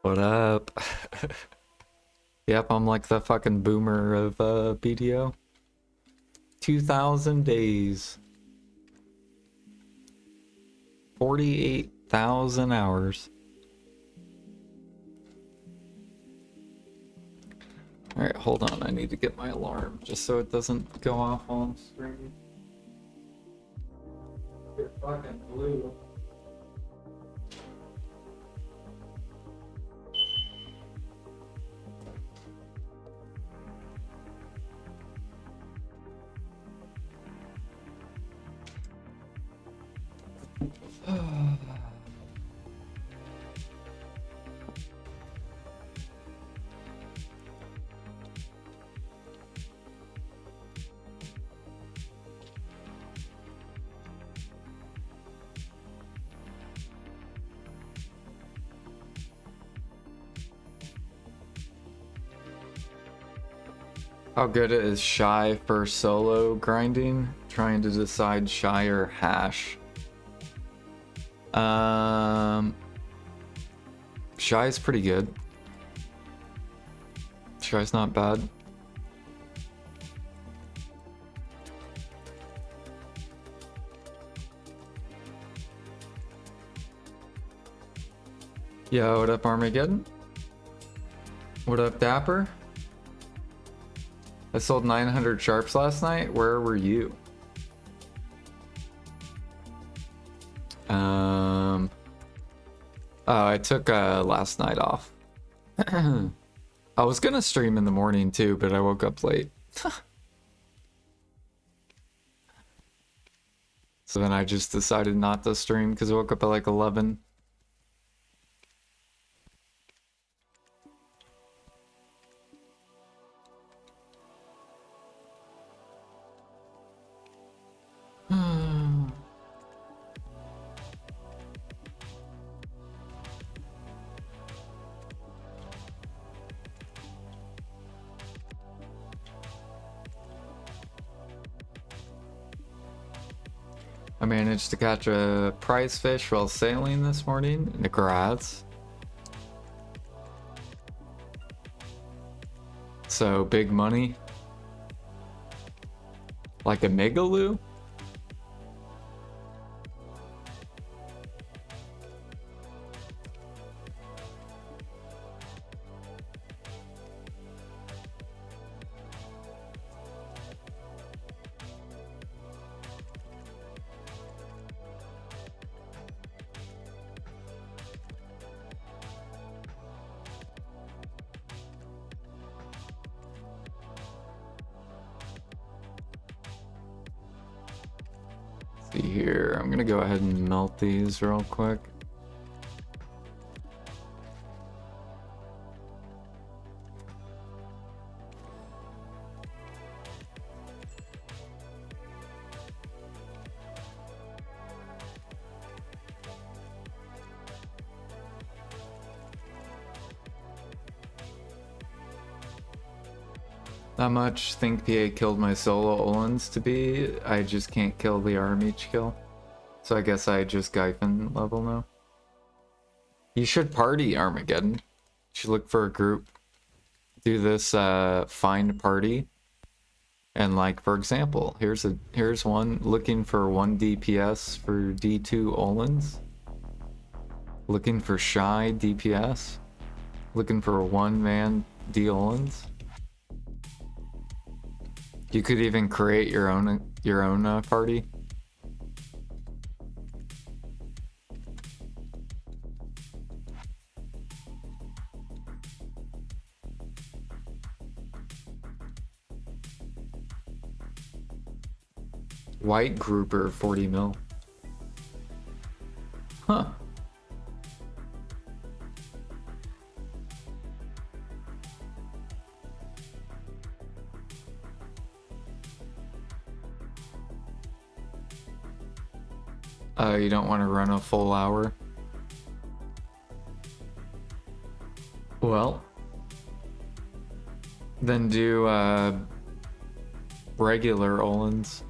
What up? Yep, I'm like the fucking boomer of BDO. 2,000 days. 48,000 hours. Alright, hold on. I need to get my alarm just so it doesn't go off on screen. You're fucking blue. How good is shy for solo grinding? Trying to decide shy or hash. Shy's pretty good. Shy's not bad. Yo, what up, Armageddon? What up, Dapper? I sold 900 sharps last night. Where were you? Oh, I took last night off. I was gonna stream in the morning too, but I woke up late. So then I just decided not to stream because I woke up at like 11. I managed to catch a prize fish while sailing this morning. Congrats. So big money. Like a megaloo? See here, I'm gonna go ahead and melt these real quick. Not much. Think PA killed my solo Olens to be. I just can't kill the arm each kill. So I guess I just Gyphon level now. You should party Armageddon. You should look for a group. Do this find party. And like for example, here's one looking for 1 DPS for D2 Olens. Looking for shy DPS. Looking for a 1-man D Olens. You could even create your own party. White grouper 40 mil. Huh. You don't want to run a full hour? Well, then do regular Olens.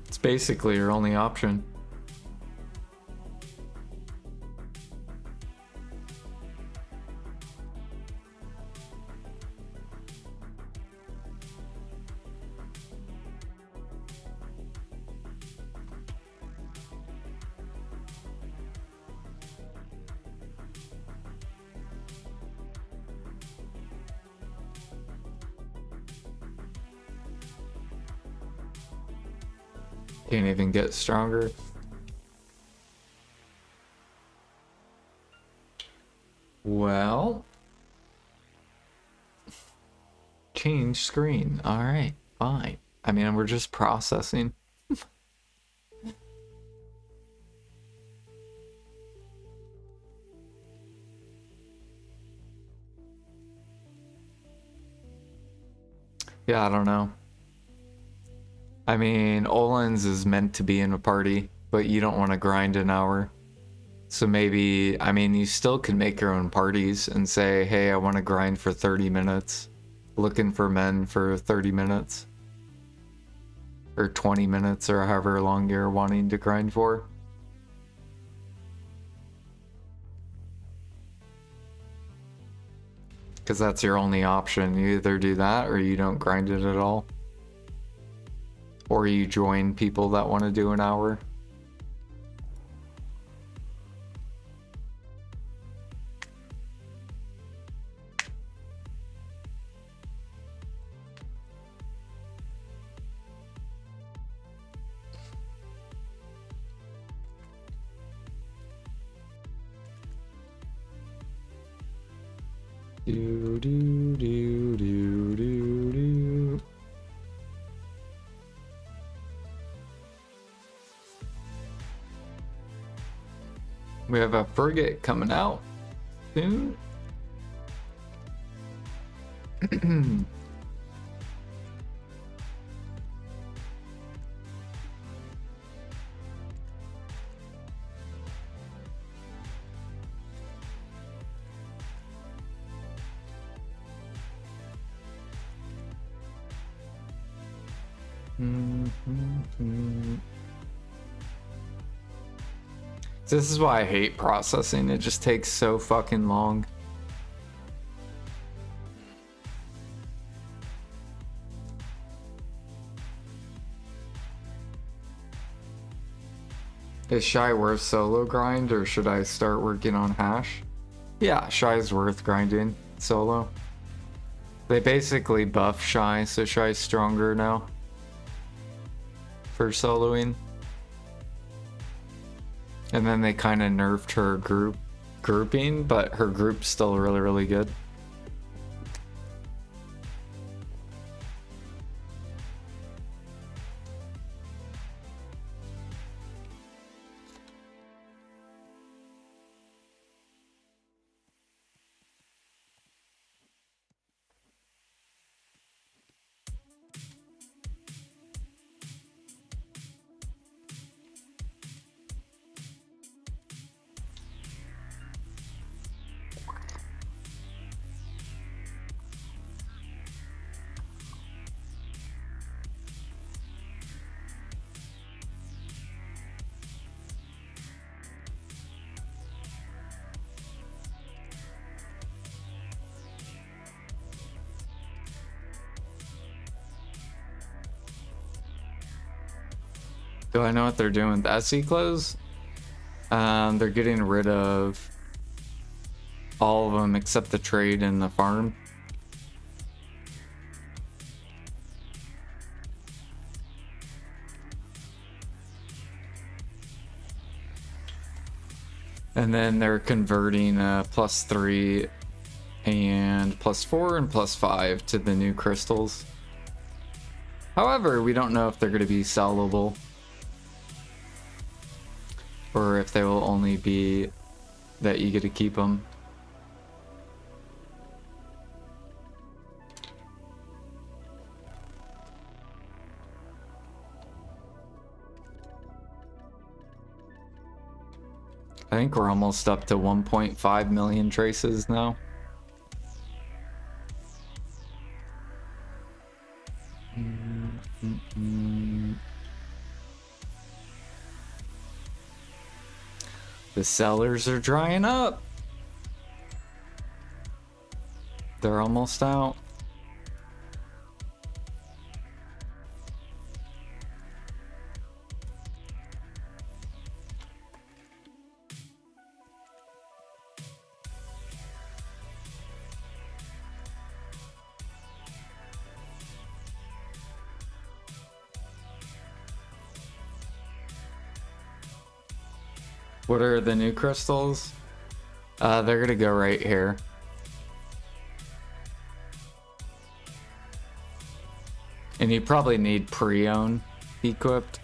It's basically your only option. Can't even get stronger. Well, change screen. All right, fine. I mean, we're just processing. Yeah, I don't know. I mean, Olin's is meant to be in a party, but you don't want to grind an hour. So maybe, I mean, you still can make your own parties and say, hey, I want to grind for 30 minutes. Looking for men for 30 minutes. Or 20 minutes, or however long you're wanting to grind for. Because that's your only option. You either do that or you don't grind it at all. Or you join people that want to do an hour. Do do do do do do. We have a frigate coming out soon. This is why I hate processing. It just takes so fucking long. Is Shy worth solo grind, or should I start working on hash? Yeah, Shy's worth grinding solo. They basically buff Shy, so Shy's stronger now for soloing. And then they kind of nerfed her grouping, but her group's still really, really good. Do I know what they're doing with SE clothes? They're getting rid of all of them except the trade and the farm. And then they're converting +3 and +4 and +5 to the new crystals. However, we don't know if they're going to be sellable, or if they will only be that you get to keep them. I think we're almost up to 1.5 million traces now. The sellers are drying up. They're almost out. What are the new crystals? They're gonna go right here. And you probably need preone equipped.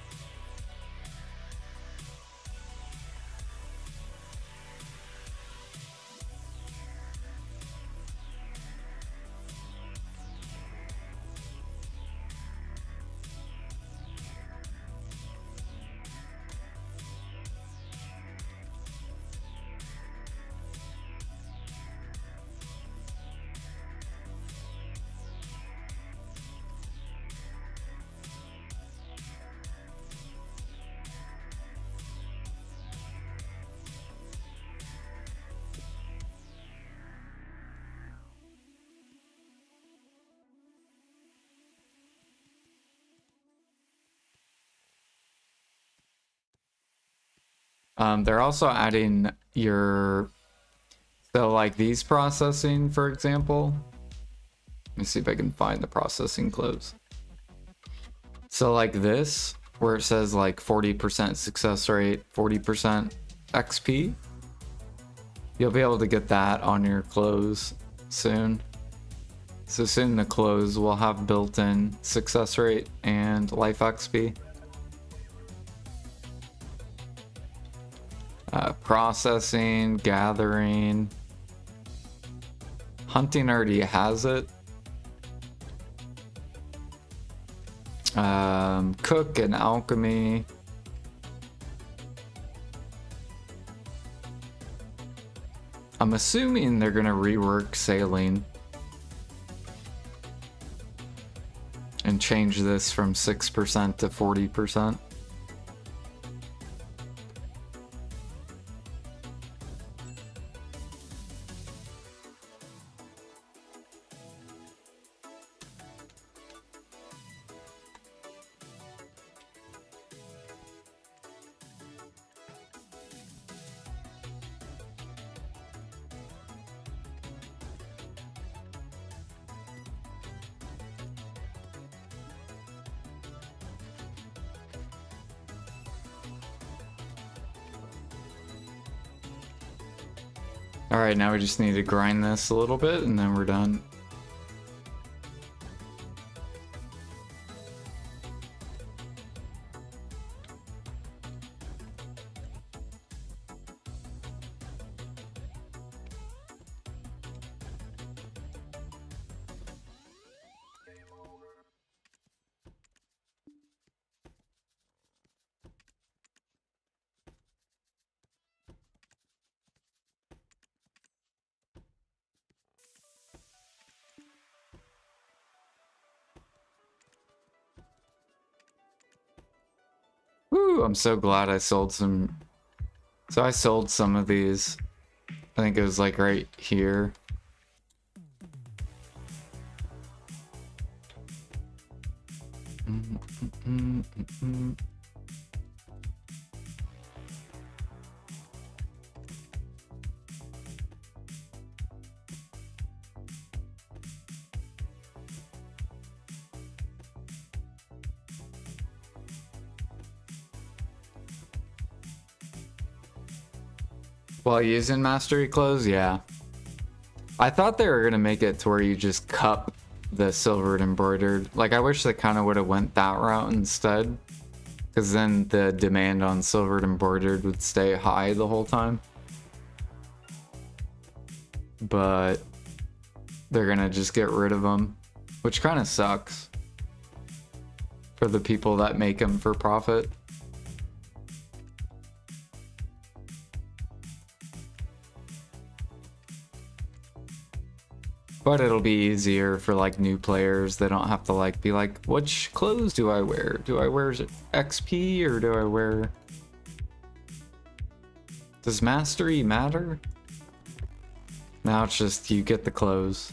They're also adding so like these processing, for example. Let me see if I can find the processing close. So like this, where it says like 40% success rate, 40% XP, you'll be able to get that on your clothes soon. So soon the clothes will have built-in success rate and life XP. Processing, gathering. Hunting already has it. Cook and alchemy. I'm assuming they're gonna rework sailing and change this from 6% to 40%. Alright, now we just need to grind this a little bit and then we're done. Woo, I'm so glad I sold some. So I sold some of these. I think it was like right here. While using mastery clothes, yeah. I thought they were gonna make it to where you just cup the silvered embroidered. Like, I wish they kind of would have went that route instead, because then the demand on silvered embroidered would stay high the whole time. But they're gonna just get rid of them, which kind of sucks for the people that make them for profit. But it'll be easier for like new players. They don't have to like be like, which clothes do I wear? Do I wear XP or do I wear... Does mastery matter? Now it's just you get the clothes.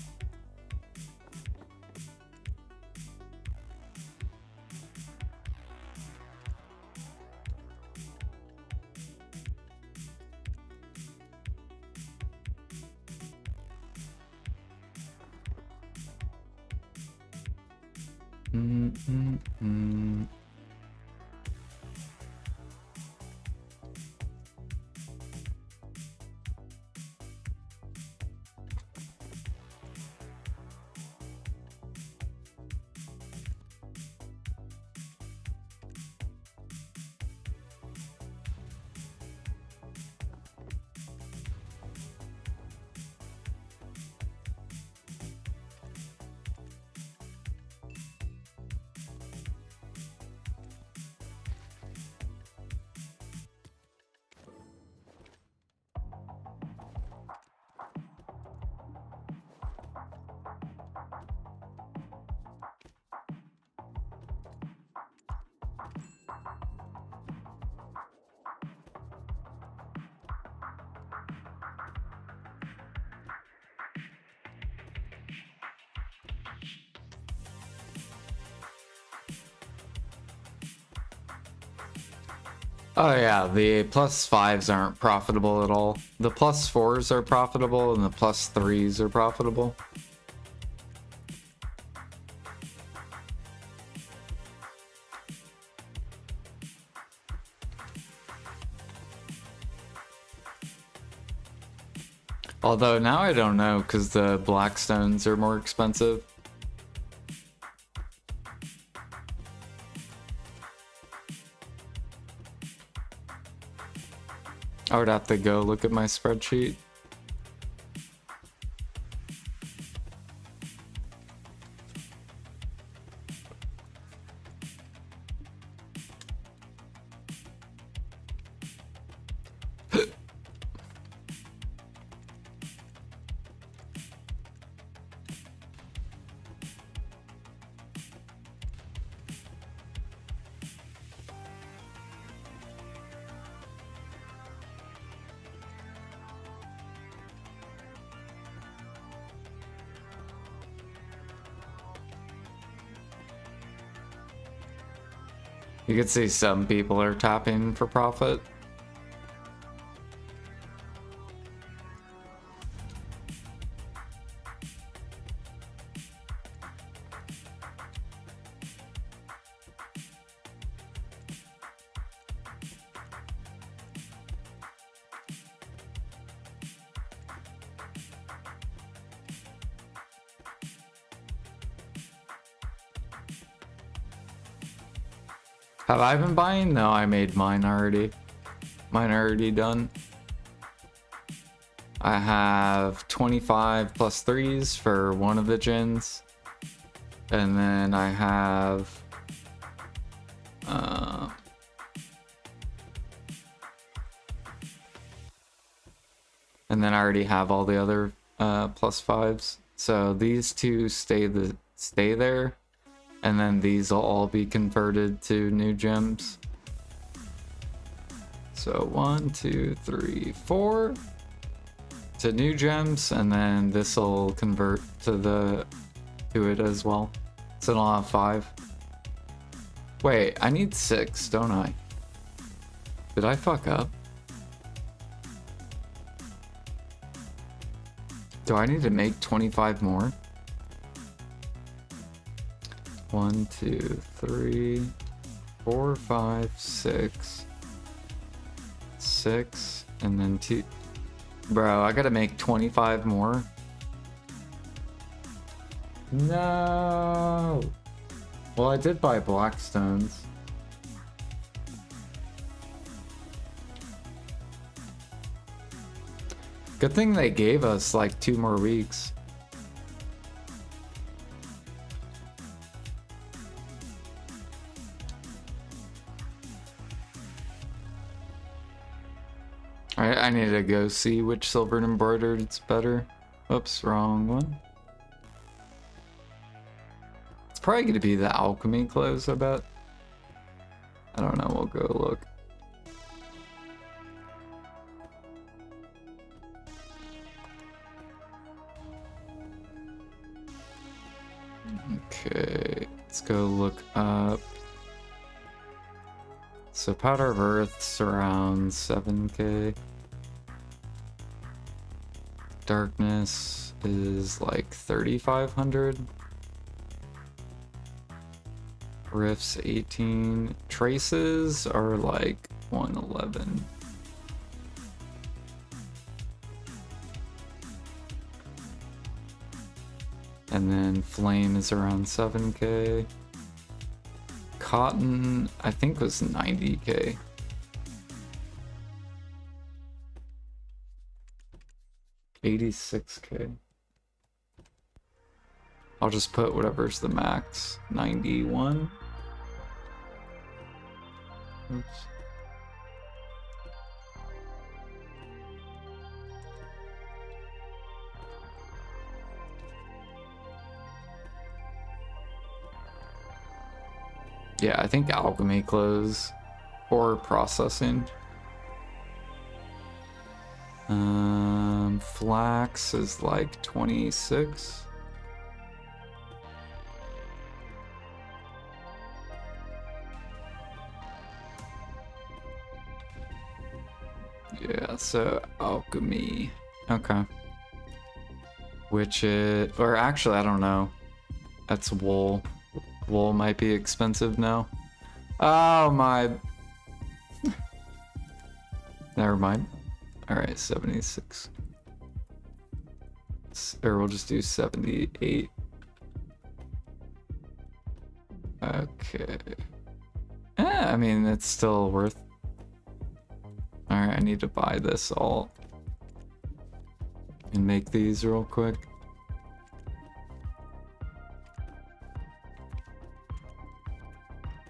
Oh yeah, the +5s aren't profitable at all. The +4s are profitable and the +3s are profitable. Although now I don't know because the Blackstones are more expensive. I would have to go look at my spreadsheet. You can see some people are tapping for profit. Have I been buying? No, I made mine already. Mine already done. I have 25 +3s for one of the gens. And then I have... and then I already have all the other +5s. So these two stay there. And then these will all be converted to new gems. So 1, 2, 3, 4 to new gems, and then this will convert to it as well. So I'll have 5. Wait, I need 6, don't I? Did I fuck up? Do I need to make 25 more? 1, 2, 3, 4, 5, 6. 6, and then 2. Bro, I gotta make 25 more. No. Well, I did buy Blackstones. Good thing they gave us like 2 more weeks. I need to go see which silver embroidered is better. Oops, wrong one. It's probably going to be the alchemy clothes, I bet. I don't know, we'll go look. Okay, let's go look up. So Powder of Earth's around 7k. Darkness is like 3,500. Rifts 18. Traces are like 111. And then Flame is around 7k. Cotton, I think, was 90k. $86k. I'll just put whatever's the max. 91. Oops. Yeah, I think alchemy clothes or processing. Flax is like 26. Yeah, so alchemy. Okay. Which is, or actually, I don't know. That's wool. Wool might be expensive now. Oh my. Never mind. Alright, 76. Or we'll just do 78. Okay. I mean, it's still worth. Alright, I need to buy this all. And make these real quick.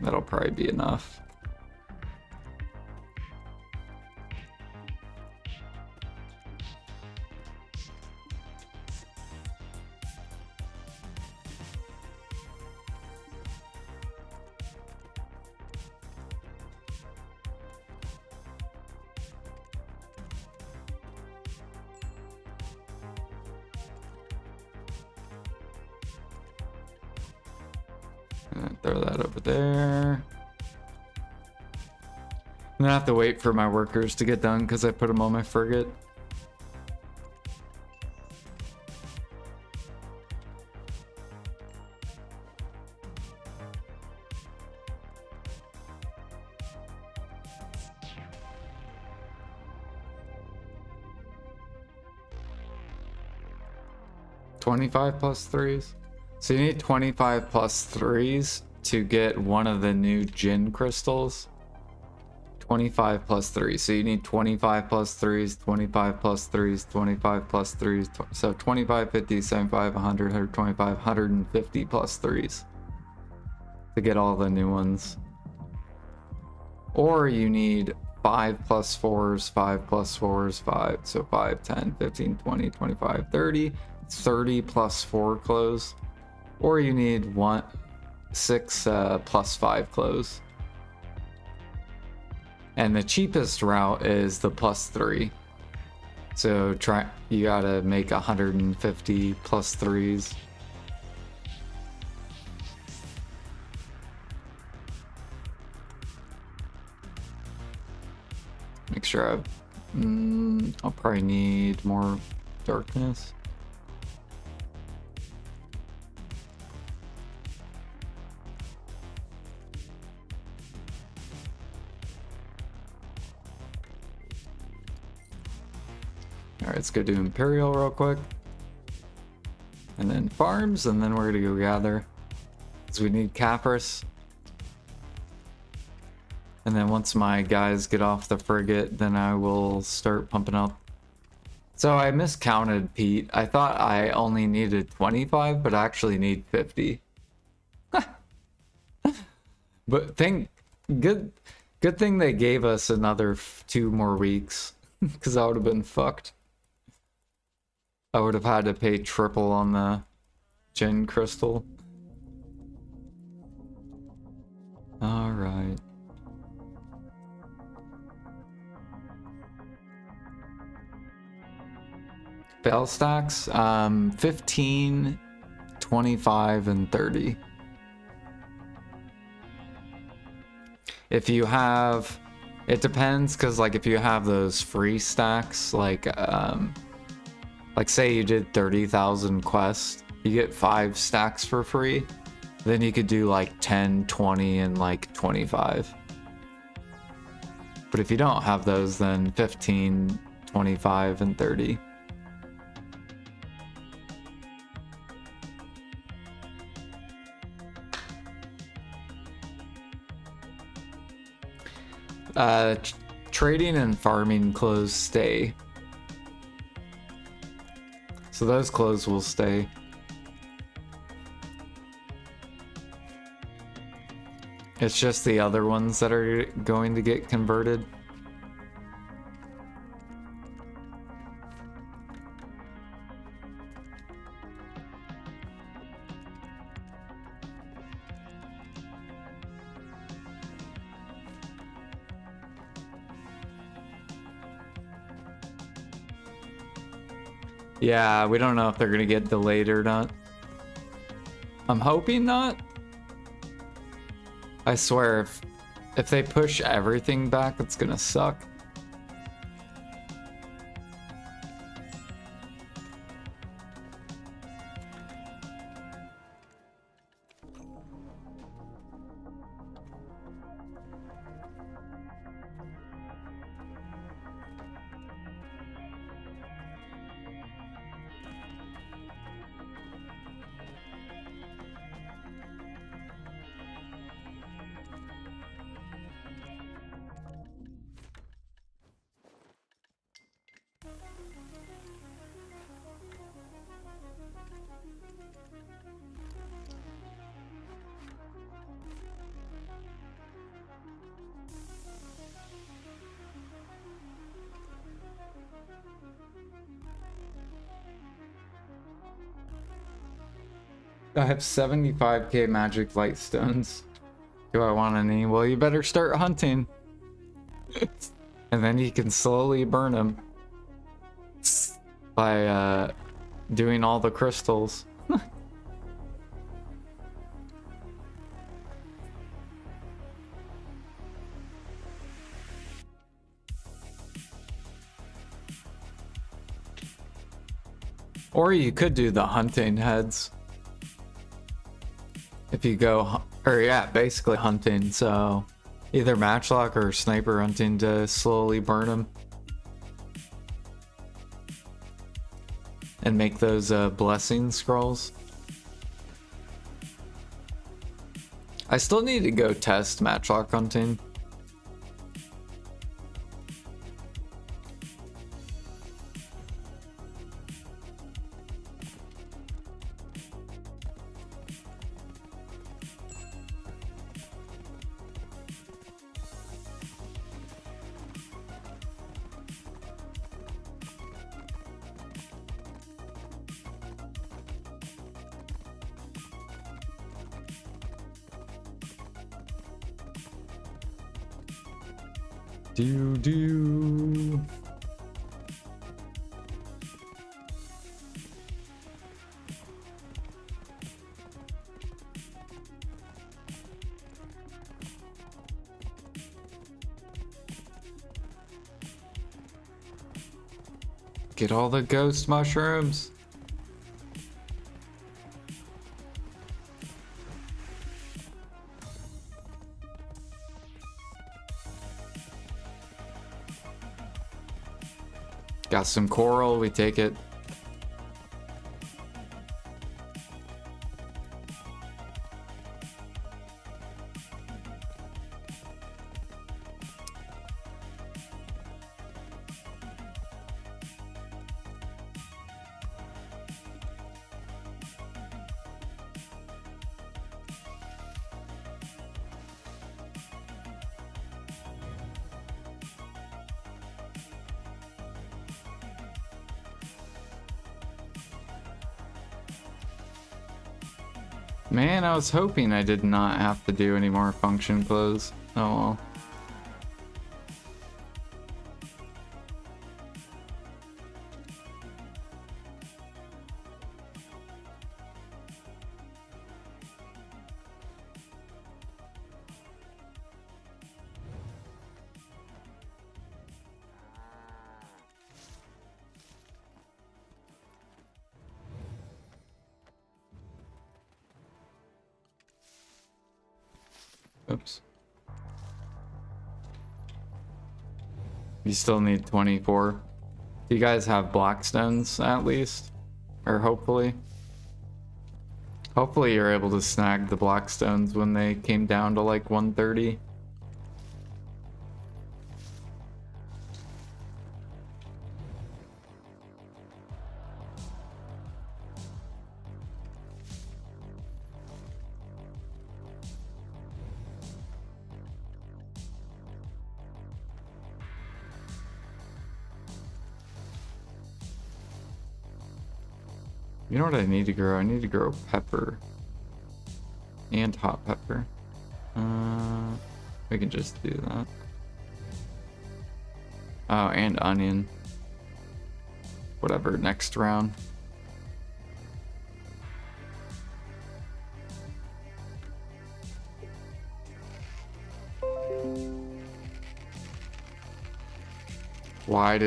That'll probably be enough. Throw that over there. I'm gonna have to wait for my workers to get done because I put them on my frigate. $25 plus 3s. So you need 25 plus 3s to get one of the new gin crystals. 25 plus 3. So you need 25 plus 3s, 25 plus 3s, 25 plus 3s. So 25, 50, 75, 100, 125, 150 plus 3s to get all the new ones. Or you need 5 plus 4s, 5 plus 4s, 5. So 5, 10, 15, 20, 25, 30. 30 plus 4 clothes. Or you need 6 plus 5 clothes. And the cheapest route is the plus 3. So you gotta make 150 plus 3s. Make sure I'll probably need more darkness. Alright, let's go do Imperial real quick. And then farms, and then we're gonna go gather. Because we need caphras. And then once my guys get off the frigate, then I will start pumping up. So I miscounted, Pete. I thought I only needed 25, but I actually need 50. But good thing they gave us another 2 more weeks. Because I would have been fucked. I would have had to pay triple on the gin crystal. Alright. Fail stacks? 15, 25, and 30. If you have... It depends, because like if you have those free stacks, like say you did 30,000 quests, you get 5 stacks for free. Then you could do like 10, 20, and like 25. But if you don't have those, then 15, 25, and 30. Trading and farming clothes stay. So those clothes will stay. It's just the other ones that are going to get converted. Yeah, we don't know if they're gonna get delayed or not. I'm hoping not. I swear, if they push everything back, it's gonna suck. I have 75k magic light stones. Do I want any? Well, you better start hunting. And then you can slowly burn them by doing all the crystals. Or you could do the hunting heads. If you go, or yeah, basically hunting. So either matchlock or sniper hunting to slowly burn them. And make those blessing scrolls. I still need to go test matchlock hunting. Do. Get all the ghost mushrooms. Got some coral, we take it. Man, I was hoping I did not have to do any more function clothes. Oh well. Oops. You still need 24. You guys have black stones at least? Or hopefully? Hopefully you're able to snag the black stones when they came down to like 130. You know what I need to grow? I need to grow pepper. And hot pepper. We can just do that. Oh, and onion. Whatever, next round. Why?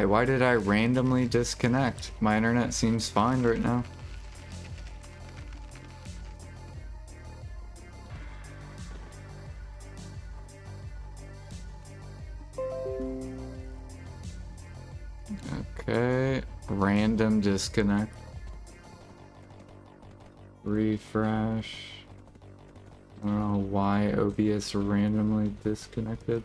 Why did I randomly disconnect? My internet seems fine right now. Okay, random disconnect. Refresh. I don't know why OBS randomly disconnected.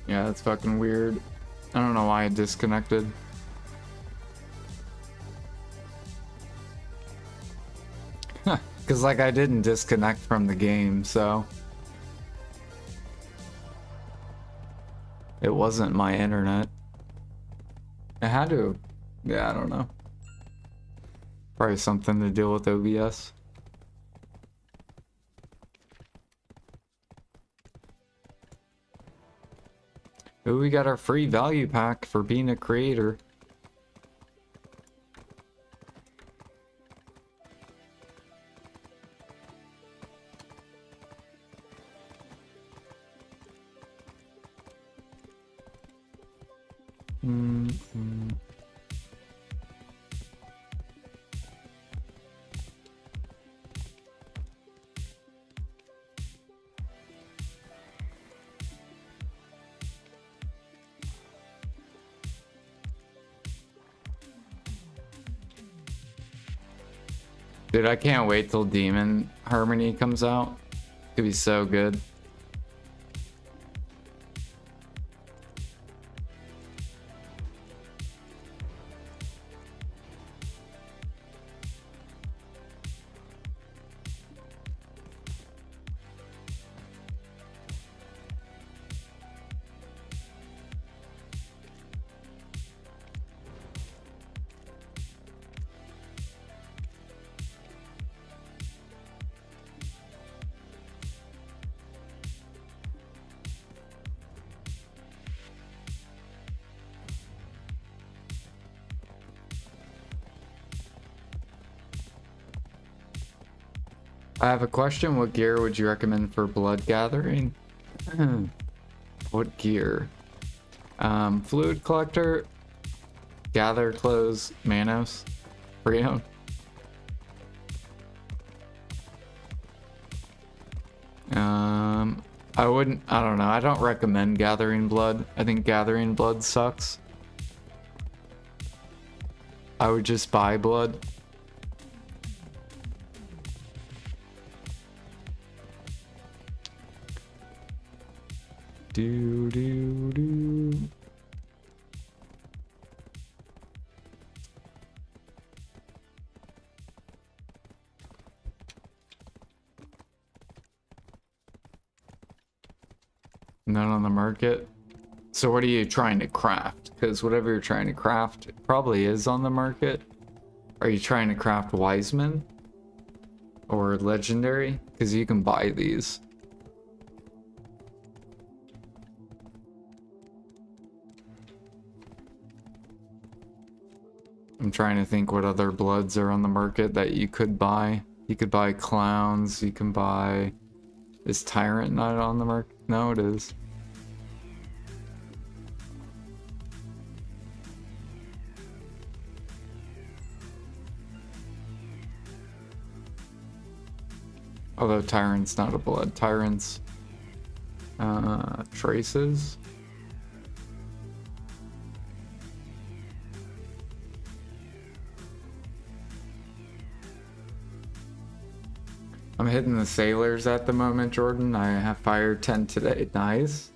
Yeah, that's fucking weird. I don't know why it disconnected. Because Cause like I didn't disconnect from the game, so it wasn't my internet. It had to. Yeah, I don't know. Probably something to deal with OBS. Ooh, we got our free value pack for being a creator. Dude, I can't wait till Demon Harmony comes out. It's gonna be so good. I have a question. What gear would you recommend for blood gathering? What gear? Fluid collector, gather clothes, Manos, Freon. I don't know. I don't recommend gathering blood. I think gathering blood sucks. I would just buy blood. Do do do. None on the market. So what are you trying to craft? Because whatever you're trying to craft probably is on the market. Are you trying to craft Wiseman or Legendary? Because you can buy these. I'm trying to think what other bloods are on the market that you could buy. You could buy Clowns, you can buy... Is Tyrant not on the market? No, it is. Although Tyrant's not a blood. Tyrant's... Traces? I'm hitting the sailors at the moment, Jordan. I have fired 10 today. Nice.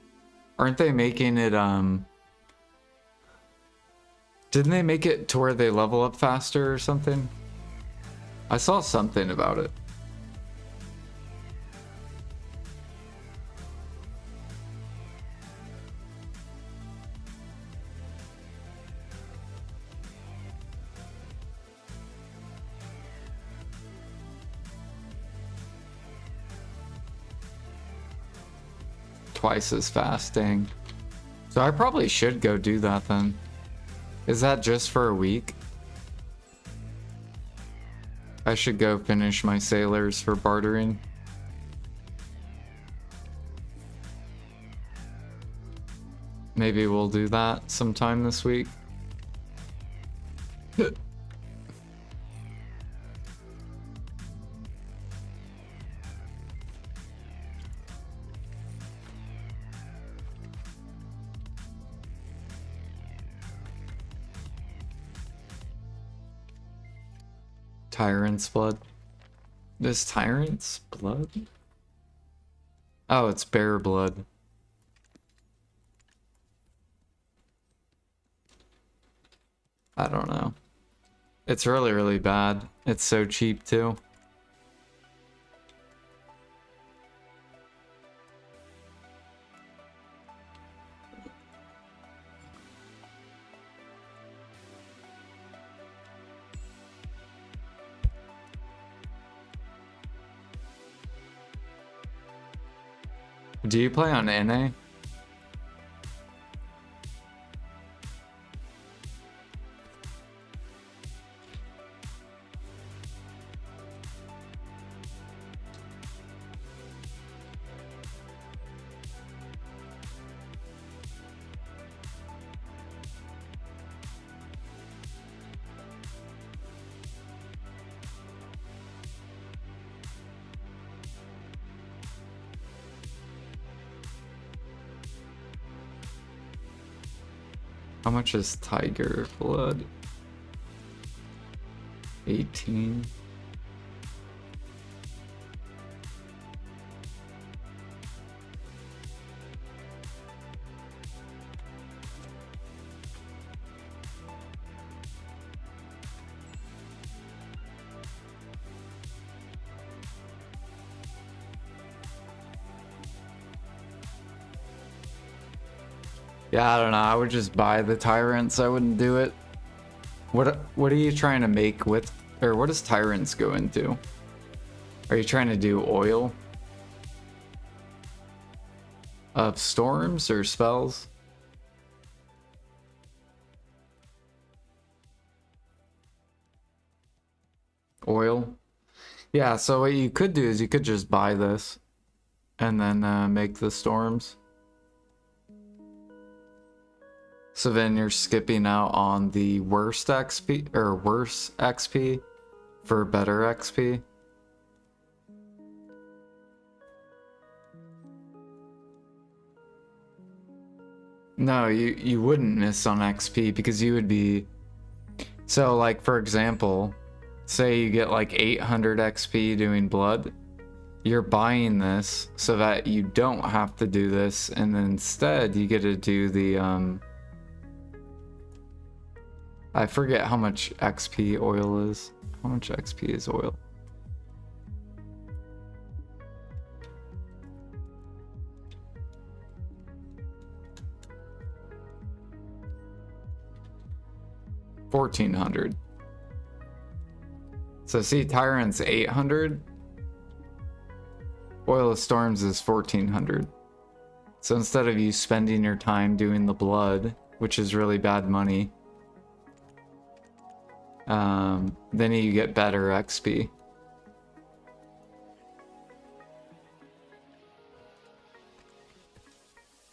Aren't they making it, Didn't they make it to where they level up faster or something? I saw something about it. Twice as fast, dang. So I probably should go do that then. Is that just for a week? I should go finish my sailors for bartering. Maybe we'll do that sometime this week. Tyrant's blood. This Tyrant's blood? Oh, it's bear blood. I don't know. It's really, really bad. It's so cheap too. Do you play on NA? How much is tiger blood? 18. Yeah, I don't know. I would just buy the tyrants. I wouldn't do it. What are you trying to make with, or what does tyrants go into? Are you trying to do oil of storms or spells? Oil. Yeah, so what you could do is you could just buy this and then make the storms. So then you're skipping out on the worst XP or worse XP for better XP. No, you wouldn't miss on XP because you would be... So like for example, say you get like 800 XP doing blood. You're buying this so that you don't have to do this, and then instead you get to do the I forget how much XP oil is. How much XP is oil? $1,400. So see, Tyrant's 800. Oil of Storms is 1,400. So instead of you spending your time doing the blood, which is really bad money, then you get better XP.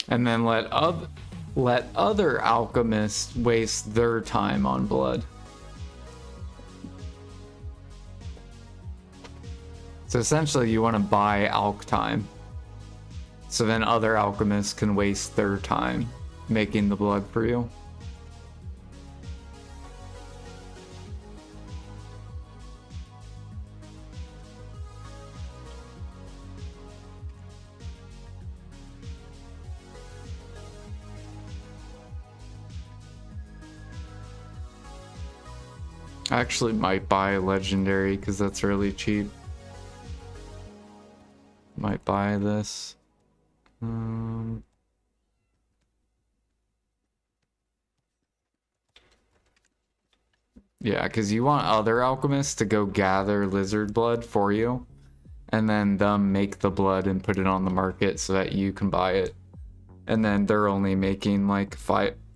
And then let other alchemists waste their time on blood. So essentially you want to buy alch time. So then other alchemists can waste their time making the blood for you. I actually might buy a legendary because that's really cheap. Might buy this. Yeah, because you want other alchemists to go gather lizard blood for you, and then them make the blood and put it on the market so that you can buy it. And then they're only making like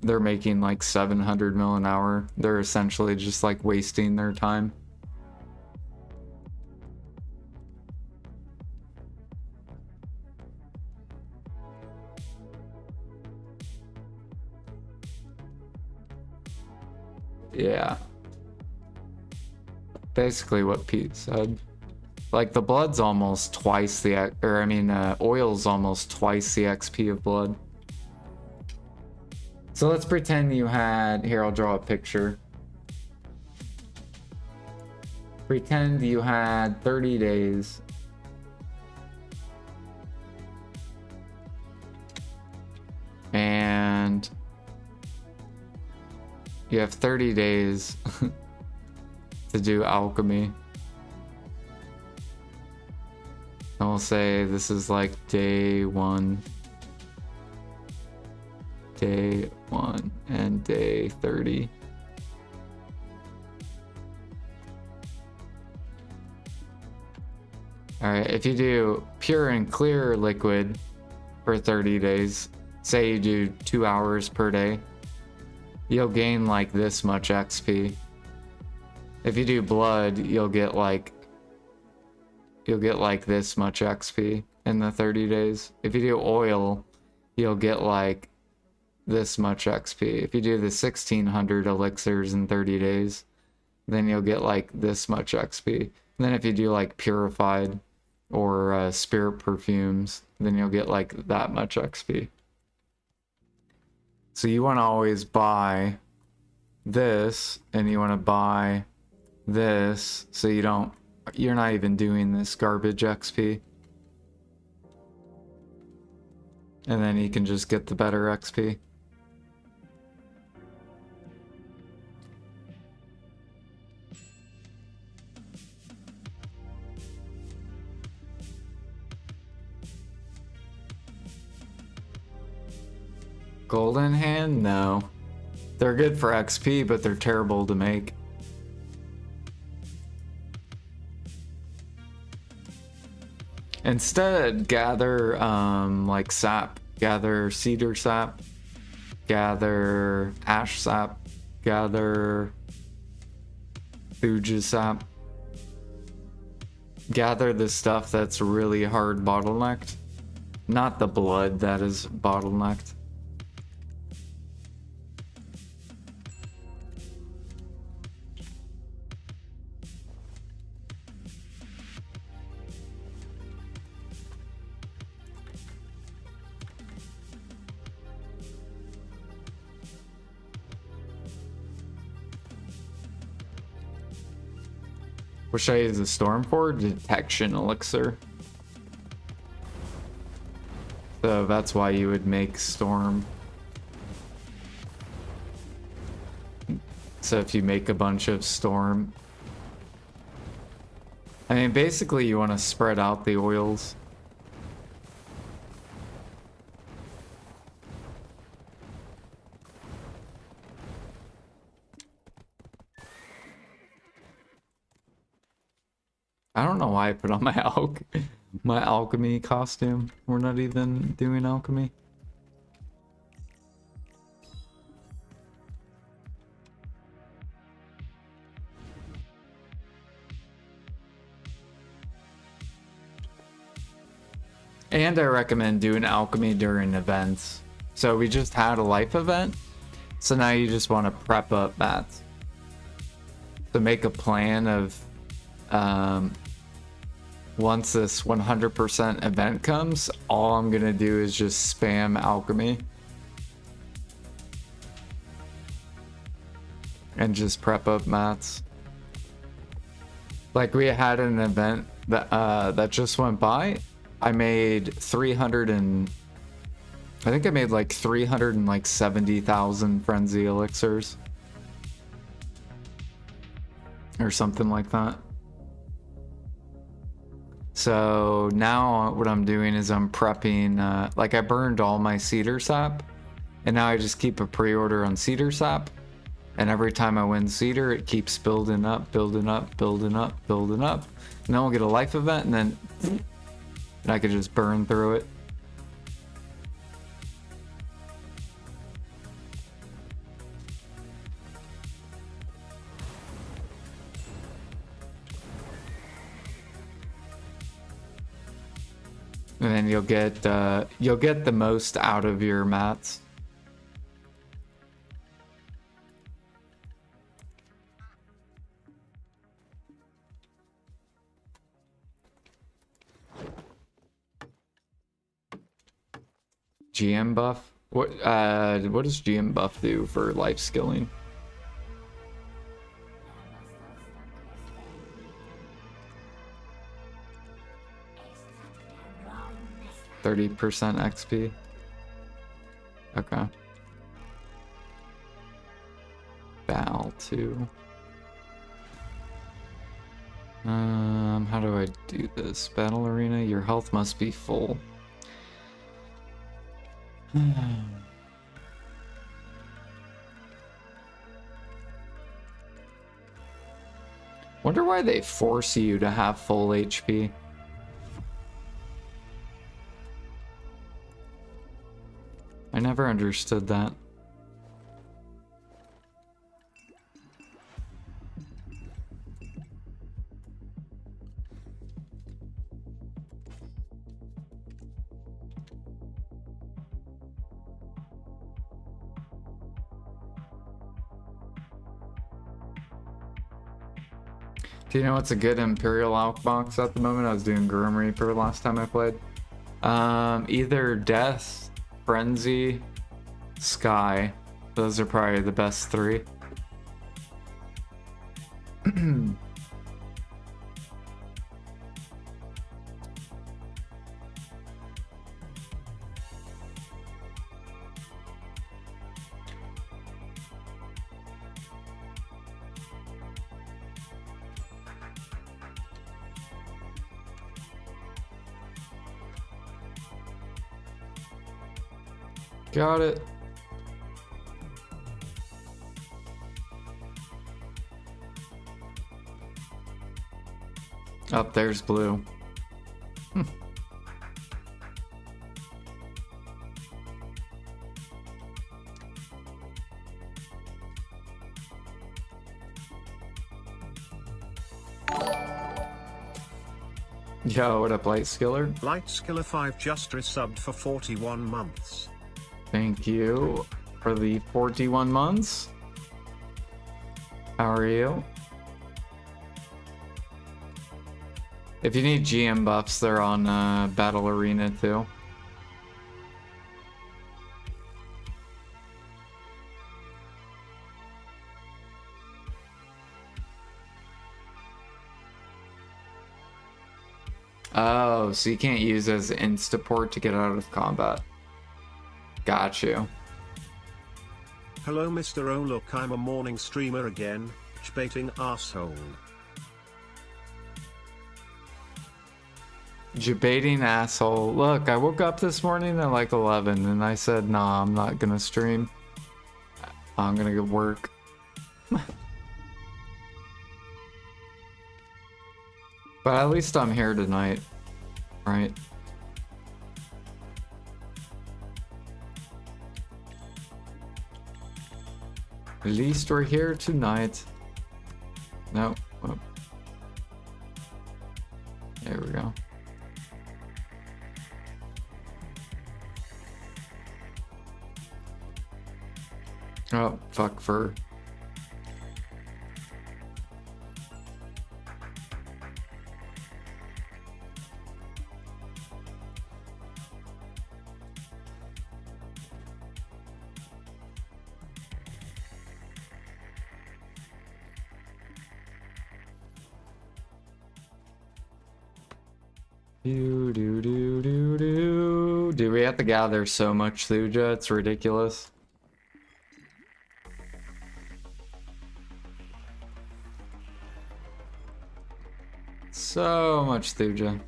they're making like 700 mil an hour. They're essentially just like wasting their time. Yeah. Basically what Pete said. Like the blood's almost twice the, oil's almost twice the XP of blood. So let's pretend you had, here I'll draw a picture. Pretend you had 30 days. And you have 30 days to do alchemy. And we'll say this is like day 1. Day 1 and day 30. Alright, if you do pure and clear liquid, for 30 days. Say you do 2 hours per day. You'll gain like this much XP. If you do blood, you'll get like this much XP in the 30 days. If you do oil, you'll get like this much XP. If you do the 1600 elixirs in 30 days, then you'll get like this much XP. And then if you do like purified or spirit perfumes, then you'll get like that much XP. So you want to always buy this, and you want to buy this, so you're not even doing this garbage XP. And then you can just get the better XP. Golden hand? No. They're good for XP, but they're terrible to make. Instead, gather like sap. Gather cedar sap. Gather ash sap. Gather thuja sap. Gather the stuff that's really hard bottlenecked. Not the blood that is bottlenecked. What should I use the storm for? Detection elixir. So that's why you would make storm. So if you make a bunch of storm. I mean, basically you want to spread out the oils. I don't know why I put on my my alchemy costume. We're not even doing alchemy. And I recommend doing alchemy during events. So we just had a life event. So now you just want to prep up mats. So make a plan of once this 100% event comes, all I'm gonna do is just spam alchemy and just prep up mats. Like we had an event that that just went by. I made 300 and I think I made like 370,000 frenzy elixirs or something like that. So now what I'm doing is I'm prepping, like I burned all my cedar sap, and now I just keep a pre-order on cedar sap, and every time I win cedar, it keeps building up, building up, building up, building up, and then we'll get a life event, and then I could just burn through it. And then you'll get the most out of your mats. GM buff? What does GM buff do for life skilling? %30 XP. Okay. Bow 2. How do I do this? Battle arena, your health must be full. Wonder why they force you to have full HP. never understood that. Do you know what's a good Imperial Alch box at the moment? I was doing Grim Reaper last time I played. Either Death, Frenzy, Sky. Those are probably the best three. Got it. Up there's blue. Yo, what up, Light Skiller? Light Skiller 5 just resubbed for 41 months. Thank you for the 41 months. How are you? If you need GM buffs, they're on Battle Arena too. Oh, so you can't use as Instaport to get out of combat. Got you. Hello Mr. Oh look, I'm a morning streamer again, baiting asshole. Debating asshole. Look, I woke up this morning at like 11 and I said, nah, I'm not gonna stream. I'm gonna go work. But at least I'm here tonight, right? At least we're here tonight. No. Oh. There we go. Oh, fuck fur. Dude, we have to gather so much Thuja, it's ridiculous. So much Thuja.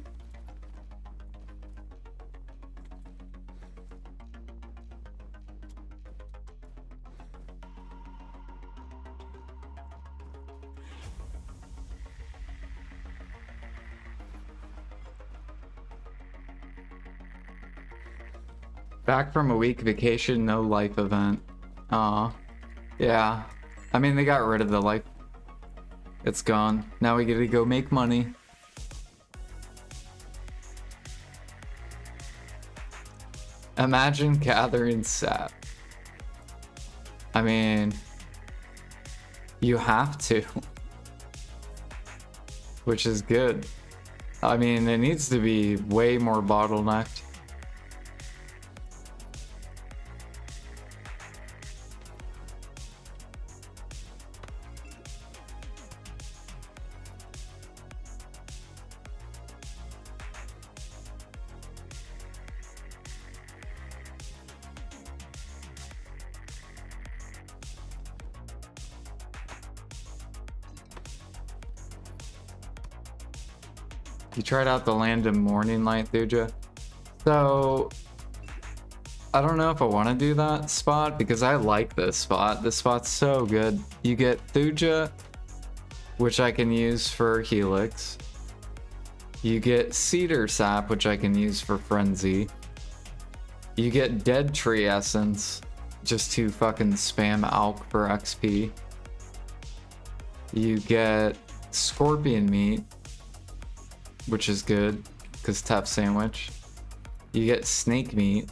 Back from a week vacation, no life event. Aw. Yeah. I mean, they got rid of the life. It's gone. Now we gotta go make money. Imagine gathering sap. I mean, you have to. Which is good. I mean, it needs to be way more bottlenecked. You tried out the Land of Morning Light, Thuja? So, I don't know if I want to do that spot because I like this spot. This spot's so good. You get Thuja, which I can use for Helix. You get Cedar Sap, which I can use for Frenzy. You get dead tree essence just to fucking spam alk for XP. You get scorpion meat, which is good because tough sandwich. You get snake meat,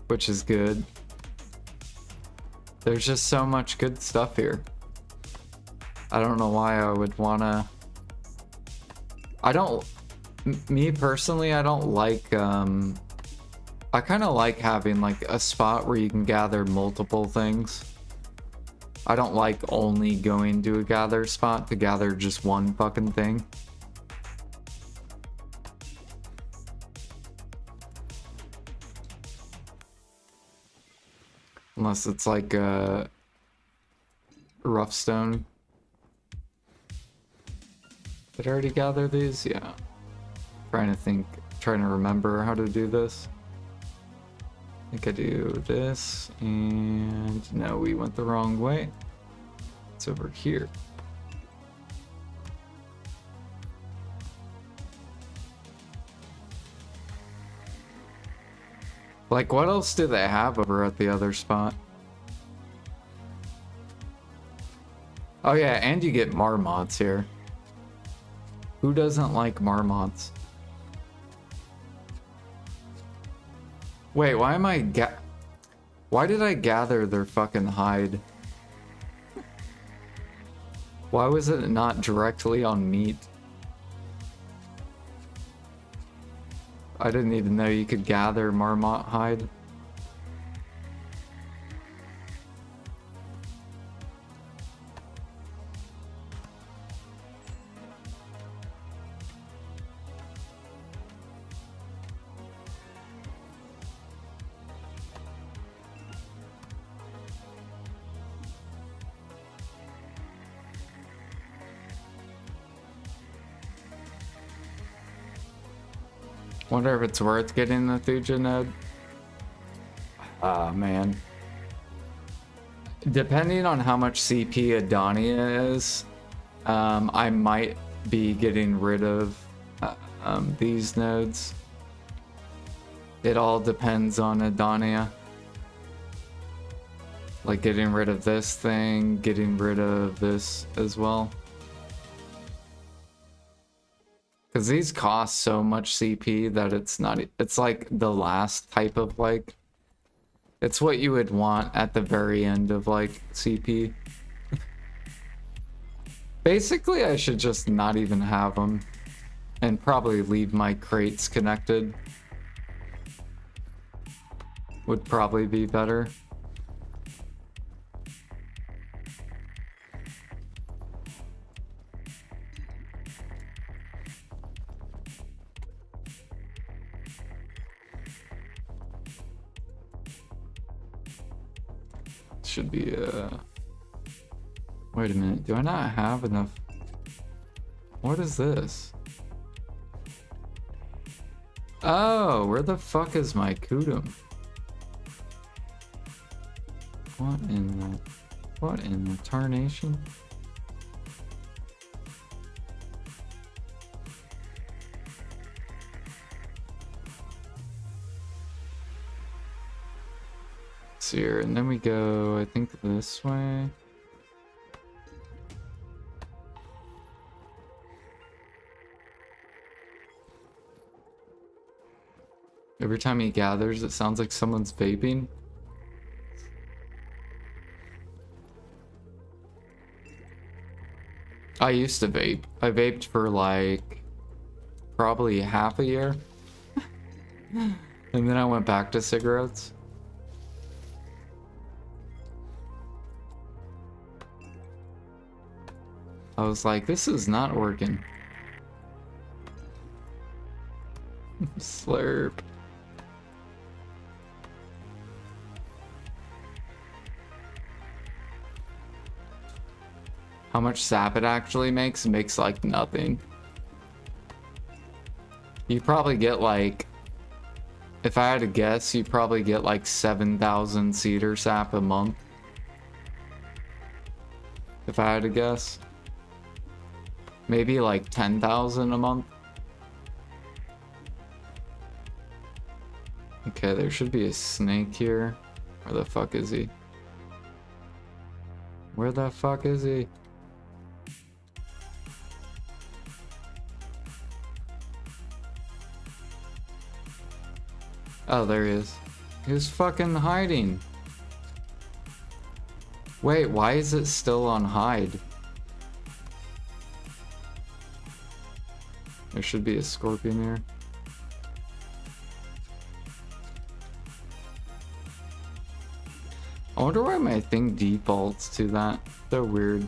which is good. There's just so much good stuff here. I don't know why I would wanna... Me personally, I don't like, I kind of like having like a spot where you can gather multiple things. I don't like only going to a gather spot to gather just one fucking thing. Unless it's like a rough stone. Did I already gather these? Yeah. Trying to remember how to do this. I think I do this, and no, we went the wrong way. It's over here. Like, what else do they have over at the other spot? Oh yeah, and you get marmots here. Who doesn't like marmots? Wait, why am I why did I gather their fucking hide? Why was it not directly on meat? I didn't even know you could gather marmot hide. Wonder if it's worth getting the Thuja node. Ah, man. Depending on how much CP Edania is, I might be getting rid of these nodes. It all depends on Edania. Like getting rid of this thing, getting rid of this as well. Because these cost so much CP that it's like the last type of like, it's what you would want at the very end of like CP. Basically, I should just not even have them and probably leave my crates connected. Would probably be better. Should be wait a minute, do I not have enough? What is this? Oh, where the fuck is my Kudum? What in the tarnation? Here, and then we go, I think, this way. Every time he gathers, it sounds like someone's vaping. I used to vape. I vaped for like probably half a year. And then I went back to cigarettes. I was like, this is not working. Slurp. How much sap it actually makes? It makes like nothing. You probably get like, if I had to guess, you probably get like 7,000 cedar sap a month. If I had to guess. Maybe like 10,000 a month. Okay, there should be a snake here. Where the fuck is he? Where the fuck is he? Oh, there he is. He was fucking hiding. Wait, why is it still on hide? There should be a scorpion here. I wonder why my thing defaults to that. So weird.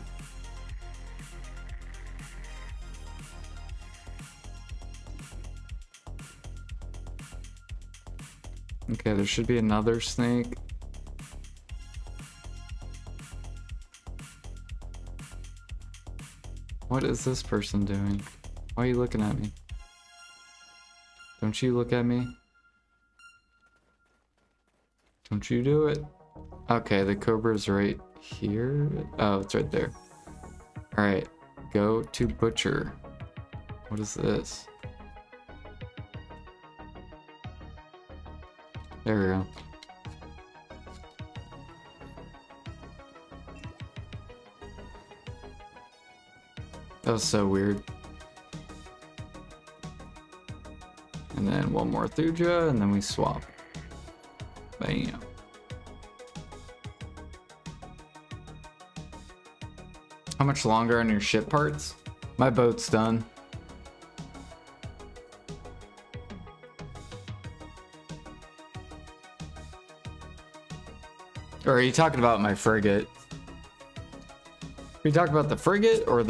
Okay, there should be another snake. What is this person doing? Why are you looking at me? Don't you look at me? Don't you do it? Okay, the cobra's right here. Oh, it's right there. Alright, go to butcher. What is this? There we go. That was so weird. And then one more Thuja, and then we swap. Bam. How much longer on your ship parts? My boat's done. Or are you talking about my frigate? Are you talking about the frigate or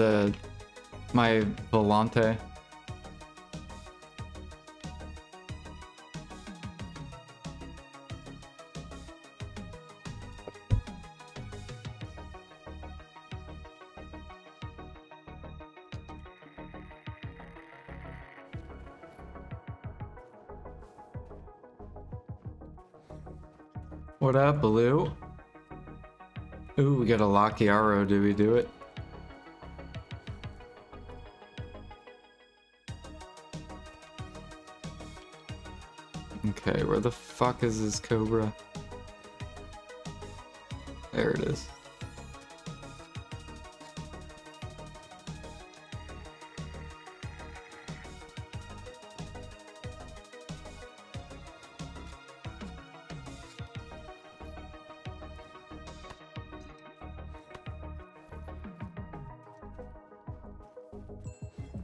my volante? What up, Blue? Ooh, we got a Lucky Arrow. Do we do it? Okay, where the fuck is this cobra? There it is.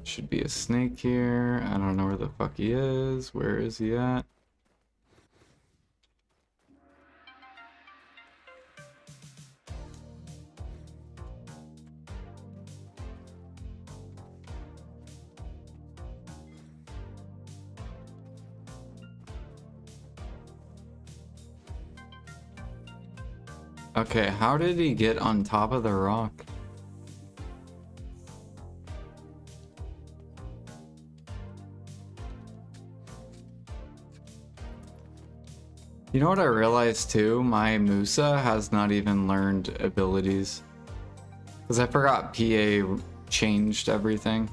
Should be a snake here. I don't know where the fuck he is. Where is he at? Okay, how did he get on top of the rock? You know what I realized too? My Musa has not even learned abilities. Because I forgot PA changed everything.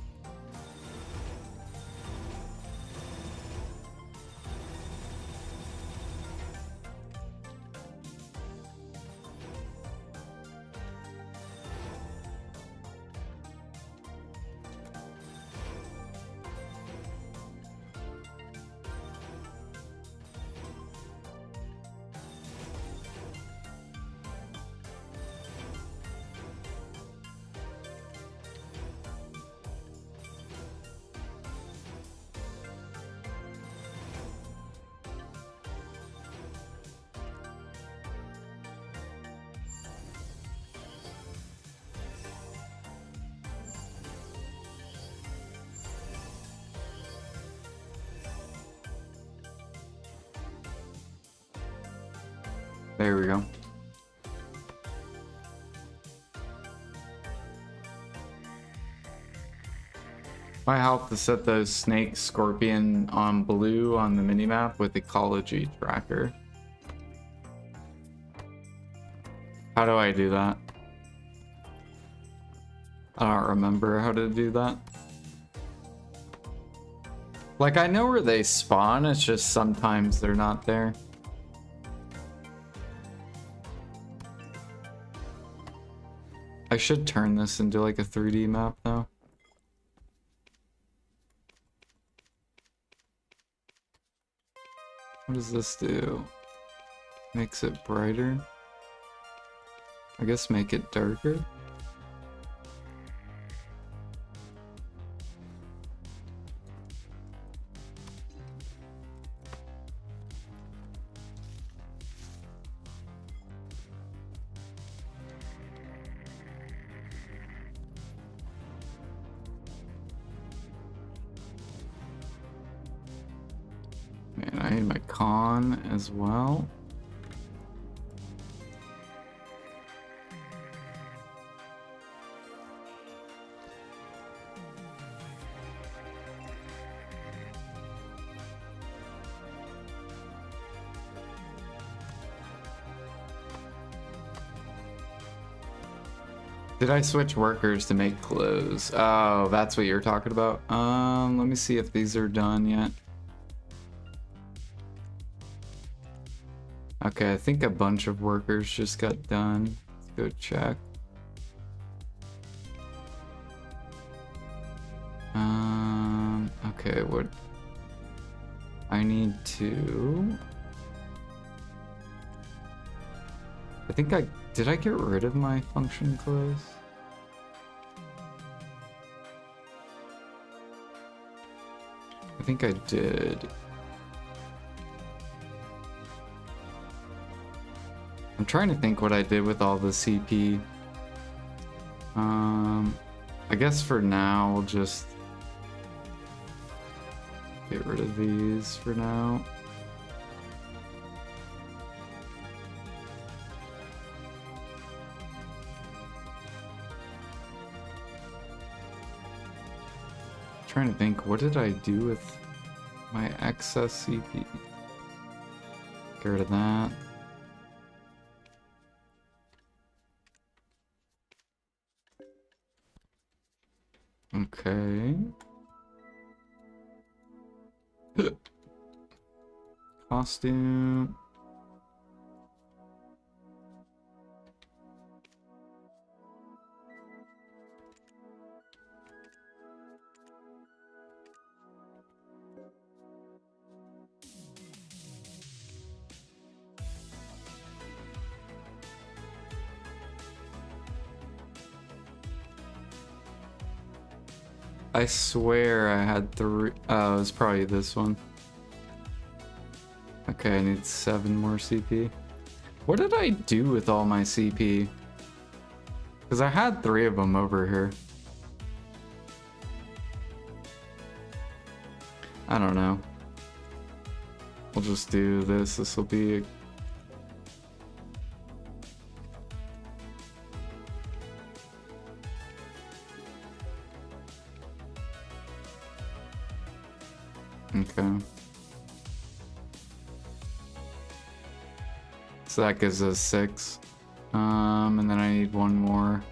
There we go. Might help to set those snake scorpion on blue on the minimap with ecology tracker. How do I do that? I don't remember how to do that. Like, I know where they spawn, it's just sometimes they're not there. I should turn this into like a 3D map though. What does this do? Makes it brighter? I guess make it darker? Man, I need my con as well. Did I switch workers to make clothes? Oh, that's what you're talking about. Let me see if these are done yet. Okay, I think a bunch of workers just got done. Let's go check. Okay, what I need to... I think did I get rid of my function clothes? I think I did. I'm trying to think what I did with all the CP. I guess for now we'll just get rid of these for now. Trying to think, what did I do with my excess CP? Get rid of that. Okay. Costume. I swear I had 3. Oh, it was probably this one. Okay, I need 7 more CP. What did I do with all my CP? Because I had 3 of them over here. I don't know. We'll just do this. This will be... Okay. So that gives us 6. And then I need 1 more.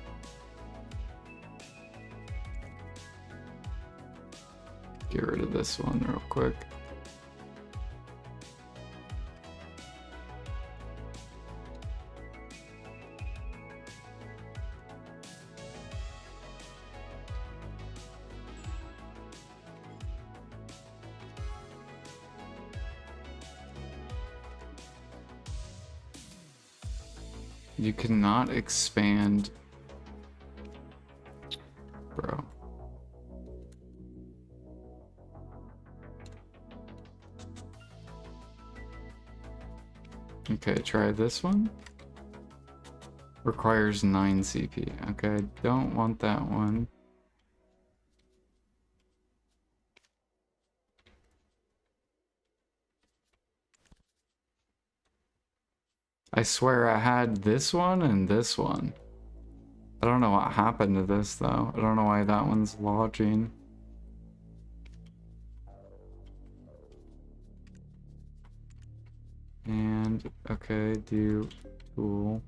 Get rid of this one real quick. You cannot expand. Bro. Okay, try this one. Requires 9 CP. Okay, I don't want that one. I swear I had this one and this one. I don't know what happened to this though. I don't know why that one's lodging. And, okay, do tool.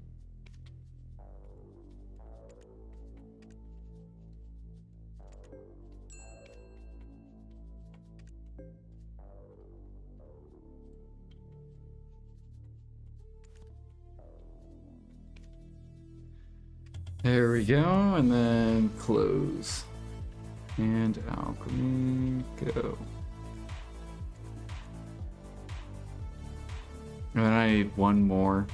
There we go, and then close. And alchemy, go. And then I need one more.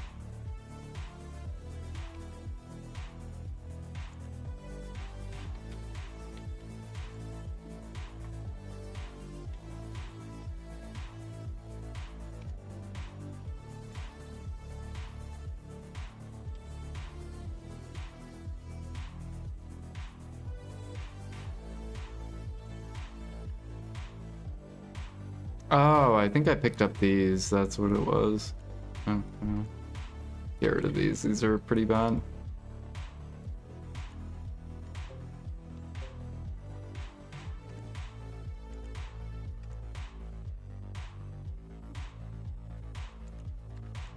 Oh, I think I picked up these. That's what it was. Oh, no. Get rid of these. These are pretty bad.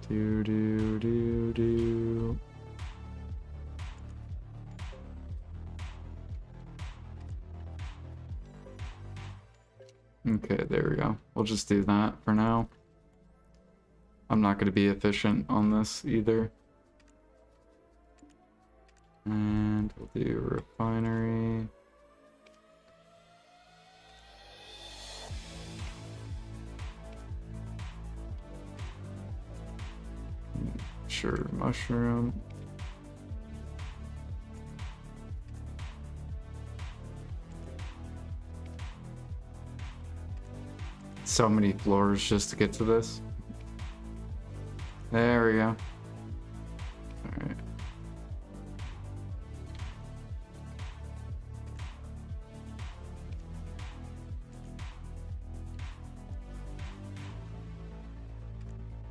Do do do do. Okay, there we go. We'll just do that for now. I'm not going to be efficient on this either. And we'll do refinery. Sure, mushroom. So many floors just to get to this. There we go. Alright.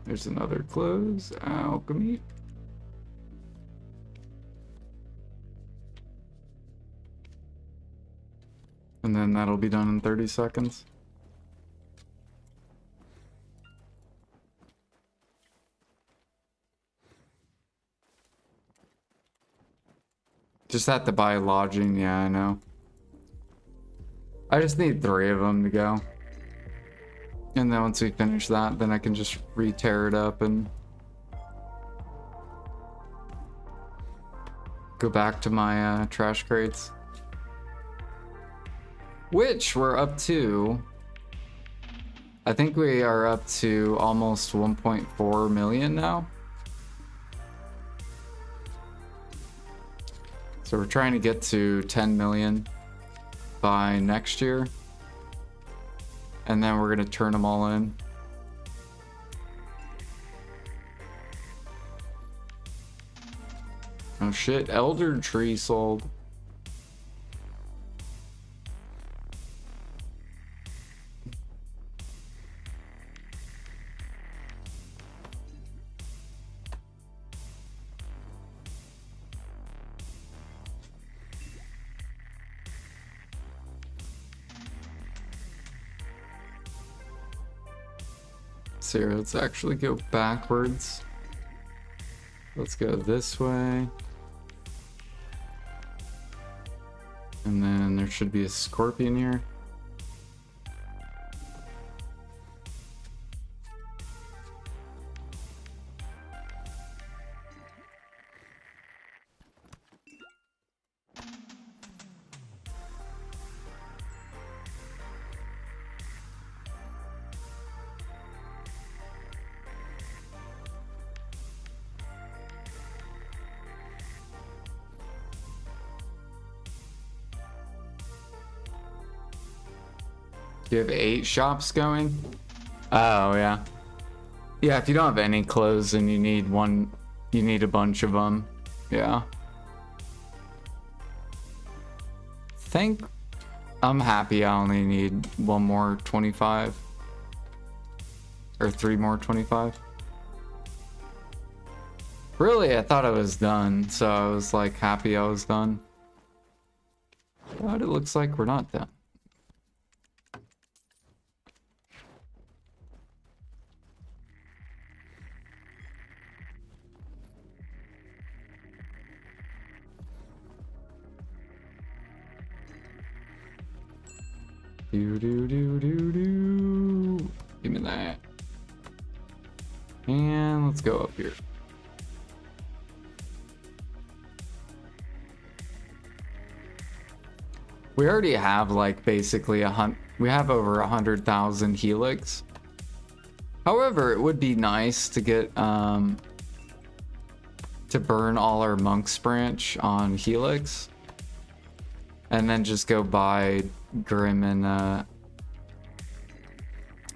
There's another close. Alchemy. And then that'll be done in 30 seconds. Just have to buy lodging, yeah, I know. I just need 3 of them to go. And then once we finish that, then I can just re-tear it up and go back to my trash crates. Which we're up to. I think we are up to almost 1.4 million now. So we're trying to get to 10 million by next year. And then we're going to turn them all in. Oh shit, Elder Tree sold. So here, let's actually go backwards. Let's go this way. And then there should be a scorpion here. You have 8 shops going? Oh, yeah. Yeah, if you don't have any clothes and you need one, you need a bunch of them. Yeah. Think I'm happy I only need 1 more 25. Or 3 more 25. Really, I thought I was done, so I was like happy I was done. But it looks like we're not done. Do do do do do. Give me that. And let's go up here. We already have like basically we have over 100,000 helix. However, it would be nice to get to burn all our monk's branch on helix, and then just go buy Grim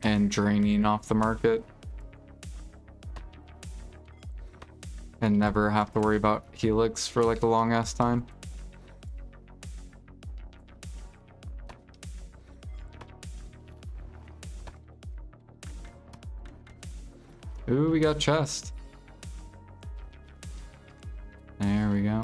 and draining off the market, and never have to worry about helix for like a long ass time. Ooh, we got chest. There we go.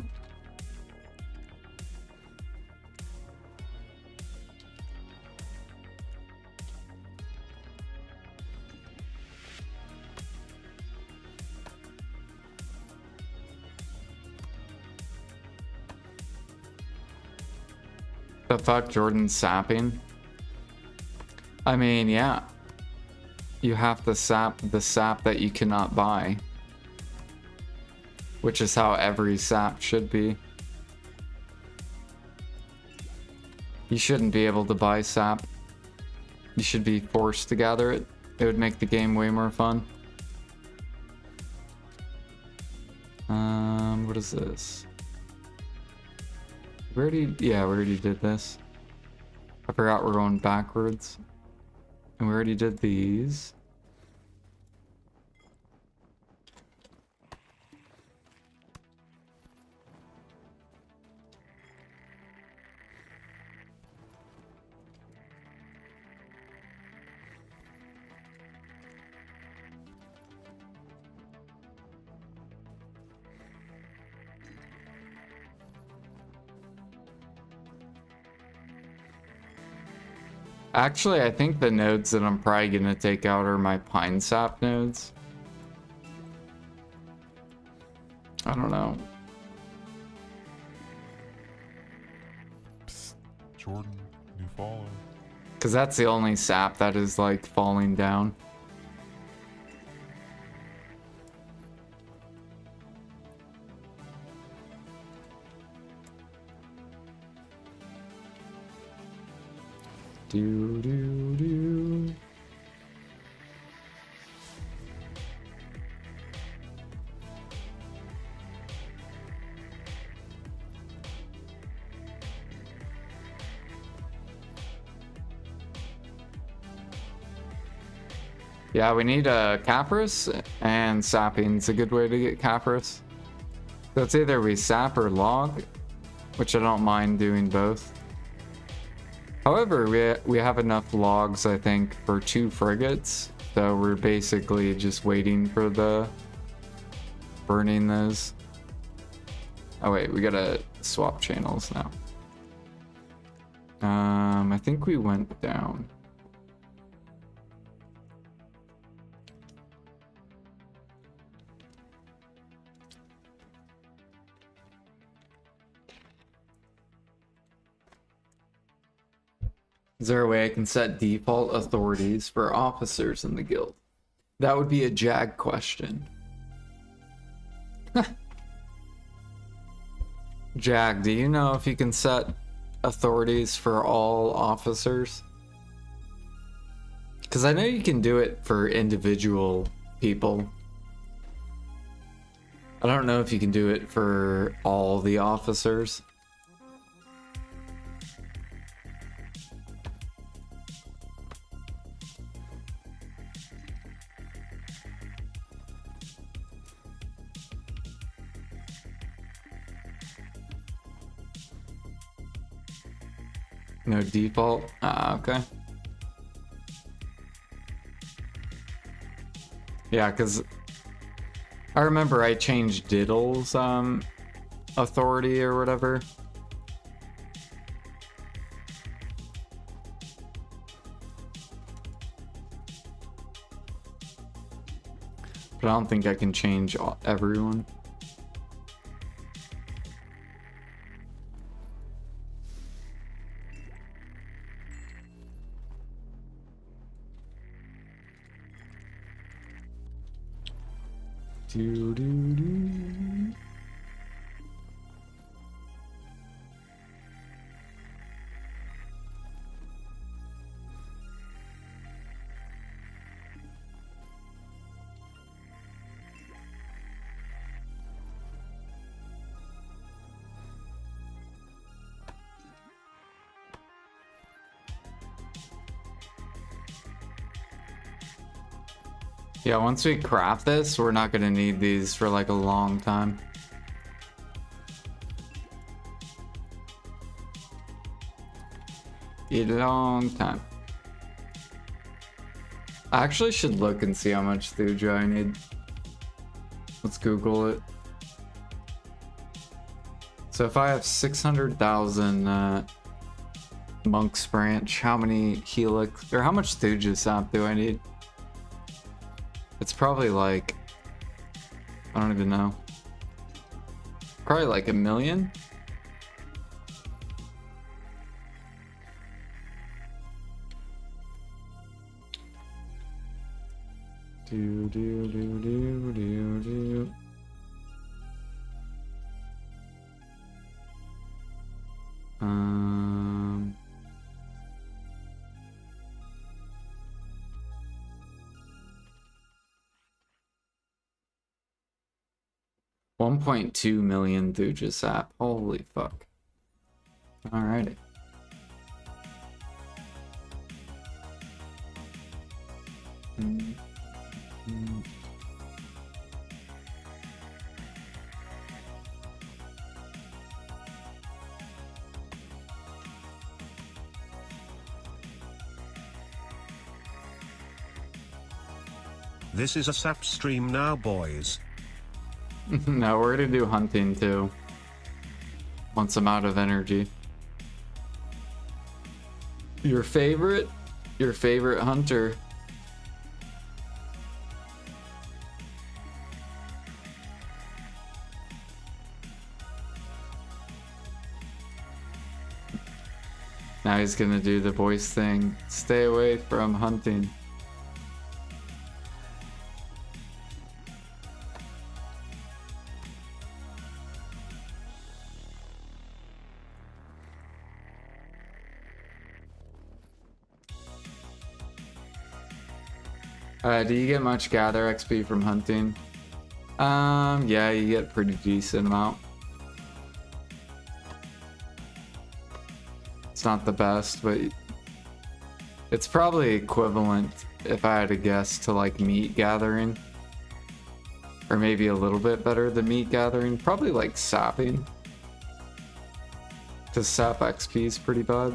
The fuck, Jordan's sapping? I mean, yeah. You have to sap the sap that you cannot buy. Which is how every sap should be. You shouldn't be able to buy sap. You should be forced to gather it. It would make the game way more fun. What is this? We already did this. I forgot we're going backwards. And we already did these. Actually, I think the nodes that I'm probably gonna take out are my pine sap nodes. I don't know. Psst, Jordan, new follow. Because that's the only sap that is like falling down. Do do do. Yeah, we need a caphras, and sapping's a good way to get caphras. So it's either we sap or log, which I don't mind doing both. However, we have enough logs, I think, for 2 frigates, so we're basically just waiting for the burning those. Oh wait, we gotta swap channels now. I think we went down. Is there a way I can set default authorities for officers in the guild? That would be a Jag question. Jag, do you know if you can set authorities for all officers? Because I know you can do it for individual people. I don't know if you can do it for all the officers. No default? Ah, okay. Yeah, because I remember I changed Diddle's authority or whatever. But I don't think I can change everyone. Do, do, do. Yeah, once we craft this, we're not gonna need these for like a long time. A long time. I actually should look and see how much thuja I need. Let's Google it. So if I have 600,000 Monk's Branch, how many helix, or how much thuja sap do I need? It's probably like, I don't even know. Probably like 1 million? Do do do do do do. Um. $1.2 million thuja sap. Holy fuck. Alrighty. This is a sap stream now, boys. No, we're gonna do hunting too. Once I'm out of energy. Your favorite hunter. Now he's gonna do the voice thing. Stay away from hunting. Do you get much gather XP from hunting? Yeah, you get pretty decent amount. It's not the best, but it's probably equivalent, if I had to guess, to like meat gathering. Or maybe a little bit better than meat gathering. Probably like sapping. Because sap XP is pretty bad.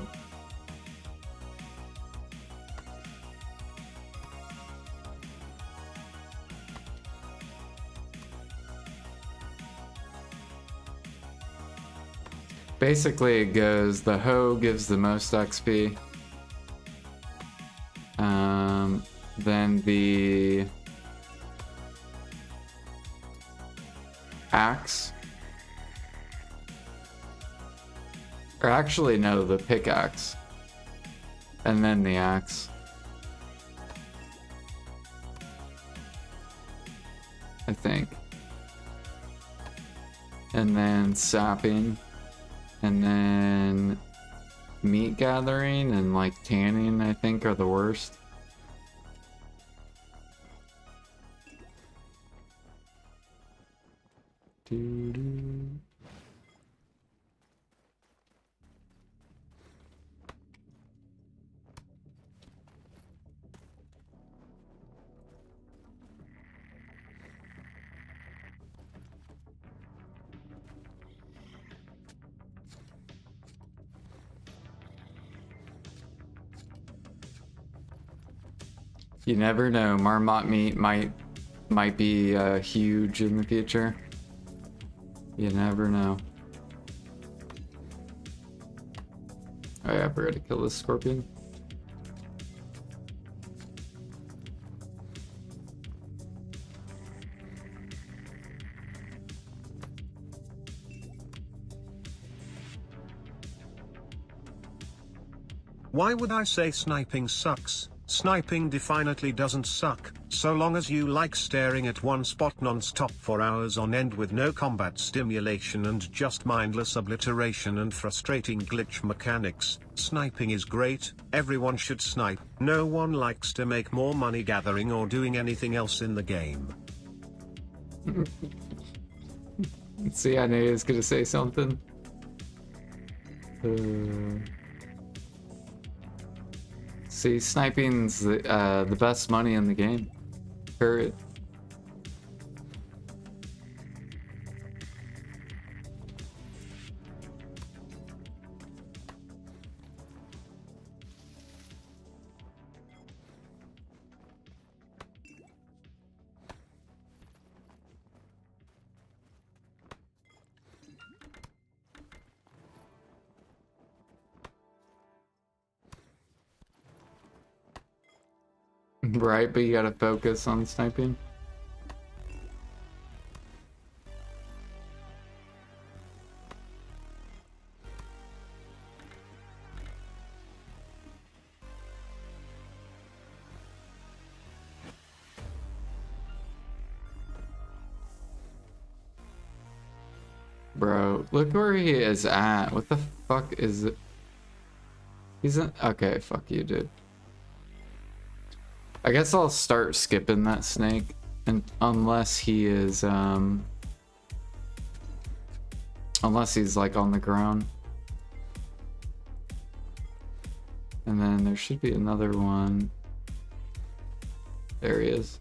Basically, it goes, the hoe gives the most XP. Then the axe. Or actually, no, the pickaxe. And then the axe. I think. And then sapping. And then meat gathering and like tanning, I think, are the worst. Doo-doo. You never know. Marmot meat might be huge in the future. You never know. Oh yeah, I forgot to kill this scorpion. Why would I say sniping sucks? Sniping definitely doesn't suck, so long as you like staring at one spot non-stop for hours on end with no combat stimulation and just mindless obliteration and frustrating glitch mechanics. Sniping is great, everyone should snipe. No one likes to make more money gathering or doing anything else in the game. See, I knew he was gonna say something. See, sniping's the best money in the game. Period. Right, but you gotta focus on sniping. Bro, look where he is at. What the fuck is it? He's in. Okay, fuck you, dude. I guess I'll start skipping that snake, and unless he is, unless he's like on the ground. And then there should be another one. There he is.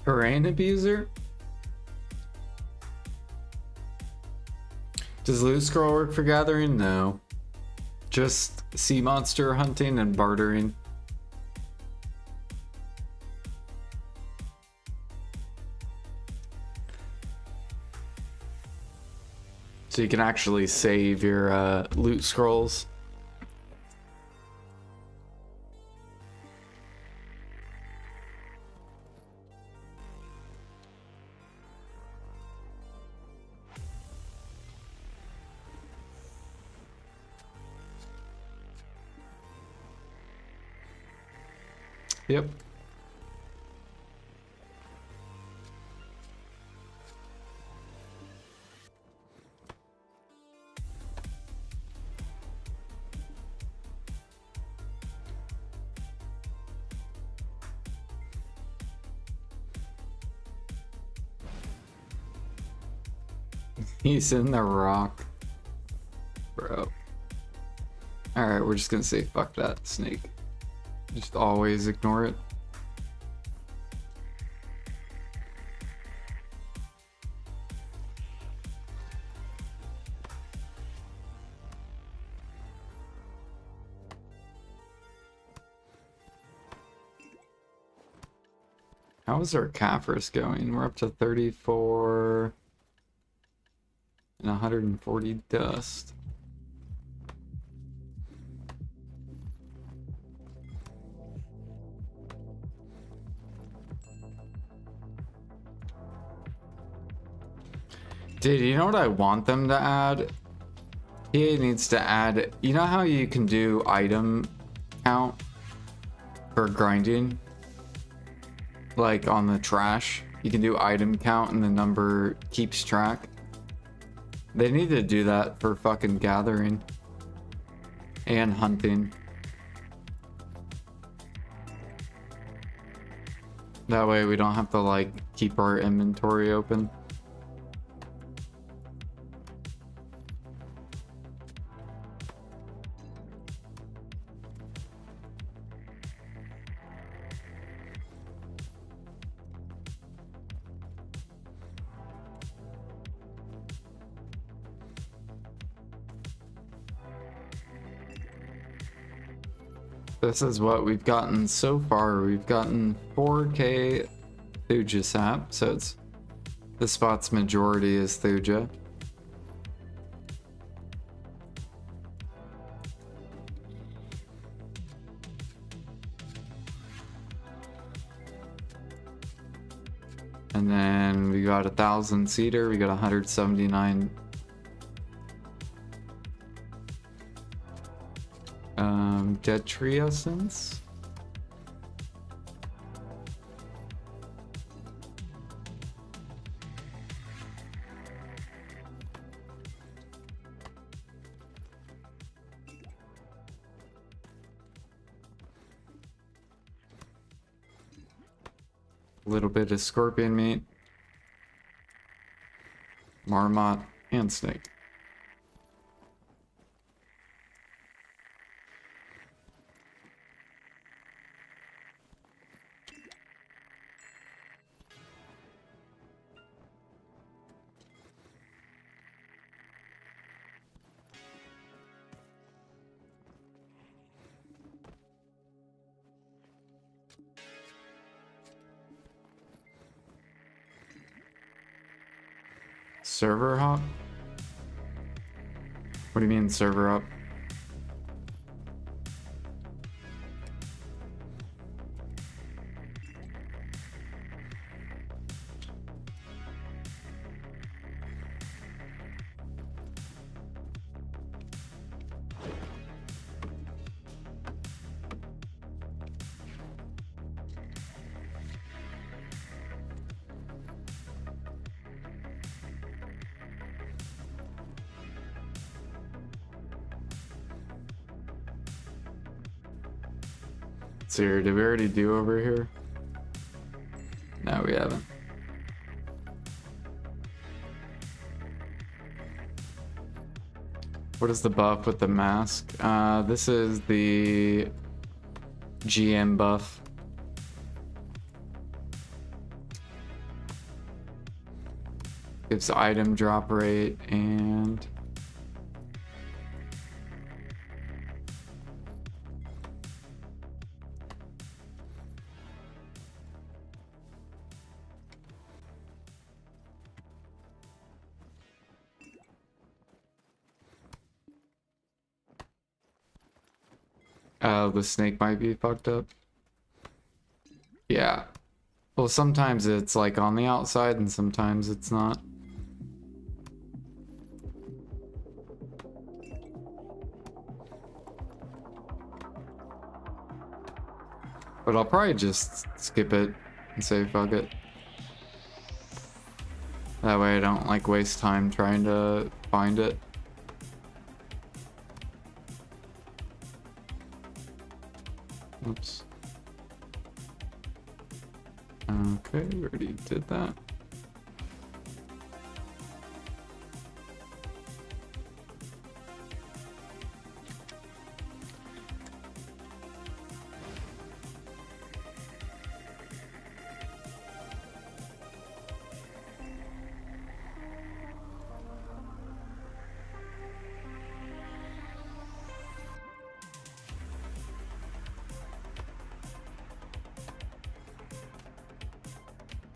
Terrain abuser? Does loot scroll work for gathering? No. Just sea monster hunting and bartering. So you can actually save your loot scrolls. Yep. He's in the rock. Bro. Alright, we're just gonna say fuck that snake. Just always ignore it. How is our caphras going? We're up to 34 and 140 dust. Dude, you know what I want them to add? EA needs to add, you know how you can do item count for grinding? Like on the trash, you can do item count and the number keeps track. They need to do that for fucking gathering and hunting. That way we don't have to like keep our inventory open. This is what we've gotten so far. We've gotten 4K Thuja sap, so it's the spot's majority is Thuja. And then we got 1,000 cedar, we got 179 dead tree essence. A little bit of scorpion meat. Marmot and snake. Server hop? What do you mean server up? So here, did we already do over here? No, we haven't. What is the buff with the mask? This is the GM buff. Gives item drop rate and the snake might be fucked up. Yeah. Well, sometimes it's like on the outside and sometimes it's not. But I'll probably just skip it and say fuck it. That way I don't like waste time trying to find it. Oops. Okay, we already did that.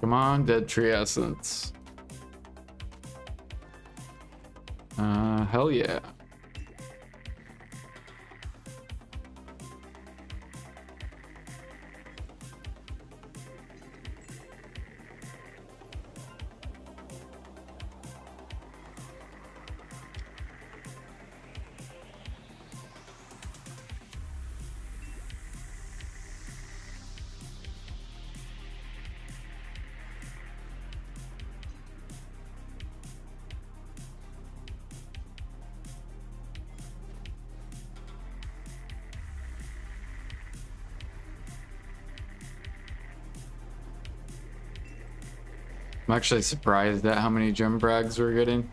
Come on, dead tree essence. Hell yeah. I'm actually surprised at how many gem brags we're getting.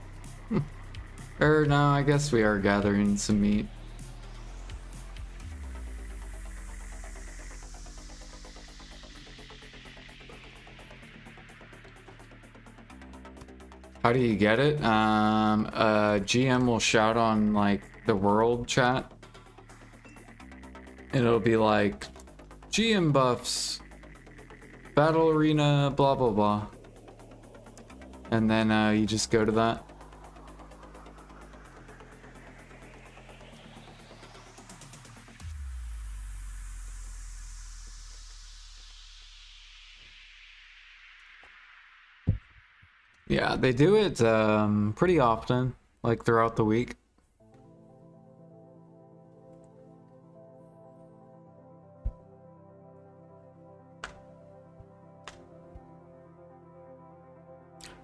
Or no, I guess we are gathering some meat. How do you get it? GM will shout on like the world chat. It'll be like GM buffs, battle arena, blah blah blah. And then you just go to that. Yeah, they do it pretty often, like throughout the week.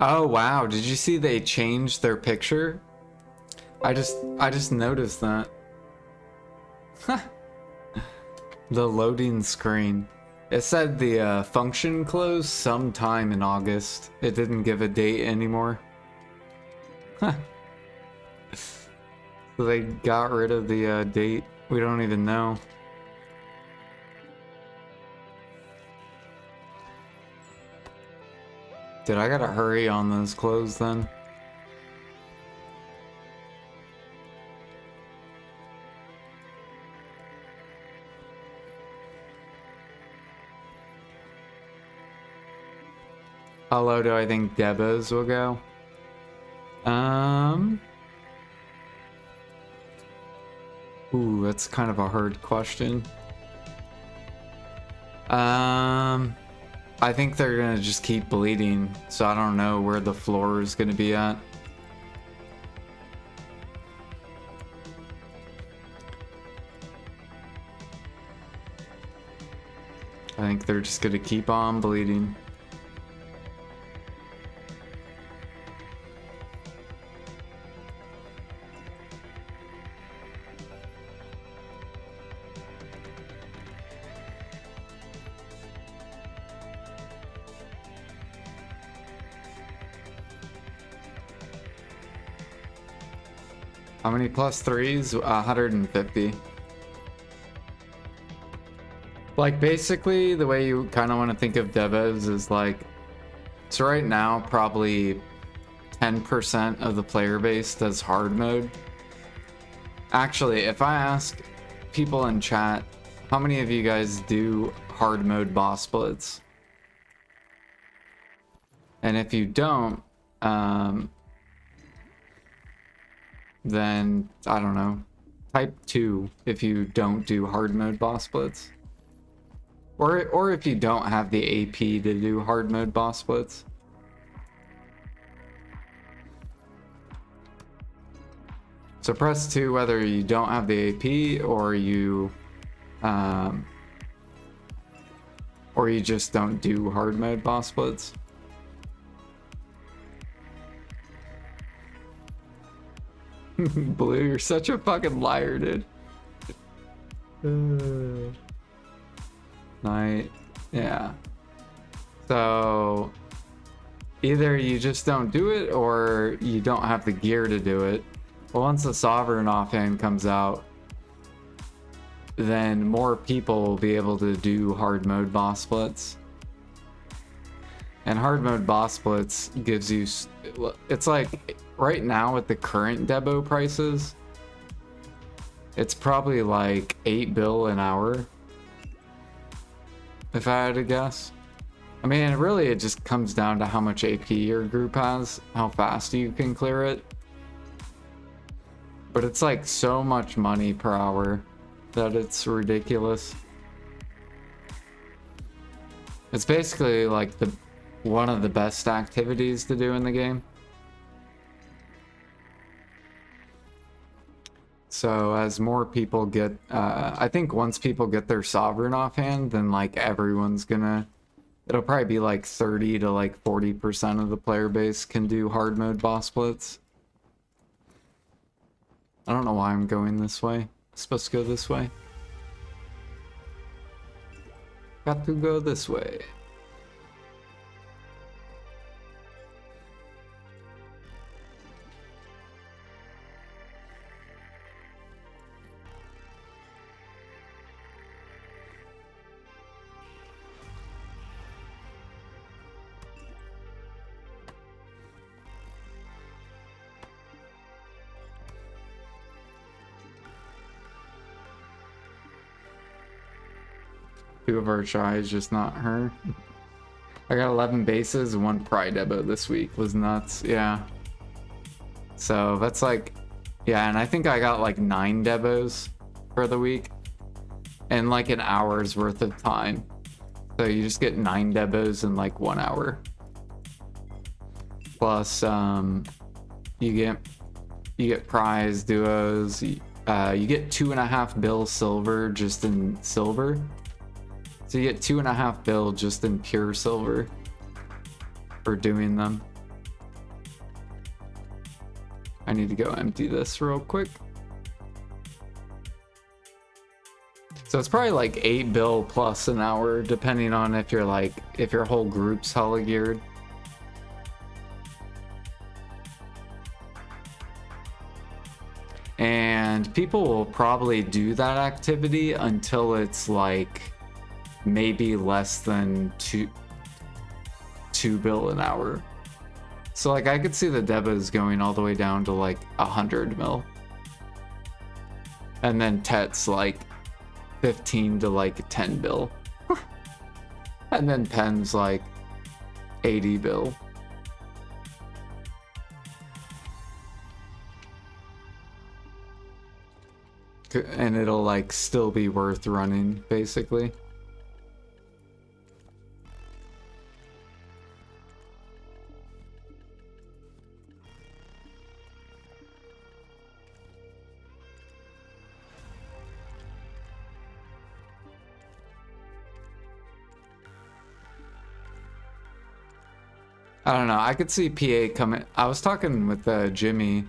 Oh wow, did you see they changed their picture? I just noticed that. The loading screen. It said the function closed sometime in August. It didn't give a date anymore. Huh. So they got rid of the date. We don't even know. Dude, I gotta hurry on those clothes then. How low do I think Debos will go? Ooh, that's kind of a hard question. I think they're gonna just keep bleeding, so I don't know where the floor is gonna be at. I think they're just gonna keep on bleeding. How many plus threes? 150. Like, basically, the way you kind of want to think of Devos is like, so right now, probably 10% of the player base does hard mode. Actually, if I ask people in chat, how many of you guys do hard mode boss splits? And if you don't, then I don't know, type 2 if you don't do hard mode boss splits, or if you don't have the AP to do hard mode boss splits. So press 2 whether you don't have the AP or you just don't do hard mode boss splits. Blue, you're such a fucking liar, dude. Night. Yeah. So either you just don't do it or you don't have the gear to do it. Well, once the Sovereign offhand comes out, then more people will be able to do hard mode boss splits. And hard mode boss splits gives you, it's like right now with the current Debo prices, it's probably like 8 bill an hour, if I had to guess. I mean, really it just comes down to how much AP your group has, how fast you can clear it. But it's like so much money per hour that it's ridiculous. It's basically like one of the best activities to do in the game. So as more people get, I think once people get their Sovereign offhand, then like everyone's gonna, it'll probably be like 30 to like 40% of the player base can do hard mode boss splits. I don't know why I'm going this way. It's supposed to go this way. Got to go this way. Two of our tries, just not her. I got 11 bases, 1 Pride Debo this week. Was nuts, yeah. So that's like, yeah, and I think I got like 9 Debos for the week. And like an hour's worth of time. So you just get 9 Debos in like 1 hour. Plus, you get prize duos. You get 2.5 bill silver just in silver. So you get 2.5 bill just in pure silver for doing them. I need to go empty this real quick. So it's probably like 8 bill plus an hour, depending on if you're like, if your whole group's hella geared. And people will probably do that activity until it's like maybe less than 2 bill an hour. So like I could see the debas going all the way down to like 100 mil. And then Tet's like 15 to like 10 bill. And then Pen's like 80 bill. And it'll like still be worth running, basically. I don't know. I could see PA coming. I was talking with Jimmy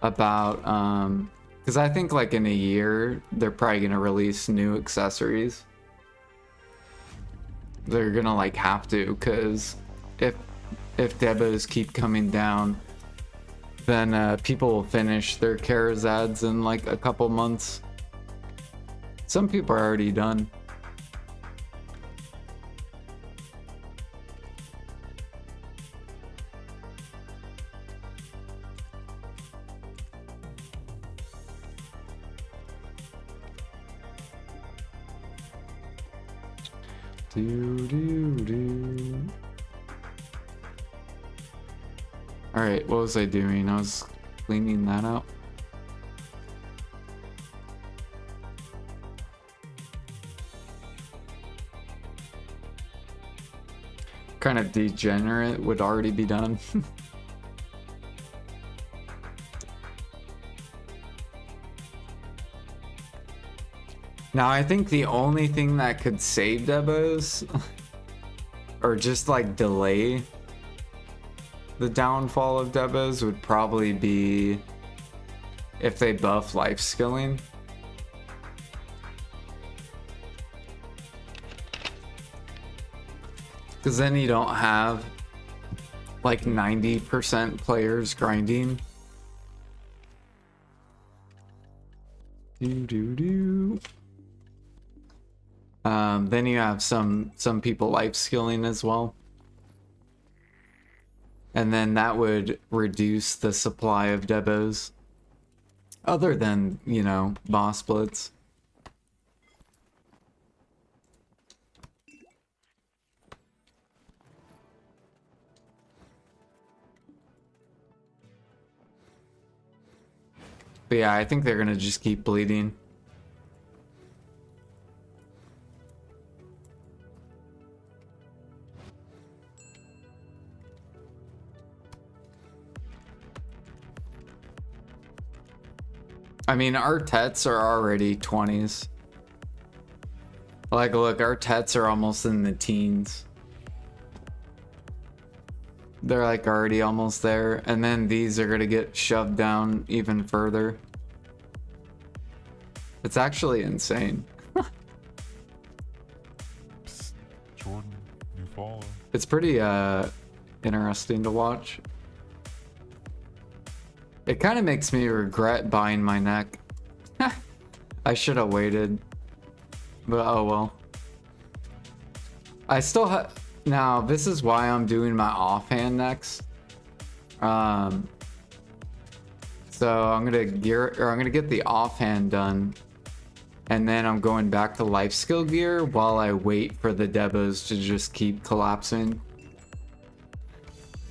about because I think like in a year they're probably gonna release new accessories. They're gonna like have to, because if debas keep coming down, then people will finish their caphras ads in like a couple months. Some people are already done. Alright, what was I doing? I was cleaning that out. Kind of degenerate would already be done. Now, I think the only thing that could save debos, or just like delay the downfall of debos, would probably be if they buff life skilling. Because then you don't have like 90% players grinding. Then you have some people life skilling as well. And then that would reduce the supply of debos. Other than, you know, boss splits. But yeah, I think they're gonna just keep bleeding. I mean, our Tets are already 20s. Like, look, our Tets are almost in the teens. They're like already almost there. And then these are gonna get shoved down even further. It's actually insane. Psst, Jordan, new follow. It's pretty interesting to watch. It kind of makes me regret buying my neck. I should have waited. But oh well. I still have... Now, this is why I'm doing my offhand next. So I'm gonna get the offhand done. And then I'm going back to life skill gear while I wait for the debos to just keep collapsing.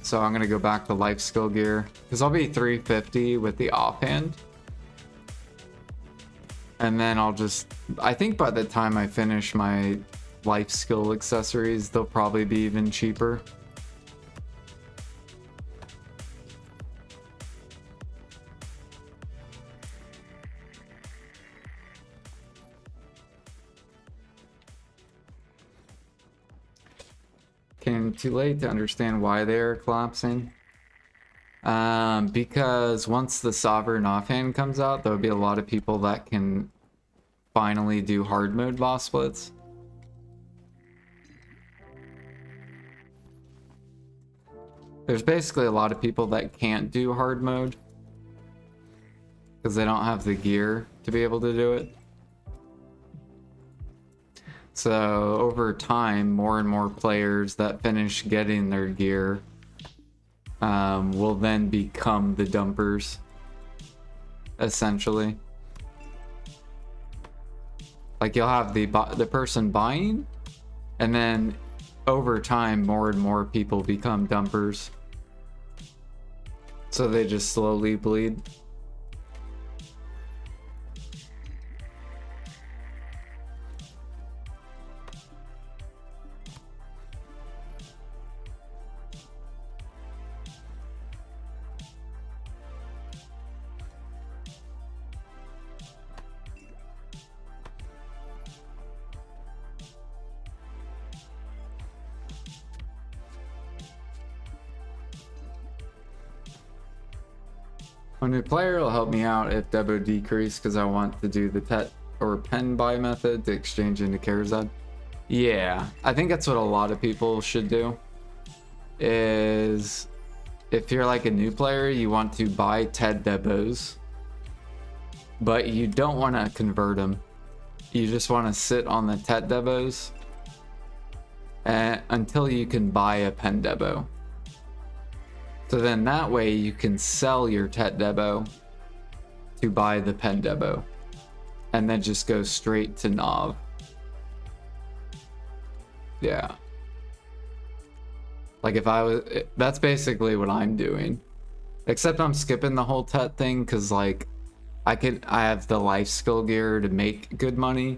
So I'm gonna go back to life skill gear, because I'll be 350 with the offhand. And then I'll just, I think by the time I finish my life skill accessories, they'll probably be even cheaper. Came too late to understand why they're collapsing. Because once the Sovereign offhand comes out, there'll be a lot of people that can finally do hard mode boss splits. There's basically a lot of people that can't do hard mode because they don't have the gear to be able to do it. So over time, more and more players that finish getting their gear will then become the dumpers, essentially. Like you'll have the person buying, and then over time, more and more people become dumpers. So they just slowly bleed. A new player will help me out if Debo decrease because I want to do the Tet or pen buy method to exchange into Karazad. Yeah, I think that's what a lot of people should do. Is if you're like a new player, you want to buy Ted Debos, but you don't want to convert them. You just want to sit on the Tet Debos until you can buy a pen Debo. So then that way you can sell your Tet Debo to buy the pen Debo and then just go straight to Nav. Yeah. Like if I was, that's basically what I'm doing. Except I'm skipping the whole Tet thing because like I have the life skill gear to make good money.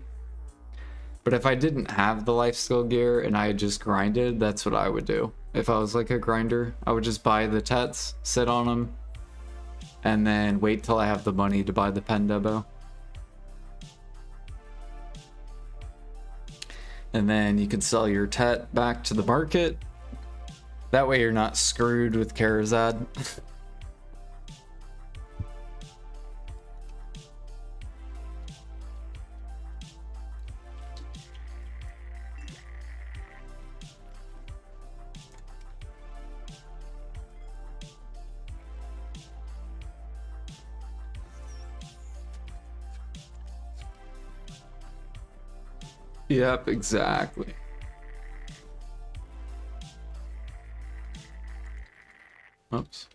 But if I didn't have the life skill gear and I just grinded, that's what I would do. If I was like a grinder, I would just buy the Tets, sit on them, and then wait till I have the money to buy the pen Debo. And then you can sell your Tet back to the market. That way you're not screwed with Karazad. Yep, exactly. Oops.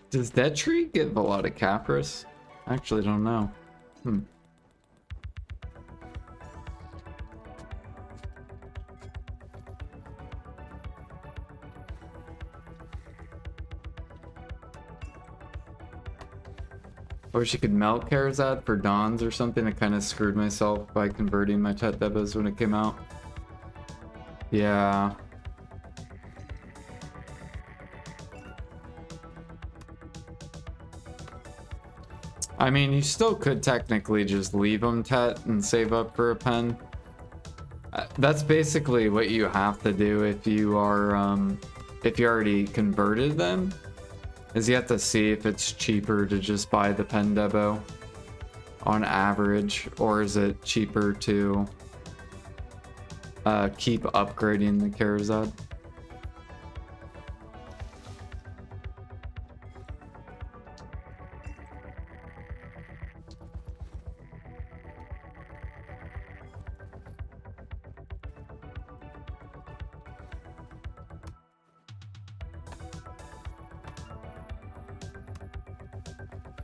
Does that tree give a lot of caphras? I actually don't know. I wish you could melt Karazad for Dons or something. I kind of screwed myself by converting my Tet Debos when it came out. Yeah. I mean, you still could technically just leave them Tet and save up for a pen. That's basically what you have to do if you are, if you already converted them. Is you have to see if it's cheaper to just buy the pen Debo on average, or is it cheaper to keep upgrading the Karazad?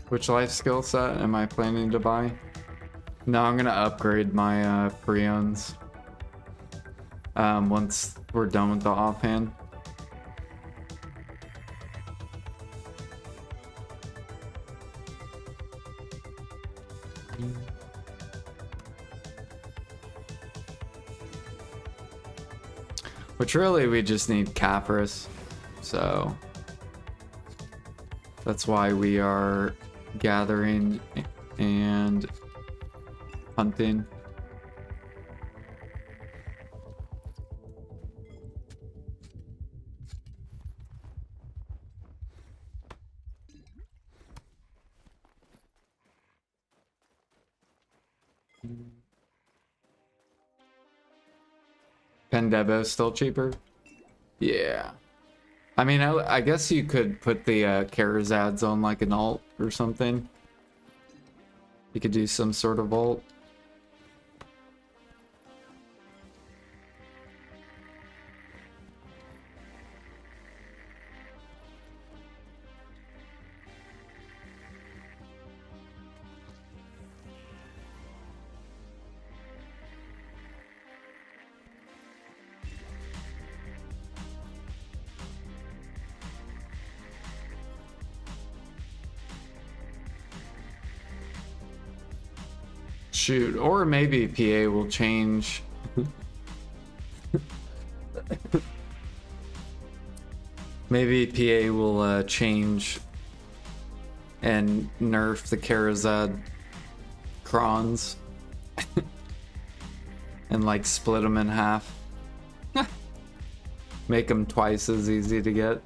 Which life skill set am I planning to buy? No, I'm gonna upgrade my preones once we're done with the offhand. Which really we just need caphras, so that's why we are gathering and hunting. Pendebo still cheaper? Yeah. I mean, I guess you could put the Karazads on like an alt or something. You could do some sort of alt. Shoot, or maybe PA will change. Maybe PA will change and nerf the Karazad Krons and like split them in half. Make them twice as easy to get.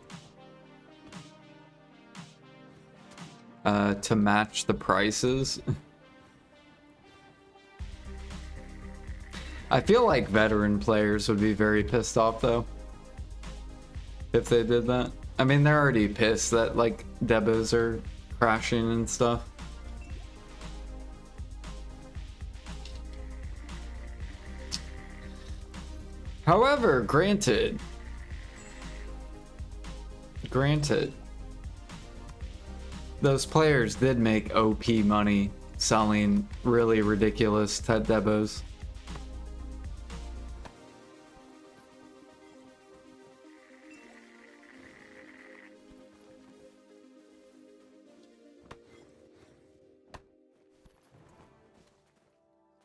To match the prices. I feel like veteran players would be very pissed off though if they did that. I mean, they're already pissed that like debos are crashing and stuff. However, granted, those players did make OP money selling really ridiculous TED debos.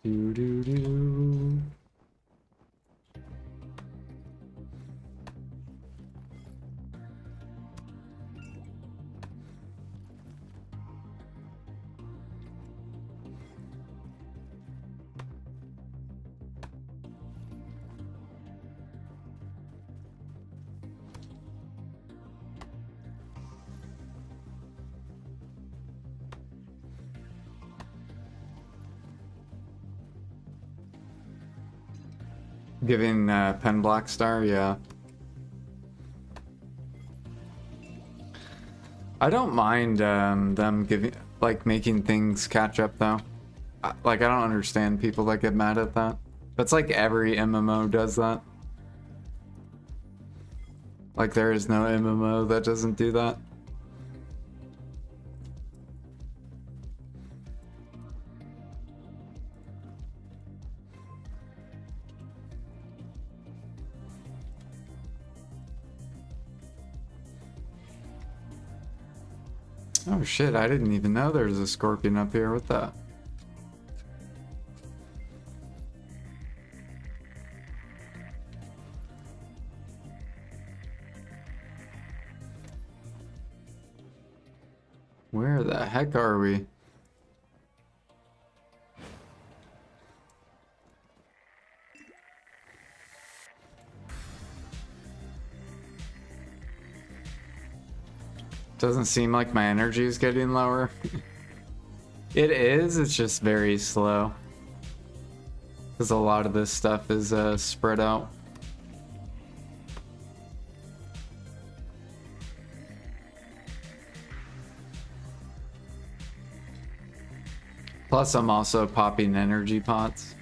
Do do do. Giving Pen Black Star, yeah. I don't mind them giving, like, making things catch up though. Like, I don't understand people that get mad at that. That's like every MMO does that. Like, there is no MMO that doesn't do that. Oh shit, I didn't even know there was a scorpion up here. What the? Where the heck are we? Doesn't seem like my energy is getting lower. It is, it's just very slow. Because a lot of this stuff is spread out. Plus I'm also popping energy pots.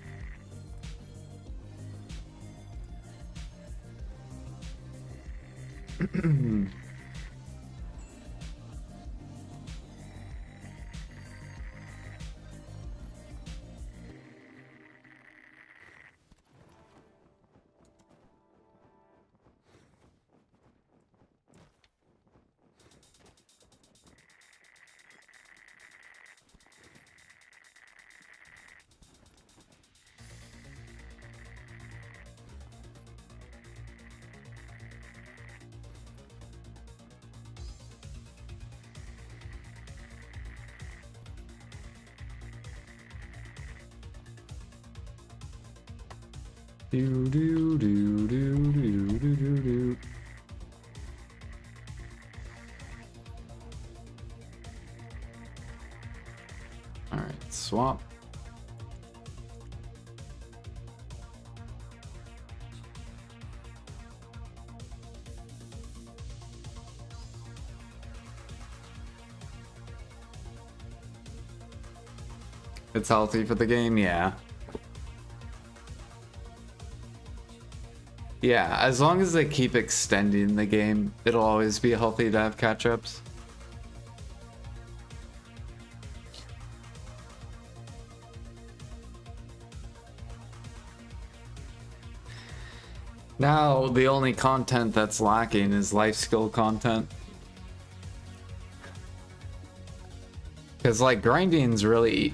Do do do do do do do do. All right, swap. It's healthy for the game, yeah. Yeah, as long as they keep extending the game, it'll always be healthy to have catch-ups. Now, the only content that's lacking is life skill content. Because, like, grinding's really...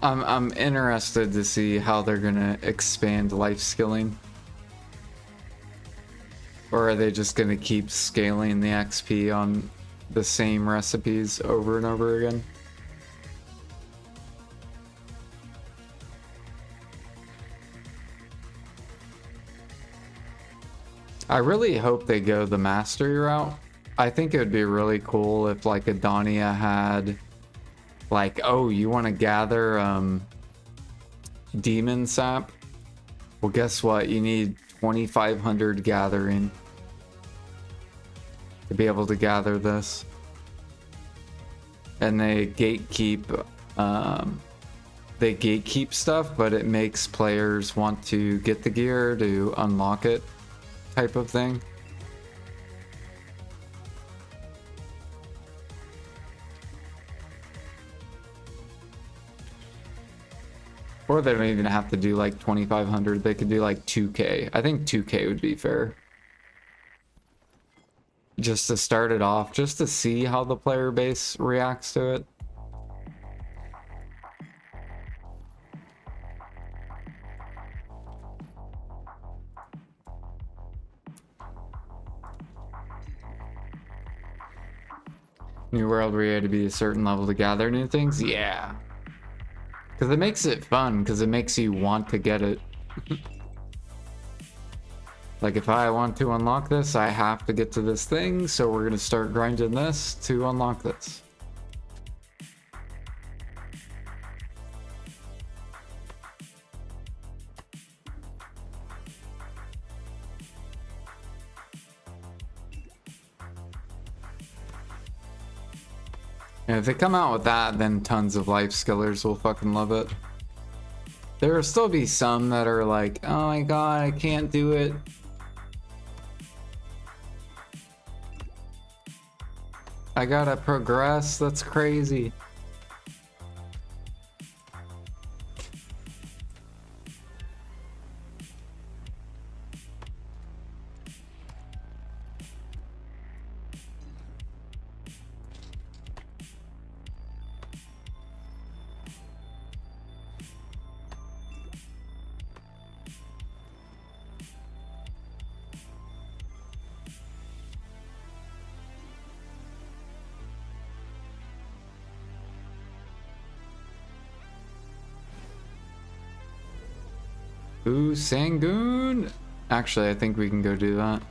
I'm interested to see how they're gonna expand life skilling. Or are they just gonna keep scaling the XP on the same recipes over and over again? I really hope they go the mastery route. I think it would be really cool if, like, Edania had, like, oh, you want to gather demon sap? Well, guess what? You need 2,500 gathering to be able to gather this. And they gatekeep stuff, but it makes players want to get the gear to unlock it, type of thing. Or they don't even have to do like 2,500. They could do like 2K. I think 2K would be fair. Just to start it off, just to see how the player base reacts to it. New world where you had to be a certain level to gather new things? Yeah. Because it makes it fun, because it makes you want to get it. Like, if I want to unlock this, I have to get to this thing, so we're going to start grinding this to unlock this. And if they come out with that, then tons of life skillers will fucking love it. There will still be some that are like, oh my god, I can't do it. I gotta progress, that's crazy. Ooh, Sangoon! Actually, I think we can go do that.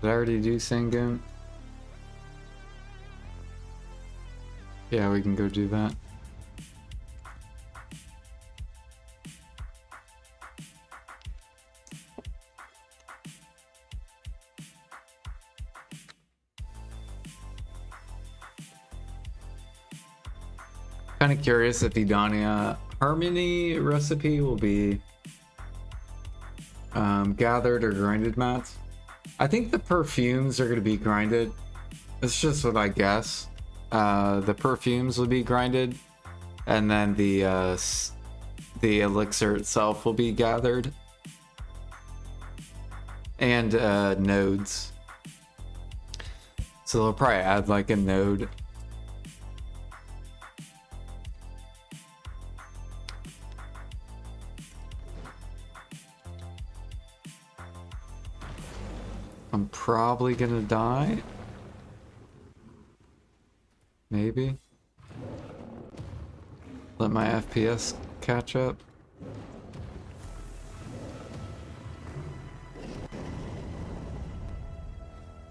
Did I already do Sangoon? Yeah, we can go do that. Kind of curious if Edania Harmony recipe will be gathered or grinded mats. I think the perfumes are going to be grinded. It's just what I guess. The perfumes will be grinded, and then the elixir itself will be gathered, and nodes. So they'll probably add like a node. I'm probably gonna die. Maybe. Let my FPS catch up.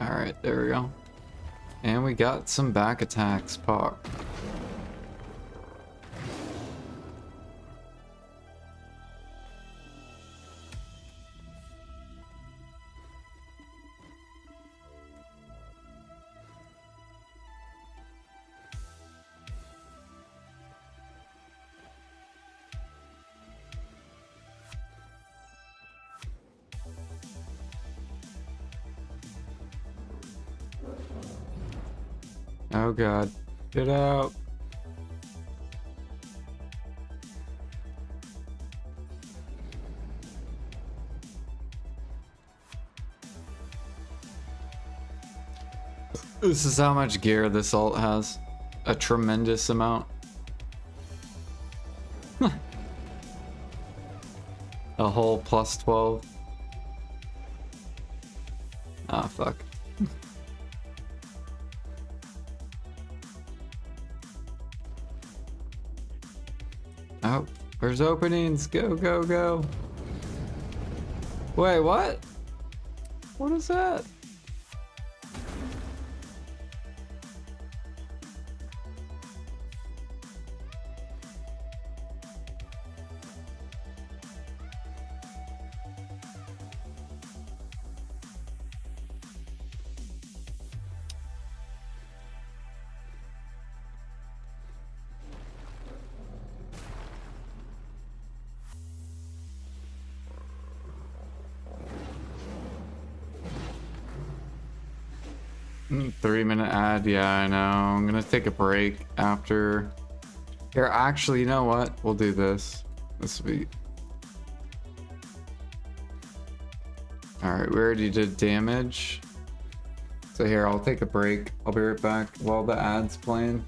Alright, there we go. And we got some back attacks, Pock. Oh god. Get out. This is how much gear this ult has. A tremendous amount. A whole plus 12. Ah, fuck. Oh, there's openings. Go, go, go. Wait, what? What is that? Mm, 3-minute ad, yeah, I know. I'm gonna take a break after. Here, actually, you know what? We'll do this. This will be. Alright, we already did damage. So here, I'll take a break. I'll be right back while the ad's playing.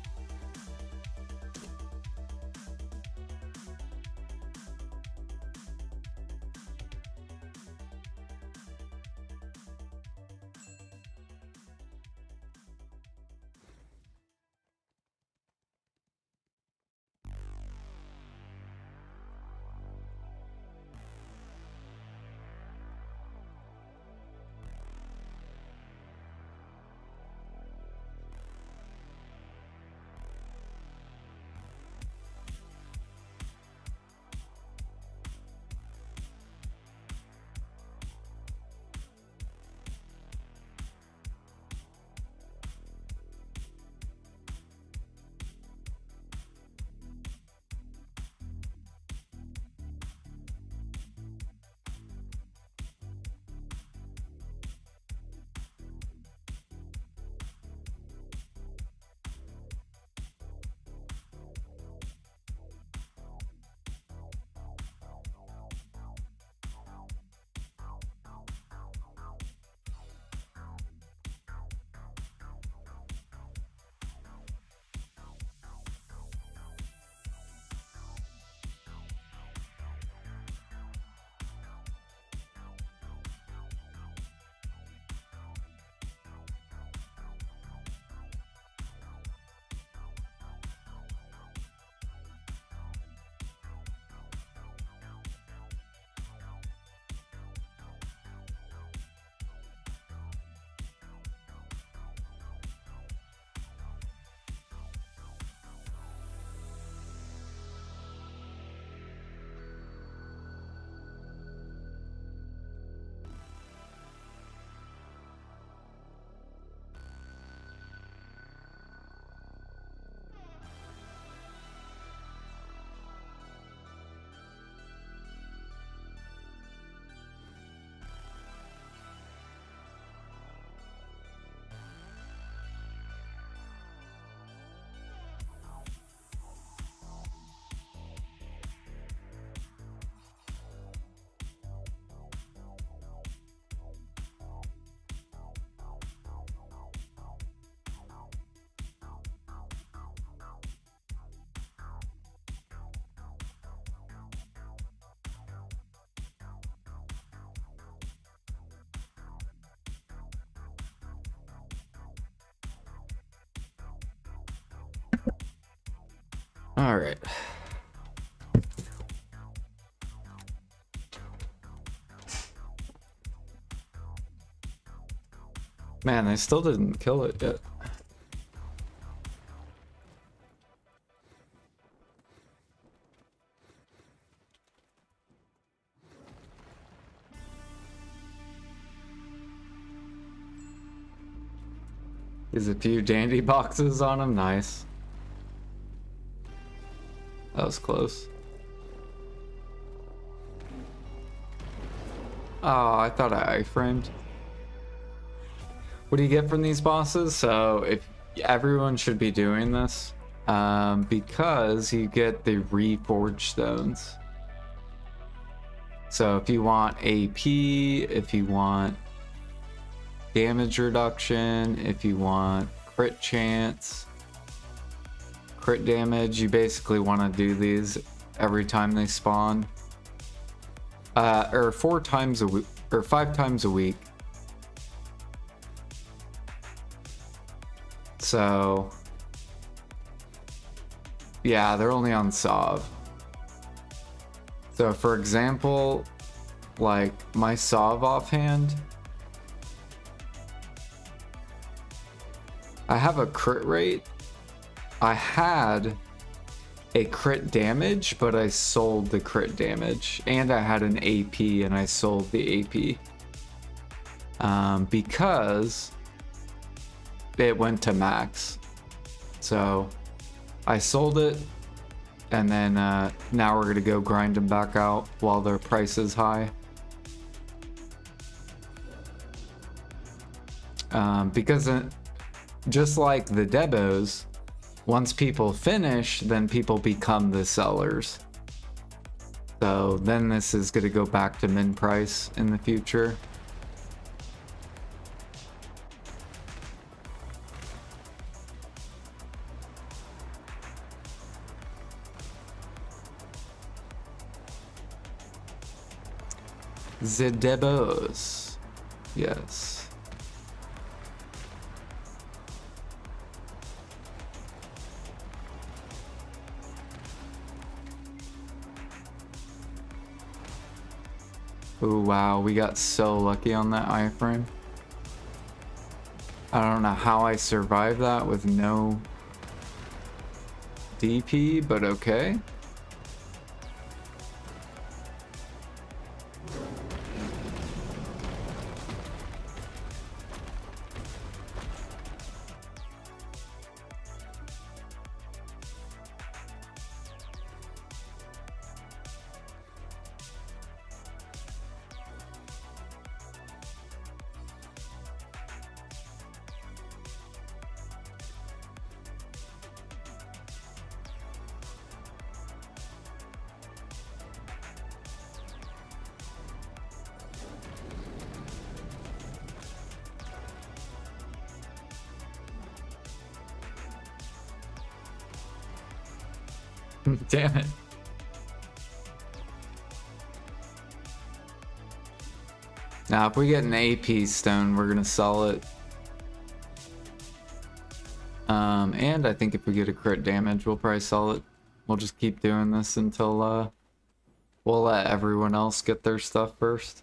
All right. Man, I still didn't kill it yet. There's a few dandy boxes on him. Nice. That was close. Oh, I thought I framed. What do you get from these bosses? So everyone should be doing this because you get the reforged stones. So if you want AP, if you want damage reduction, if you want crit chance, crit damage, you basically want to do these every time they spawn. Or 4 times a week, or 5 times a week. So yeah, they're only on Sov. So for example, like my Sov offhand, I have a crit rate. I had a crit damage, but I sold the crit damage, and I had an AP and I sold the AP because it went to max. So I sold it, and then now we're gonna go grind them back out while their price is high. Because just like the Debos, once people finish, then people become the sellers. So then this is gonna go back to min price in the future. The Debos. Yes. Oh wow, we got so lucky on that iframe. I don't know how I survived that with no DP, but okay. Damn it. Now, if we get an AP stone, we're gonna sell it. And I think if we get a crit damage, we'll probably sell it. We'll just keep doing this until we'll let everyone else get their stuff first.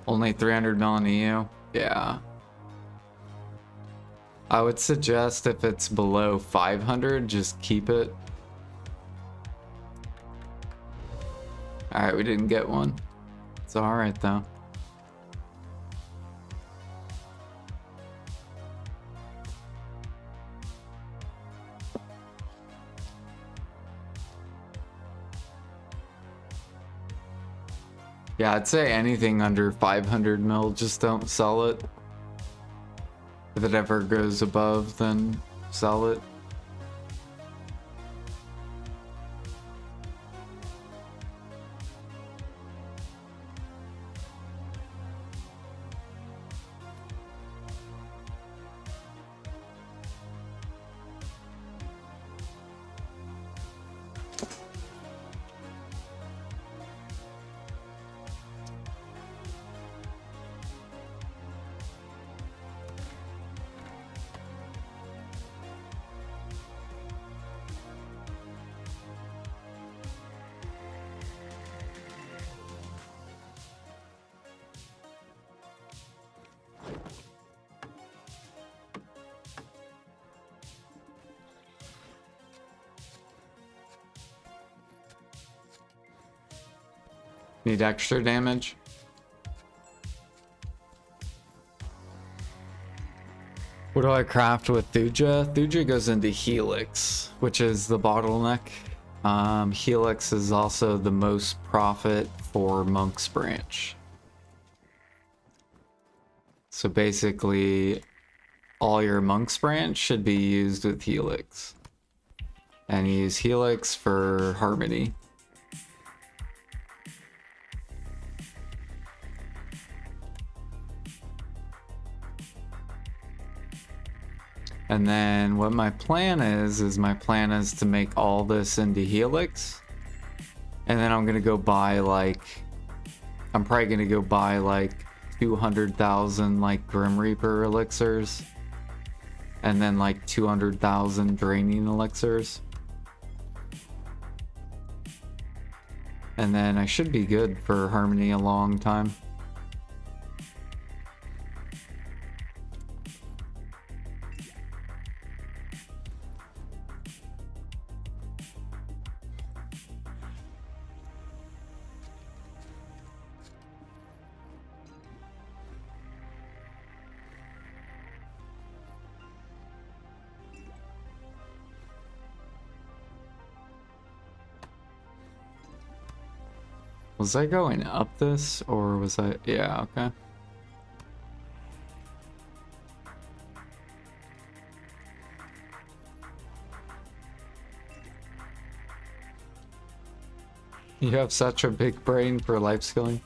Only 300 mil in EU? Yeah. I would suggest if it's below 500, just keep it. Alright, we didn't get one. It's alright though. Yeah, I'd say anything under 500 mil, just don't sell it. If it ever goes above, then sell it. Need extra damage? What do I craft with Thuja? Thuja goes into Helix, which is the bottleneck. Helix is also the most profit for Monk's Branch. So basically, all your Monk's Branch should be used with Helix. And use Helix for Harmony. And then what my plan is my plan is to make all this into Helix. And then I'm gonna go buy like, I'm probably gonna go buy like 200,000 like Grim Reaper elixirs. And then like 200,000 draining elixirs. And then I should be good for Harmony a long time. Was I going up this, or was I... Yeah, okay. You have such a big brain for life skilling.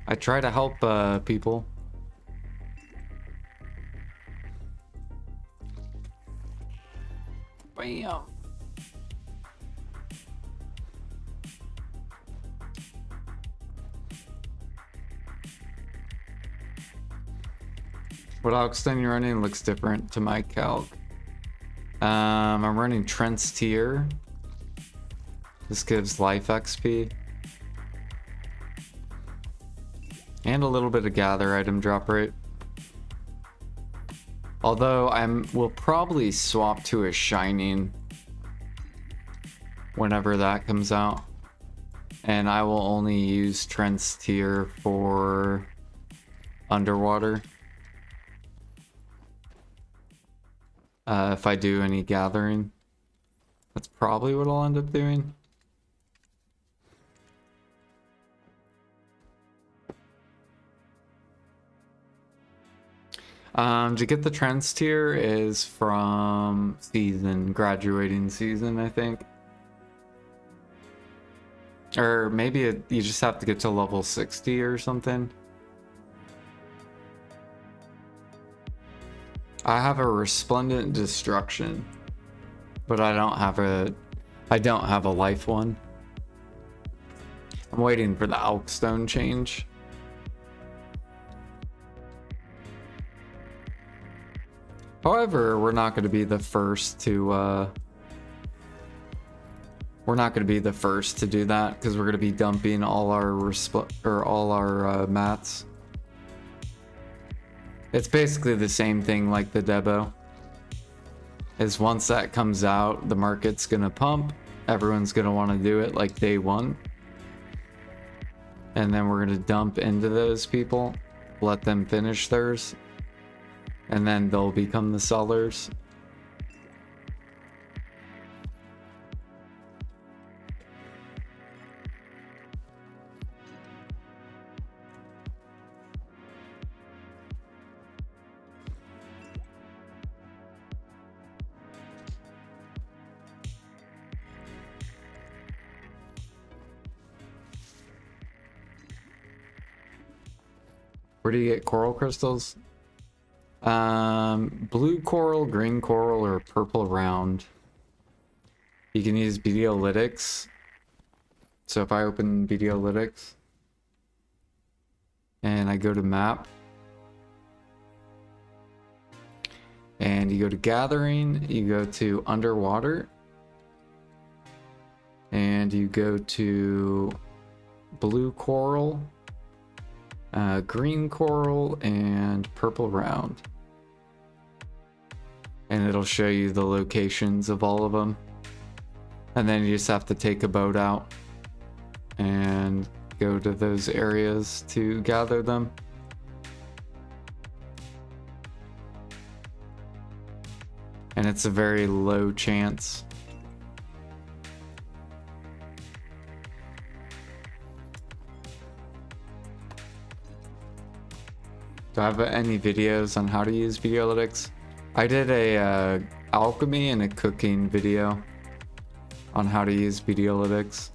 I try to help people. Bam. What Oxten you're running looks different to my calc. I'm running Trent's tier. This gives life XP. And a little bit of gather item drop rate. Although we'll probably swap to a shining whenever that comes out. And I will only use Trent's tier for underwater. If I do any gathering. That's probably what I'll end up doing. To get the Trends tier is from graduating season, I think. Or maybe you just have to get to level 60 or something. I have a Resplendent Destruction, but I don't have a life one. I'm waiting for the Elkstone change. However, we're not going to be the first to do that because we're going to be dumping all our mats. It's basically the same thing like the Debo. Is once that comes out, the market's going to pump. Everyone's going to want to do it like day one. And then we're going to dump into those people, let them finish theirs. And then they'll become the sellers. Where do you get coral crystals? Blue coral, green coral, or purple round. You can use Videolytics. So if I open Videolytics and I go to map and you go to gathering, you go to underwater and you go to blue coral, green coral, and purple round. and it'll show you the locations of all of them. And then you just have to take a boat out and go to those areas to gather them. And it's a very low chance. Do I have any videos on how to use videolytics? I did a alchemy and a cooking video on how to use videolytics.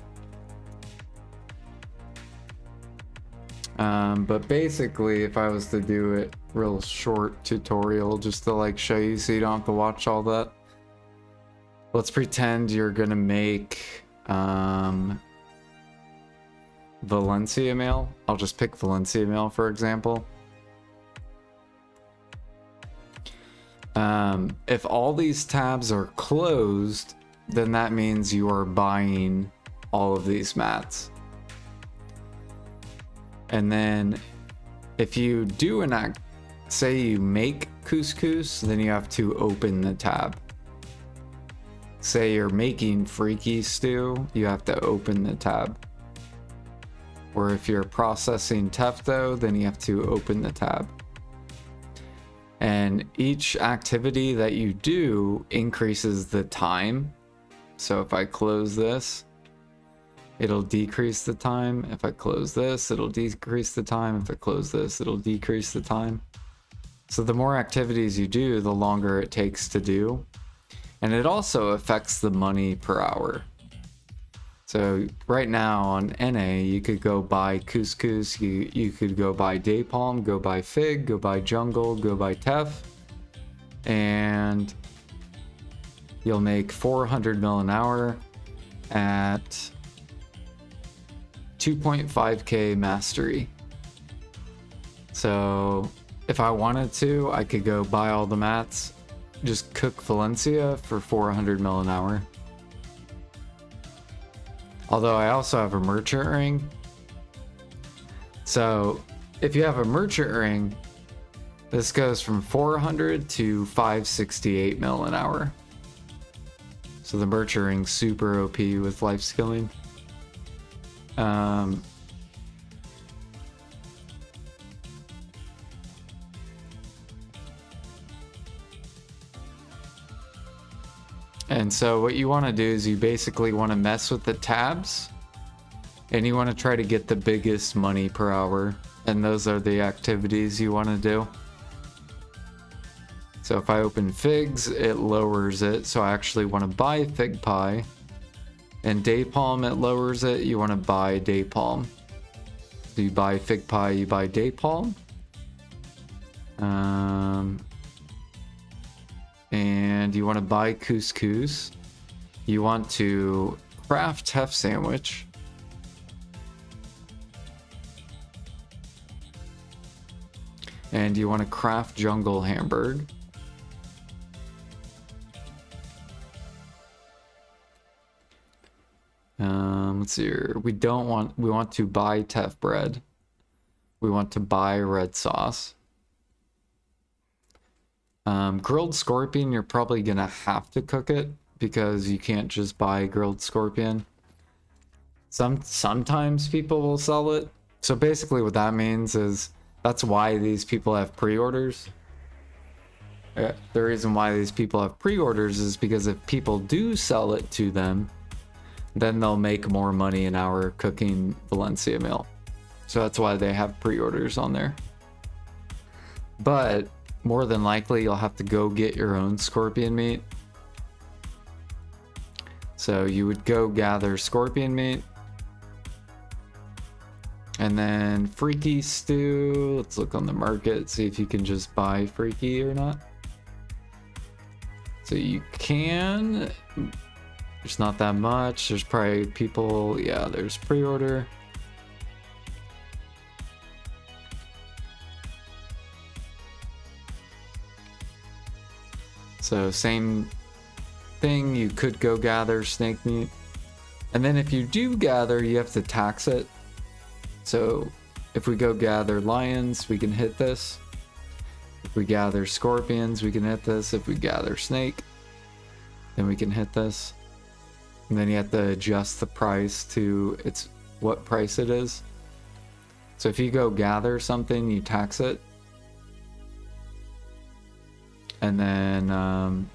But basically, if I was to do it real short tutorial just to like show you so you don't have to watch all that. Let's pretend you're gonna make Valencia mail. I'll just pick Valencia mail for example. If all these tabs are closed, then that means you are buying all of these mats. And then if you do an act, say you make couscous, then you have to open the tab. Say you're making freaky stew, you have to open the tab. Or if you're processing tefto, then you have to open the tab. And each activity that you do increases the time. So if I close this, it'll decrease the time. If I close this, it'll decrease the time. If I close this, it'll decrease the time. So the more activities you do, the longer it takes to do. And it also affects the money per hour. So right now on NA, you could go buy couscous, you could go buy day palm, go buy fig, go buy jungle, go buy tef, and you'll make 400 mil an hour at 2.5k mastery. So if I wanted to, I could go buy all the mats, just cook Valencia for 400 mil an hour. Although I also have a merchant ring. So if you have a merchant ring, this goes from 400 to 568 mil an hour. So the merchant ring's super OP with life skilling. And so what you want to do is you basically want to mess with the tabs and you want to try to get the biggest money per hour. And those are the activities you want to do. So if I open figs, it lowers it. So I actually want to buy fig pie. And day palm, it lowers it. You want to buy day palm. So you buy fig pie, you buy day palm. And you want to buy couscous. You want to craft teff sandwich. And you want to craft jungle hamburg. Let's see here. We want to buy teff bread. We want to buy red sauce. Grilled scorpion, you're probably gonna have to cook it because you can't just buy grilled scorpion. Sometimes people will sell it. So basically what that means is that's why these people have pre-orders. The reason why these people have pre-orders is because if people do sell it to them, then they'll make more money an hour cooking Valencia meal. So that's why they have pre-orders on there. But more than likely, you'll have to go get your own scorpion meat. So you would go gather scorpion meat. And then freaky stew. Let's look on the market, see if you can just buy freaky or not. So you can. There's not that much. There's probably people. Yeah, there's pre-order. So same thing, you could go gather snake meat. And then if you do gather, you have to tax it. So if we go gather lions, we can hit this. If we gather scorpions, we can hit this. If we gather snake, then we can hit this. And then you have to adjust the price to what price it is. So if you go gather something, you tax it. And then,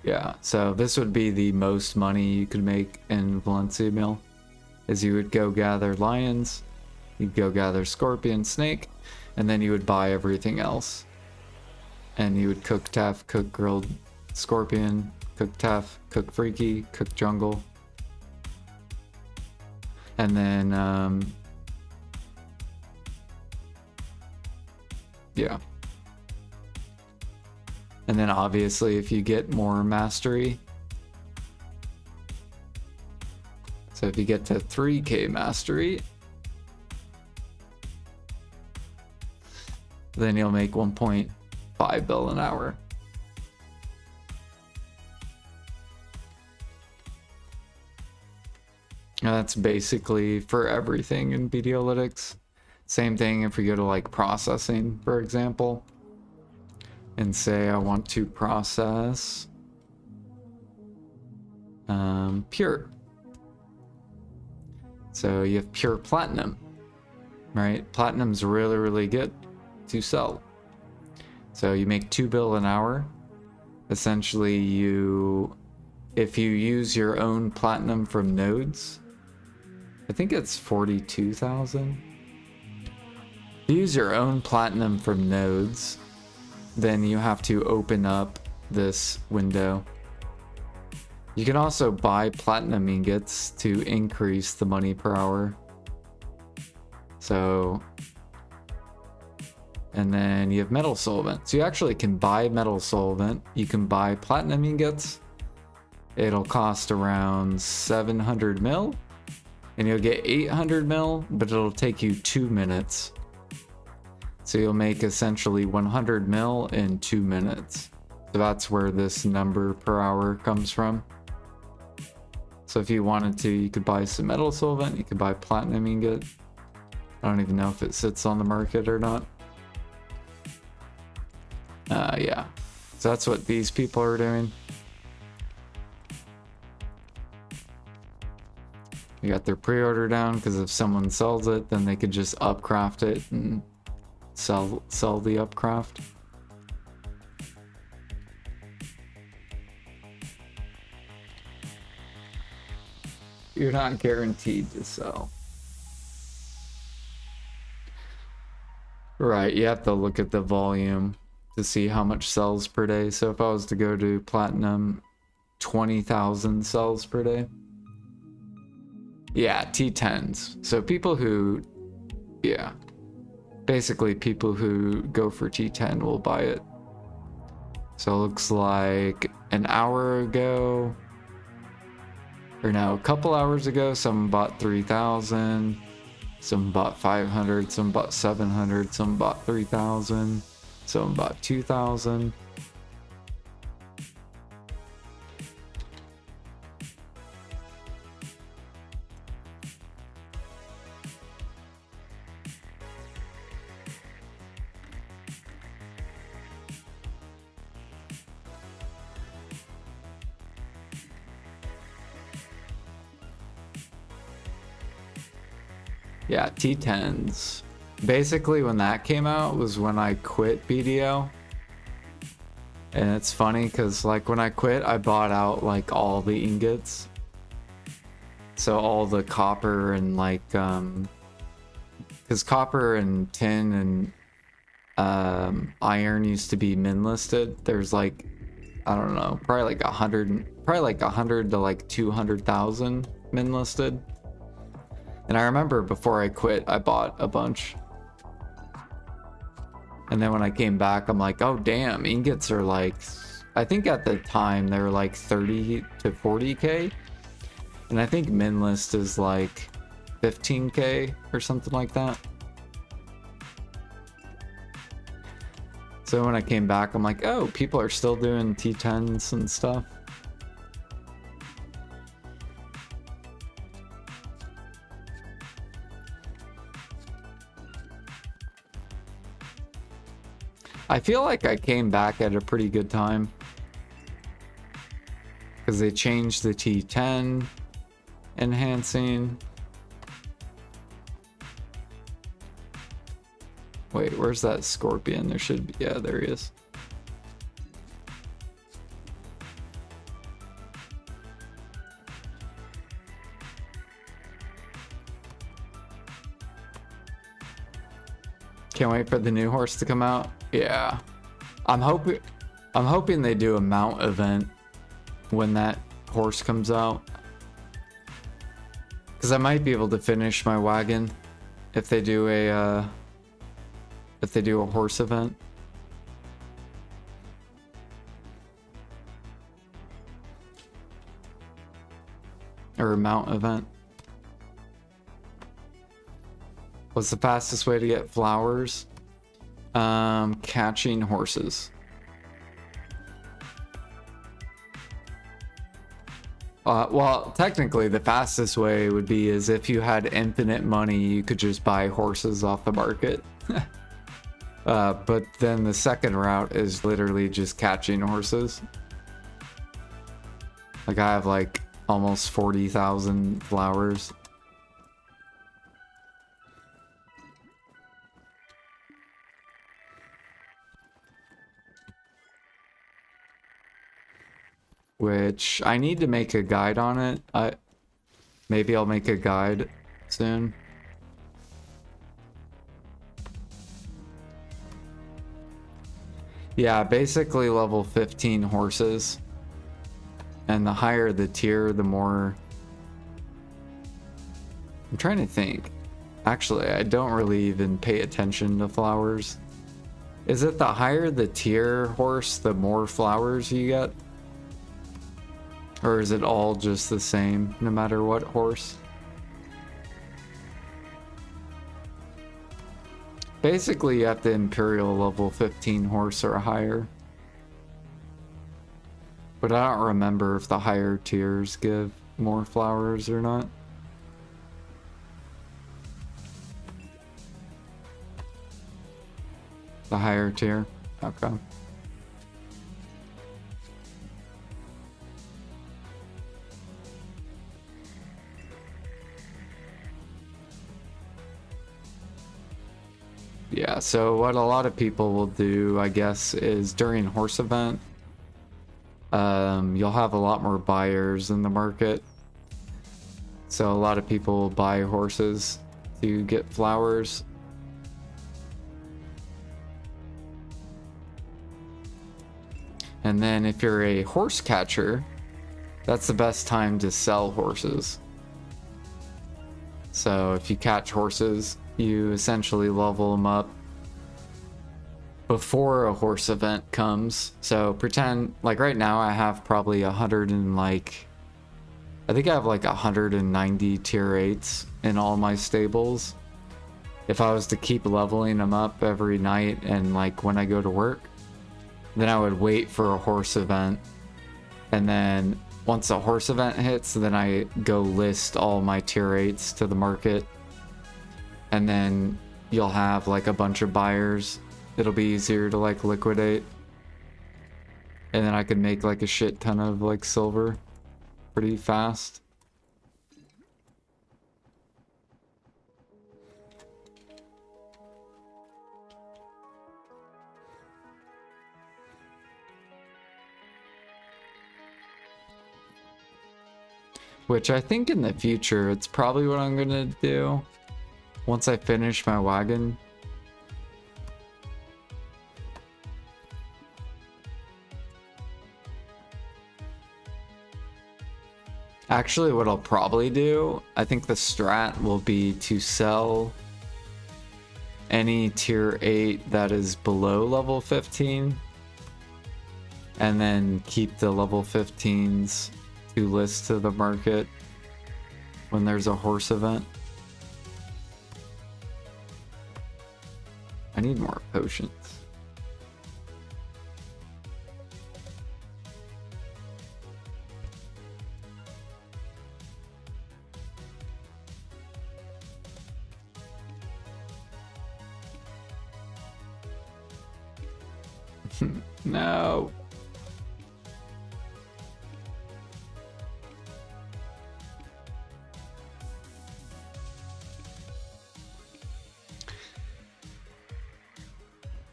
yeah, so this would be the most money you could make in Valencia Mill, is you would go gather lions, you'd go gather scorpion, snake, and then you would buy everything else. And you would cook teff, cook grilled scorpion, cook teff, cook freaky, cook jungle. And then, yeah. And then obviously if you get more mastery, so if you get to 3k mastery, then you'll make 1.5 bill an hour. And that's basically for everything in Videolytics. Same thing if we go to like processing, for example, and say I want to process pure. So you have pure platinum, right? Platinum's really, really good to sell. So you make 2 bill an hour. Essentially, if you use your own platinum from nodes, I think it's 42,000. If you use your own platinum from nodes, then you have to open up this window. You can also buy platinum ingots to increase the money per hour. So, and then you have metal solvent. So you actually can buy metal solvent. You can buy platinum ingots. It'll cost around 700 mil, and you'll get 800 mil, but it'll take you 2 minutes. So you'll make essentially 100 mil in 2 minutes. So that's where this number per hour comes from. So if you wanted to, you could buy some metal solvent, you could buy platinum ingot. I don't even know if it sits on the market or not. Yeah. So that's what these people are doing. You got their pre-order down because if someone sells it, then they could just upcraft it and sell the upcraft. You're not guaranteed to sell. Right, you have to look at the volume to see how much sells per day. So if I was to go to platinum, 20,000 sells per day. Yeah, T10s. So people who, yeah, basically people who go for T10 will buy it. So it looks like an hour ago, or no, a couple hours ago, someone bought 3,000, someone bought 500, someone bought 700, someone bought 3,000, someone bought 2,000. Yeah, T10s. Basically, when that came out was when I quit BDO. And it's funny because, like, when I quit, I bought out, like, all the ingots. So all the copper and, like, because copper and tin and iron used to be min listed. There's, like, I don't know, probably like 100 to, like, 200,000 min listed. And I remember before I quit, I bought a bunch. And then when I came back, I'm like, oh damn, ingots are like, I think at the time they were like 30 to 40k. And I think min list is like 15k or something like that. So when I came back, I'm like, oh, people are still doing T10s and stuff. I feel like I came back at a pretty good time. Because they changed the T10 enhancing. Wait, where's that scorpion? There should be, yeah, there he is. Can't wait for the new horse to come out. Yeah. I'm hoping they do a mount event when that horse comes out. Cuz I might be able to finish my wagon if they do a horse event. Or a mount event. What's the fastest way to get flowers? Catching horses. Well, technically the fastest way would be is if you had infinite money, you could just buy horses off the market. But then the second route is literally just catching horses. Like I have like almost 40,000 flowers. Which I need to make a guide on it. Maybe I'll make a guide soon. Yeah, basically level 15 horses. And the higher the tier, the more... I'm trying to think. Actually, I don't really even pay attention to flowers. Is it the higher the tier horse, the more flowers you get? Or is it all just the same, no matter what horse? Basically, you have the Imperial level 15 horse or higher. But I don't remember if the higher tiers give more flowers or not. The higher tier? Okay. Yeah, so what a lot of people will do, I guess, is during horse event, you'll have a lot more buyers in the market. So a lot of people will buy horses to get flowers. And then if you're a horse catcher, that's the best time to sell horses. So if you catch horses, you essentially level them up before a horse event comes. So pretend, like right now I have probably 100 and like, I think I have like 190 tier 8s in all my stables. If I was to keep leveling them up every night and like when I go to work, then I would wait for a horse event. And then once a horse event hits, then I go list all my tier 8s to the market. And then you'll have like a bunch of buyers. It'll be easier to like liquidate. And then I could make like a shit ton of like silver pretty fast. Which I think in the future, it's probably what I'm gonna do. Once I finish my wagon. Actually, what I'll probably do, I think the strat will be to sell any tier 8 that is below level 15. And then keep the level 15s to list to the market when there's a horse event. I need more potions. No.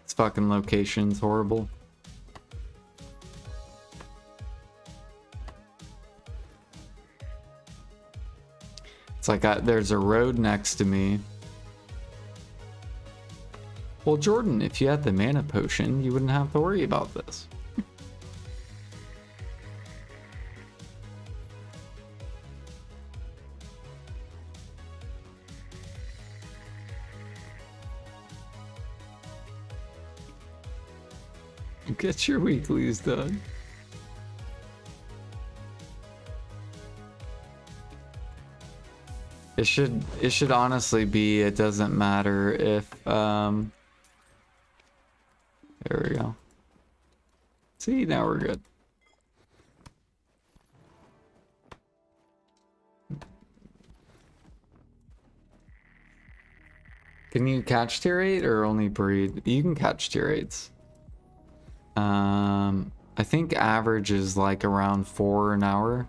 This fucking location's horrible. It's like there's a road next to me. Well, Jordan, if you had the mana potion, you wouldn't have to worry about this. Get your weeklies done. It should honestly be, it doesn't matter if there we go. See, now we're good. Can you catch tier 8 or only breed? You can catch tier 8s. I think average is like around 4 an hour.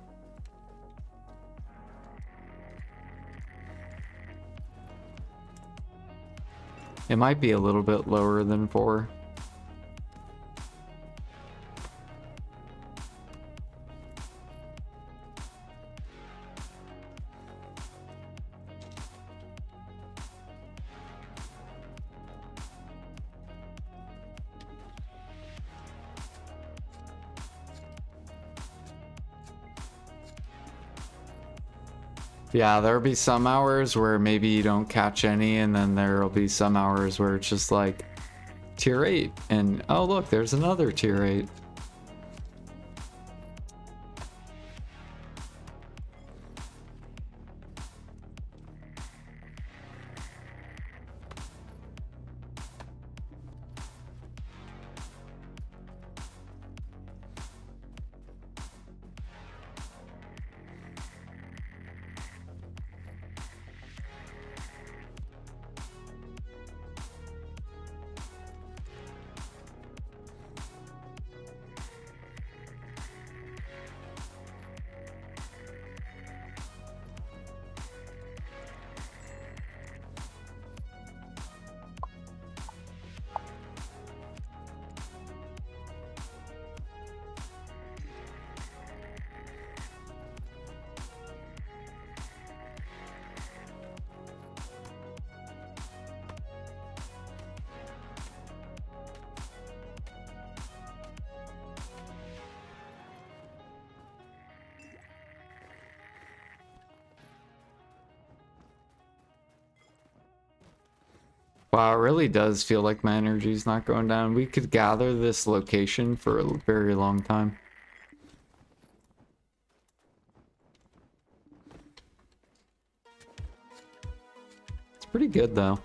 It might be a little bit lower than 4. Yeah, there'll be some hours where maybe you don't catch any, and then there'll be some hours where it's just like tier 8, and oh look, there's another tier 8. Wow, it really does feel like my energy's not going down. We could gather this location for a very long time. It's pretty good though.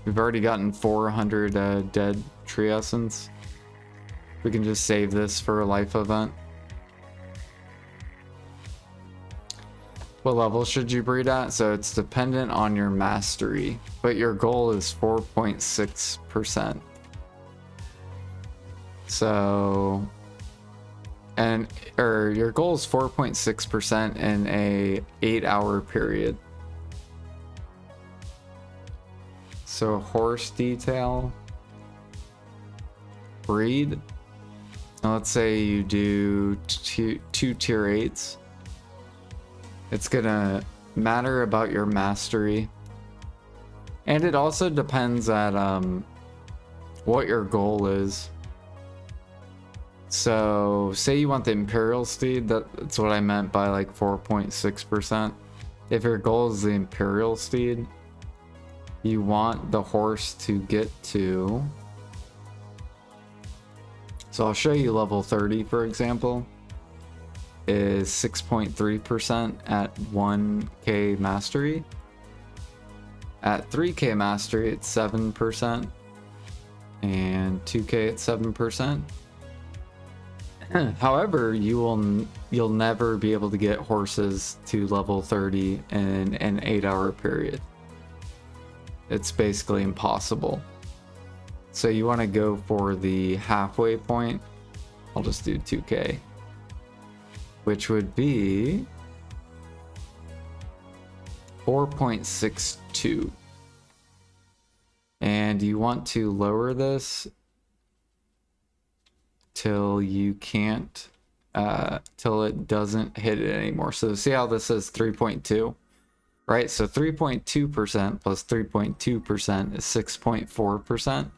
We've already gotten 400 dead tree essence. We can just save this for a life event. What level should you breed at? So it's dependent on your mastery, but your goal is 4.6%. So, your goal is 4.6% in a 8-hour period. So horse detail, breed. Now let's say you do two tier 8s. It's gonna matter about your mastery, and it also depends at what your goal is. So say you want the Imperial Steed, that's what I meant by like 4.6%. If your goal is the Imperial Steed, you want the horse to get to, so I'll show you level 30 for example, is 6.3% at 1k mastery. At 3k mastery it's 7%, and 2k at 7%. However, you'll never be able to get horses to level 30 in an 8-hour period. It's basically impossible. So you want to go for the halfway point. I'll just do 2k, which would be 4.62. And you want to lower this till you can't, till it doesn't hit it anymore. So see how this is 3.2, right? So 3.2% plus 3.2% is 6.4%.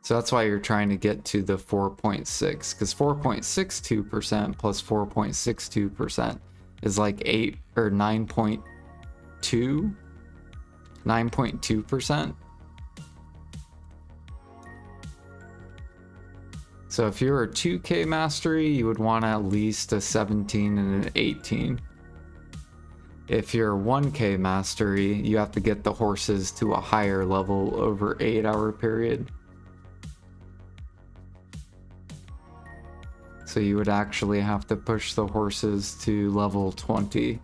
So that's why you're trying to get to the 4.6, because 4.62% plus 4.62% is like 8 or 9.2%. So if you're a 2k mastery, you would want at least a 17 and an 18. If you're 1k mastery, you have to get the horses to a higher level over 8-hour period. So you would actually have to push the horses to level 20.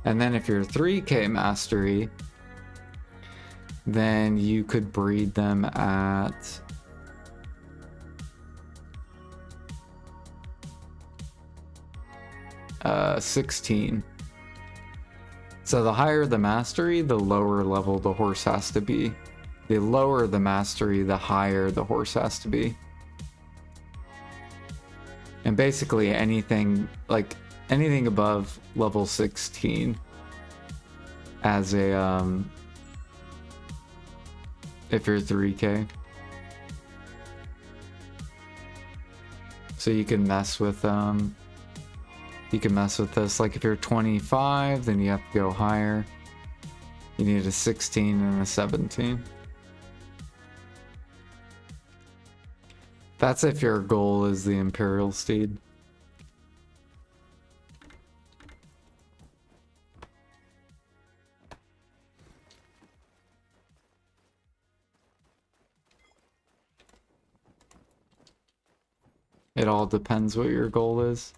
And then if you're 3k mastery, then you could breed them at 16. So the higher the mastery, the lower level the horse has to be. The lower the mastery, the higher the horse has to be. And basically anything above level 16 as a if you're 3k. So you can mess with this. Like if you're 25, then you have to go higher. You need a 16 and a 17. That's if your goal is the Imperial Steed. It all depends what your goal is.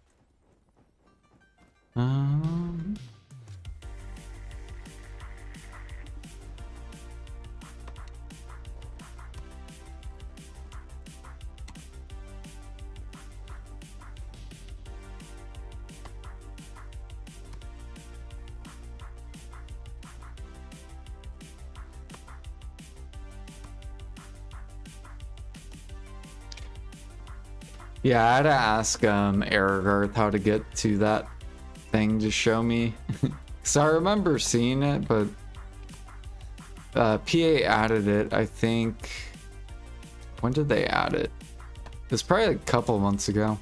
Yeah, I had to ask Aragarth how to get to that thing to show me. So I remember seeing it, but PA added it, I think. When did they add it? It's probably a couple months ago.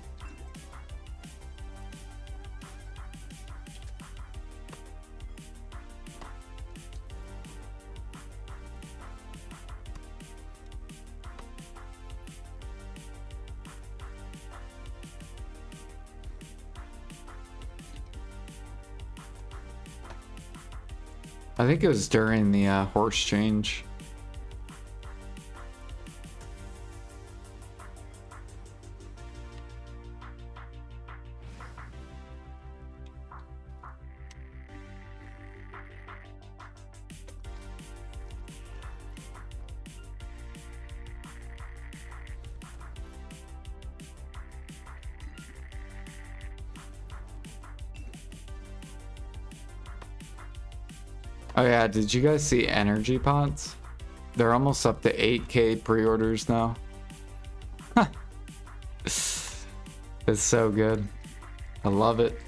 I think it was during the horse change. Oh yeah, did you guys see energy pots? They're almost up to 8k pre-orders now. It's so good. I love it.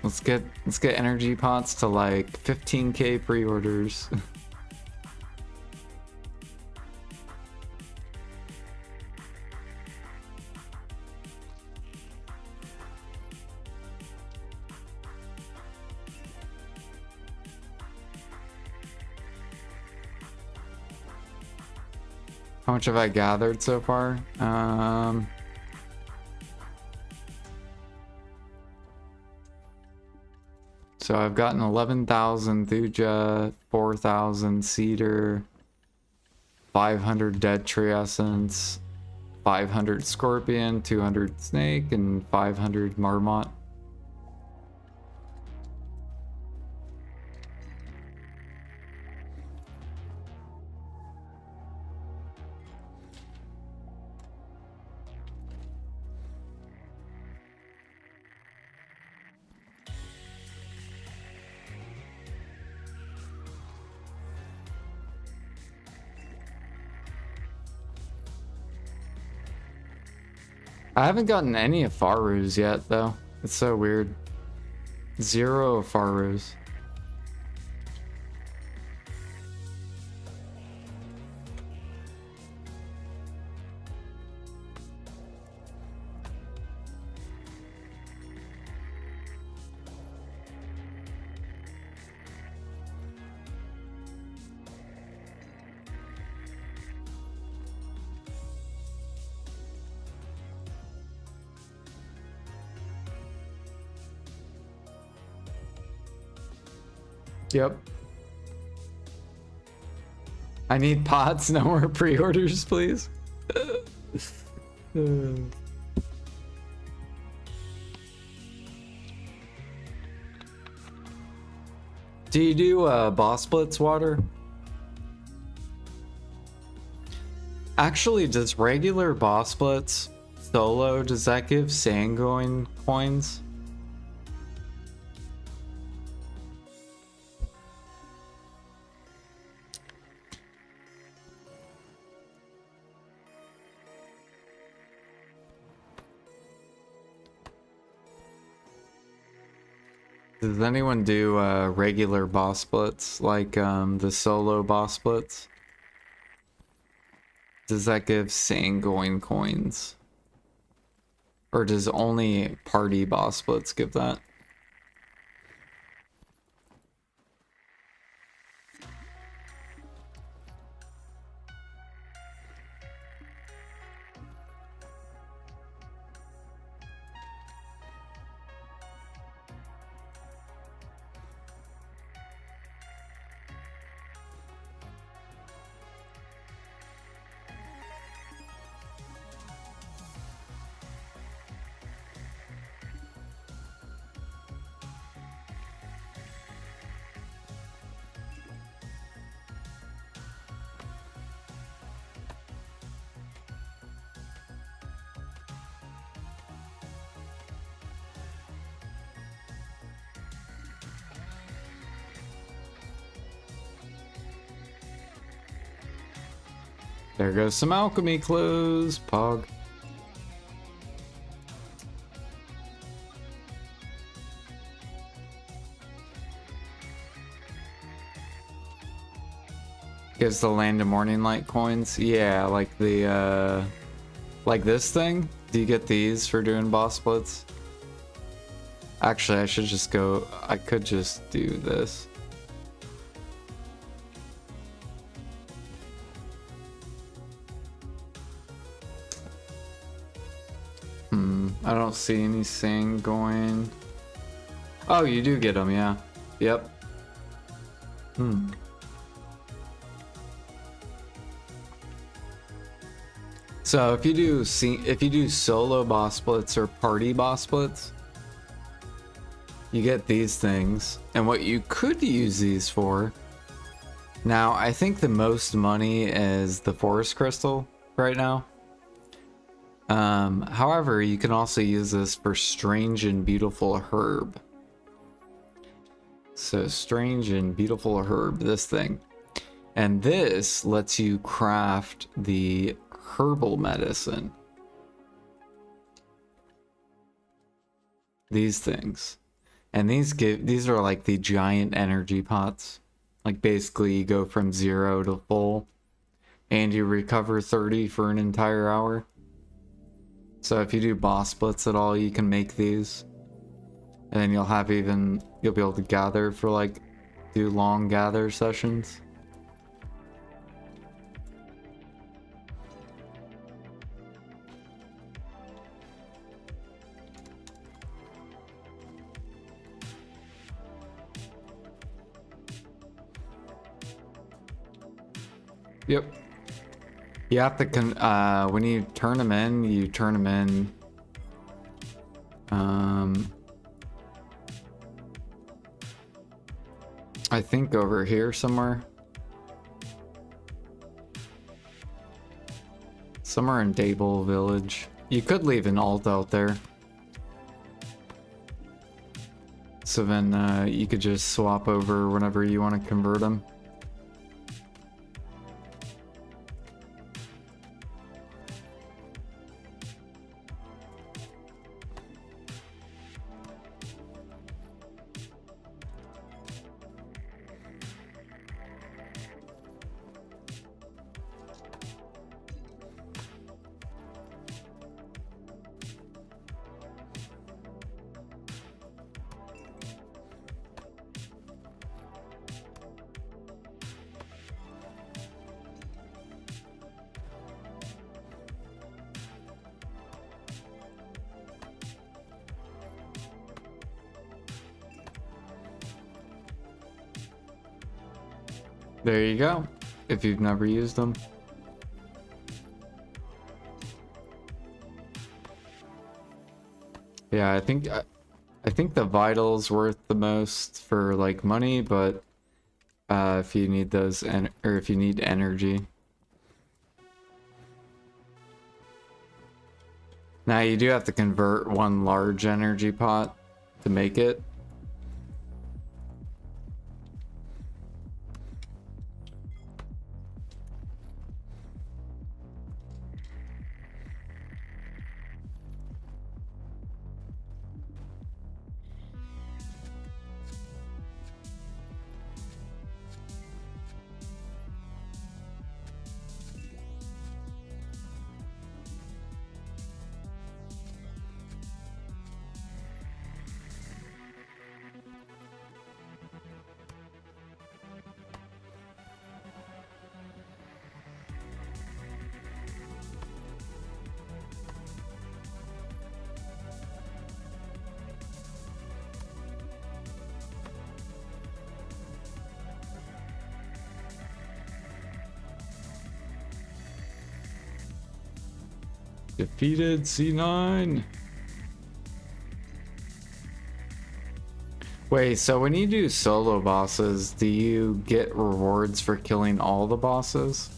Let's get energy pots to like 15k pre-orders. How much have I gathered so far? So I've gotten 11,000 Thuja, 4,000 Cedar, 500 Dead Tree Essence, 500 scorpion, 200 snake, and 500 marmot. I haven't gotten any of Faru's yet, though. It's so weird. 0 of Faru's. Yep. I need pots, no more pre-orders, please. Do you do boss blitz water? Actually, does regular boss blitz solo, does that give sanguine coins? Does anyone do regular boss splits, like the solo boss splits? Does that give sanguine coins? Or does only party boss splits give that? There goes some alchemy clothes, Pog. Gives the Land of Morning Light coins. Yeah, like the like this thing. Do you get these for doing boss splits? Actually, I should just go. I could just do this. I don't see anything going. Oh, you do get them, yeah. Yep. So if you do solo boss splits or party boss splits, you get these things. And what you could use these for. Now, I think the most money is the forest crystal right now. However, you can also use this for strange and beautiful herb. So strange and beautiful herb, this thing. And this lets you craft the herbal medicine. These things. And these are like the giant energy pots. Like basically you go from 0 to full and you recover 30 for an entire hour. So if you do boss splits at all, you can make these. And then you'll be able to gather for like, do long gather sessions. Yep. You have to when you turn them in, you turn them in. I think over here somewhere. Somewhere in Dable Village. You could leave an alt out there. So then you could just swap over whenever you want to convert them. There you go, if you've never used them. Yeah, I think the Vital's worth the most for like money, but if you need those or if you need energy. Now you do have to convert one large energy pot to make it. Defeated C9. Wait, so when you do solo bosses, do you get rewards for killing all the bosses?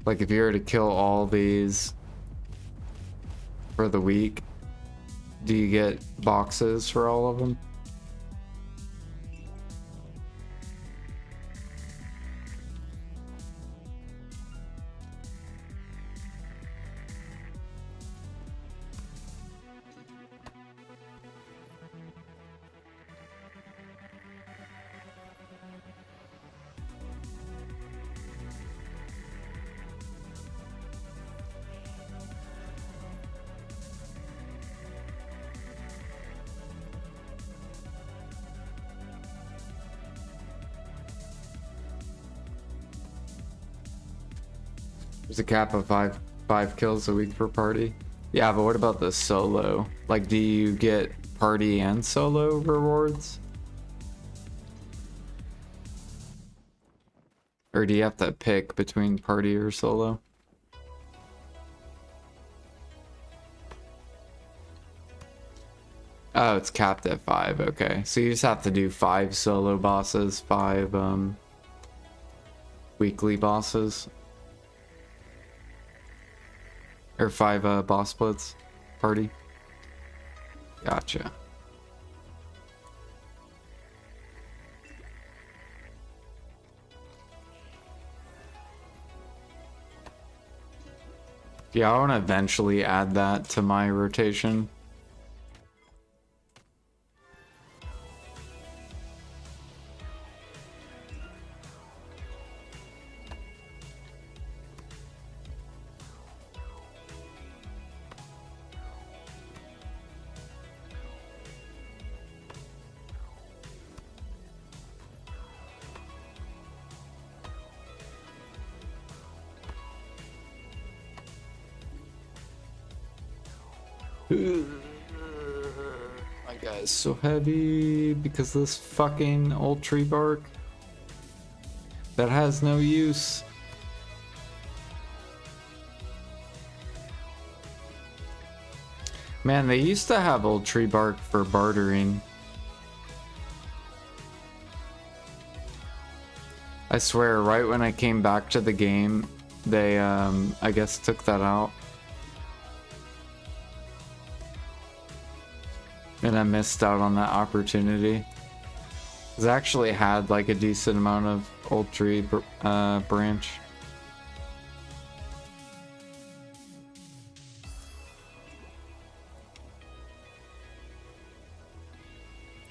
Like if you were to kill all these for the week, do you get boxes for all of them? There's a cap of five kills a week per party. Yeah, but what about the solo? Like, do you get party and solo rewards? Or do you have to pick between party or solo? Oh, it's capped at 5. Okay, so you just have to do 5 solo bosses, 5 weekly bosses. Or 5 boss splits party. Gotcha. Yeah, I want to eventually add that to my rotation. My guy's so heavy because of this fucking old tree bark that has no use. Man, they used to have old tree bark for bartering. I swear, right when I came back to the game, they, I guess took that out. And I missed out on that opportunity. 'Cause I actually had like a decent amount of old tree branch.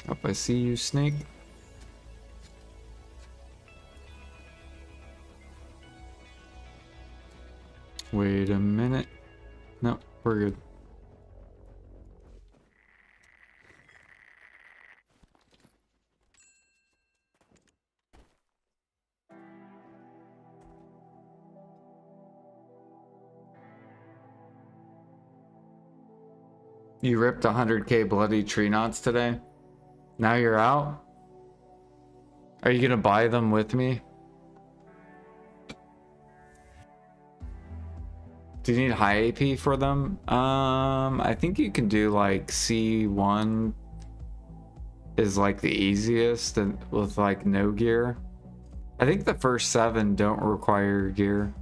Up, I see you, snake. Wait a minute. No, we're good. You ripped 100k bloody tree knots today? Now you're out? Are you gonna buy them with me? Do you need high AP for them? I think you can do like C1 is like the easiest and with like no gear. I think the first 7 don't require gear.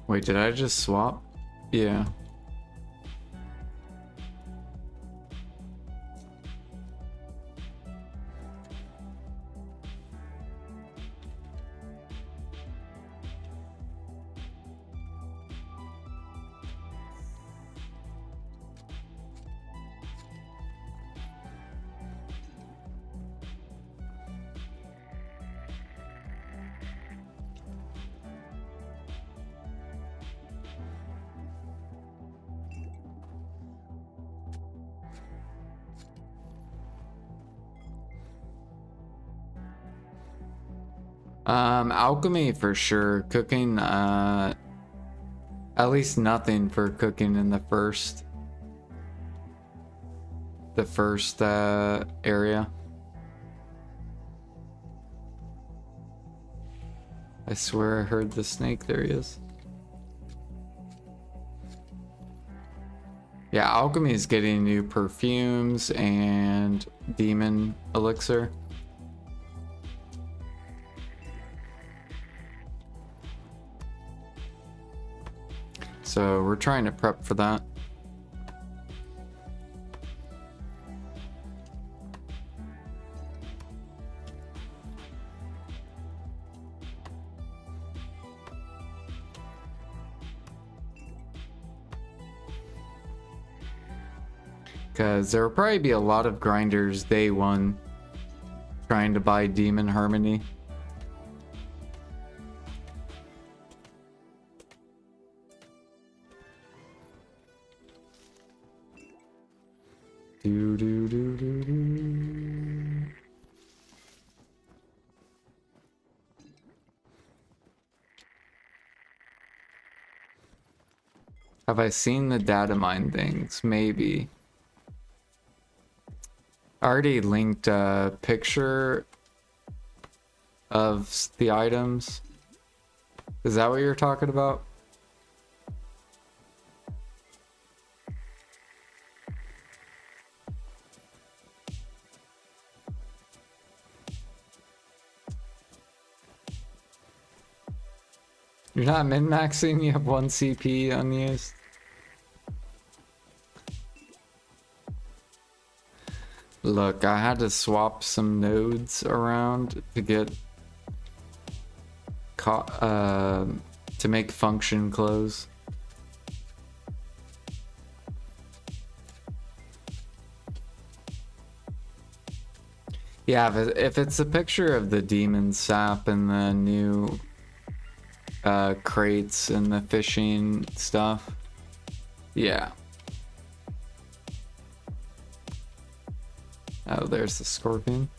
Wait, did I just swap? Yeah. Alchemy for sure. Cooking, at least nothing for cooking in the first area. I swear I heard the snake. There he is. Yeah, alchemy is getting new perfumes and demon elixir. So we're trying to prep for that. Because there will probably be a lot of grinders day one trying to buy Demon Harmony. Do do do do do. Have I seen the data mine things? Maybe. I already linked a picture of the items. Is that what you're talking about? You're not min-maxing, you have 1 CP unused. Look, I had to swap some nodes around to get to make function close. Yeah, if it's a picture of the demon sap and the new crates and the fishing stuff, yeah. Oh, there's the scorpion.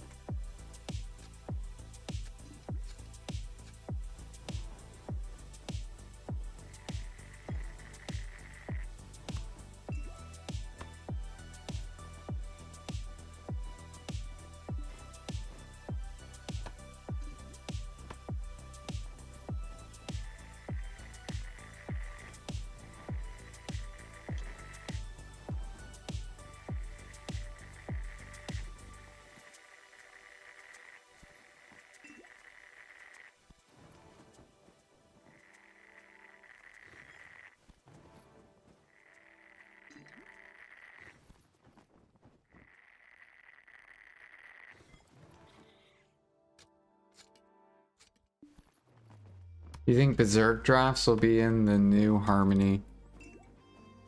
You think Berserk drafts will be in the new Harmony?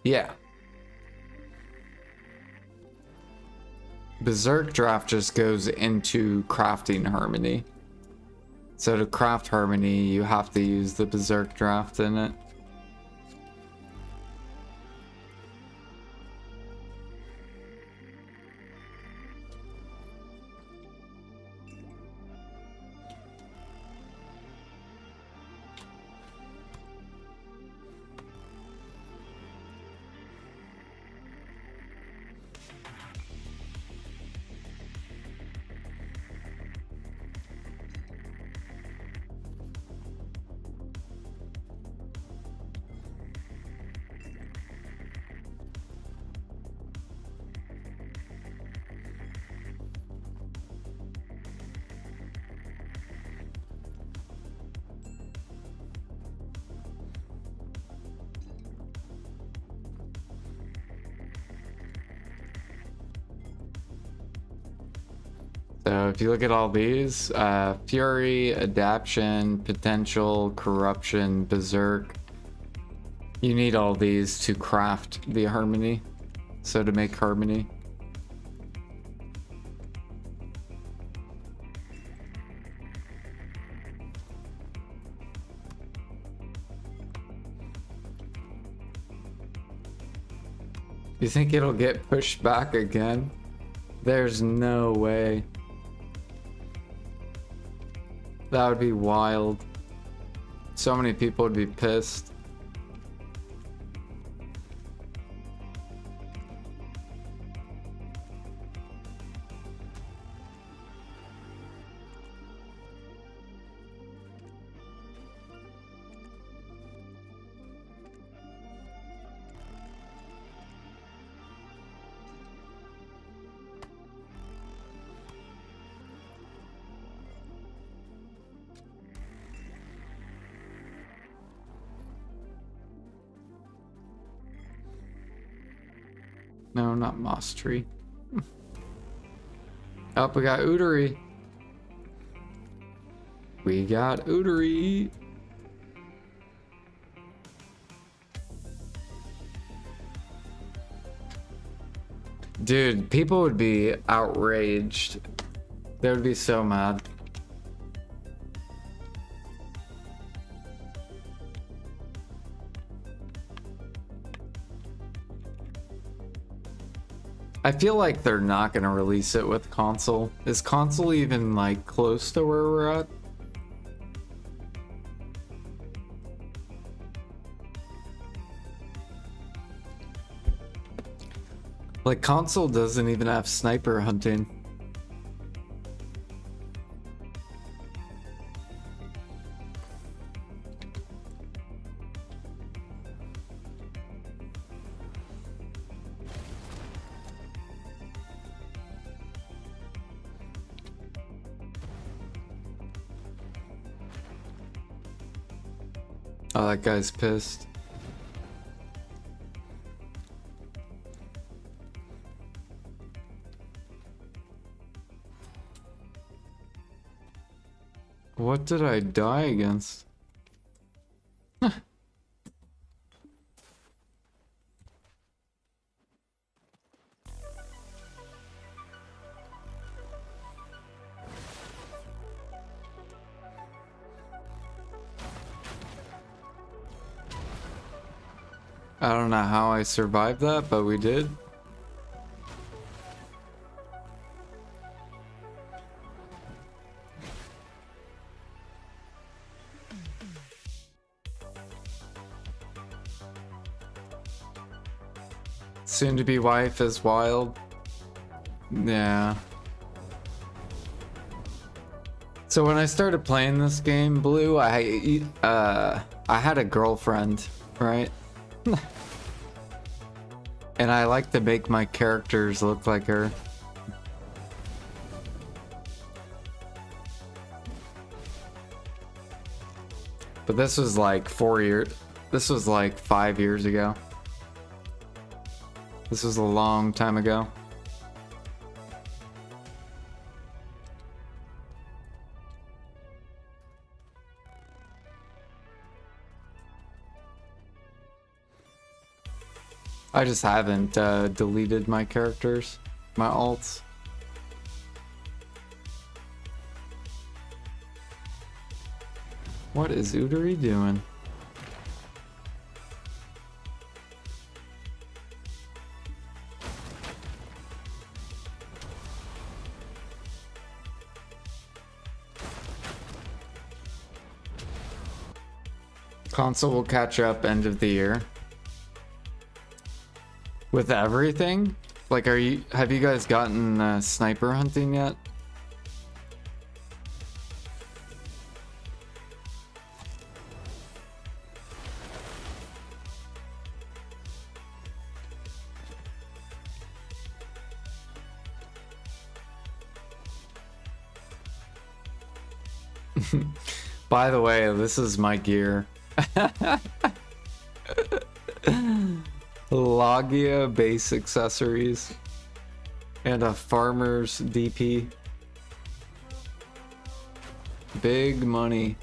Yeah. Berserk draft just goes into crafting Harmony. So to craft Harmony, you have to use the Berserk draft in it. So if you look at all these, Fury, Adaption, Potential, Corruption, Berserk, you need all these to craft the Harmony. So to make Harmony. You think it'll get pushed back again? There's no way. That would be wild. So many people would be pissed. No, not Moss Tree. Oh, we got Ootery. We got Ootery. Dude, people would be outraged. They would be so mad. I feel like they're not gonna release it with console. Is console even like close to where we're at? Like console doesn't even have sniper hunting. Oh, that guy's pissed. What did I die against? I don't know how I survived that, but we did. Soon to be wife is wild. Yeah. So when I started playing this game, Blue, I had a girlfriend, right? And I like to make my characters look like her. But this was like 4 years. This was like 5 years ago. This was a long time ago. I just haven't deleted my characters, my alts. What is Udari doing? Console will catch up end of the year. With everything? Like, have you guys gotten sniper hunting yet? By the way, this is my gear. Logia base accessories and a farmer's DP. Big money.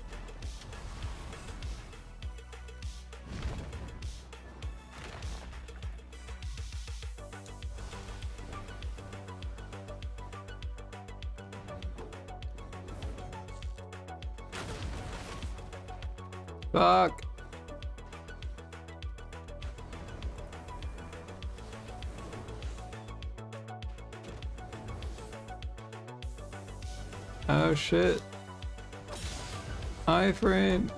Fuck. Oh shit. Iframe.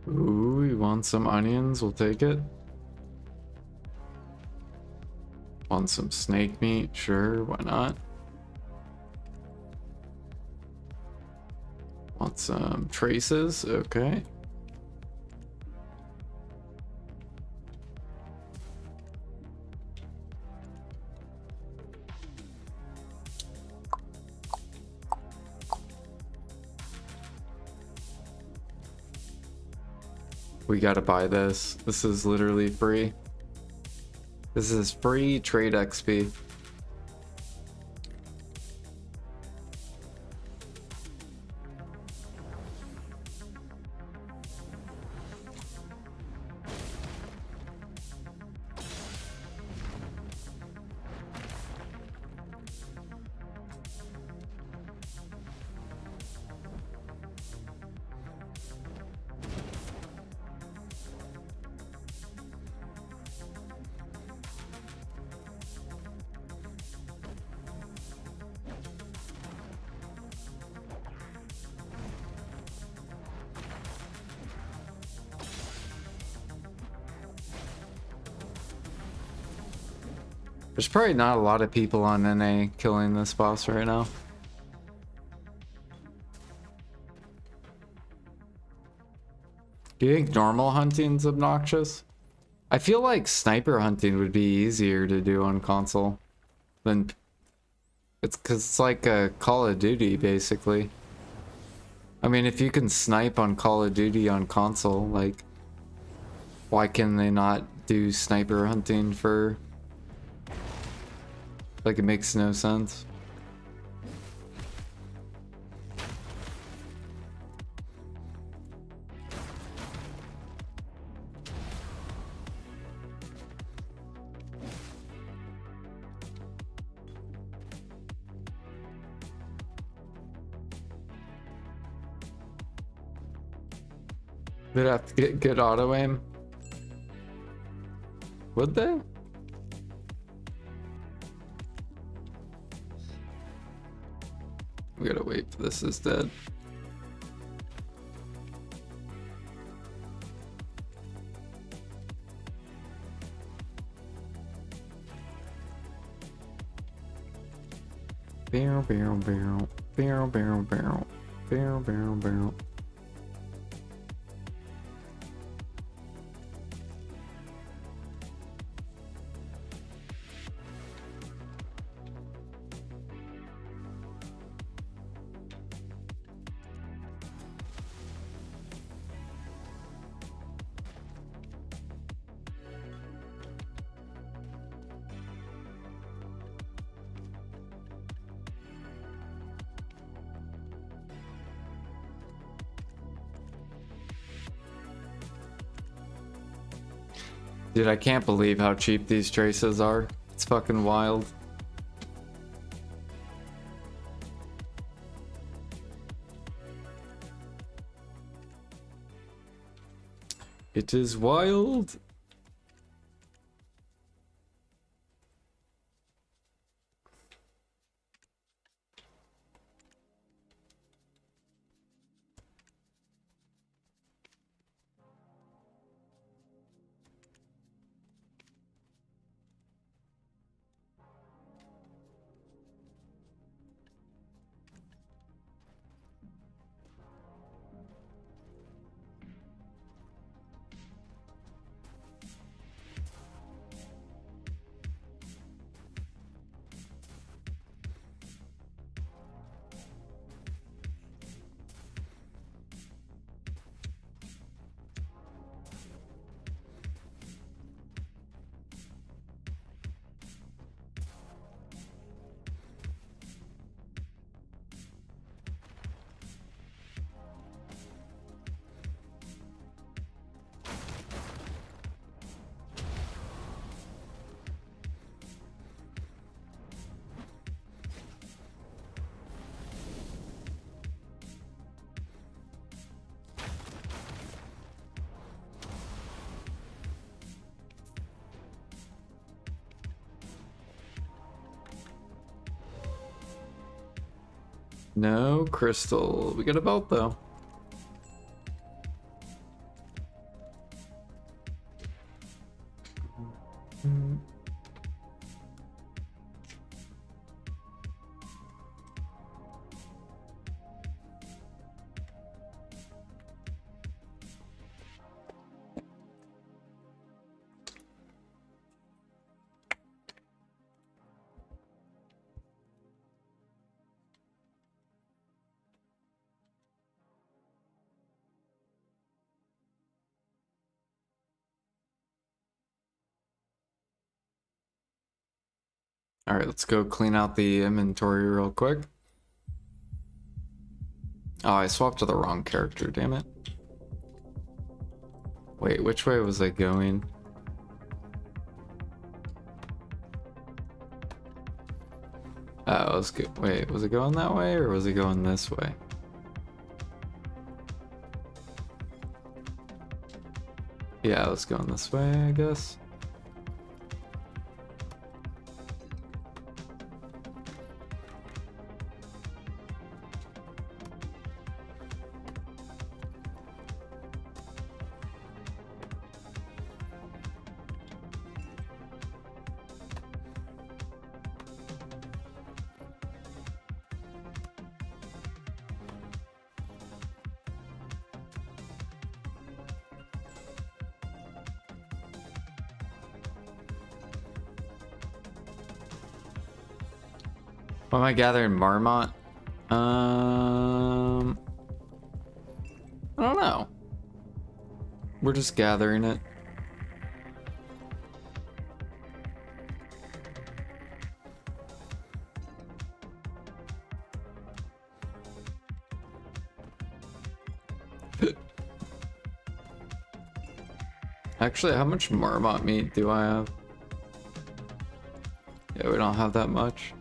Ooh, you want some onions? We'll take it. Want some snake meat? Sure, why not? Want some traces? Okay. We gotta buy this. This is literally free. This is free trade XP. There's probably not a lot of people on NA killing this boss right now. Do you think normal hunting's obnoxious? I feel like sniper hunting would be easier to do on console than... It's because it's like a Call of Duty, basically. I mean, if you can snipe on Call of Duty on console, like... Why can they not do sniper hunting for Like, it makes no sense. They'd have to get good auto aim. Would they? We gotta wait for this is dead. Barrel, barrel, barrel, barrel, barrel, barrel, barrel, barrel, barrel. Dude, I can't believe how cheap these traces are. It's fucking wild. It is wild. No crystal. We got a belt though. All right, let's go clean out the inventory real quick. Oh, I swapped to the wrong character, damn it. Wait, which way was I going? Oh, let's go. Wait, was it going that way or was it going this way? Yeah, I was going this way, I guess. What am I gathering? Marmot? I don't know. We're just gathering it. Actually, how much marmot meat do I have? Yeah, we don't have that much.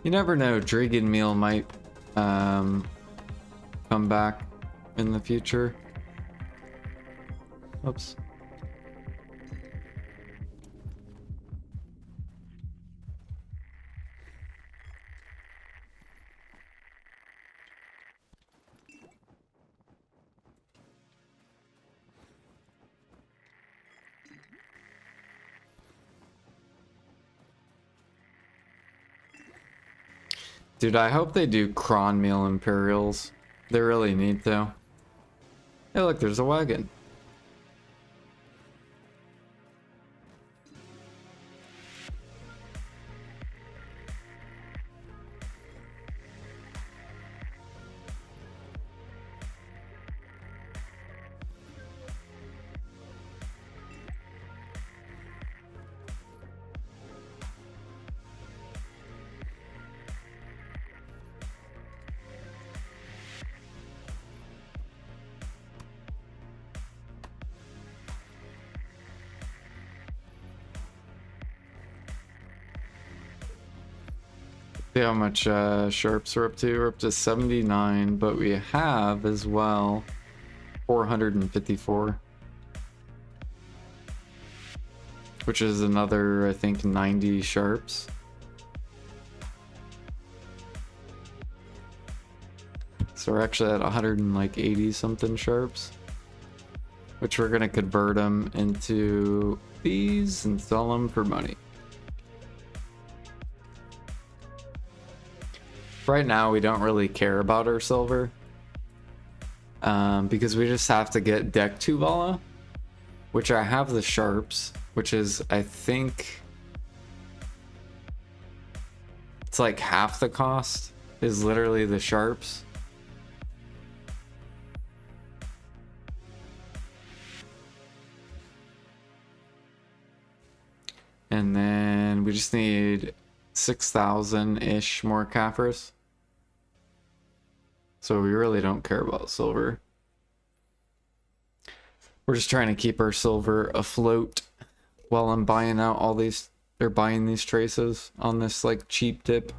You never know, Dragon Meal might come back in the future. Oops. Dude, I hope they do cron meal Imperials. They really need to. Hey, look, there's a wagon. See how much sharps we're up to? We're up to 79, but we have as well 454. Which is another, I think, 90 sharps. So we're actually at 180 something sharps. Which we're gonna convert them into these and sell them for money. Right now, we don't really care about our silver. Because we just have to get deck 2 Vala. Which I have the sharps. Which is, I think... it's like half the cost. Is literally the sharps. And then we just need 6,000-ish more caphras. So we really don't care about silver. We're just trying to keep our silver afloat while I'm buying out all these, they're buying these traces on this like cheap dip.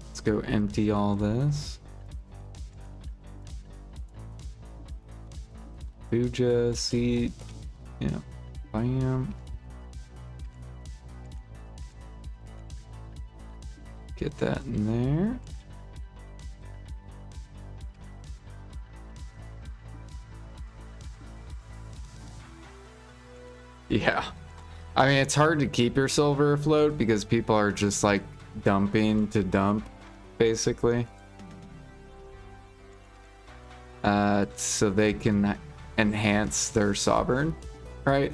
Let's go empty all this. Buja, seed, yeah, bam. Get that in there. Yeah. I mean, it's hard to keep your silver afloat because people are just like dumping to dump, basically. So they can enhance their sovereign, right?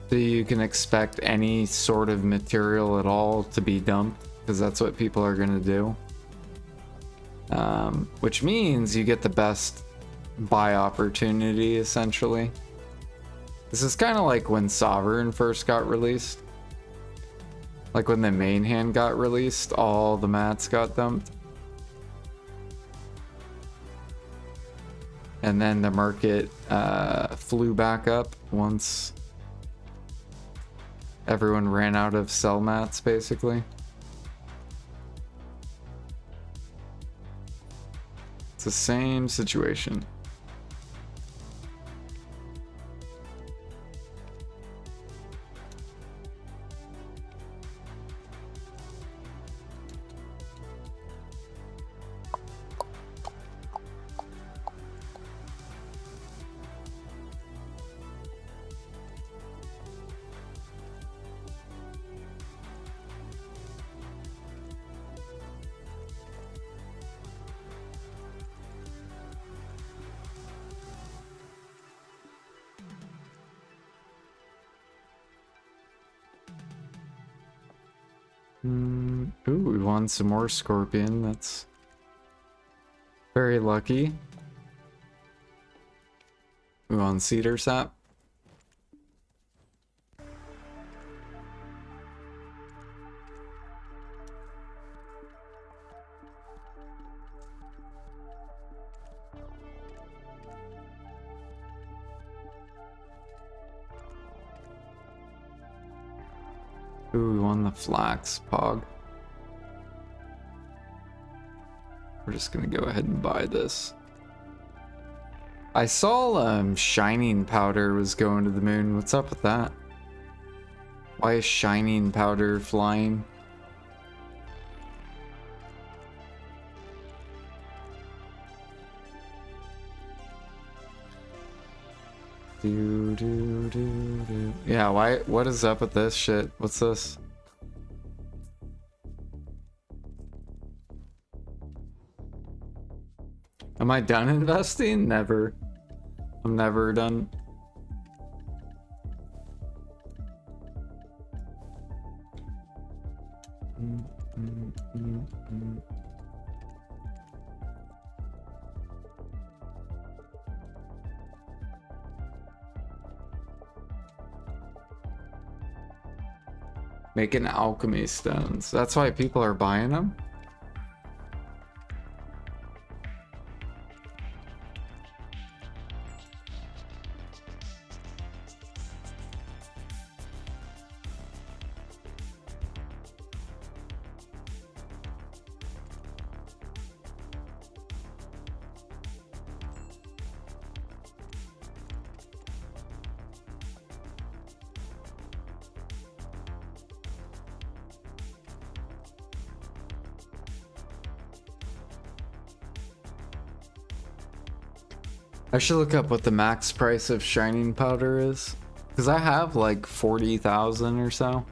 So you can expect any sort of material at all to be dumped, because that's what people are going to do. Which means you get the best buy opportunity, essentially. This is kind of like when Sovereign first got released. Like when the main hand got released, all the mats got dumped. And then the market flew back up once everyone ran out of sell mats, basically. It's the same situation. Ooh, we won some more Scorpion. That's Very lucky. We want cedar sap. Ooh, we won the flax pog. We're just gonna go ahead and buy this. I saw shining powder was going to the moon. What's up with that? Why is shining powder flying? Yeah, why? What is up with this shit? What's this? Am I done investing? Never. I'm never done. Making alchemy stones. That's why people are buying them? I should look up what the max price of shining powder is. Because I have like 40,000 or so.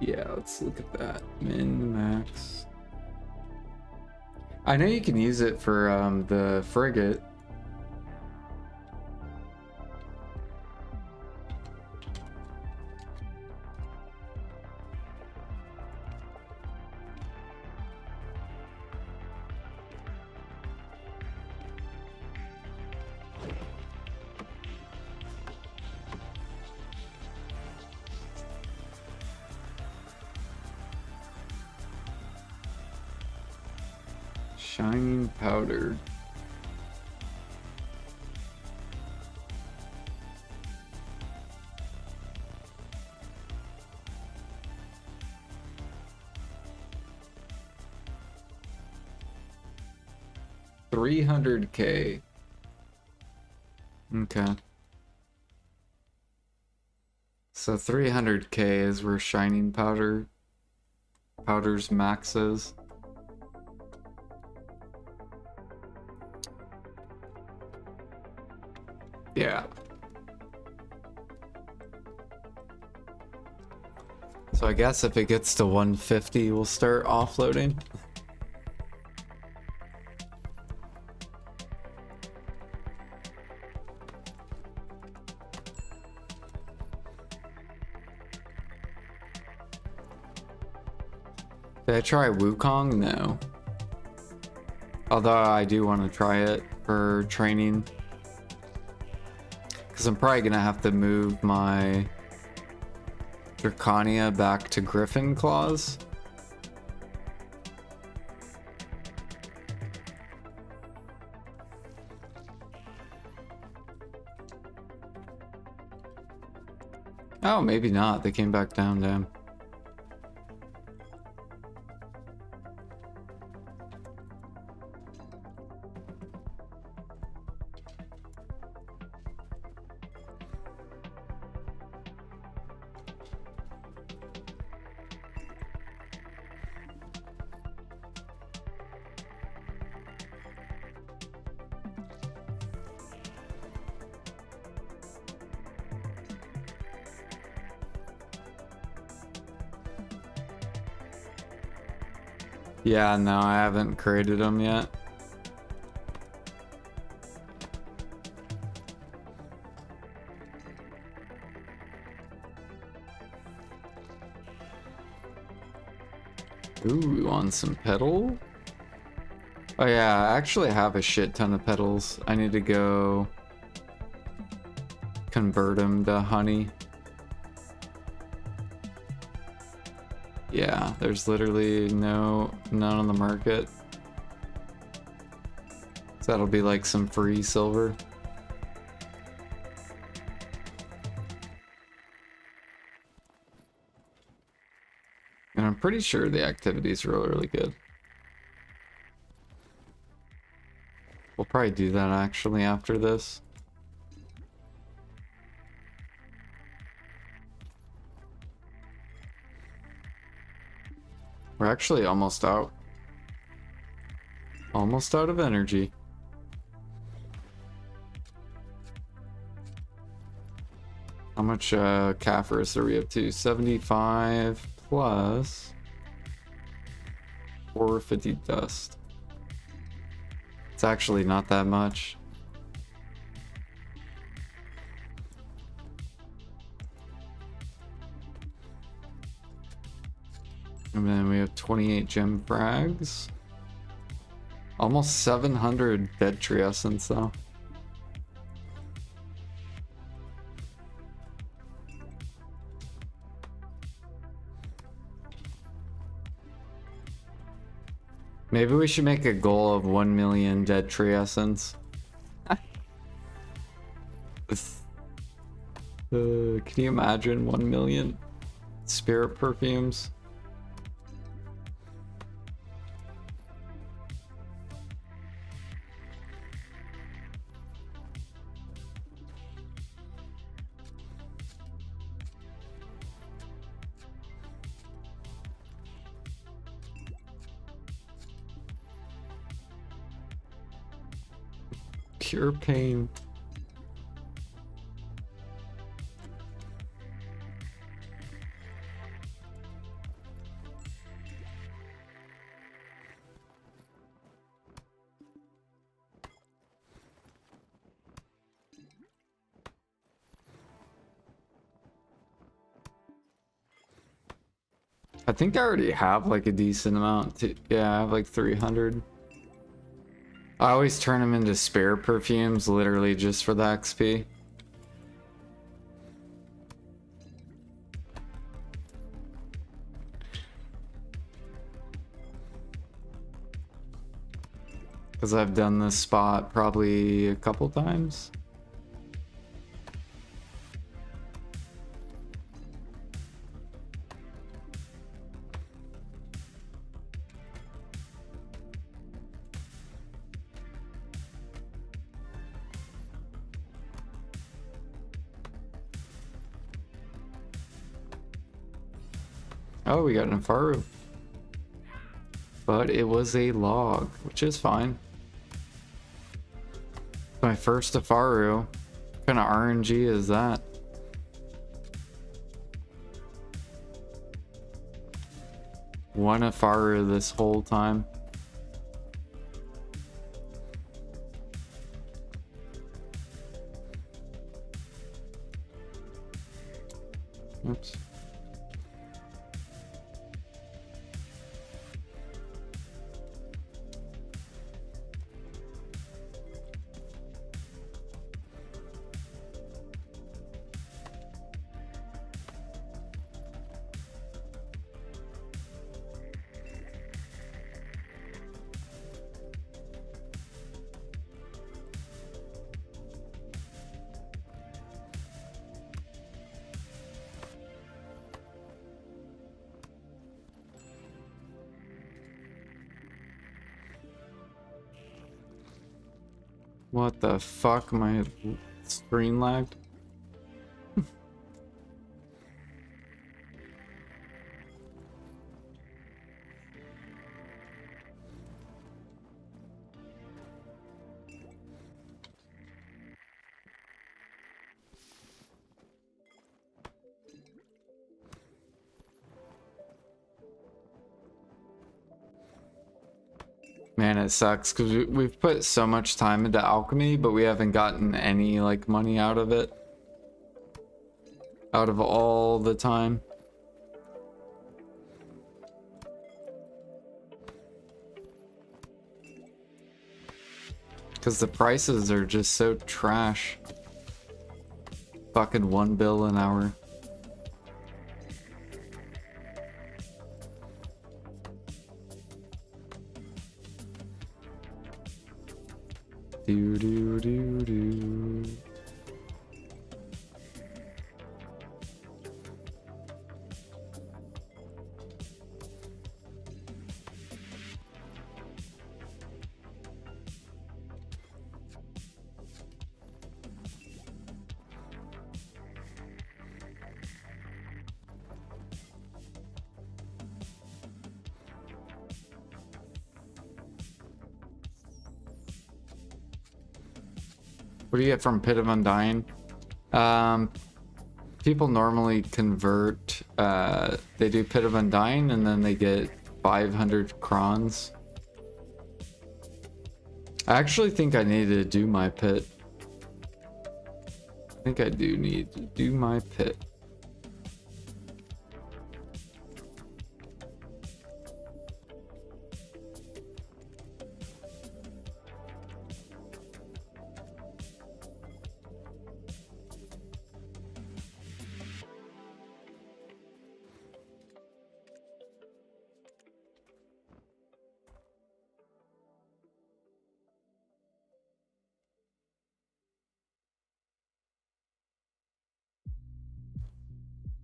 Yeah, let's look at that. Min, max. I know you can use it for the frigate. Shining powder. $300K. Okay. So 300K is where shining powder's max is. Yeah. So I guess if it gets to 150, we'll start offloading. Did I try Wukong? No. Although I do want to try it for training. Because I'm probably going to have to move my Draconia back to Griffin Claws. Oh, maybe not. They came back down, damn. Yeah, no, I haven't created them yet. Ooh, we want some petal? Oh yeah, I actually have a shit ton of petals. I need to go convert them to honey. Yeah, there's literally none on the market. So that'll be like some free silver. And I'm pretty sure the activity's really, really good. We'll probably do that actually after this. We're actually almost out. Almost out of energy. How much caphras are we up to? 75 plus 450 dust. It's actually not that much. And then we have 28 gem frags. Almost 700 dead tree essence though. Maybe we should make a goal of 1 million dead tree essence. Can you imagine 1 million spirit perfumes? Pure pain. I think I already have like a decent amount. Yeah, I have like 300. I always turn them into spare perfumes literally just for the XP. Because I've done this spot probably a couple times. Oh, we got an Afaru. But it was a log, which is fine. My first Afaru. What kind of RNG is that? One Afaru this whole time. Oops. What the fuck? My screen lagged? it sucks because we've put so much time into alchemy, but we haven't gotten any like money out of it. Out of all the time. Because the prices are just so trash. Fucking 1 bill an hour. Do do do do. What do you get from Pit of Undying? People normally convert, they do Pit of Undying and then they get 500 crons. I actually think I need to do my pit. I think I do need to do my pit.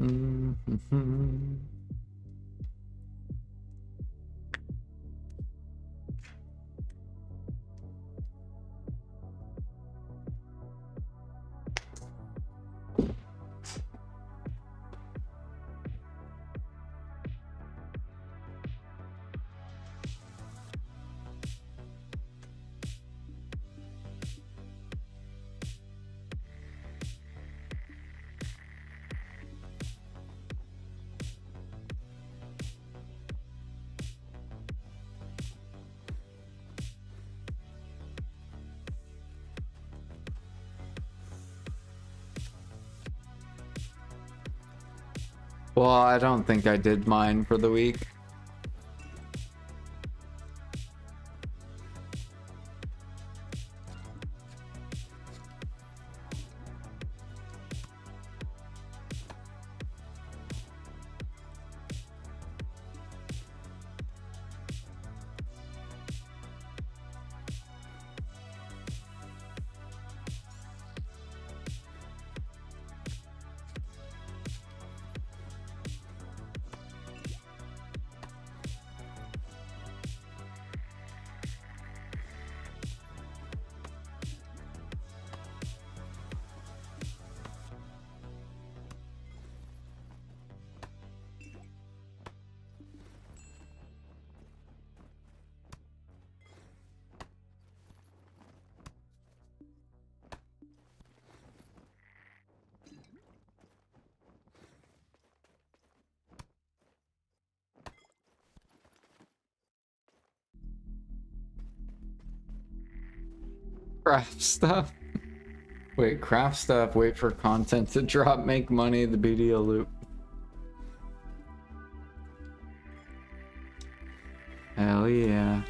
Mm-hmm. Well, I don't think I did mine for the week. Craft stuff. Wait, craft stuff, wait for content to drop, make money, the BDO loop. Hell yeah.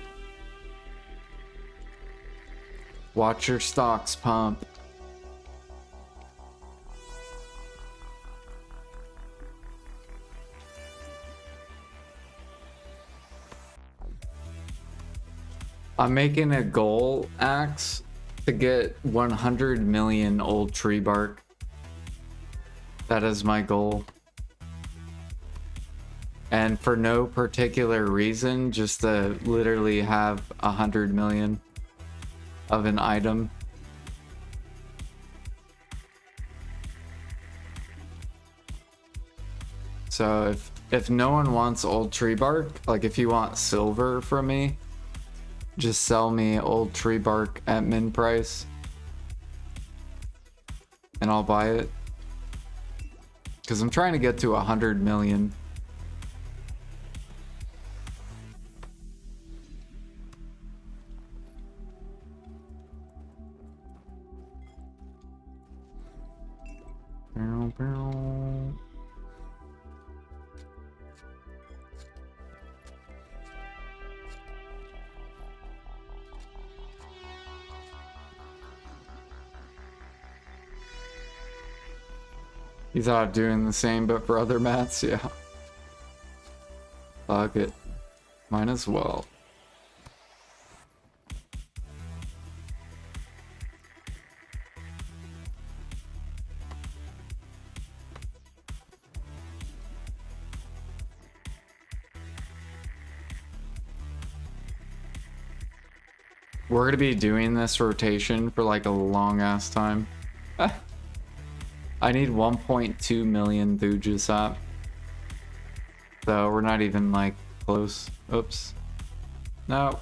Watch your stocks pump. I'm making a goal axe to get 100 million old tree bark. That is my goal. And for no particular reason, just to literally have 100 million of an item. So if no one wants old tree bark, like if you want silver from me, just sell me old tree bark at min price and I'll buy it. Because I'm trying to get to 100 million. Bow, bow. You thought of doing the same but for other mats? Yeah. Fuck it. Might as well. We're gonna be doing this rotation for like a long ass time. I need 1.2 million Thujasap. So we're not even like close. Oops. No.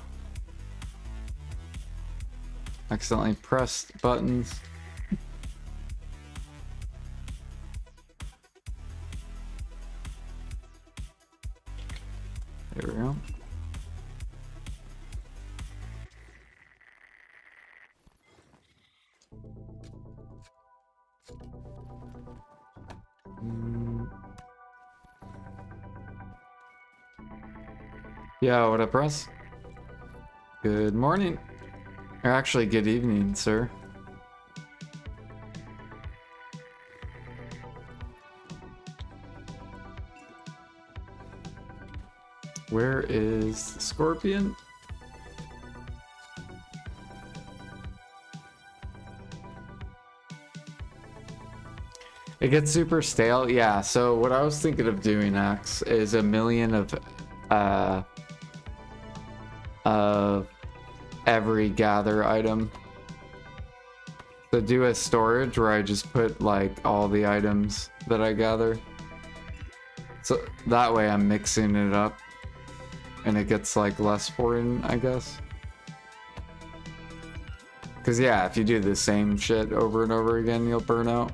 Accidentally pressed buttons. There we go. Yeah, what up, Russ? Good morning. Or actually, good evening, sir. Where is the Scorpion? It gets super stale. Yeah, so what I was thinking of doing, X, is 1 million of every gather item. So do a storage where I just put like all the items that I gather. So that way I'm mixing it up and it gets like less boring, I guess. Cause yeah, if you do the same shit over and over again, you'll burn out.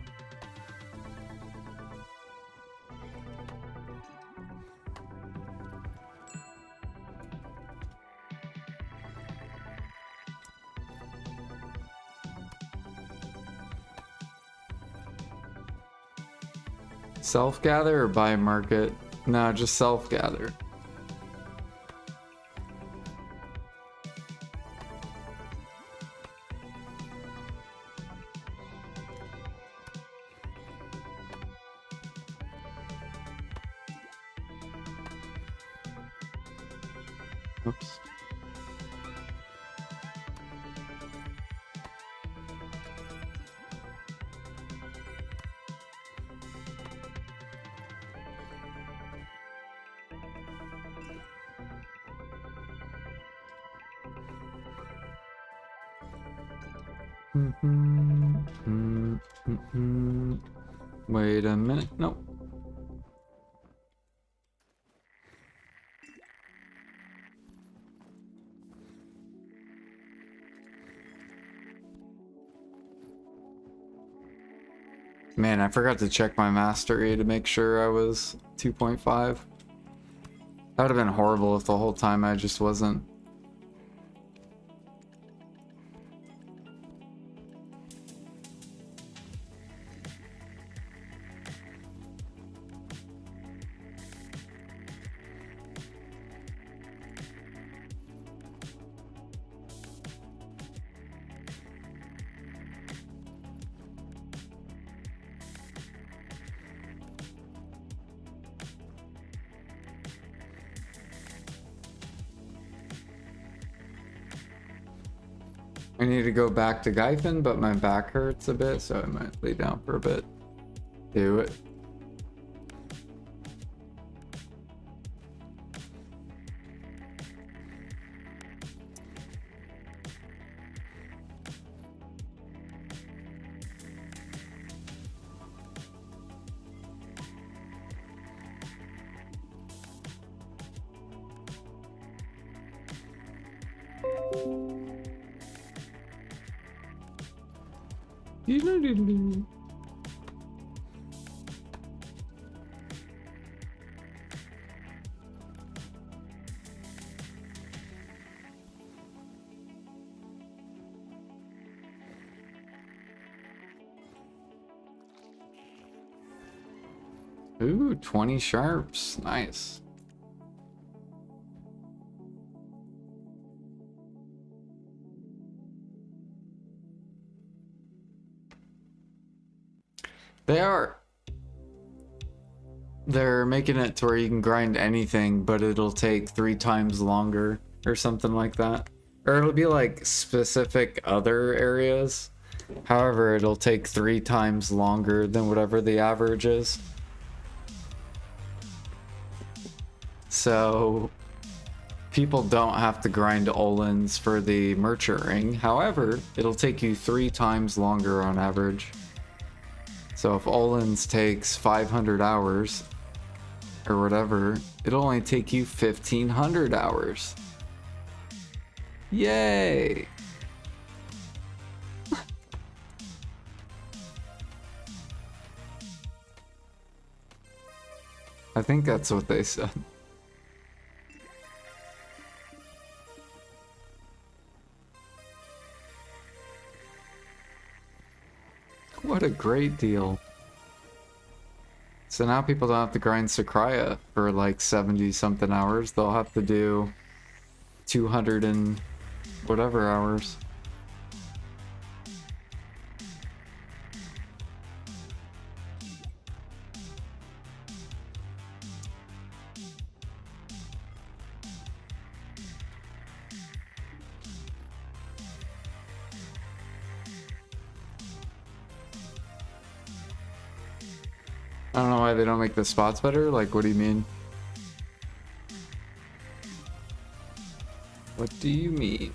Self-gather or buy market? No, just self-gather. Oops. Wait a minute. Nope. Man, I forgot to check my mastery to make sure I was 2.5. That would have been horrible if the whole time I just wasn't. I need to go back to Gyphon, but my back hurts a bit, so I might lay down for a bit. Do it. Ooh, 20 sharps. Nice. They're making it to where you can grind anything, but it'll take 3 times longer or something like that. Or it'll be like specific other areas. However, it'll take 3 times longer than whatever the average is. So people don't have to grind Olins for the merchant ring. However, it'll take you 3 times longer on average. So if Olins takes 500 hours or whatever, it'll only take you 1500 hours. Yay! I think that's what they said. What a great deal. So now people don't have to grind Sakraya for like 70 something hours. They'll have to do 200 and whatever hours. I don't know why they don't make the spots better. Like, what do you mean? What do you mean?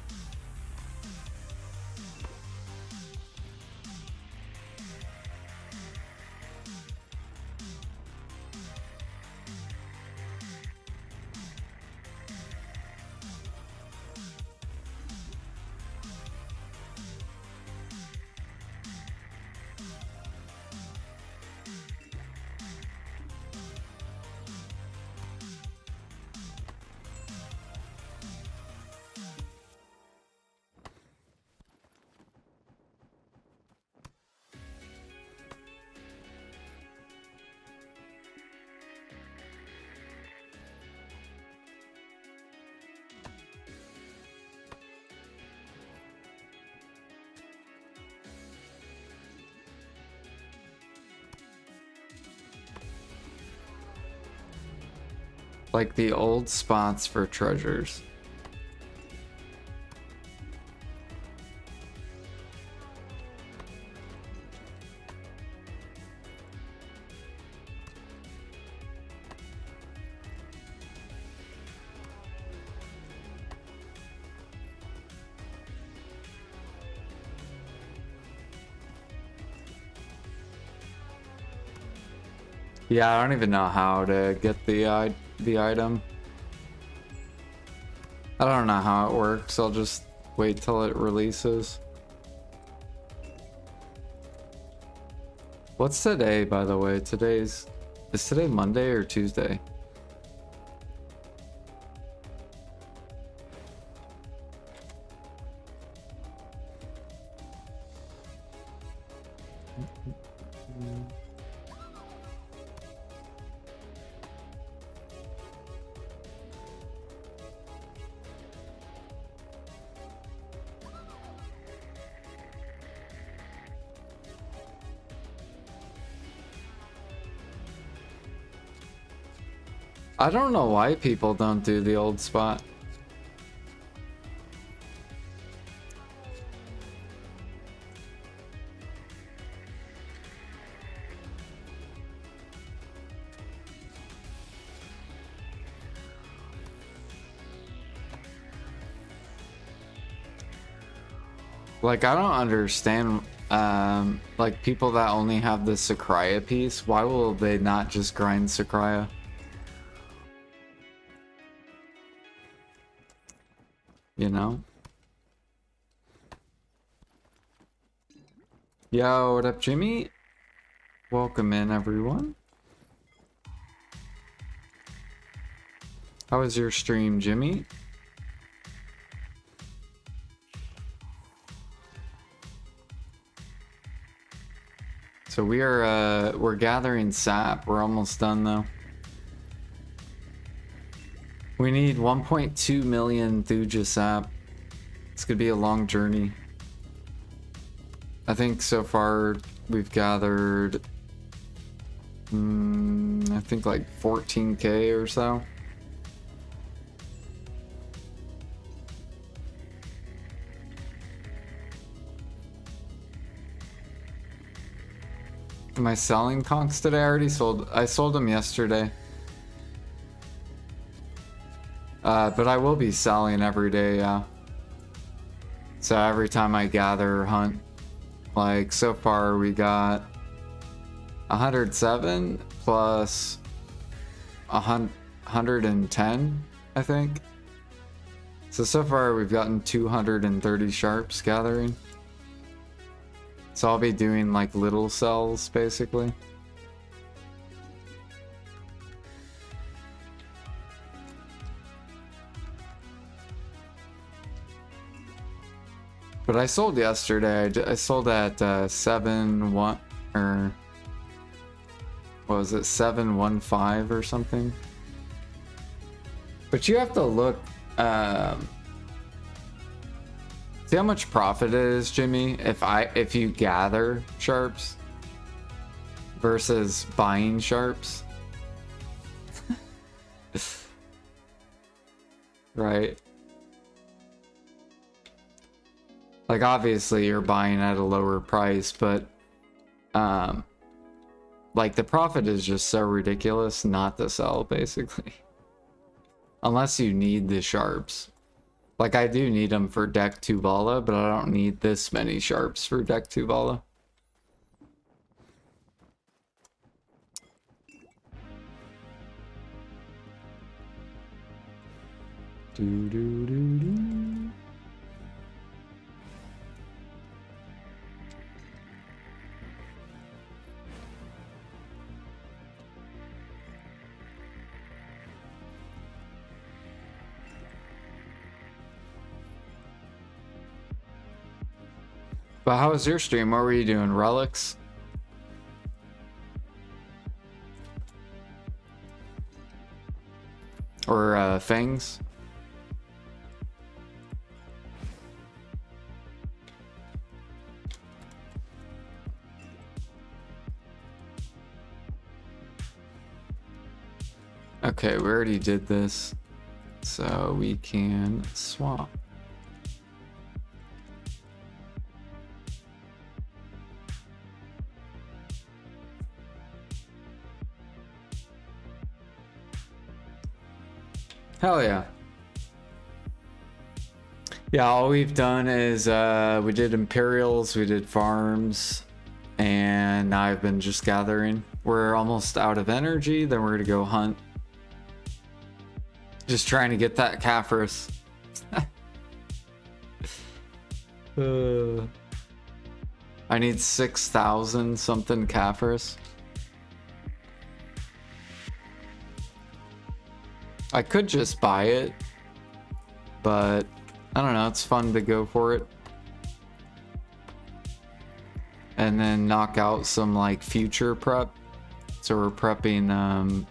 Like the old spots for treasures. Yeah, I don't even know how to get the item. I don't know how it works. I'll just wait till it releases. What's today, by the way? Is today Monday or Tuesday? I don't know why people don't do the old spot. Like, I don't understand, like, people that only have the Sakraya piece, why will they not just grind Sakraya? You know? Yo, what up, Jimmy? Welcome in, everyone. How was your stream, Jimmy? So we're gathering sap. We're almost done though. We need 1.2 million Thuja sap. It's gonna be a long journey. I think so far we've gathered I think like 14k or so. Am I selling conchs today? I sold them yesterday. But I will be selling every day, yeah. So every time I gather or hunt, like so far we got 107 plus 110, I think. So far we've gotten 230 sharps gathering. So I'll be doing like little cells basically. But I sold yesterday. I sold at 7-1 or what was it, 715 or something. But you have to look. See how much profit it is, Jimmy, if you gather sharps versus buying sharps. Right? Like obviously you're buying at a lower price, but like the profit is just so ridiculous not to sell basically. Unless you need the sharps. Like I do need them for deck Tuvala, but I don't need this many sharps for deck Tuvala. Do do do do. But how was your stream? What were you doing? Relics? Or fangs? Okay, we already did this, so we can swap. Hell yeah. Yeah, all we've done is we did Imperials, we did farms, and now I've been just gathering. We're almost out of energy, then we're gonna go hunt. Just trying to get that caphras. I need 6,000 something caphras. I could just buy it, but I don't know, it's fun to go for it. And then knock out some like future prep. So we're prepping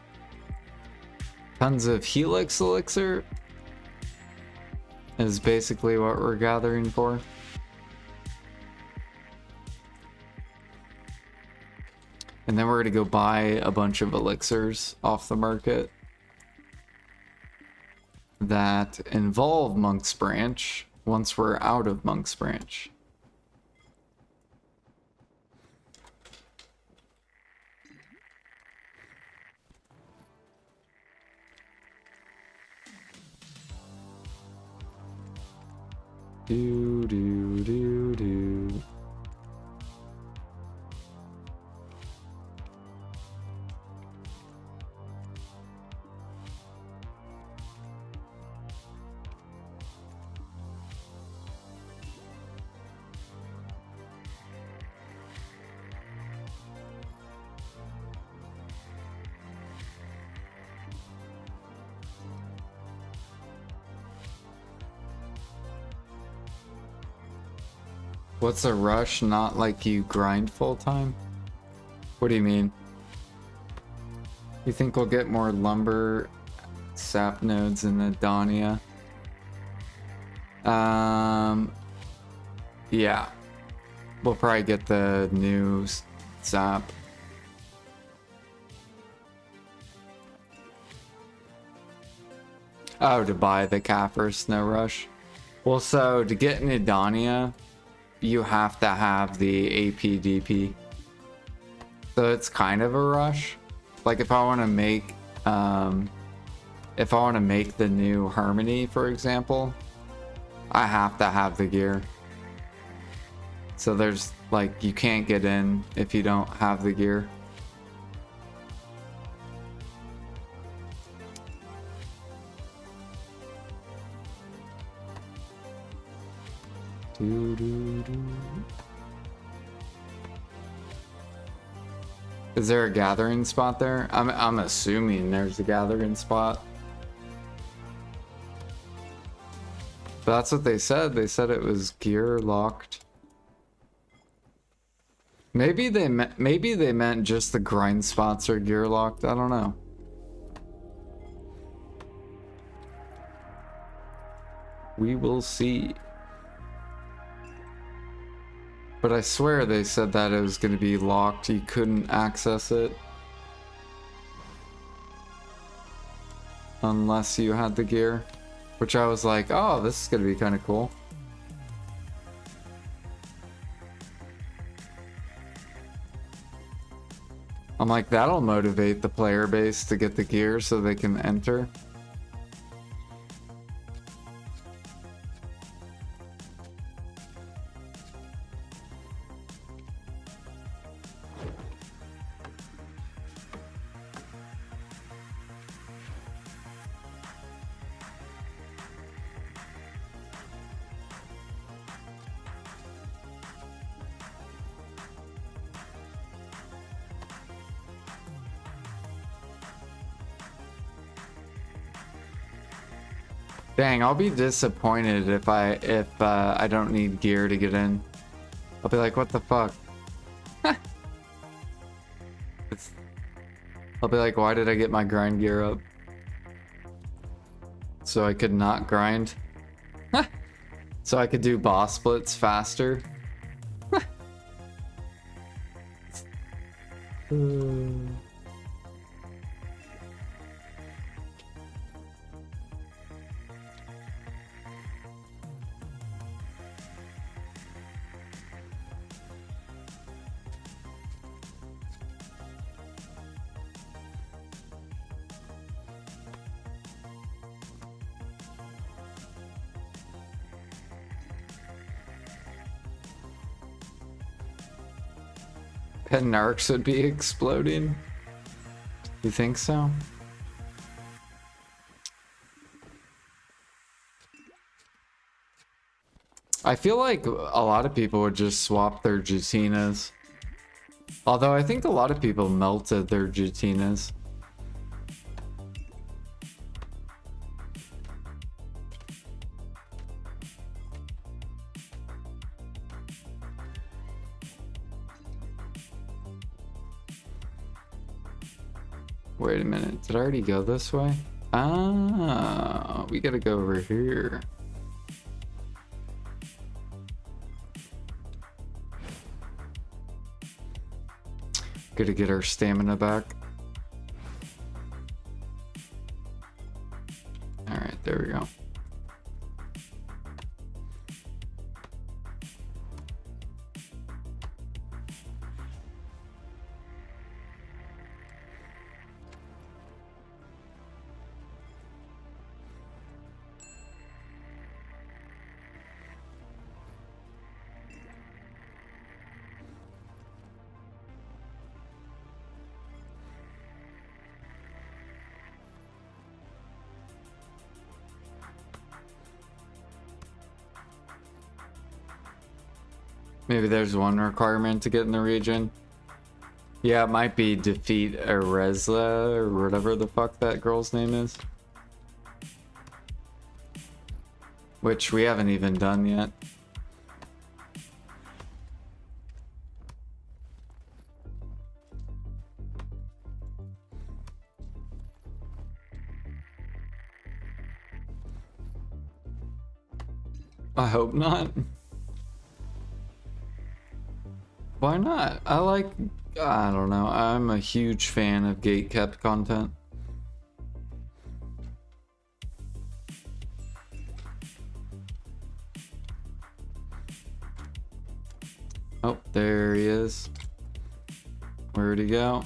tons of Helix Elixir is basically what we're gathering for. And then we're gonna go buy a bunch of elixirs off the market that involve Monk's Branch once we're out of Monk's Branch. Do do do do. What's a rush? Not like you grind full time? What do you mean? You think we'll get more lumber sap nodes in Edania? Yeah. We'll probably get the new sap. Oh, to buy the caphras, no rush. Well, so to get in Edania, you have to have the APDP. So it's kind of a rush. Like if I want to make, the new Harmony, for example, I have to have the gear. So there's like, you can't get in if you don't have the gear. Is there a gathering spot there? I'm assuming there's a gathering spot. But that's what they said. They said it was gear locked. Maybe they meant just the grind spots are gear locked. I don't know. We will see. But I swear they said that it was going to be locked. You couldn't access it unless you had the gear. Which I was like, oh, this is going to be kind of cool. I'm like, that'll motivate the player base to get the gear so they can enter. Dang, I'll be disappointed if I don't need gear to get in. I'll be like, what the fuck? I'll be like, why did I get my grind gear up? So I could not grind? So I could do boss splits faster? Narcs would be exploding. You think so? I feel like a lot of people would just swap their Jutinas. Although I think a lot of people melted their Jutinas. Wait a minute, did I already go this way? Ah, we gotta go over here. Gotta get our stamina back. Alright, there we go. Maybe there's one requirement to get in the region. Yeah, it might be defeat Erezla or whatever the fuck that girl's name is. Which we haven't even done yet. I hope not. Why not? I don't know. I'm a huge fan of gate kept content. Oh, there he is. Where'd he go?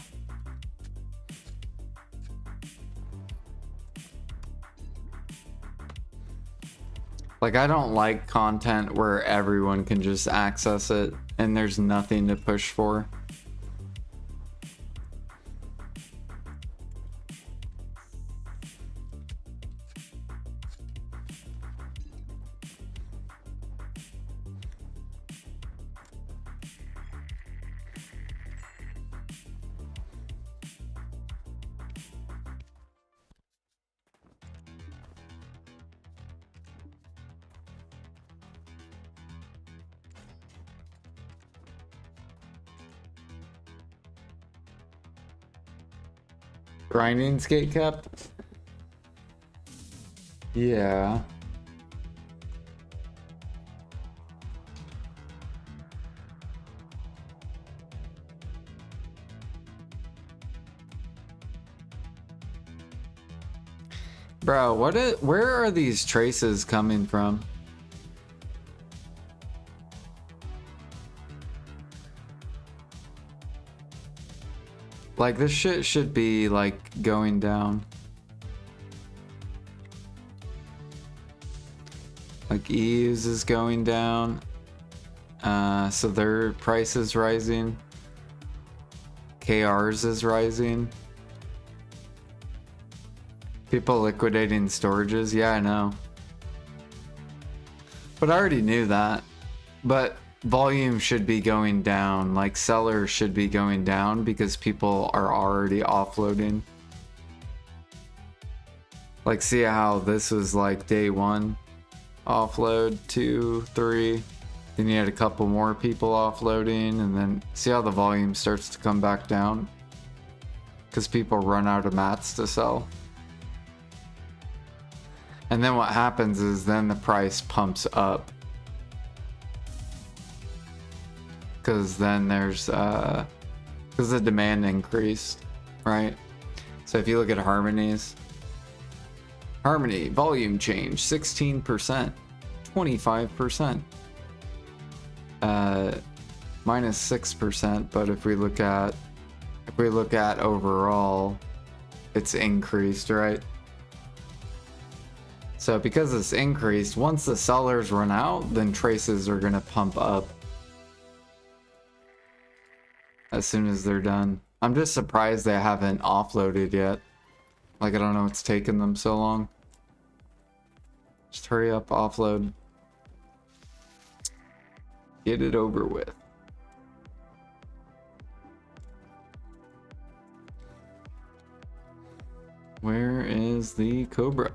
Like, I don't like content where everyone can just access it and there's nothing to push for. Grinding's gate kept? Yeah. Bro, where are these traces coming from? Like, this shit should be, like, going down. Like, Eves is going down. So their price is rising. KR's is rising. People liquidating storages. Yeah, I know. But I already knew that. But volume should be going down. Like, sellers should be going down because people are already offloading. Like, see how this was like day 1 offload, 2, 3. Then you had a couple more people offloading, and then see how the volume starts to come back down because people run out of mats to sell. And then what happens is then the price pumps up. Because then there's, because the demand increased, right? So if you look at Harmonies, Harmony, volume change, 16%, 25%, minus 6%, but if we look at overall, it's increased, right? So because it's increased, once the sellers run out, then traces are gonna pump up as soon as they're done. I'm just surprised they haven't offloaded yet. Like, I don't know what's taken them so long. Just hurry up, offload. Get it over with. Where is the Cobra?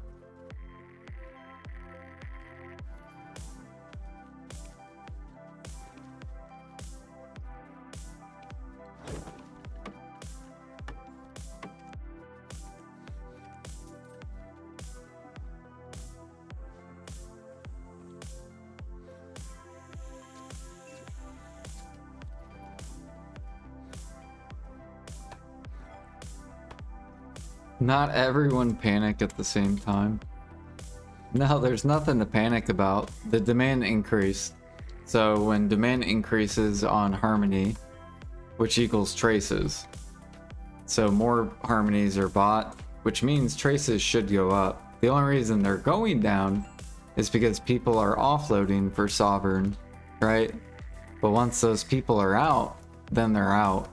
Not everyone panic at the same time. No, there's nothing to panic about. The demand increased. So when demand increases on Harmony, which equals traces, so more Harmonies are bought, which means traces should go up. The only reason they're going down is because people are offloading for Sovereign, right? But once those people are out, then they're out.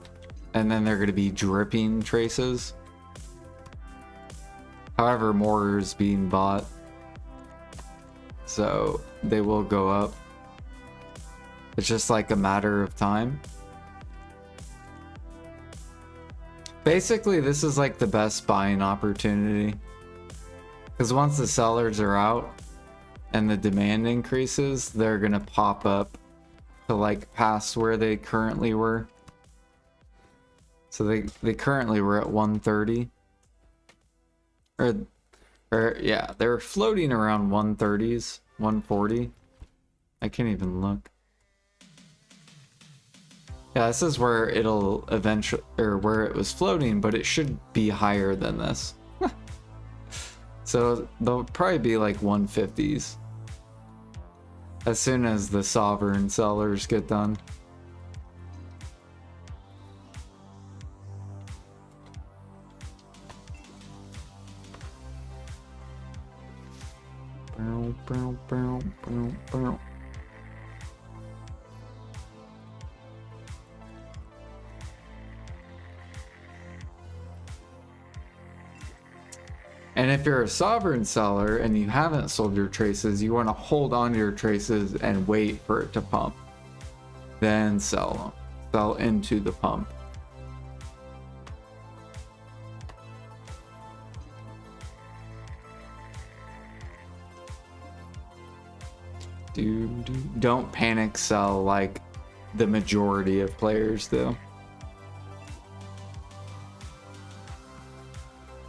And then they're going to be dripping traces. However, more is being bought, so they will go up. It's just like a matter of time. Basically, this is like the best buying opportunity, because once the sellers are out and the demand increases, they're gonna pop up to like past where they currently were. So they currently were at 130. Or yeah, they were floating around 130s, 140. I can't even look. Yeah, this is where it'll eventually, or where it was floating, but it should be higher than this. So they'll probably be like 150s as soon as the sovereign sellers get done. And if you're a sovereign seller and you haven't sold your traces, you want to hold on to your traces and wait for it to pump. Then sell them. Sell into the pump. Don't panic sell like the majority of players do.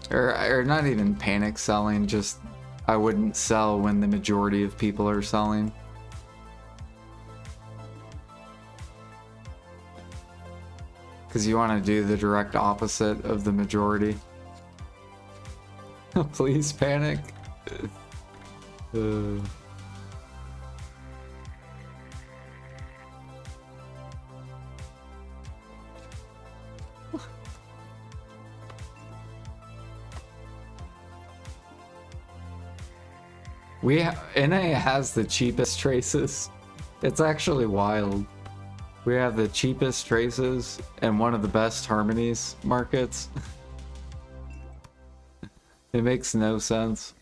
Or not even panic selling, just I wouldn't sell when the majority of people are selling. Because you want to do the direct opposite of the majority. Please panic. NA has the cheapest traces. It's actually wild. We have the cheapest traces and one of the best harmonies markets. It makes no sense.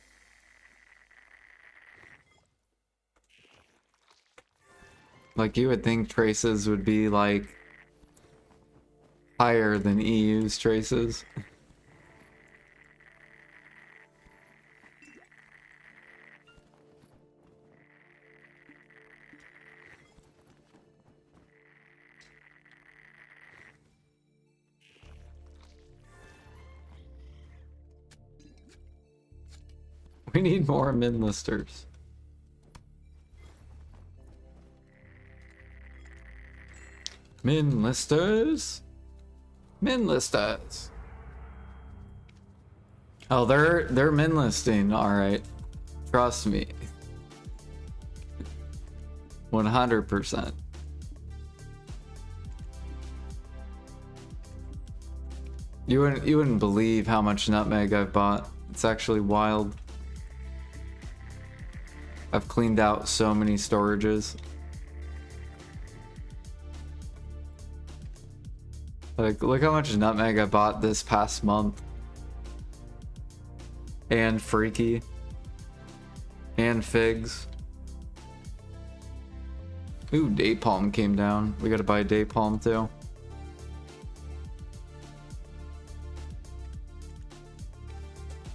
Like, you would think traces would be like higher than EU's traces. We need more min listers. Min listers? Min listers. Oh, they're min listing, alright. Trust me. 100%. You wouldn't believe how much nutmeg I've bought. It's actually wild. I've cleaned out so many storages. Like, look how much nutmeg I bought this past month. And freaky. And figs. Ooh, day palm came down. We gotta buy day palm too.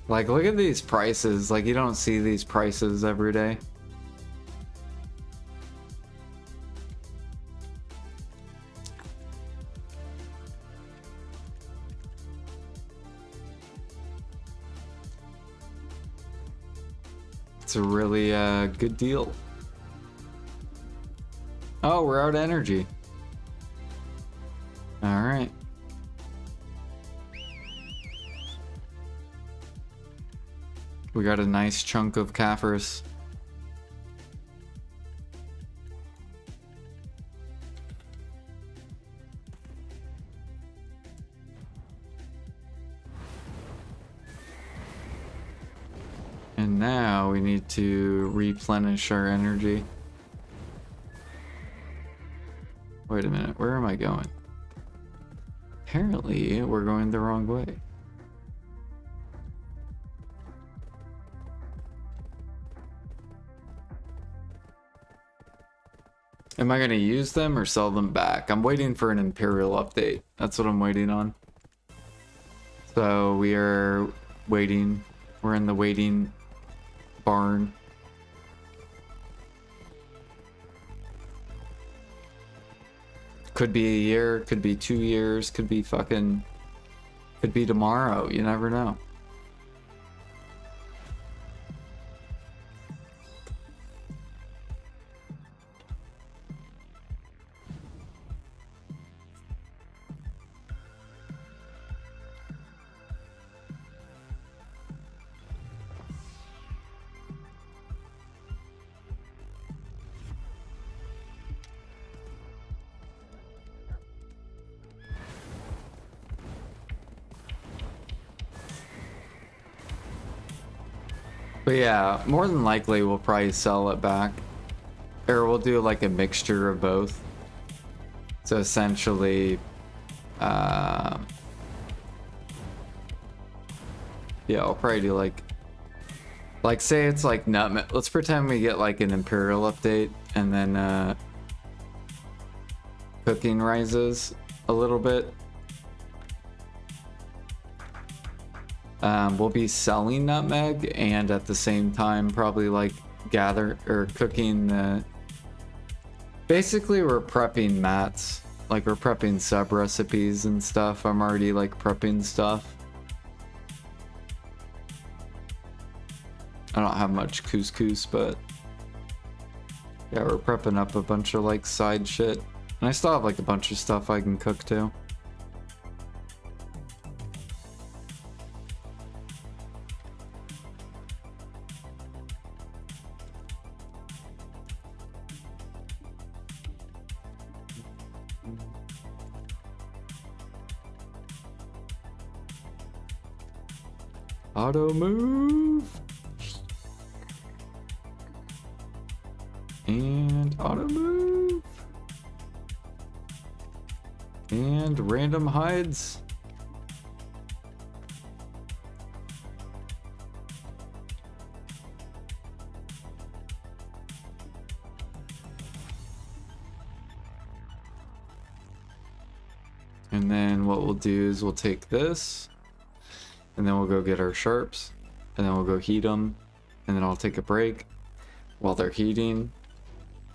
Like, look at these prices. Like, you don't see these prices every day. It's a really good deal. Oh, we're out of energy. All right. We got a nice chunk of caphras. And now we need to replenish our energy. Wait a minute, where am I going? Apparently, we're going the wrong way. Am I going to use them or sell them back? I'm waiting for an Imperial update. That's what I'm waiting on. So we are waiting. We're in the waiting barn. Could be a year, could be 2 years, could be tomorrow. You never know. But yeah, more than likely we'll probably sell it back. Or we'll do like a mixture of both. So essentially, yeah, I'll probably do like say it's like nutmeg. Let's pretend we get like an Imperial update and then cooking rises a little bit. We'll be selling nutmeg and at the same time probably like gather or cooking the. Basically, we're prepping mats. Like we're prepping sub recipes and stuff. I'm already like prepping stuff. I don't have much couscous, but yeah, we're prepping up a bunch of like side shit. And I still have like a bunch of stuff I can cook too. Auto move. And auto move. And random hides. And then what we'll do is we'll take this. And then we'll go get our sharps. And then we'll go heat them. And then I'll take a break while they're heating.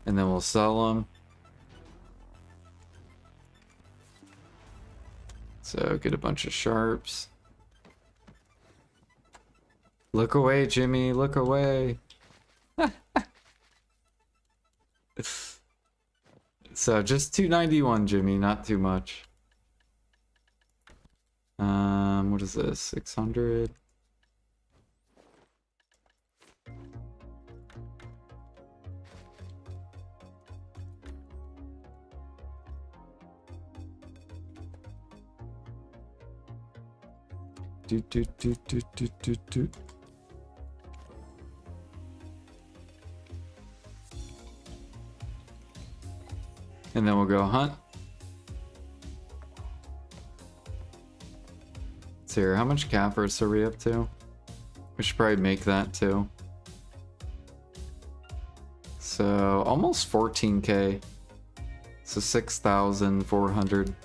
And then we'll sell them. So get a bunch of sharps. Look away, Jimmy. Look away. So just 291, Jimmy. Not too much. What is this? 600. Do. And then we'll go hunt. Let's hear how much caphras are we up to? We should probably make that too. So almost 14k. So 6,400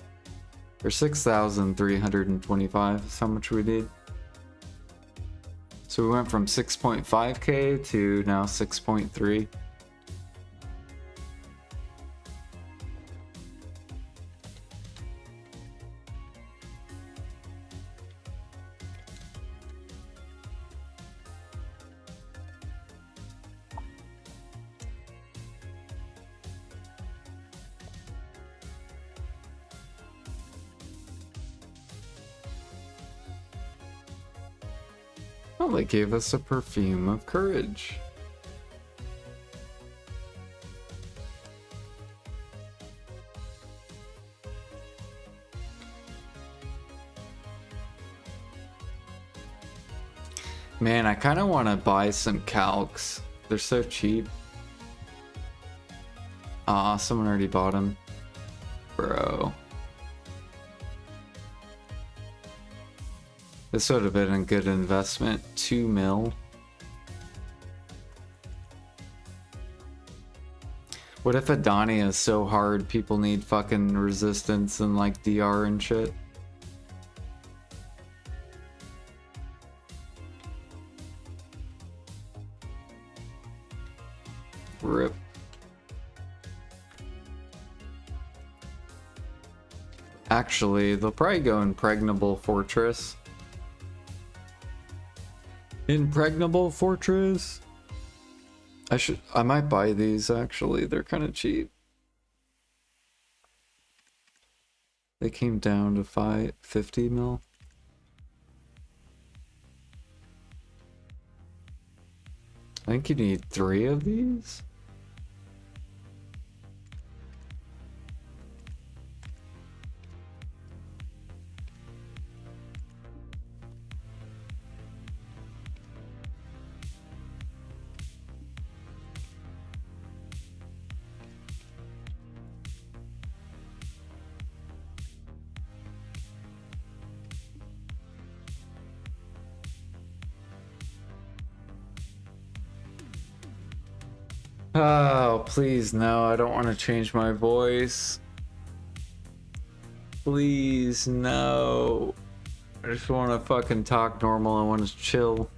or 6,325 is how much we need. So we went from 6.5k to now 6.3. Well, they gave us a perfume of courage. Man, I kind of want to buy some calcs. They're so cheap. Aw, someone already bought them. Bro. This would have been a good investment. 2 mil. What if edania is so hard people need fucking resistance and like DR and shit? Rip. Actually, they'll probably go impregnable fortress. Impregnable fortress. I might buy these actually. They're kind of cheap. They came down to 50 mil. I think you need 3 of these. Oh, please, no, I don't want to change my voice. Please, no. I just want to fucking talk normal. I want to chill.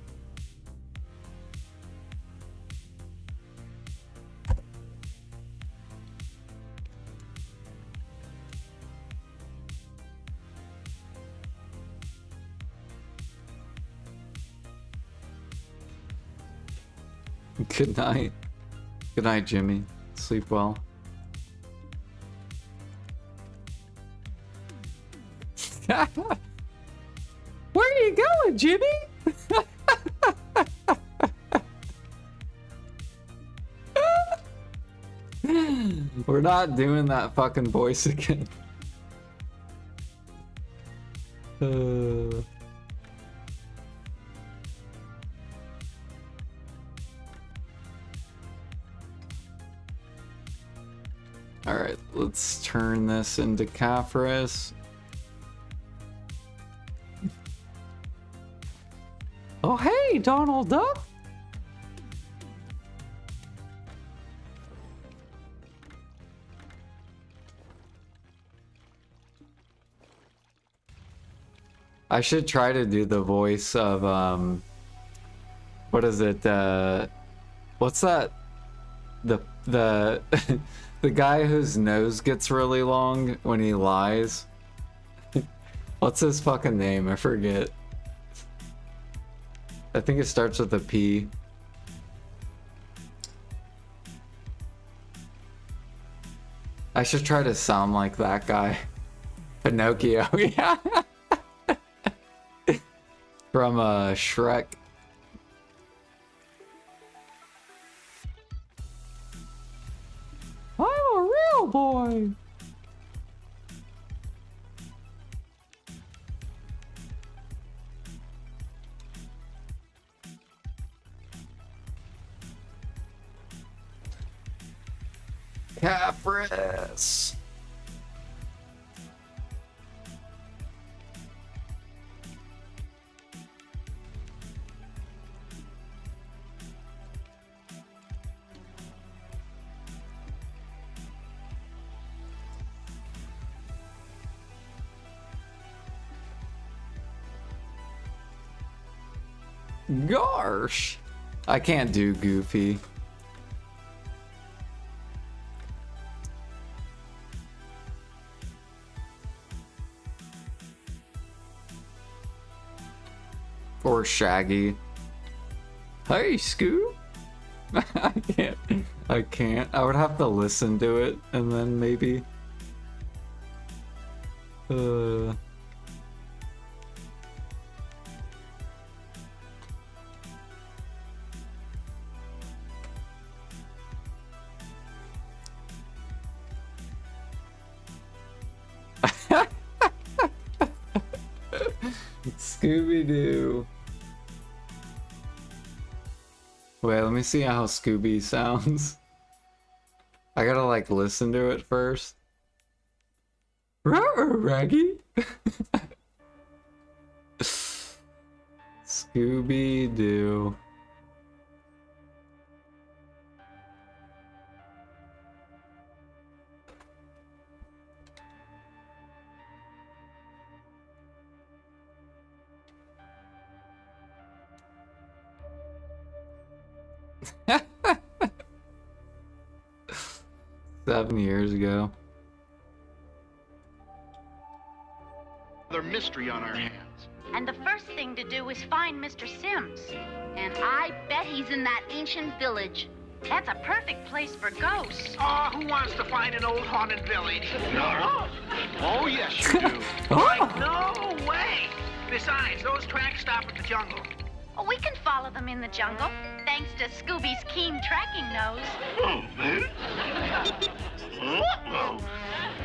Good night. Good night, Jimmy. Sleep well. Where are you going, Jimmy? We're not doing that fucking voice again. Alright, let's turn this into caphras. Oh, hey, Donald Duck! I should try to do the voice of, what is it, what's that? The the guy whose nose gets really long when he lies. What's his fucking name? I forget. I think it starts with a P. I should try to sound like that guy. Pinocchio, yeah. From Shrek. I'm a real boy. Caphras. Gosh, I can't do Goofy. Or Shaggy. Hey, Scoo. I can't. I would have to listen to it and then maybe. Scooby-Doo. Wait, let me see how Scooby sounds. I gotta like listen to it first. Raggy. Scooby-Doo. Seven years ago. Another mystery on our hands. And the first thing to do is find Mr. Sims. And I bet he's in that ancient village. That's a perfect place for ghosts. Oh, who wants to find an old haunted village? No. Oh, yes, you do. Oh. No way. Besides, those tracks stop at the jungle. Oh, we can follow them in the jungle, thanks to Scooby's keen tracking nose. Oh, man.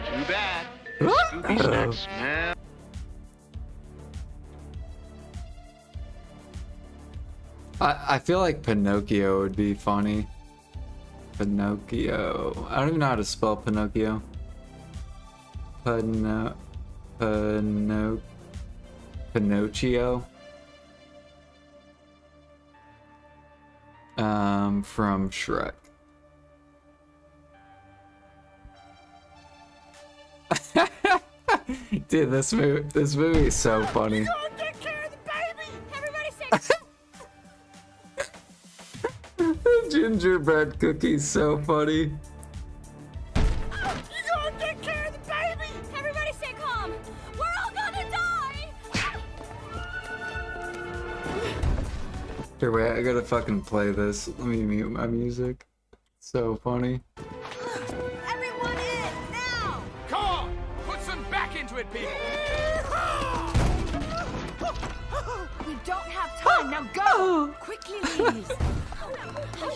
Too bad. Scooby's that smell. I feel like Pinocchio would be funny. Pinocchio. I don't even know how to spell Pinocchio. Pinocchio. From Shrek. Dude, this movie is so funny. Take care of the baby! Everybody say Gingerbread cookie's so funny. You gotta take care of the baby! Everybody stay calm. We're all gonna die. Here, wait, I gotta fucking play this. Let me mute my music. So funny. Everyone in now. Come on! Put some back into it, people! We don't have time. Now go. Quickly, ladies. We'll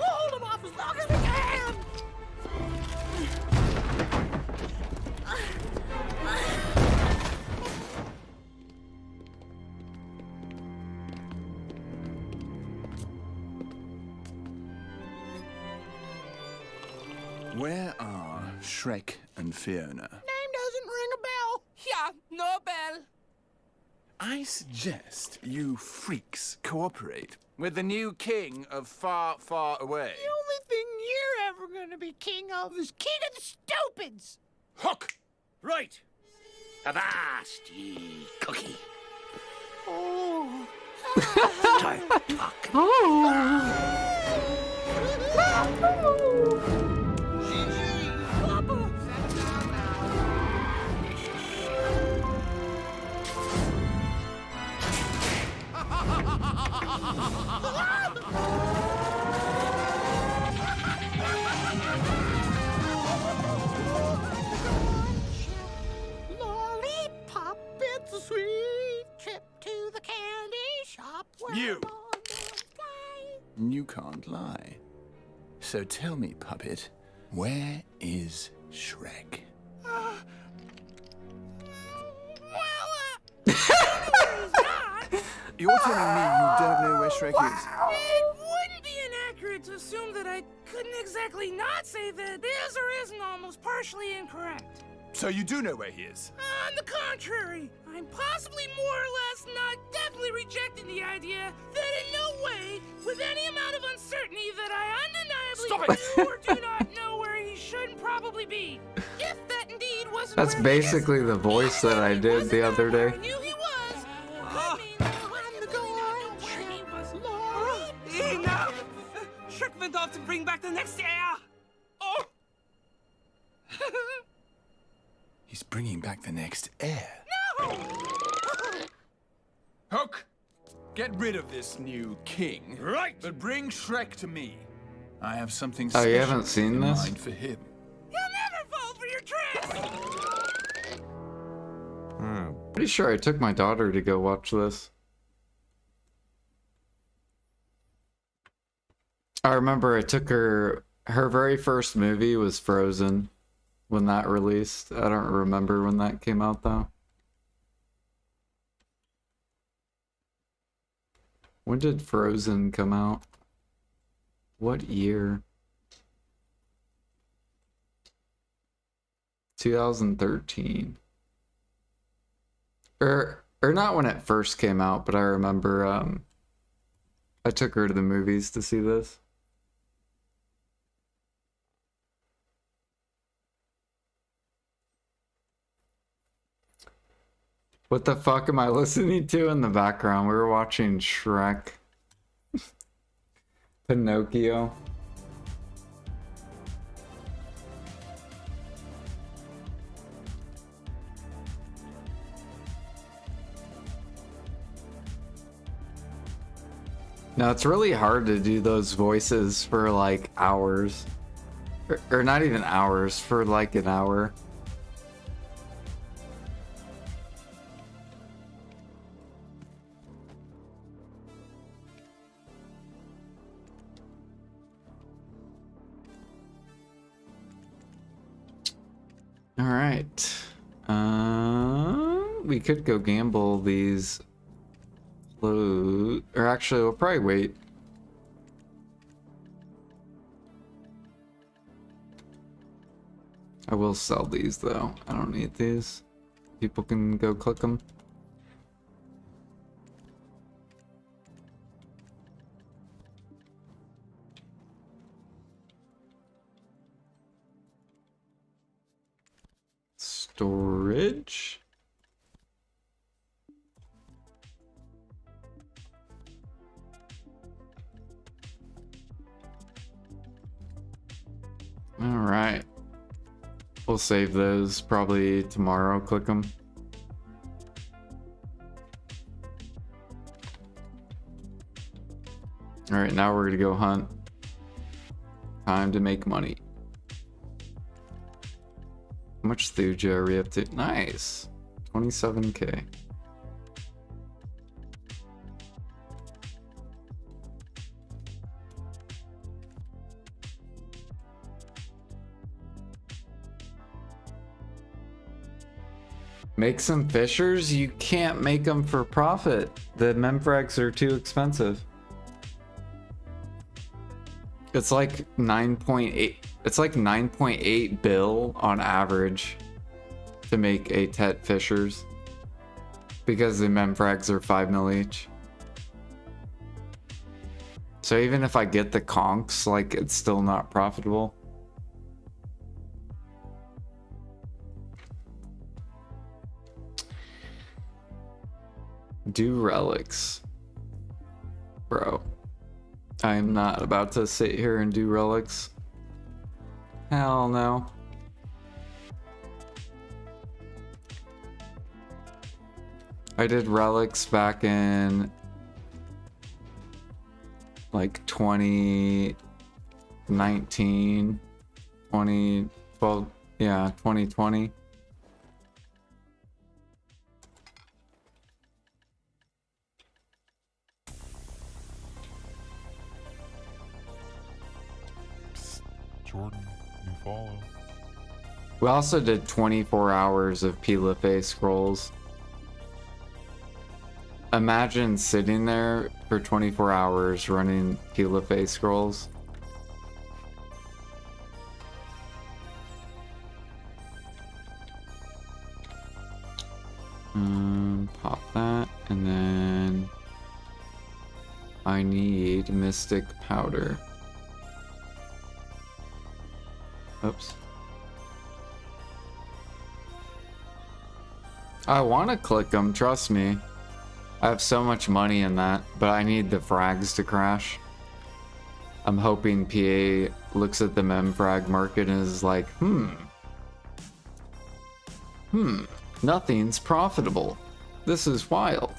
hold him off as long as we can! Where are Shrek and Fiona? Name doesn't ring a bell. Yeah, no bell. I suggest you freaks cooperate with the new king of far, far away. The only thing you're ever gonna be king of is king of the stupids. Hook! Right. Avast, ye cookie. Oh. Start talking. Papa. Lollipop, it's a sweet trip to the candy shop. Where You. the bonbons fly. You can't lie. So tell me, puppet, where is Shrek? You're telling me you don't know where Shrek is? It wouldn't be inaccurate to assume that I couldn't exactly not say that is or isn't almost partially incorrect. So you do know where he is? On the contrary, I'm possibly more or less not definitely rejecting the idea that in no way, with any amount of uncertainty, that I undeniably do or do not know where he should and probably be. If that indeed wasn't That's where he is, basically the voice that I did the other day. I knew he was. Could mean that I did not know where he was. Enough! Shrek went off to bring back the next heir. Oh! He's bringing back the next heir. No! Hook! Get rid of this new king. Right. But bring Shrek to me. I have something Oh, special you haven't seen in this? mind for him. You'll never fall for your tricks! Pretty sure I took my daughter to go watch this. I remember I took her very first movie was Frozen when that released. I don't remember when that came out though. When did Frozen come out? What year? 2013. Or not when it first came out, but I remember I took her to the movies to see this. What the fuck am I listening to in the background? We were watching Shrek. Pinocchio. Now it's really hard to do those voices for like hours. Or not even hours, for like an hour. All right. We could go gamble these loot, or actually we'll probably wait. I will sell these though. I don't need these. People can go click them. storage. All right. We'll save those probably tomorrow. Click them. All right, now we're gonna go hunt. Time to make money. How much thuja are we up to? Nice. 27k. Make some fishers? You can't make them for profit. The memfrags are too expensive. It's like 9.8. It's like 9.8 bill on average to make a tet fishers because the memfrags are 5 mil each. So even if I get the conchs, like it's still not profitable. Do relics, bro. I am not about to sit here and do relics. Hell no. I did relics back in like 2019, 2012, yeah, 2020. Jordan, you follow. We also did 24 hours of Pilafay scrolls. Imagine sitting there for 24 hours running Pilafay scrolls. Pop that, and then I need Mystic Powder. Oops. I want to click them, trust me. I have so much money in that, but I need the frags to crash. I'm hoping PA looks at the memfrag market and is like, nothing's profitable. This is wild.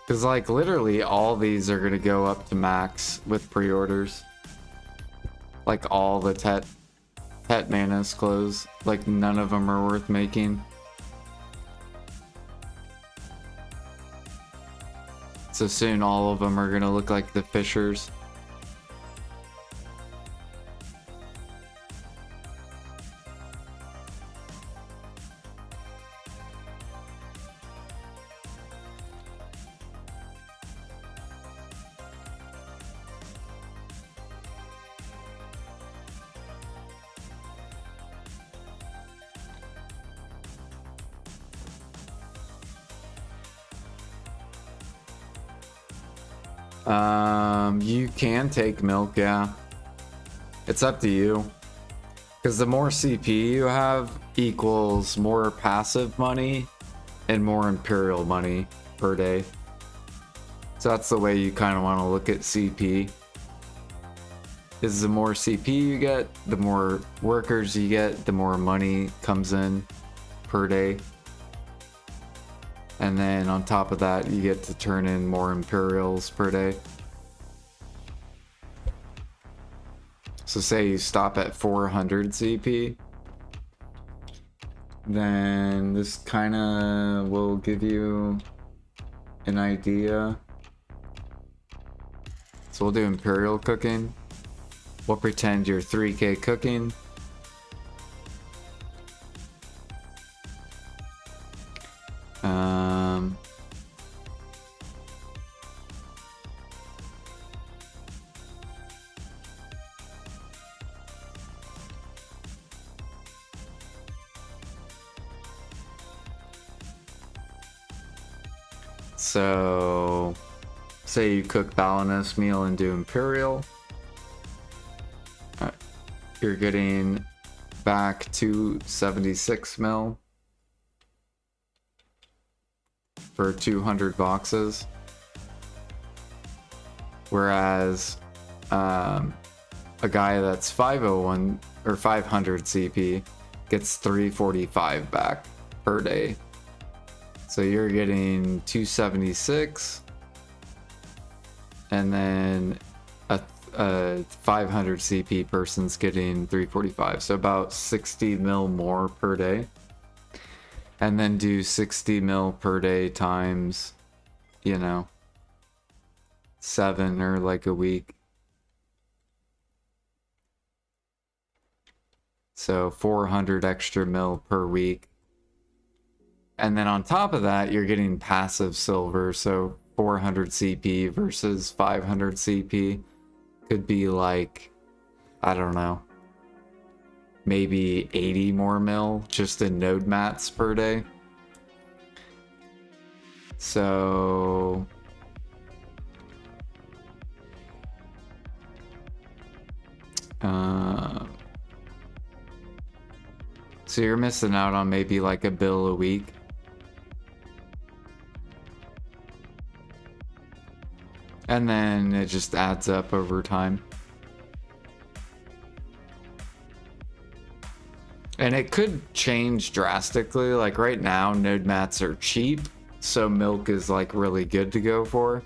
Because like literally all these are gonna go up to max with pre-orders. Like all the Tet manas close. Like none of them are worth making. So soon all of them are gonna look like the fishers. You can take milk, yeah. It's up to you. Because the more CP you have equals more passive money and more imperial money per day. So that's the way you kind of want to look at CP. Is the more CP you get, the more workers you get, the more money comes in per day. And then on top of that, you get to turn in more Imperials per day. So say you stop at 400 CP, then this kind of will give you an idea. So we'll do Imperial cooking. We'll pretend you're 3k cooking. So, say you cook Balinese meal and do Imperial. you're getting back 276 mil for 200 boxes. Whereas a guy that's 501 or 500 CP gets 345 back per day. So you're getting 276, and then a 500 CP person's getting 345. So about 60 mil more per day. And then do 60 mil per day times, you know, 7 or like a week. So 400 extra mil per week. And then on top of that, you're getting passive silver. So 400 CP versus 500 CP could be like, I don't know, maybe 80 more mil just in node mats per day. So so you're missing out on maybe like a bill a week. And then it just adds up over time. And it could change drastically. Like right now, node mats are cheap, so milk is like really good to go for.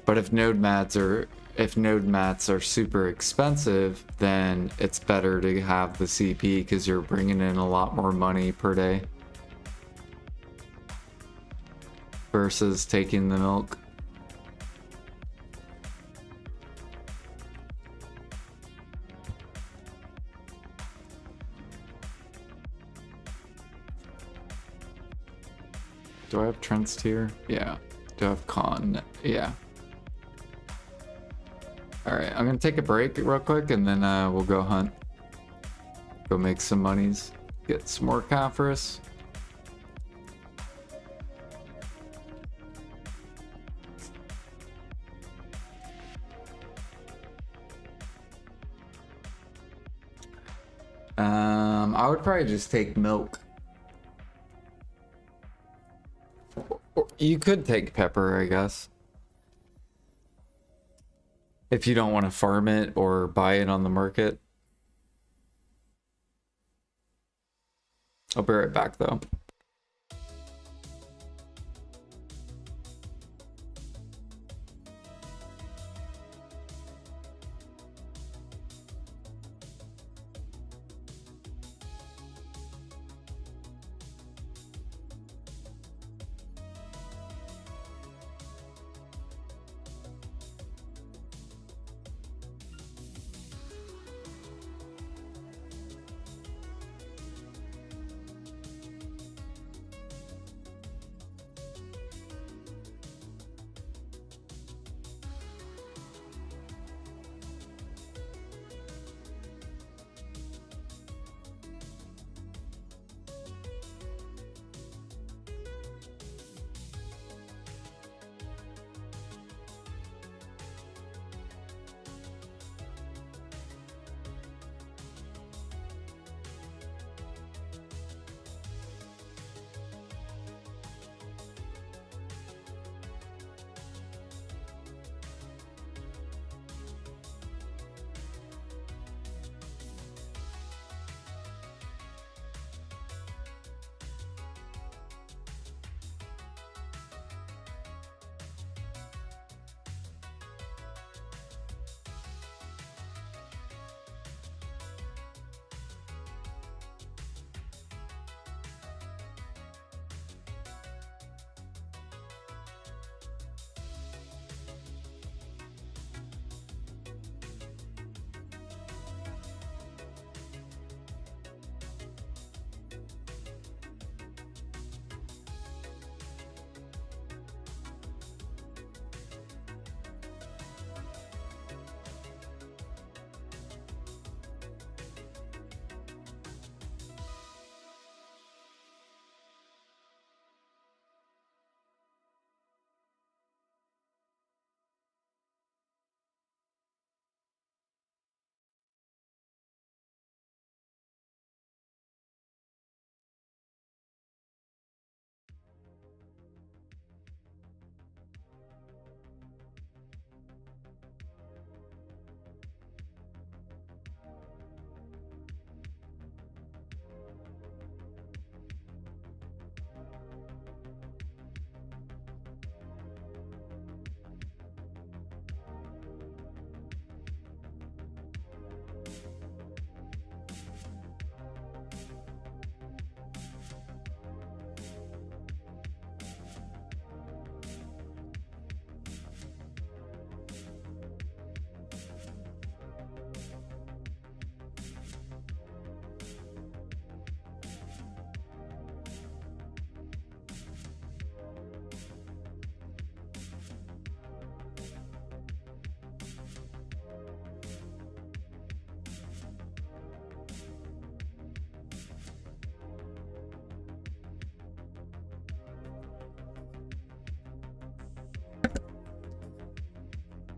But if node mats are super expensive, then it's better to have the CP because you're bringing in a lot more money per day versus taking the milk. Do I have Trent's tier? Yeah. Do I have Con? Yeah. Alright, I'm gonna take a break real quick and then we'll go hunt. Go make some monies. Get some more caphras. I would probably just take milk. Or you could take pepper, I guess. If you don't want to farm it or buy it on the market. I'll be right back though.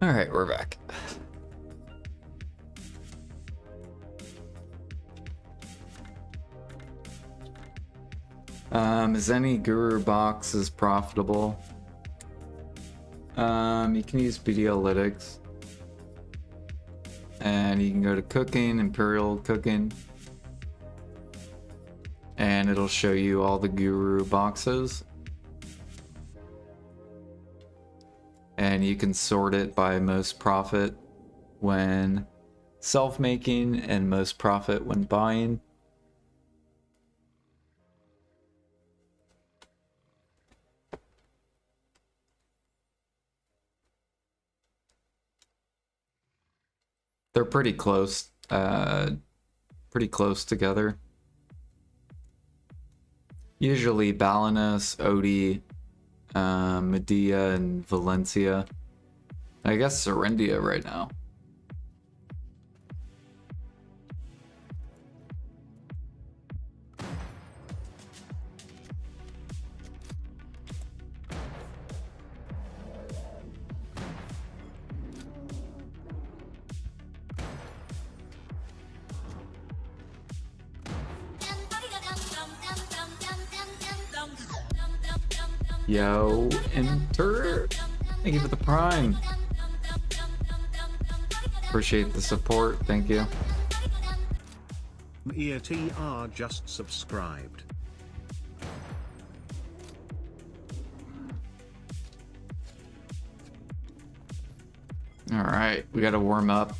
Alright, we're back. Is any guru box is profitable? You can use Videolytics. And you can go to cooking, Imperial Cooking. And it'll show you all the guru boxes. And you can sort it by most profit when self-making and most profit when buying. They're pretty close together. Usually Balinus, Odie, Medea, and Valencia. I guess Serendia right now. Yo, enter. Thank you for the prime. Appreciate the support. Thank you. EATR just subscribed. All right, we got to warm up.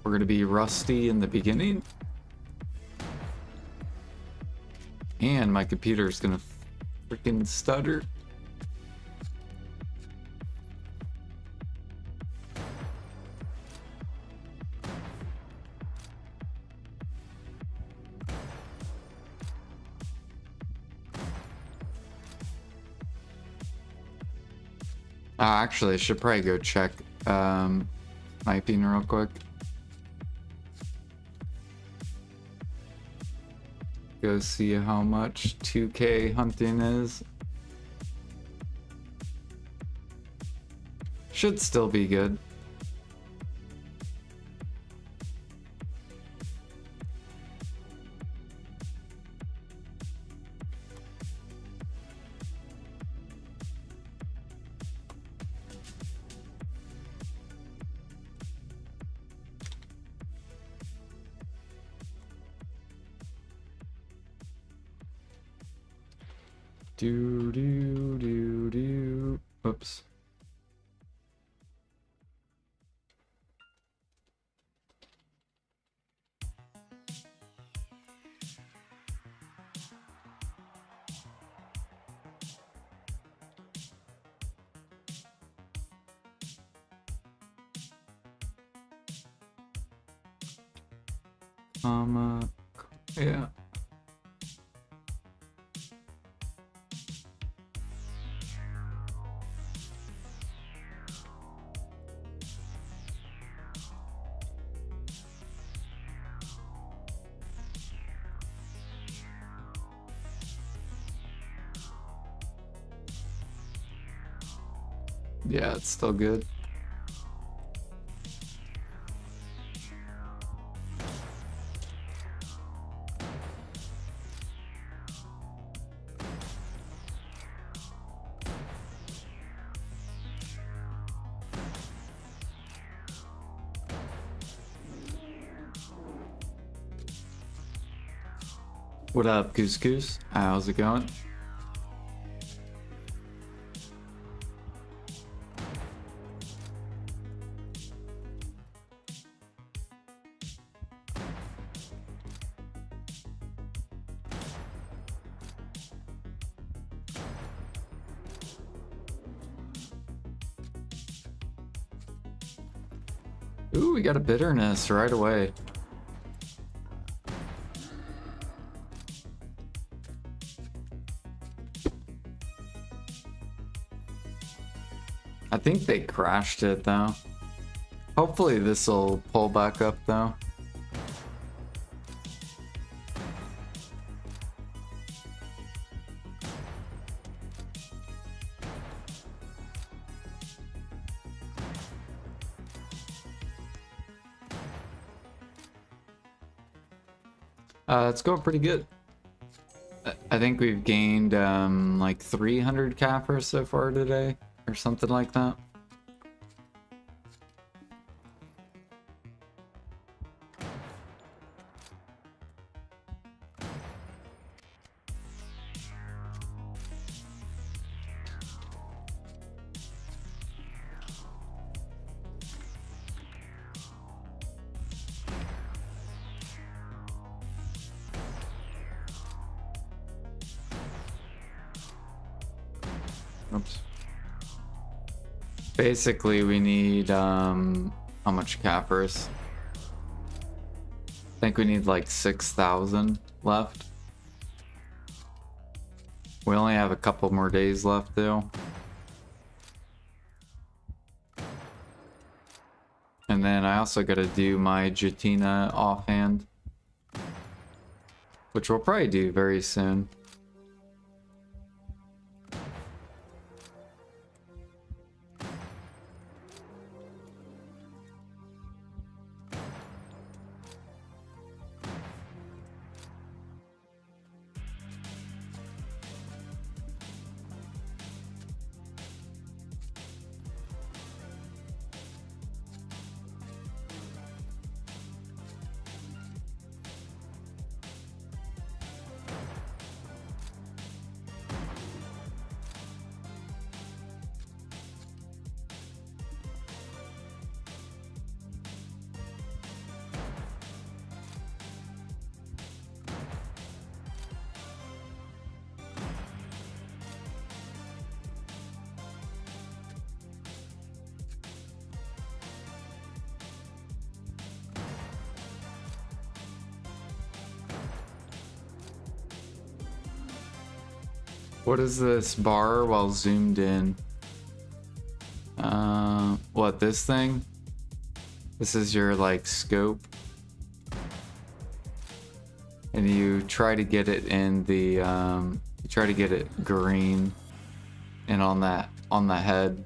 We're going to be rusty in the beginning. And my computer's going to freaking stutter. Actually, I should probably go check sniping real quick. Go see how much 2K hunting is. Should still be good. Do. Oops. Yeah. Yeah, it's still good. What up, Goose Goose? How's it going? Ooh, we got a bitterness right away. I think they crashed it though. Hopefully this will pull back up though. It's going pretty good. I think we've gained like 300 caphras so far today, or something like that. Oops. Basically, we need, how much caphras? I think we need like 6,000 left. We only have a couple more days left, though. And then I also gotta do my Jatina offhand, which we'll probably do very soon. What is this bar while zoomed in? What, this thing? This is your like scope. And you try to get it in the you try to get it green and on the head.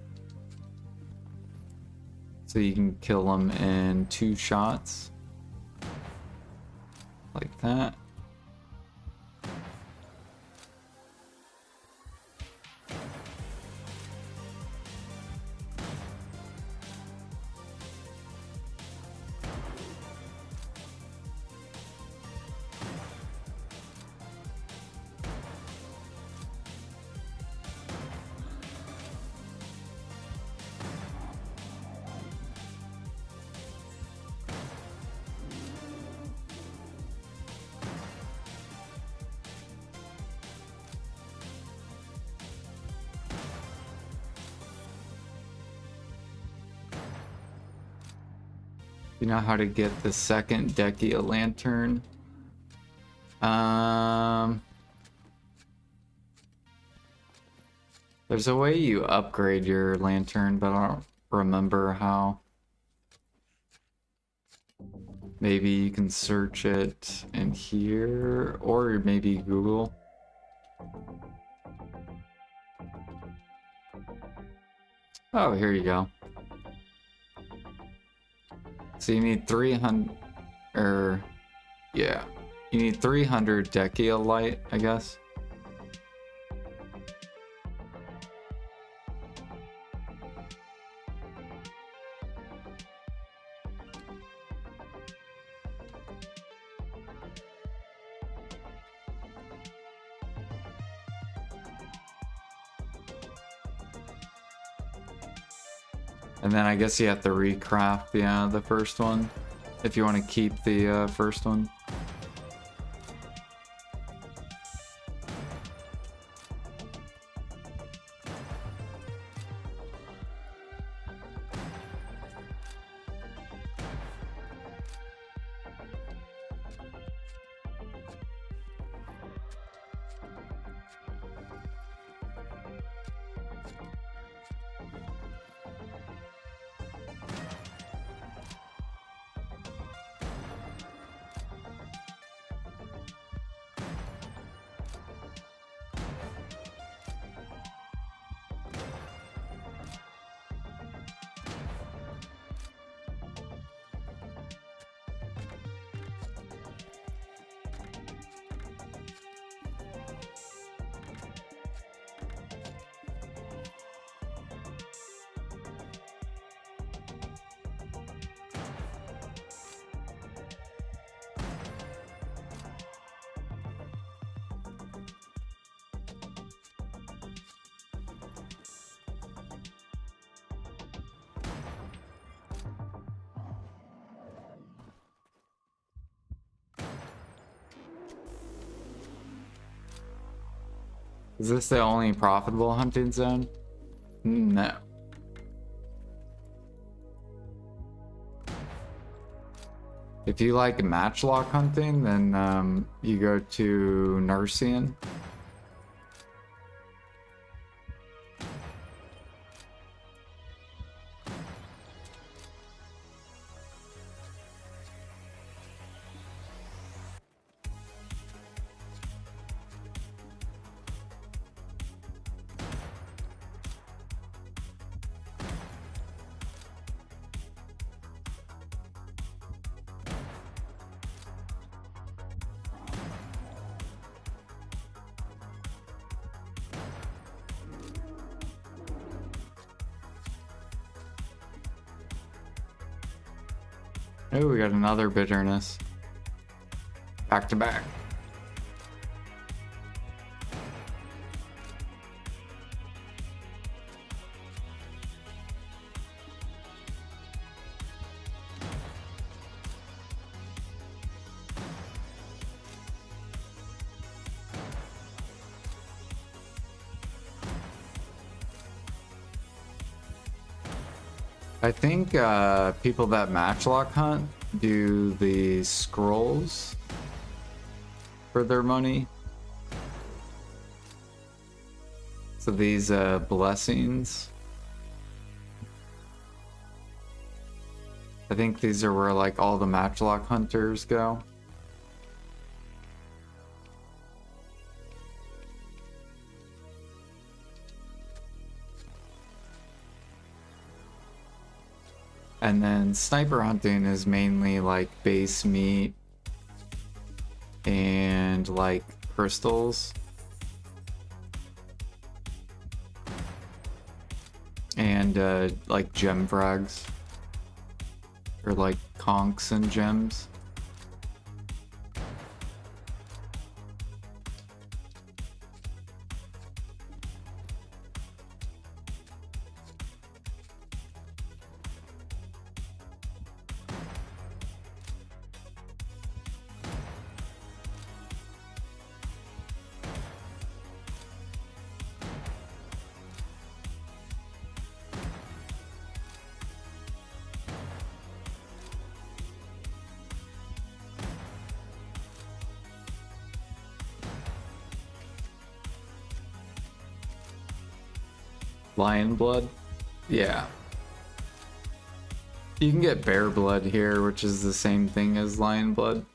So you can kill them in 2 shots. Like that. You know how to get the second Decia lantern? There's a way you upgrade your lantern, but I don't remember how. Maybe you can search it in here, or maybe Google. Oh, here you go. So you need 300, yeah, you need 300 Decia light, I guess. And then I guess you have to recraft the first one if you want to keep the first one. Is this the only profitable hunting zone? No. If you like matchlock hunting, then you go to Narcian. Oh, we got another bitterness. Back to back. I think people that matchlock hunt do the scrolls for their money. So these blessings. I think these are where like all the matchlock hunters go. And then sniper hunting is mainly like base meat and like crystals and like gem frags or like conchs and gems. Lion blood? Yeah. You can get bear blood here, which is the same thing as lion blood.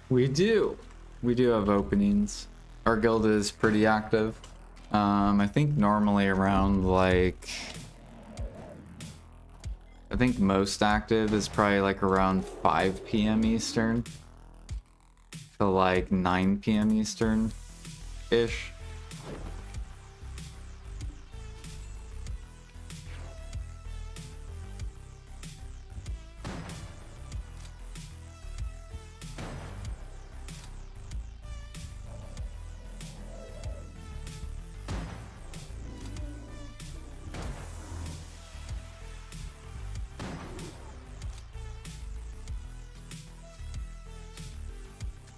We do. We do have openings. Our guild is pretty active. I think normally around like... I think most active is probably like around 5 p.m. Eastern to like 9 p.m. Eastern-ish.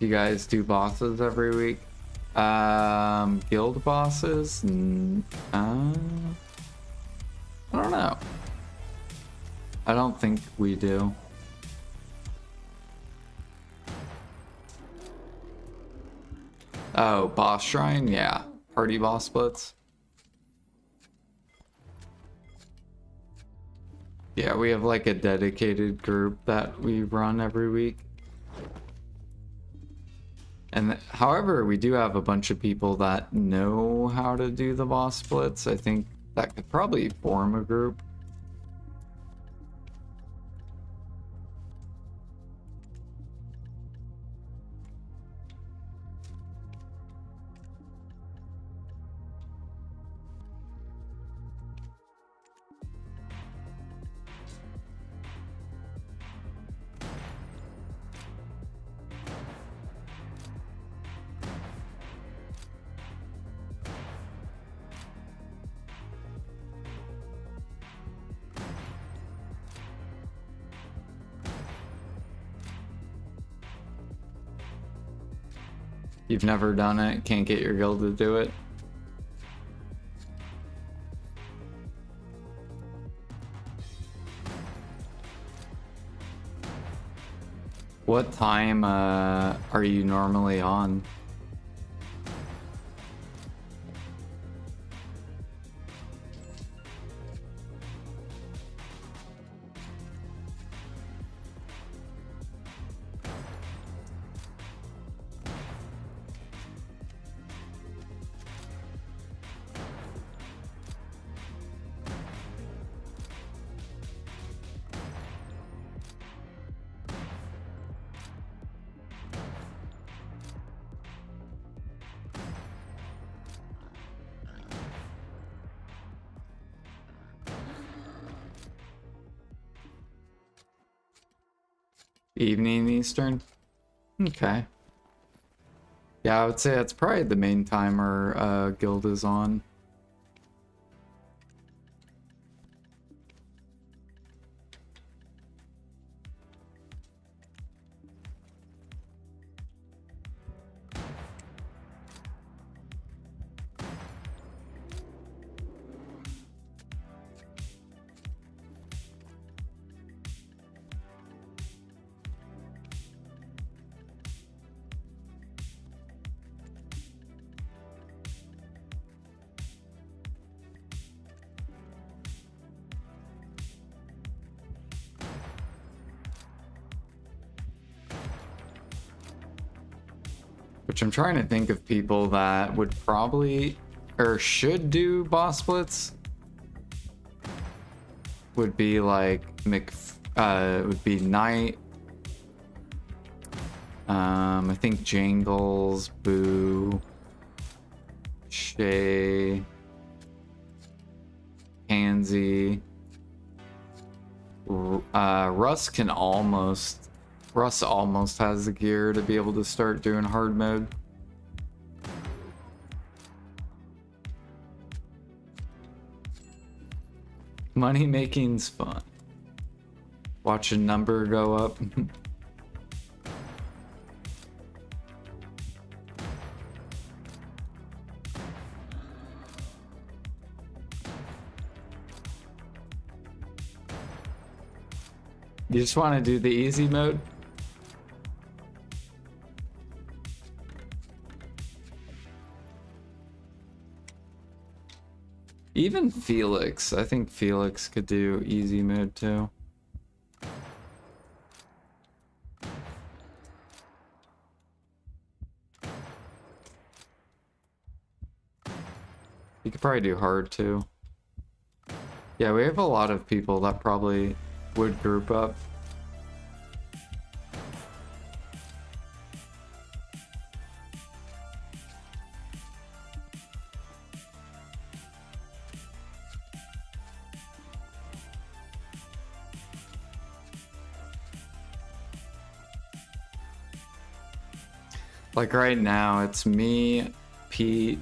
You guys do bosses every week? Guild bosses? I don't know. I don't think we do. Oh, boss shrine? Yeah. Party boss splits? Yeah, we have like a dedicated group that we run every week. And however, we do have a bunch of people that know how to do the boss splits. I think that could probably form a group. You've never done it, can't get your guild to do it. What time are you normally on? Evening Eastern? Okay. Yeah, I would say that's probably the main time our guild is on. Which I'm trying to think of people that would probably or should do boss splits. Would be like would be Knight. I think Jangles, Boo, Shay, Pansy. Russ almost has the gear to be able to start doing hard mode. Money making's fun. Watch a number go up. You just want to do the easy mode? Even Felix. I think Felix could do easy mode too. You could probably do hard too. Yeah, we have a lot of people that probably would group up. Like right now, it's me, Pete,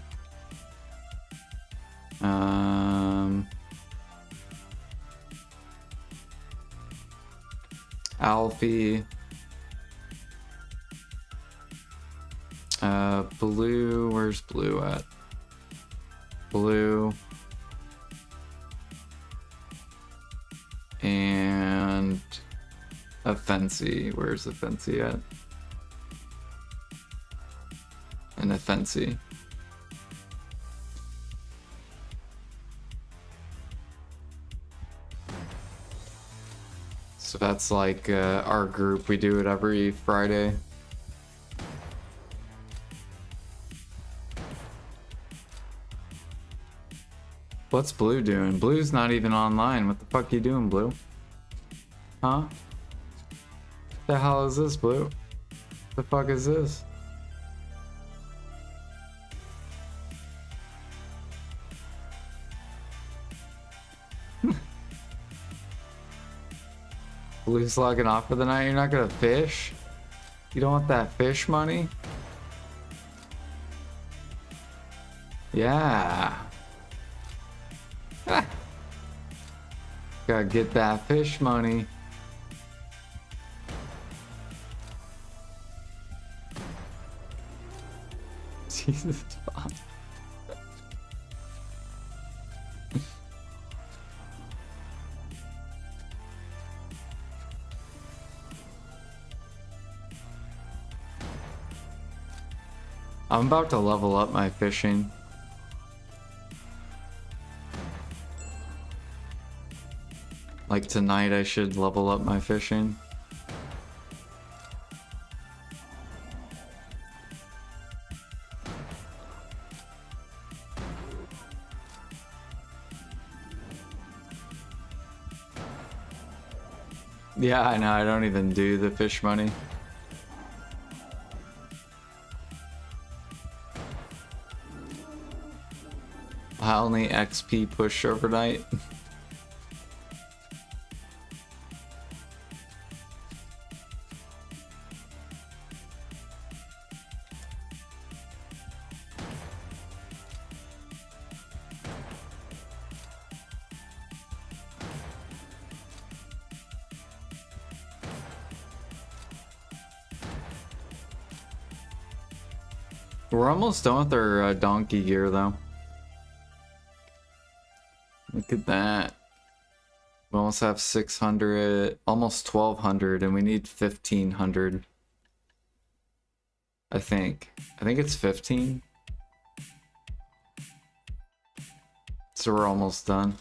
Alfie, Blue, where's Blue at? Blue, and a Fancy, where's the Fancy at? And a Fancy. So that's like our group. We do it every Friday. What's Blue doing? Blue's not even online. What the fuck you doing, Blue? Huh? The hell is this, Blue? The fuck is this? Blue's logging off for the night. You're not gonna fish? You don't want that fish money? Yeah. Ah. Gotta get that fish money. Jesus fuck. I'm about to level up my fishing. Like tonight I should level up my fishing. Yeah, I know, I don't even do the fish money. I only XP push overnight. We're almost done with our donkey gear though. Look at that. We almost have 600, almost 1200, and we need 1500. I think it's 15. So we're almost done.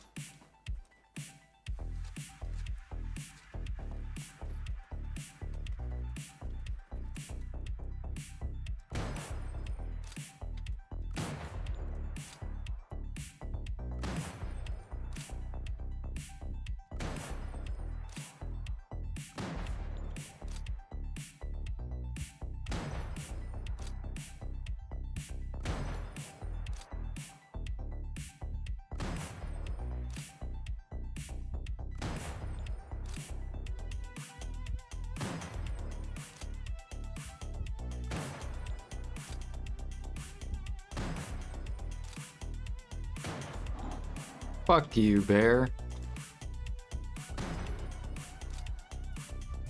Fuck you, bear.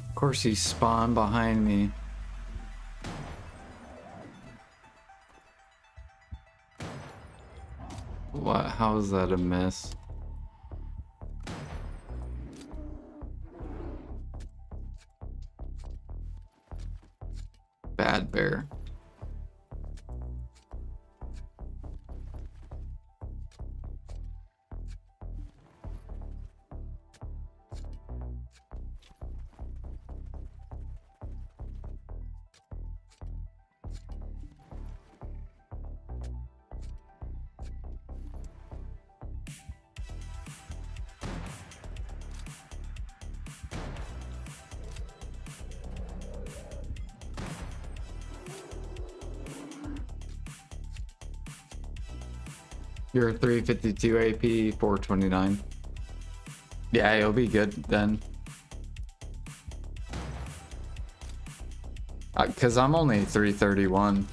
Of course he spawned behind me. What? How is that a miss? Bad bear. You're 352 AP, 429. Yeah, you'll be good then. Cause I'm only 331.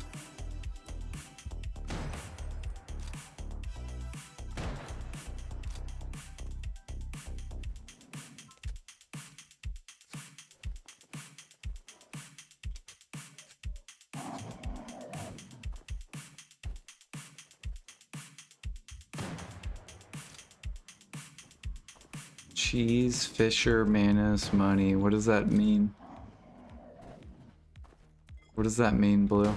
Cheese, Fisher, Manus, money. What does that mean? What does that mean, Blue?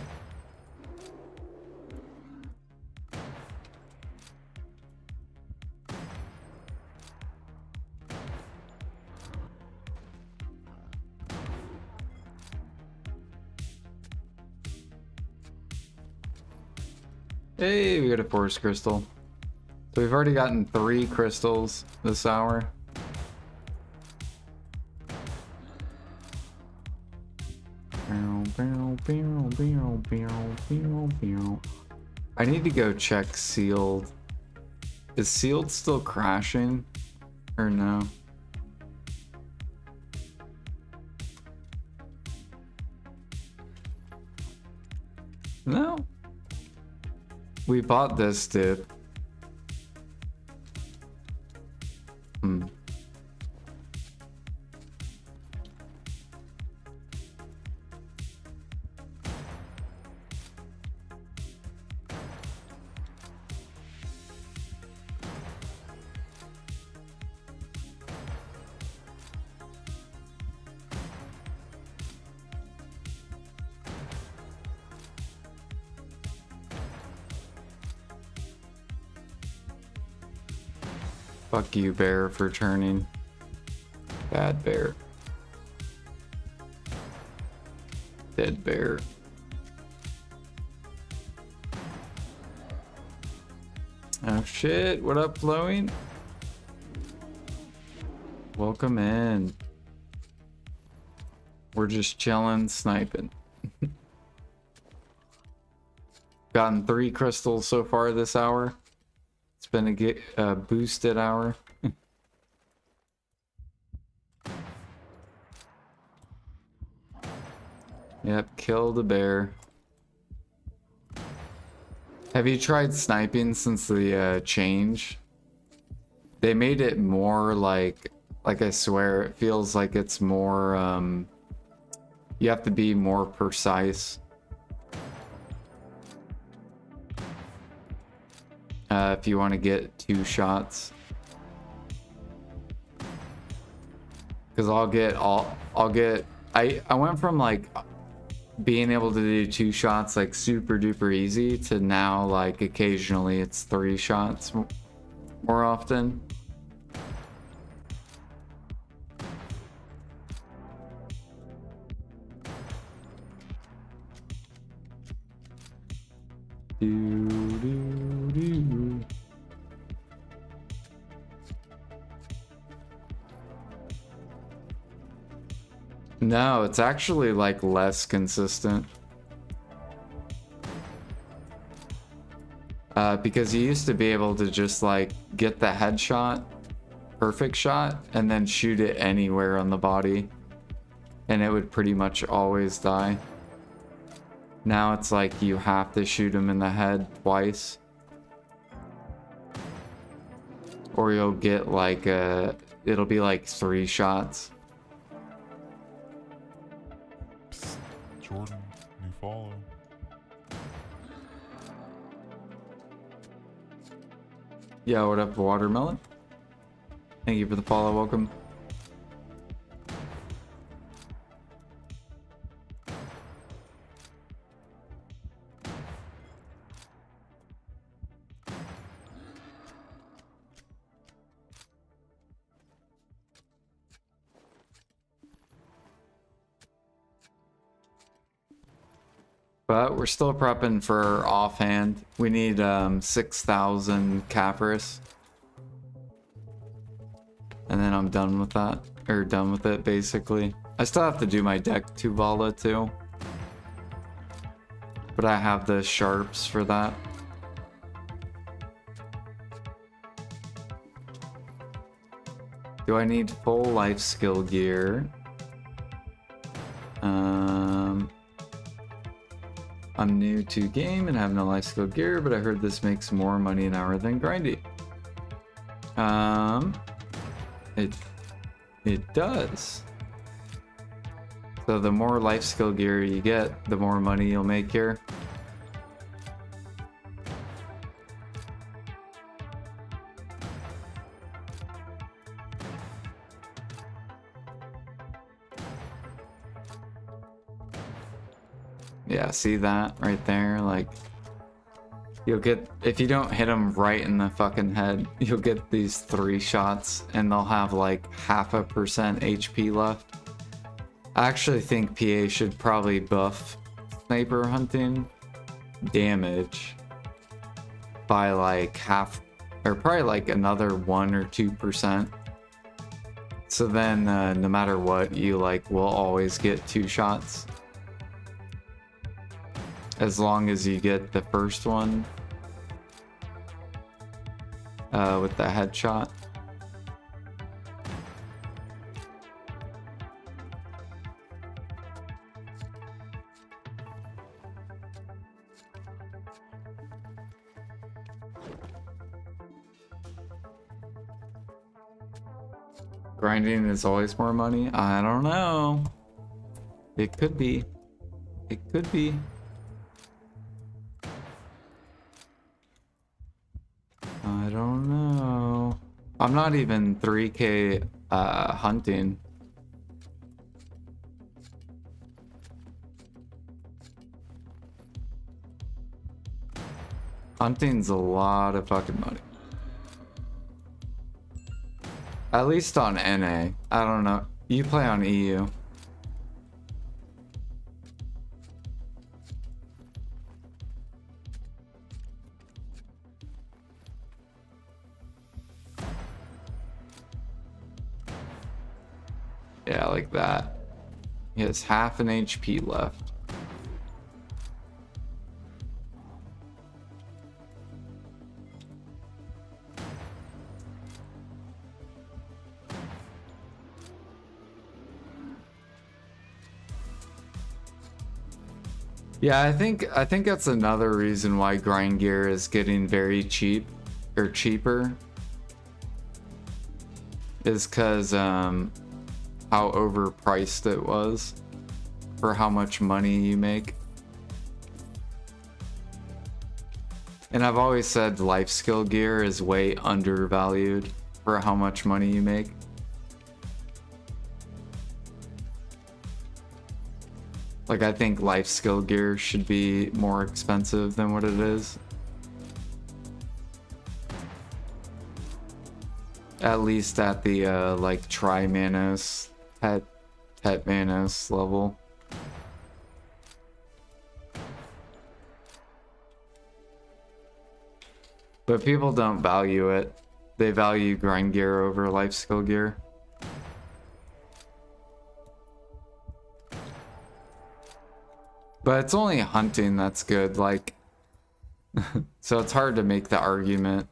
Hey, we got a forest crystal. So we've already gotten 3 crystals this hour. I need to go check sealed. Is sealed still crashing or no? No. We bought this dip. Fuck you, bear, for turning. Bad bear. Dead bear. Oh shit, what up, Flowing? Welcome in. We're just chilling, sniping. Gotten 3 crystals so far this hour. It's been a boosted hour. Yep, kill the bear. Have you tried sniping since the change? They made it more like I swear, it feels like it's more, you have to be more precise. If you want to get 2 shots. Because I went from like being able to do 2 shots like super duper easy to now like occasionally it's 3 shots more often. No, it's actually like less consistent. Because you used to be able to just like get the headshot, perfect shot, and then shoot it anywhere on the body. And it would pretty much always die. Now it's like you have to shoot him in the head twice. Or you'll get like it'll be like 3 shots. Psst, Jordan, new follow. Yeah, what up, Watermelon? Thank you for the follow, welcome. But we're still prepping for offhand. We need 6,000 caphras. And then I'm done with that. Or done with it, basically. I still have to do my deck to Vala, too. But I have the sharps for that. Do I need full life skill gear? I'm new to game and have no life skill gear, but I heard this makes more money an hour than grindy. It does. So the more life skill gear you get, the more money you'll make here. Yeah, see that right there? Like, you'll get, if you don't hit them right in the fucking head, you'll get these 3 shots and they'll have like 0.5% HP left. I actually think PA should probably buff sniper hunting damage by like half, or probably like another 1 or 2%. So then no matter what, you like will always get 2 shots. As long as you get the first one with the headshot. Grinding is always more money? I don't know. It could be. It could be. I don't know. I'm not even 3K hunting. Hunting's a lot of fucking money. At least on NA. I don't know. You play on EU. Yeah, like that. He has half an HP left. Yeah, I think that's another reason why grind gear is getting very cheap or cheaper. Is because how overpriced it was for how much money you make. And I've always said life skill gear is way undervalued for how much money you make. Like, I think life skill gear should be more expensive than what it is. At least at the like tri-manos, pet manos level. But people don't value it. They value grind gear over life skill gear. But it's only hunting that's good, like, so it's hard to make the argument.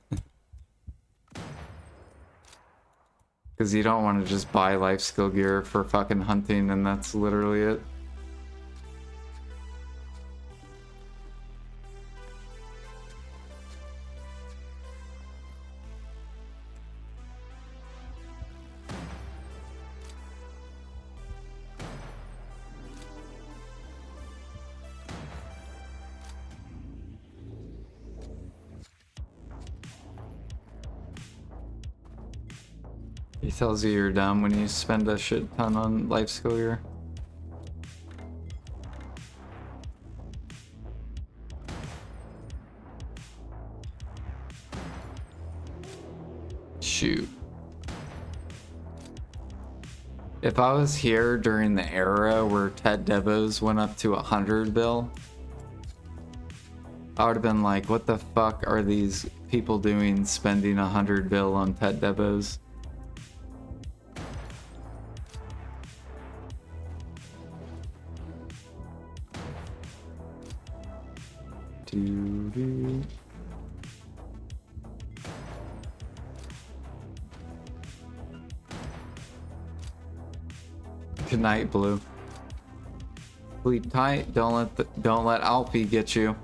Because you don't want to just buy life skill gear for fucking hunting and that's literally it. He tells you you're dumb when you spend a shit ton on life skill gear. Shoot. If I was here during the era where Ted Devos went up to 100 bill, I would have been like, what the fuck are these people doing spending 100 bill on Ted Devos? Good night, Blue. Sleep tight. Don't let Alfie get you.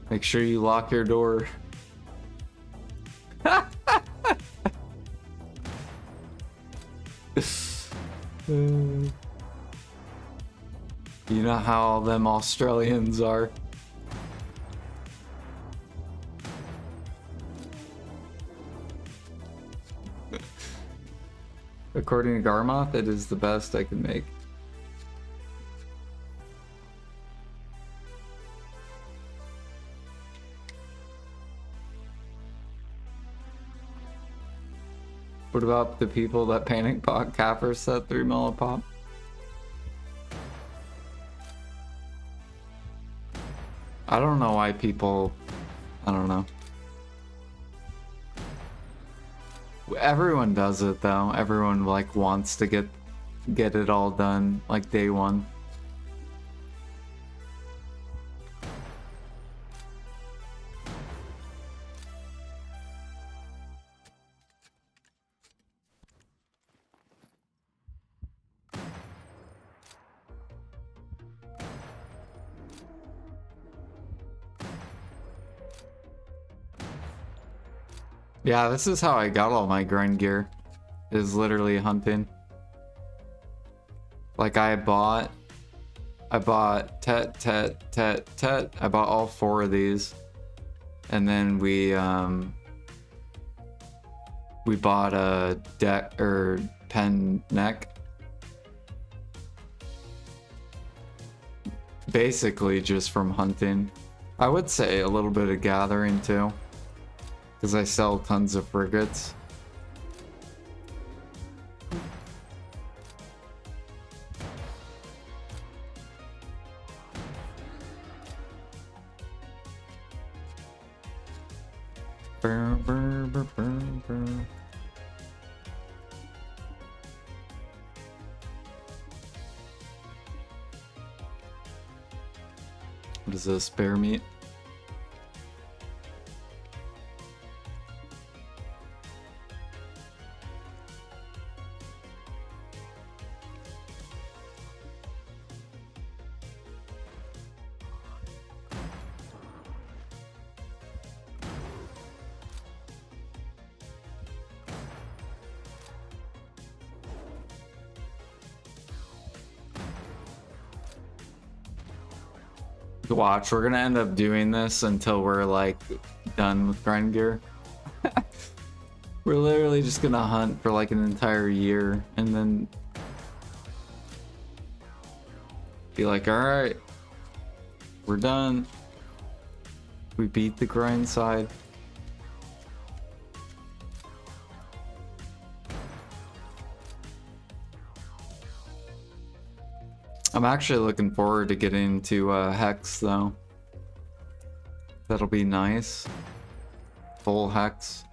Make sure you lock your door. You know how all them Australians are. According to Garmoth, it is the best I can make. What about the people that panic bought caphras set 3 mil a pop? I don't know why people... I don't know. Everyone does it though. Everyone like wants to get it all done like day one. Yeah, this is how I got all my grind gear. Is literally hunting. Like I bought tet. I bought all 4 of these. And then we bought a deck or pen neck. Basically just from hunting. I would say a little bit of gathering too. Because I sell tons of frigates. What is this, bear meat? Watch, we're gonna end up doing this until we're like done with grind gear. We're literally just gonna hunt for like an entire year and then be like, alright, we're done. We beat the grind side. I'm actually looking forward to getting into Hex though. That'll be nice. Full Hex.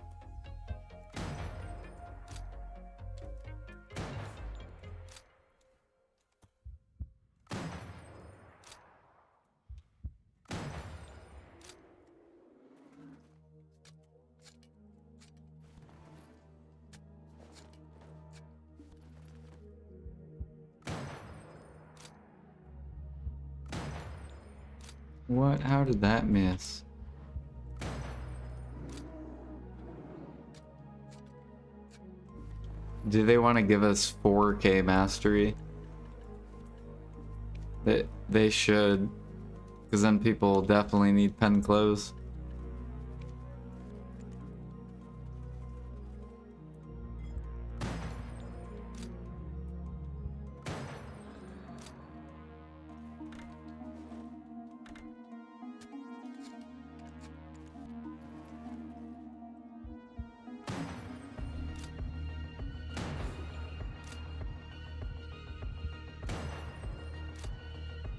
What? How did that miss? Do they want to give us 4K mastery? They should. Because then people definitely need pen clothes.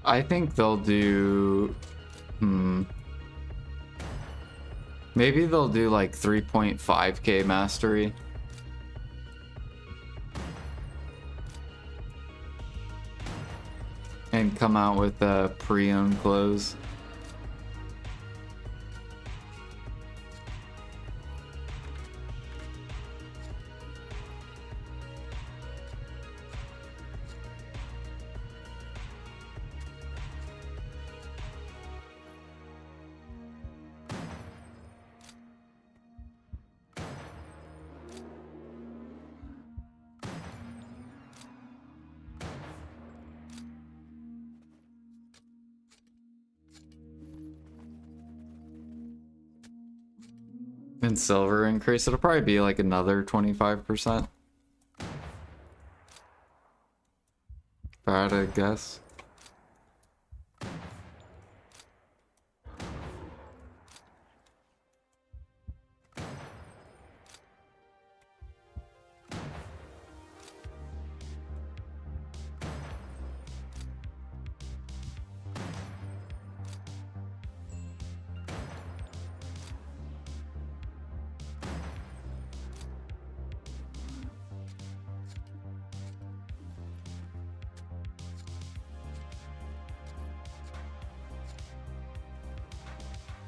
I think they'll do... Maybe they'll do like 3.5K mastery. And come out with pre-owned clothes. And silver increase, it'll probably be like another 25%. If I had to guess.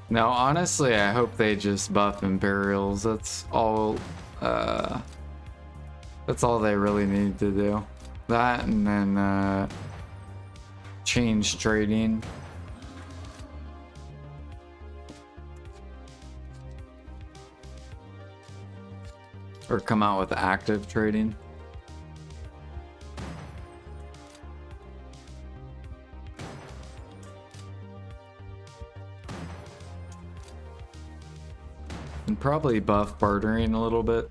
Now, honestly, I hope they just buff Imperials. That's all they really need to do. That and then change trading. Or come out with active trading. And probably buff bartering a little bit.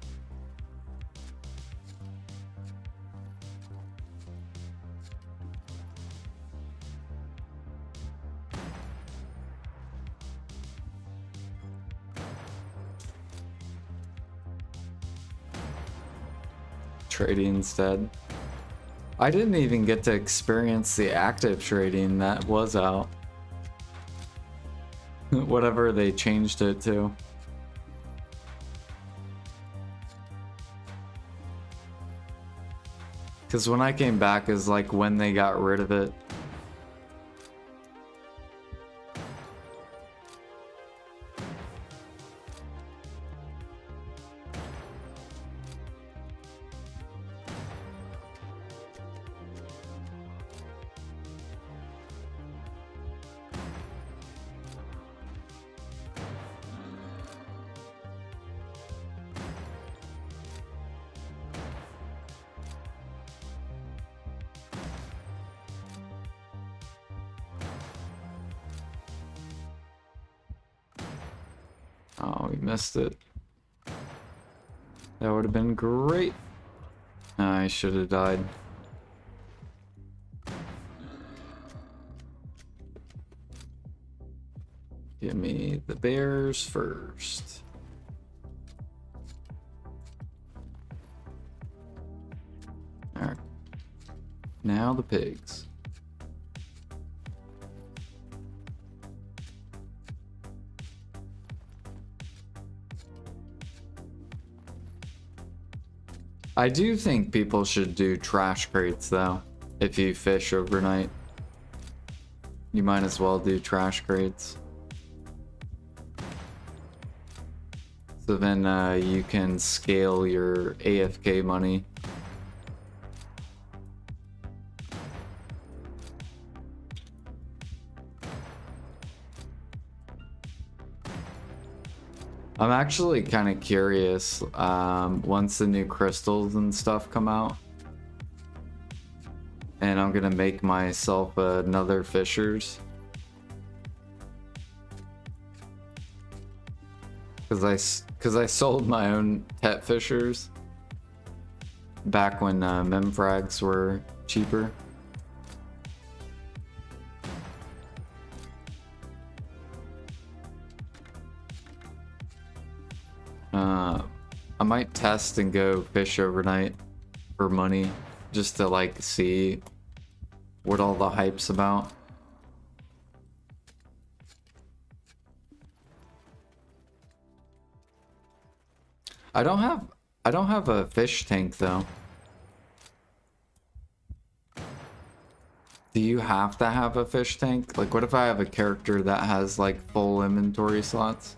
Trading instead. I didn't even get to experience the active trading that was out. Whatever they changed it to. Because when I came back is like when they got rid of it. Oh, we missed it. That would have been great. I should have died. Give me the bears first. Alright. Now the pigs. I do think people should do trash crates though. If you fish overnight, you might as well do trash crates. So then you can scale your AFK money. I'm actually kind of curious once the new crystals and stuff come out. And I'm gonna make myself another fishers. Cause I sold my own pet fishers back when memfrags were cheaper. I might test and go fish overnight for money just to like see what all the hype's about. I don't have a fish tank though. Do you have to have a fish tank? Like what if I have a character that has like full inventory slots?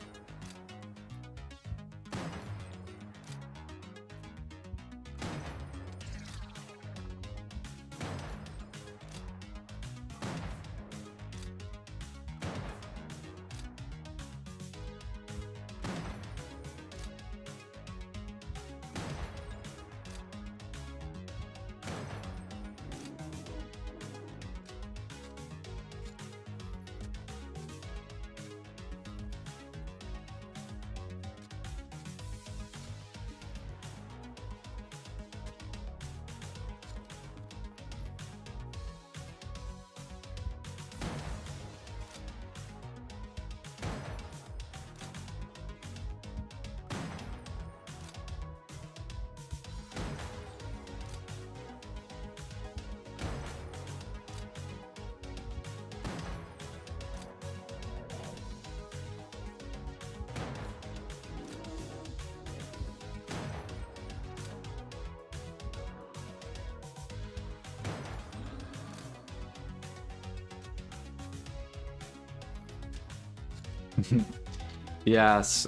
Yes.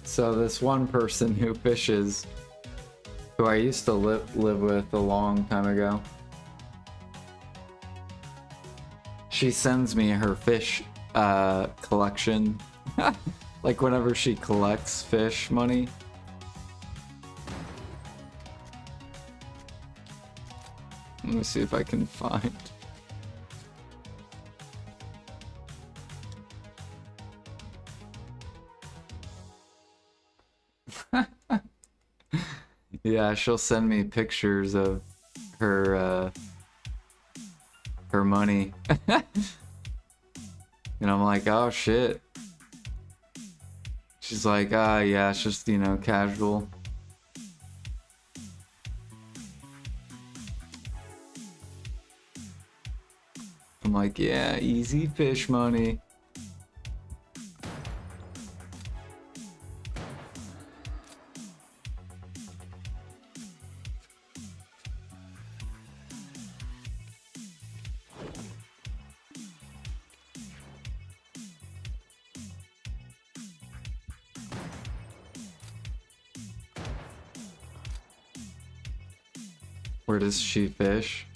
So this one person who fishes, who I used to live with a long time ago, she sends me her fish collection. Like whenever she collects fish money. Let me see if I can find. Yeah, she'll send me pictures of her her money. And I'm like, oh shit. She's like, ah, yeah, it's just, you know, casual. I'm like, yeah, easy fish money. Where does she fish?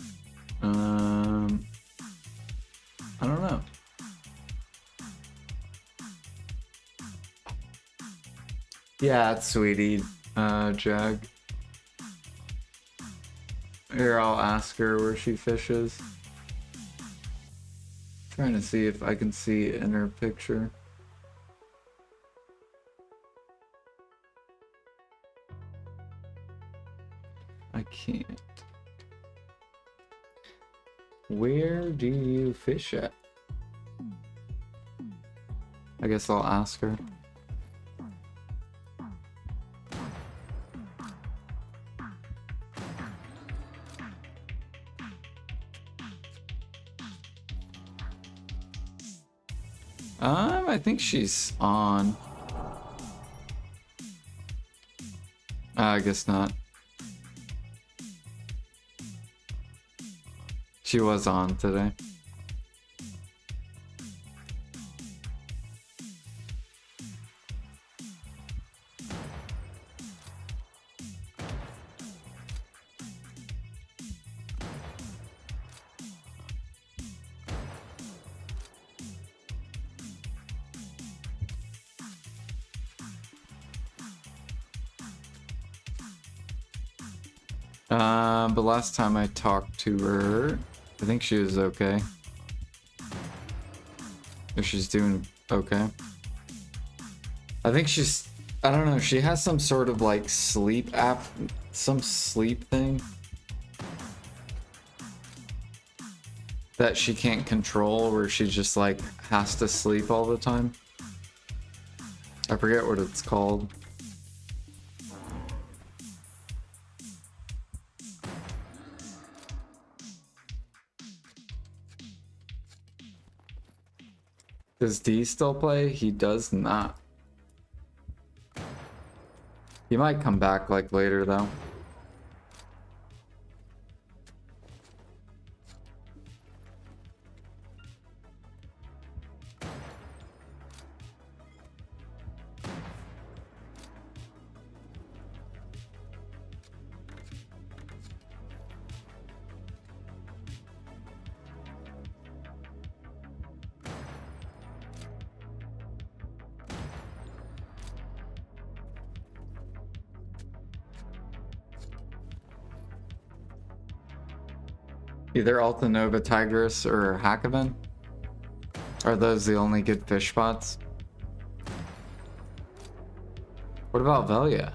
I don't know. Yeah, it's sweetie, Jag. Here, I'll ask her where she fishes. Trying to see if I can see it in her picture. I can't. Where do you fish at? I guess I'll ask her. I think she's on. I guess not. She was on today. But last time I talked to her, I think she was okay. If she's doing okay. I think she's, I don't know, she has some sort of like sleep app, some sleep thing that she can't control, where she just like has to sleep all the time. I forget what it's called. Does D still play? He does not. He might come back like later though. Either Alta Nova Tigris or Hackhaven? Are those the only good fish spots? What about Velia?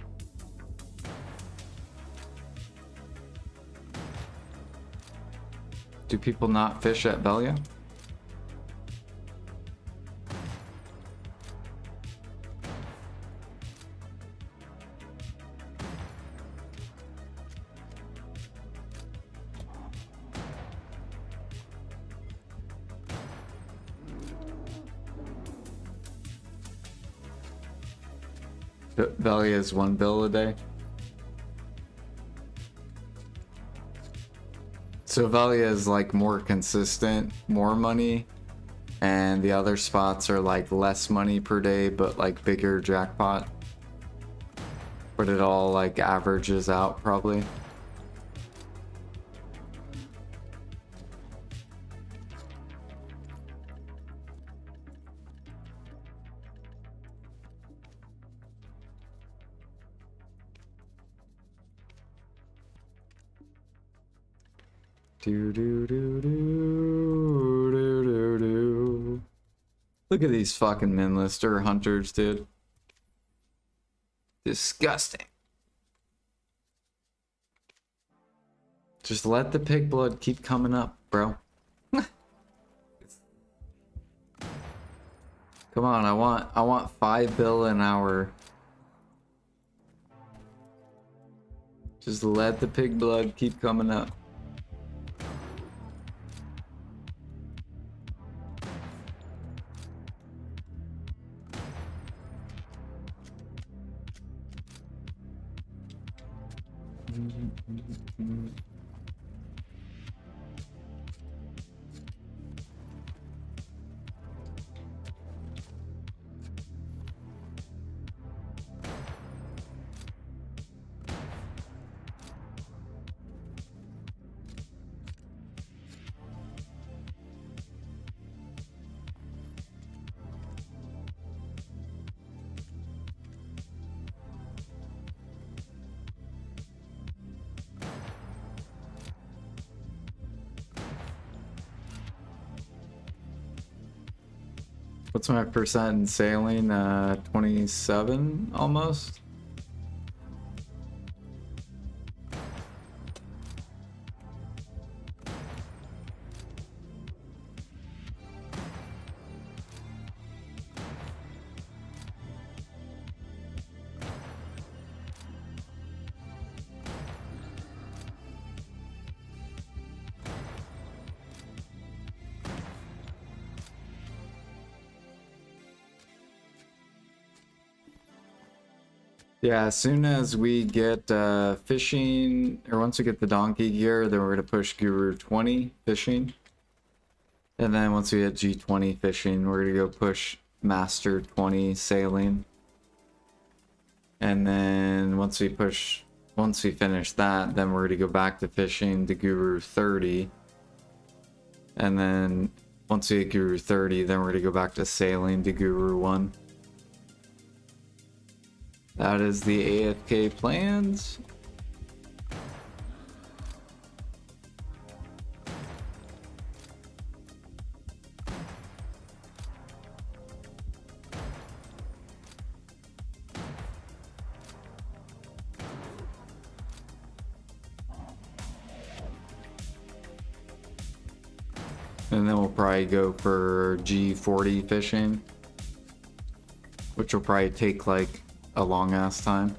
Do people not fish at Velia? Velia is 1 bill a day. So Velia is like more consistent, more money, and the other spots are like less money per day, but like bigger jackpot. But it all like averages out probably. Do do do do do do do. Look at these fucking Minlister hunters, dude. Disgusting. Just let the pig blood keep coming up, bro. Come on, I want 5 bill an hour. Just let the pig blood keep coming up. What's my percent in sailing? 27 almost. Yeah, as soon as we get fishing, or once we get the donkey gear, then we're going to push Guru 20 fishing. And then once we get G20 fishing, we're going to go push Master 20 sailing. And then once we finish that, then we're going to go back to fishing to Guru 30. And then once we get Guru 30, then we're going to go back to sailing to Guru 1. That is the AFK plans. And then we'll probably go for G40 fishing, which will probably take like a long ass time.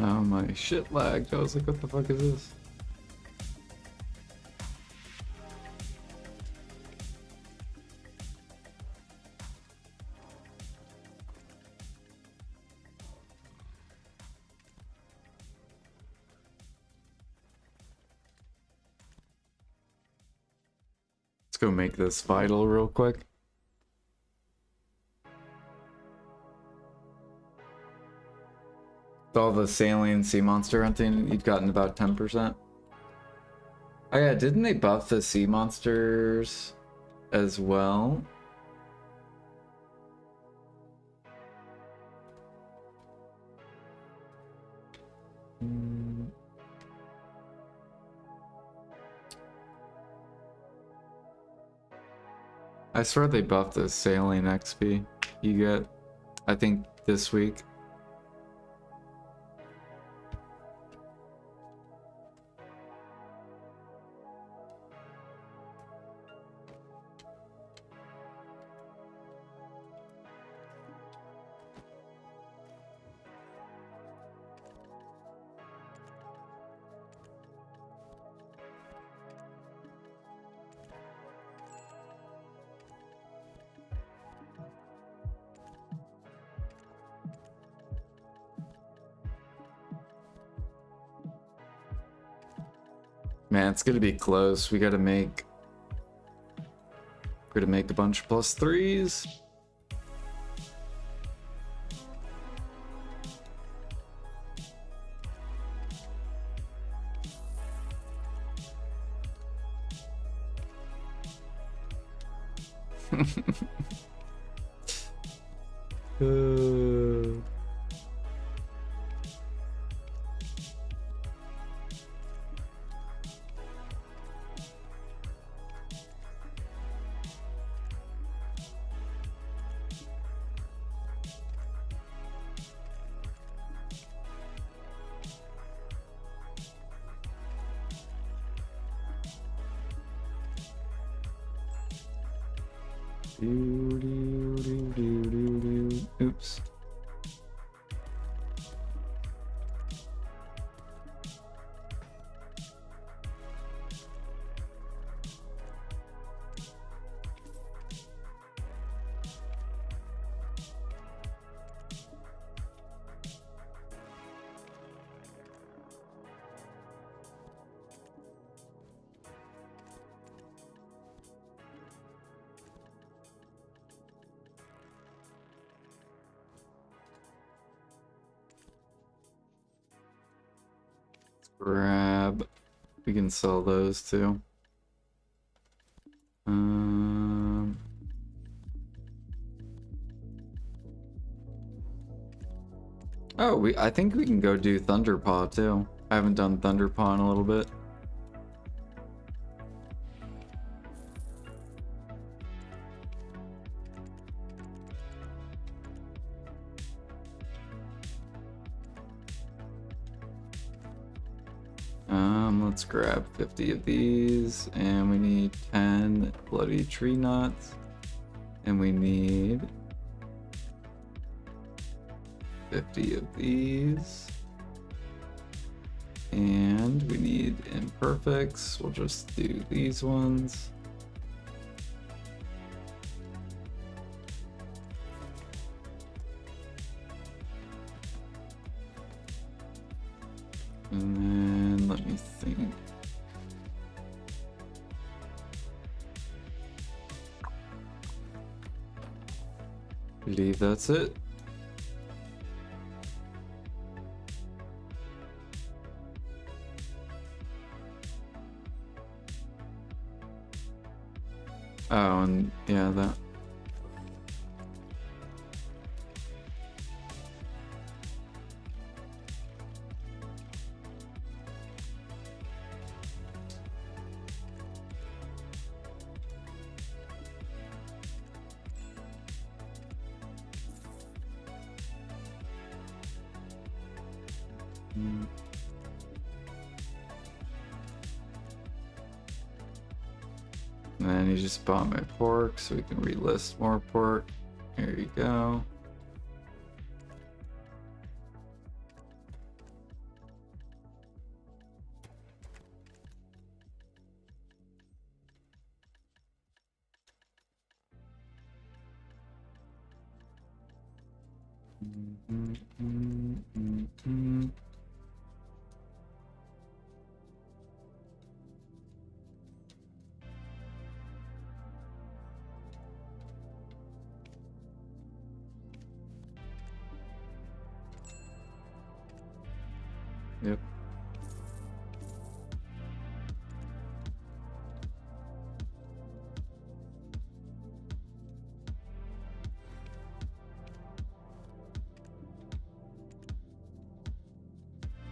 Oh, my shit lagged. I was like, what the fuck is this? Let's go make this vital real quick. With all the sailing sea monster hunting, you've gotten about 10%. Oh yeah, didn't they buff the sea monsters as well? I swear they buffed the sailing XP you get, I think, this week. Man, it's gonna be close. We're gonna make a bunch of +3s. Oops. Grab. We can sell those too. Oh, I think we can go do Thunderpaw too. I haven't done Thunderpaw in a little bit. Let's grab 50 of these, and we need 10 bloody tree nuts, and we need 50 of these, and we need imperfects. We'll just do these ones. And then let me think. I believe that's it. Oh, and yeah, that. And then you just bought my pork, so we can relist more pork. Here you go. Yep.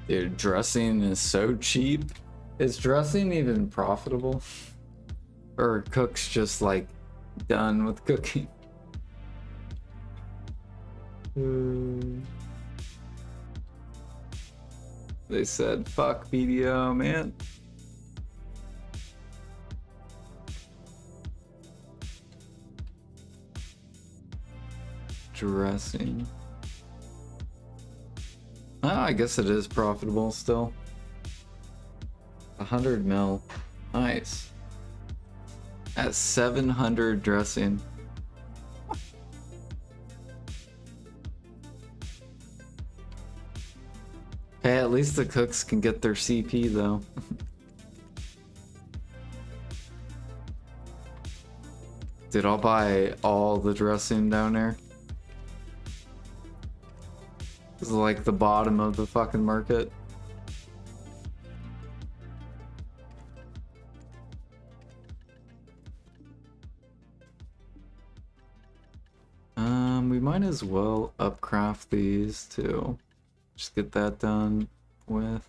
Dude, dressing is so cheap. Is dressing even profitable? Or are cooks just like done with cooking? They said fuck BDO, man. Dressing. Oh, I guess it is profitable still. 100 mil. Nice. At 700 dressing. Hey, at least the cooks can get their CP though. Dude, I'll buy all the dressing down there. This is like the bottom of the fucking market. We might as well upcraft these too. Just get that done with.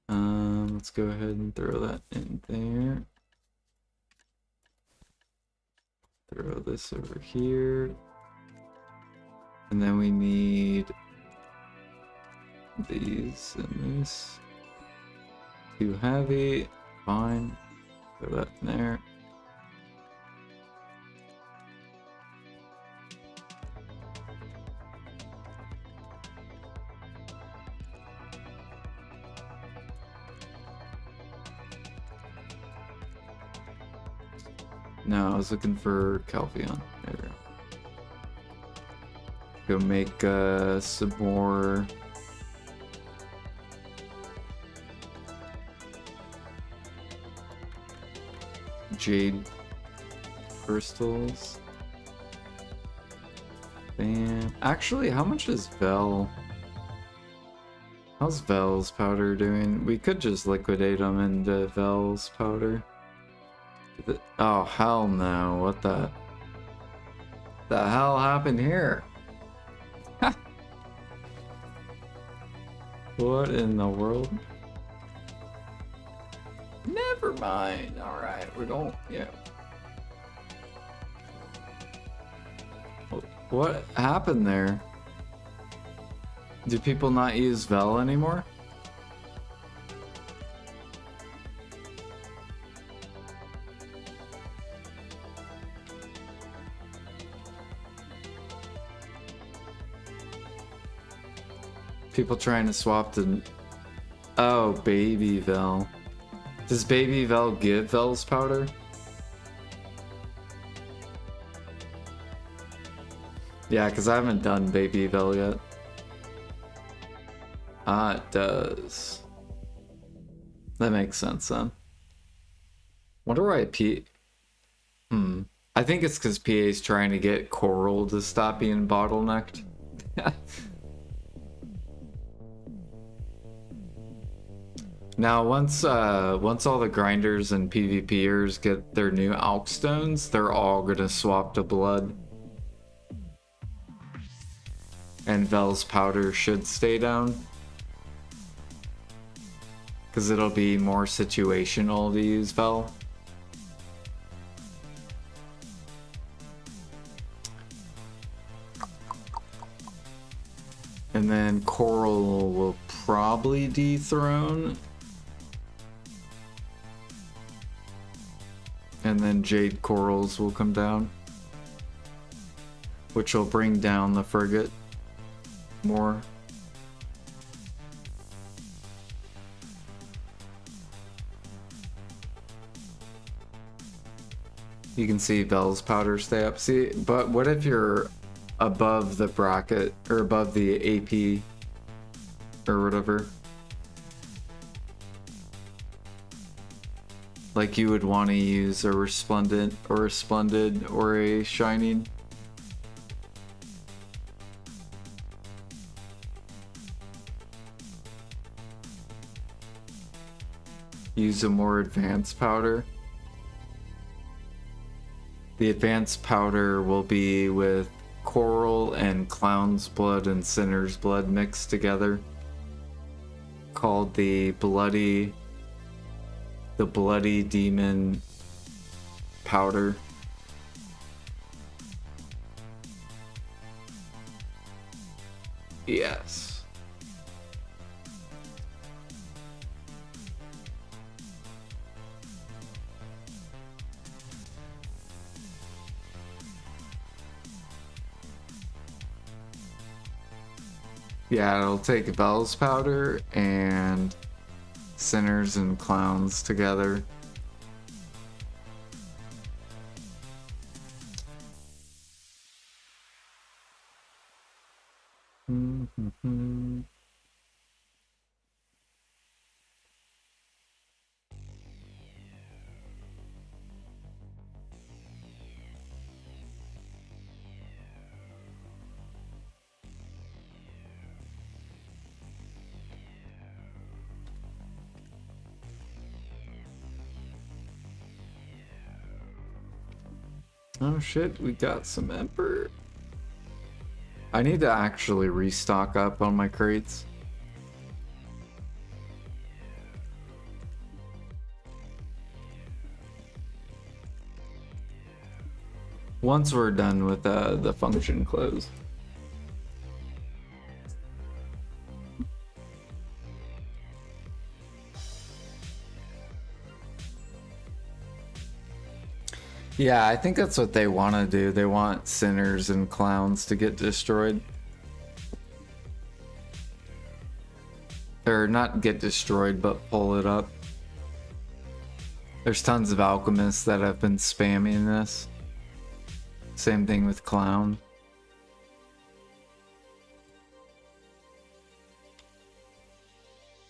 Let's go ahead and throw that in there. Throw this over here. And then we need these and this. Too heavy. Fine. Throw that in there. No, I was looking for Calpheon. There we go. Go make some more jade crystals. Bam. Actually, how much is Vel? How's Vel's powder doing? We could just liquidate them into Vel's powder. Oh, hell no. What the hell happened here? What in the world? Never mind. Alright, we're going. Yeah. What happened there? Do people not use Vel anymore? People trying to swap to... Oh, Baby Vel. Does Baby Vel give Vel's powder? Yeah, because I haven't done Baby Vel yet. Ah, it does. That makes sense then. Wonder why P... I think it's because PA's trying to get Coral to stop being bottlenecked. Now, once all the grinders and PvPers get their new Alk Stones, they're all gonna swap to Blood. And Vel's powder should stay down. Because it'll be more situational to use Vel. And then Coral will probably dethrone. And then Jade Corals will come down. Which will bring down the frigate more. You can see Vel's powder stay up. See, but what if you're above the bracket or above the AP or whatever? Like you would want to use a Resplendent or a Splendid or a Shining. Use a more advanced powder. The advanced powder will be with... coral and clown's blood and sinner's blood mixed together, called the bloody demon powder. Yes. Yeah, it'll take Bell's powder and sinners and clowns together. Mm-hmm. Oh shit, we got some Emperor. I need to actually restock up on my crates. Once we're done with the function close. Yeah, I think that's what they want to do. They want sinners and clowns to get destroyed. Or not get destroyed, but pull it up. There's tons of alchemists that have been spamming this. Same thing with clown.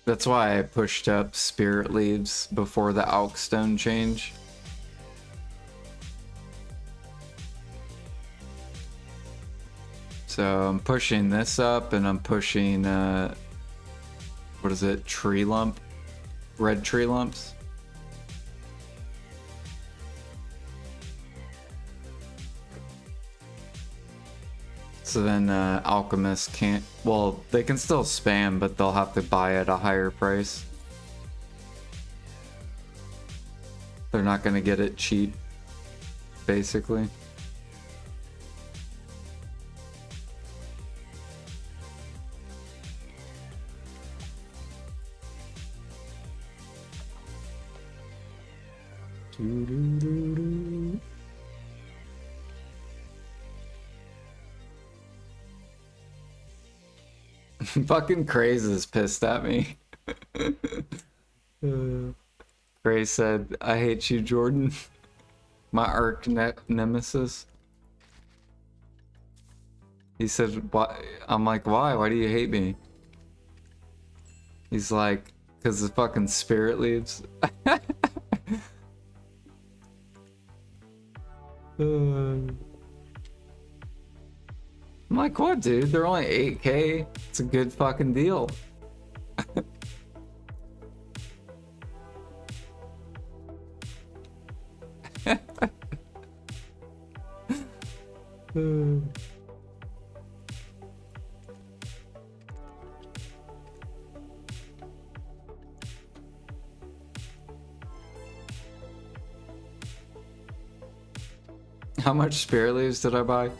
That's why I pushed up spirit leaves before the alch stone change. So I'm pushing this up, and I'm pushing, what is it, tree lump? Red tree lumps? So then alchemists can't, well, they can still spam, but they'll have to buy at a higher price. They're not going to get it cheap, basically. Fucking Craze is pissed at me. Craze said, I hate you, Jordan. My arch nemesis. He said, why? I'm like, why? Why do you hate me? He's like, because the fucking spirit leaves. I'm like, what, dude? They're only 8K. It's a good fucking deal. How much spirit leaves did I buy?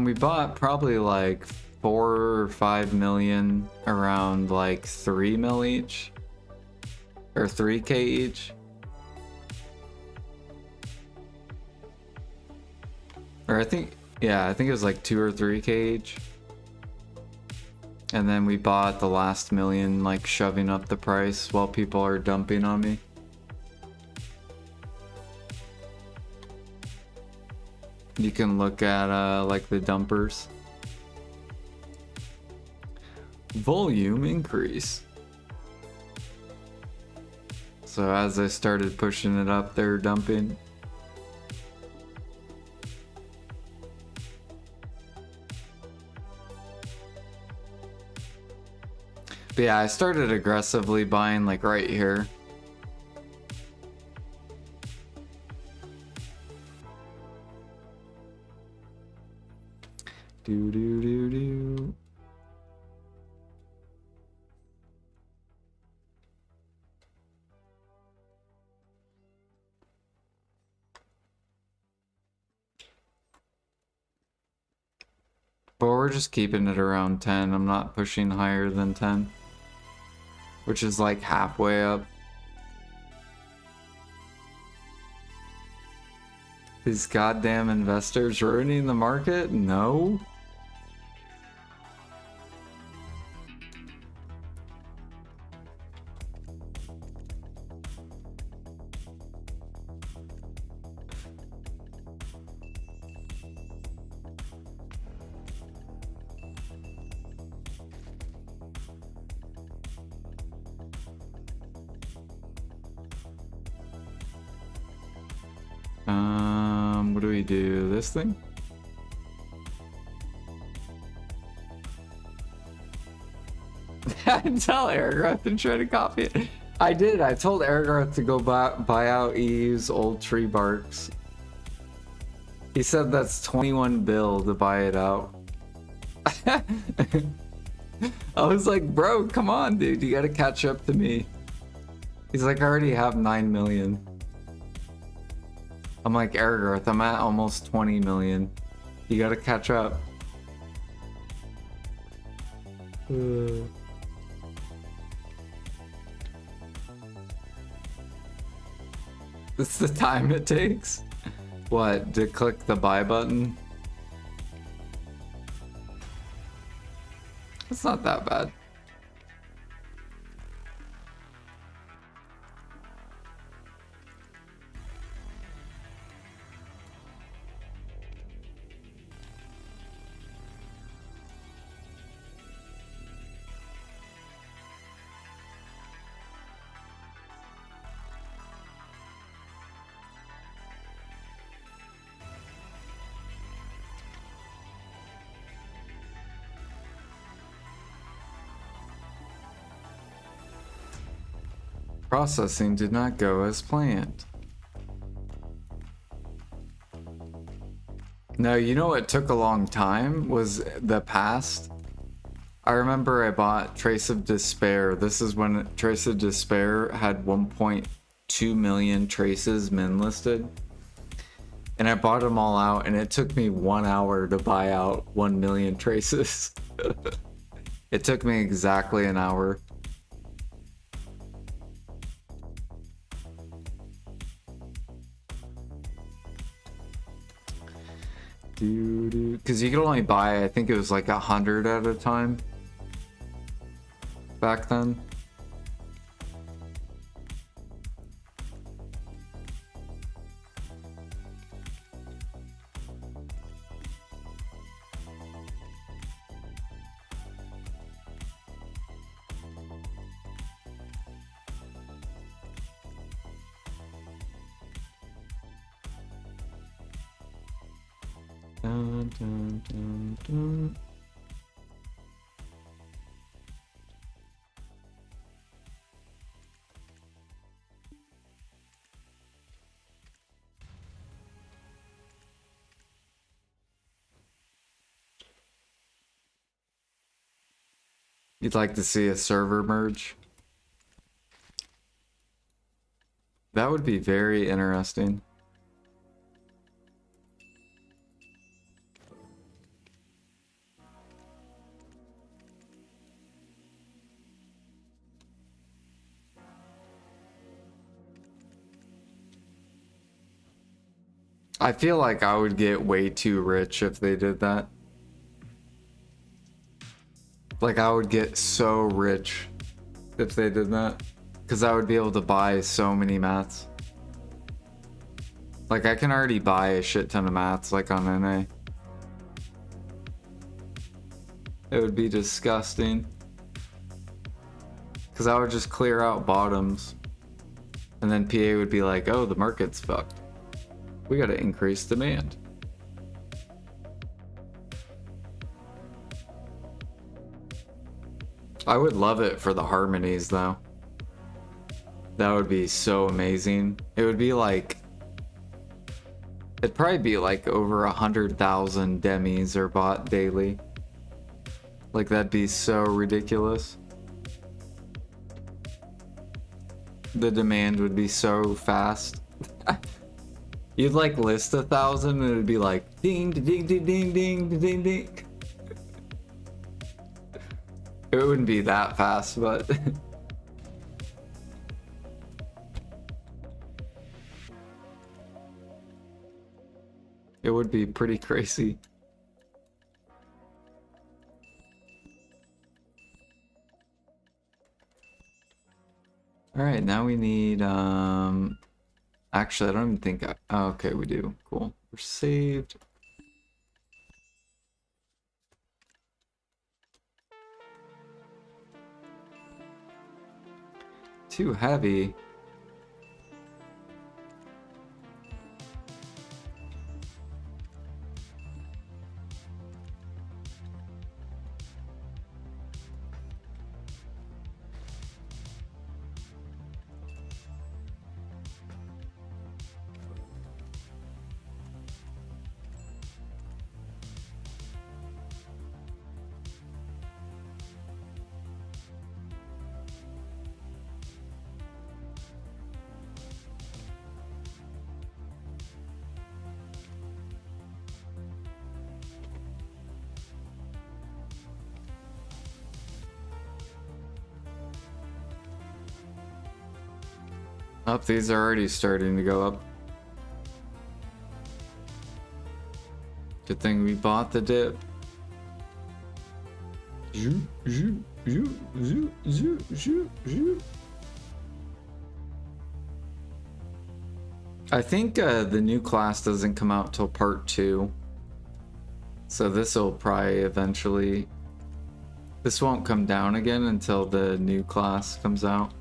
We bought probably like 4 or 5 million, around like 3 mil each, or 3K each. Or I think it was like 2 or 3K each. And then we bought the last million, like shoving up the price while people are dumping on me. You can look at like the dumpers. Volume increase. So as I started pushing it up, they're dumping. But yeah, I started aggressively buying like right here. Do do do do. But we're just keeping it around 10. I'm not pushing higher than 10. Which is like halfway up. These goddamn investors ruining the market? No. What do we do? This thing? I tell Aragarth to try to copy it. I did. I told Aragarth to go buy out EU's old tree barks. He said that's 21 bill to buy it out. I was like, bro, come on, dude. You gotta catch up to me. He's like, I already have 9 million. I'm like, Aragarth, I'm at almost 20 million. You gotta catch up. This is the time it takes? What, to click the buy button? It's not that bad. Processing did not go as planned. No, you know what took a long time was the past. I remember I bought Trace of Despair. This is when Trace of Despair had 1.2 million traces min listed. And I bought them all out, and it took me 1 hour to buy out 1 million traces. It took me exactly an hour. Because you could only buy, I think it was like 100 at a time back then. Dun, dun, dun, dun. You'd like to see a server merge? That would be very interesting. I feel like I would get way too rich if they did that. Like, I would get so rich if they did that. Because I would be able to buy so many mats. Like, I can already buy a shit ton of mats, like on NA. It would be disgusting. Because I would just clear out bottoms. And then PA would be like, oh, the market's fucked. We gotta increase demand. I would love it for the harmonies though. That would be so amazing. It would be like It'd probably be like over 100,000 demis are bought daily. Like that'd be so ridiculous. The demand would be so fast. You'd like list 1,000 and it'd be like ding ding ding ding ding ding ding. It wouldn't be that fast, but it would be pretty crazy. All right, now we need actually I don't even think oh, okay, we do. Cool. We're saved. Too heavy. Oh, these are already starting to go up. Good thing we bought the dip. I think the new class doesn't come out till part 2. So this will probably eventually... This won't come down again until the new class comes out.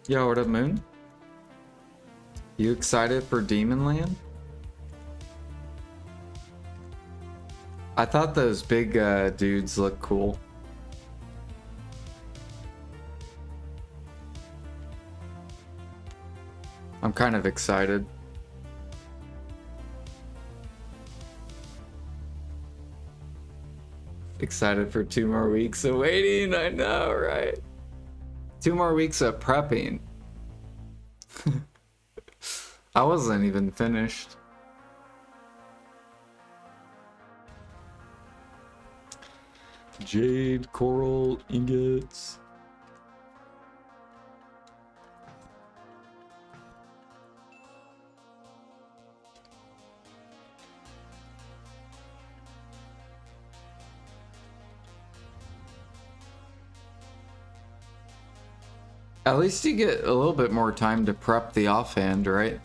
Yo, what up, Moon? You excited for Demon Land? I thought those big dudes look cool. I'm kind of excited. Excited for 2 more weeks of waiting, I know, right? 2 more weeks of prepping. I wasn't even finished. Jade, coral, ingots. At least you get a little bit more time to prep the offhand, right?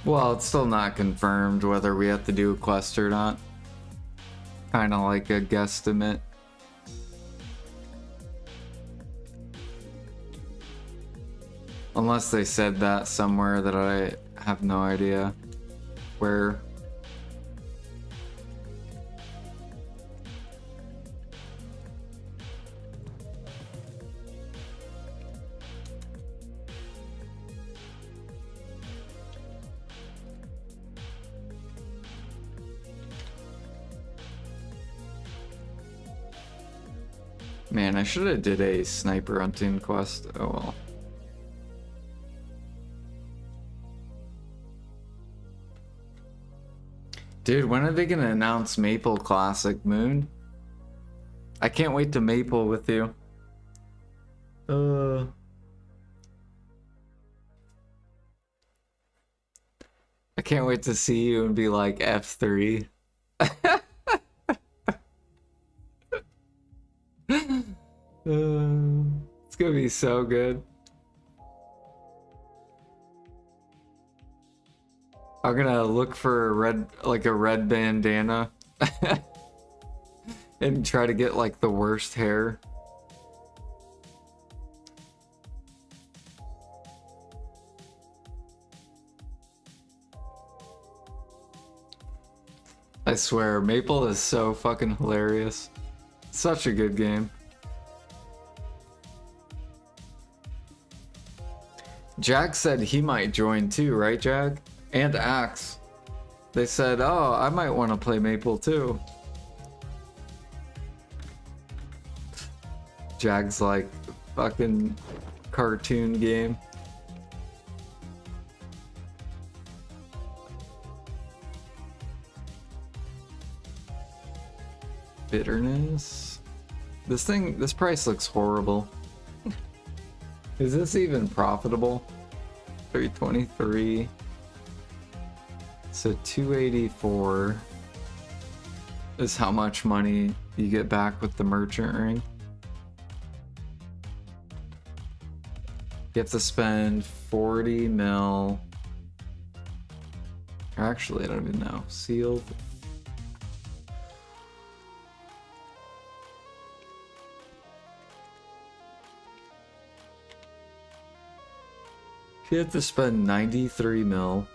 Well, it's still not confirmed whether we have to do a quest or not. Kind of like a guesstimate. Unless they said that somewhere that I have no idea where. Man, I should have did a sniper hunting quest. Oh well. Dude, when are they gonna announce Maple Classic, Moon? I can't wait to Maple with you. I can't wait to see you and be like F3. It's gonna be so good. I'm gonna look for a red bandana and try to get like the worst hair. I swear, Maple is so fucking hilarious. Such a good game. Jag said he might join too, right, Jag? And Axe. They said, oh, I might want to play Maple too. Jag's like, fucking cartoon game. Bitterness. This price looks horrible. Is this even profitable? 323. So 284 is how much money you get back with the merchant ring. You have to spend 40 mil. Or actually, I don't even know. Sealed. You have to spend 93 mil.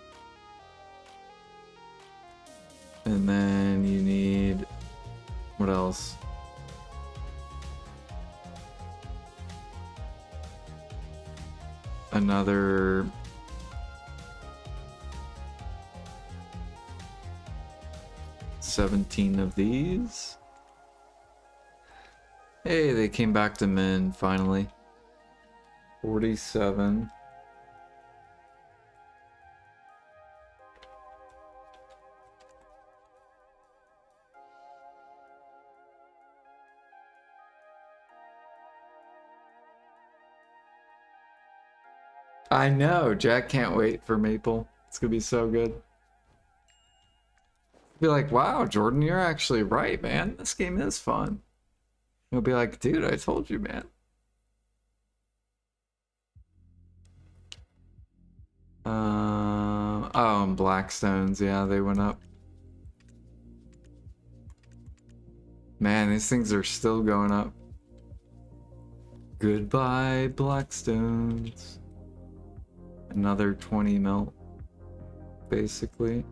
And then you need... what else? Another... $17 of these. Hey, they came back to min finally. 47. I know, Jack can't wait for Maple. It's gonna be so good. Be like, wow, Jordan, you're actually right, man. This game is fun. He'll be like, dude, I told you, man. Oh, and Blackstones, yeah, they went up. Man, these things are still going up. Goodbye, Blackstones. Another 20 mil, basically.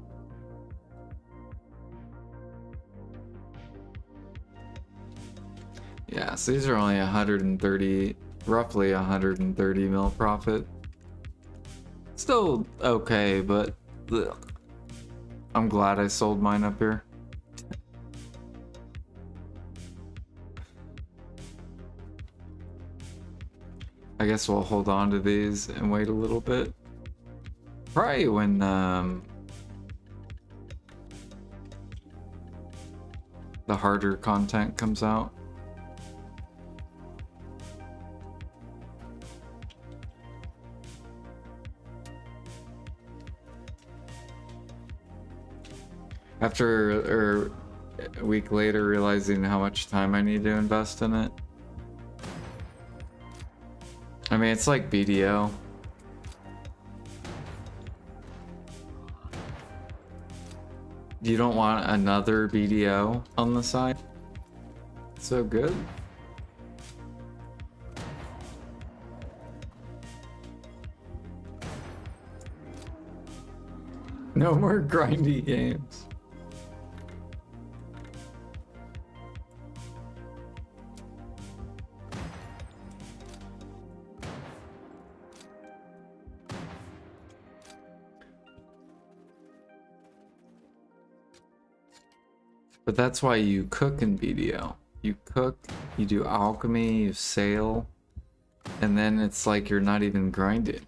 Yeah, so these are only 130, roughly 130 mil profit. Still okay, but ugh. I'm glad I sold mine up here. I guess we'll hold on to these and wait a little bit. Probably when the harder content comes out. After, or a week later, realizing how much time I need to invest in it. I mean, it's like BDO. You don't want another BDO on the side? So good. No more grindy games. But that's why you cook in BDO. You cook, you do alchemy, you sail, and then it's like you're not even grinding.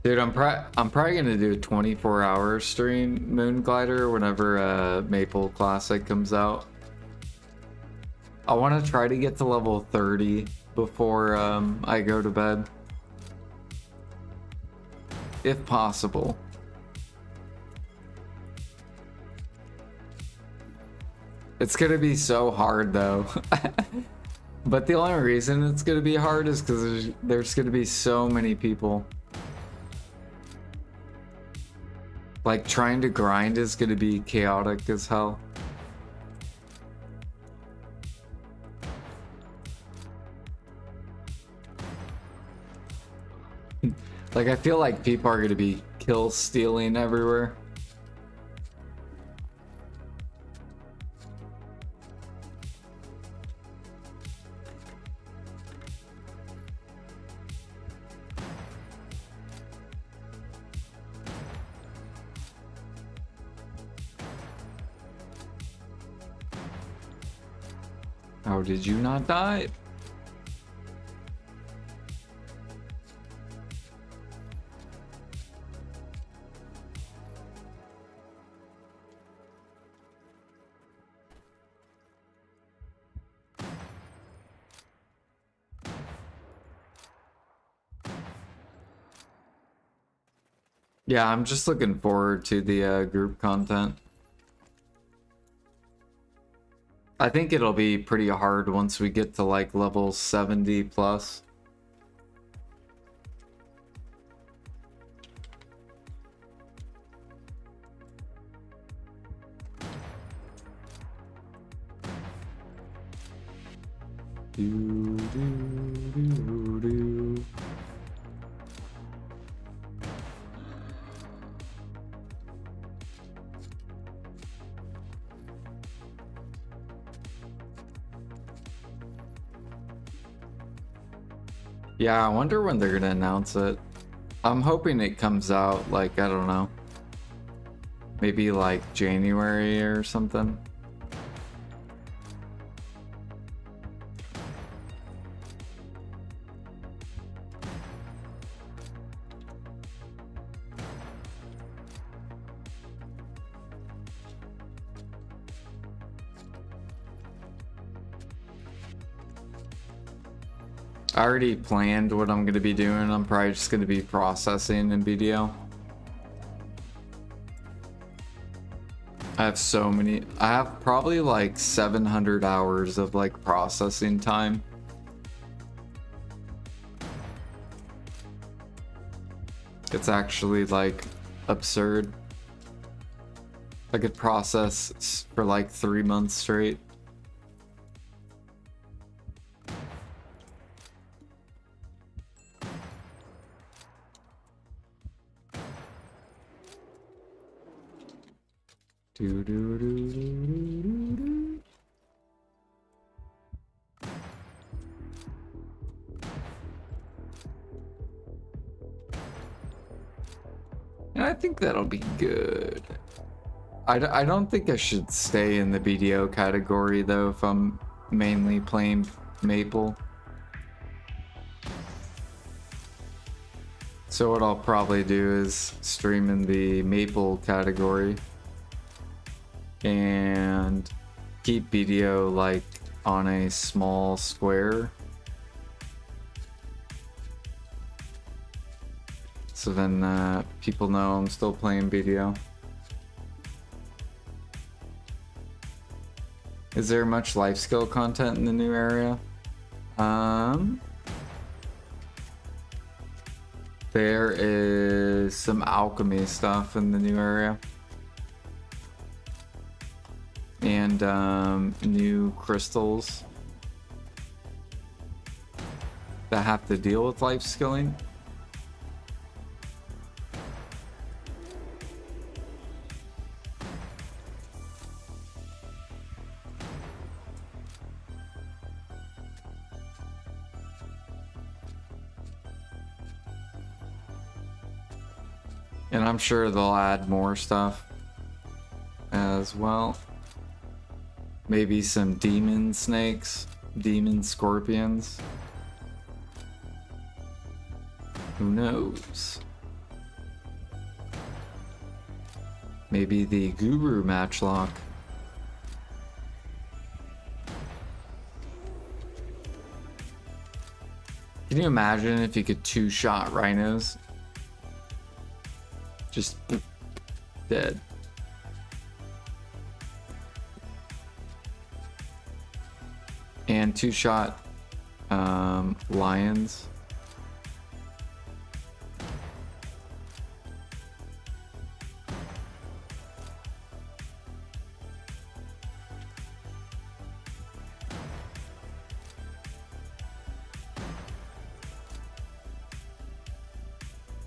Dude, I'm probably gonna do a 24-hour stream Moonglider whenever Maple Classic comes out. I want to try to get to level 30 before I go to bed, if possible. It's gonna be so hard though. But the only reason it's gonna be hard is because there's gonna be so many people. Like, trying to grind is gonna be chaotic as hell. Like, I feel like people are gonna be kill stealing everywhere. How did you not die? Yeah, I'm just looking forward to the group content. I think it'll be pretty hard once we get to like level 70 plus. Do, do, do, do. Yeah, I wonder when they're gonna announce it. I'm hoping it comes out like, I don't know, maybe like January or something. I already planned what I'm going to be doing. I'm probably just going to be processing in video. I have so many. I have probably like 700 hours of like processing time. It's actually like absurd. I could process for like 3 months straight. Do, do, do, do, do, do, do. And I think that'll be good. I don't think I should stay in the BDO category though if I'm mainly playing Maple. So what I'll probably do is stream in the Maple category and keep BDO like on a small square. So then people know I'm still playing BDO. Is there much life skill content in the new area? There is some alchemy stuff in the new area. And new crystals that have to deal with life skilling. And I'm sure they'll add more stuff as well. Maybe some demon snakes, demon scorpions. Who knows? Maybe the Guru matchlock. Can you imagine if you could two-shot rhinos? Just dead. And two-shot lions.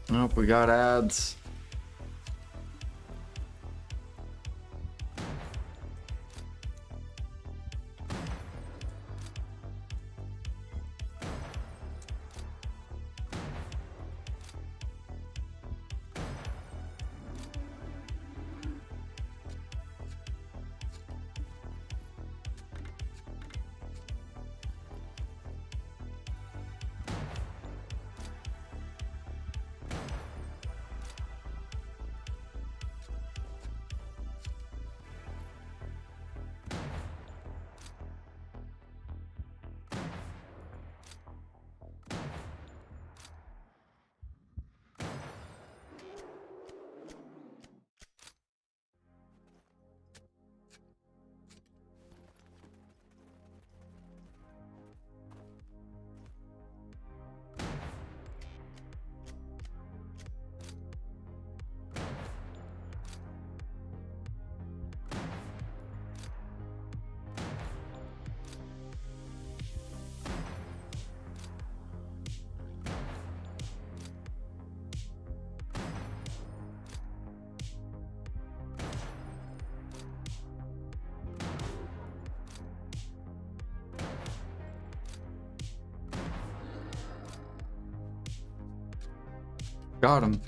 Nope, we got ads. Got him.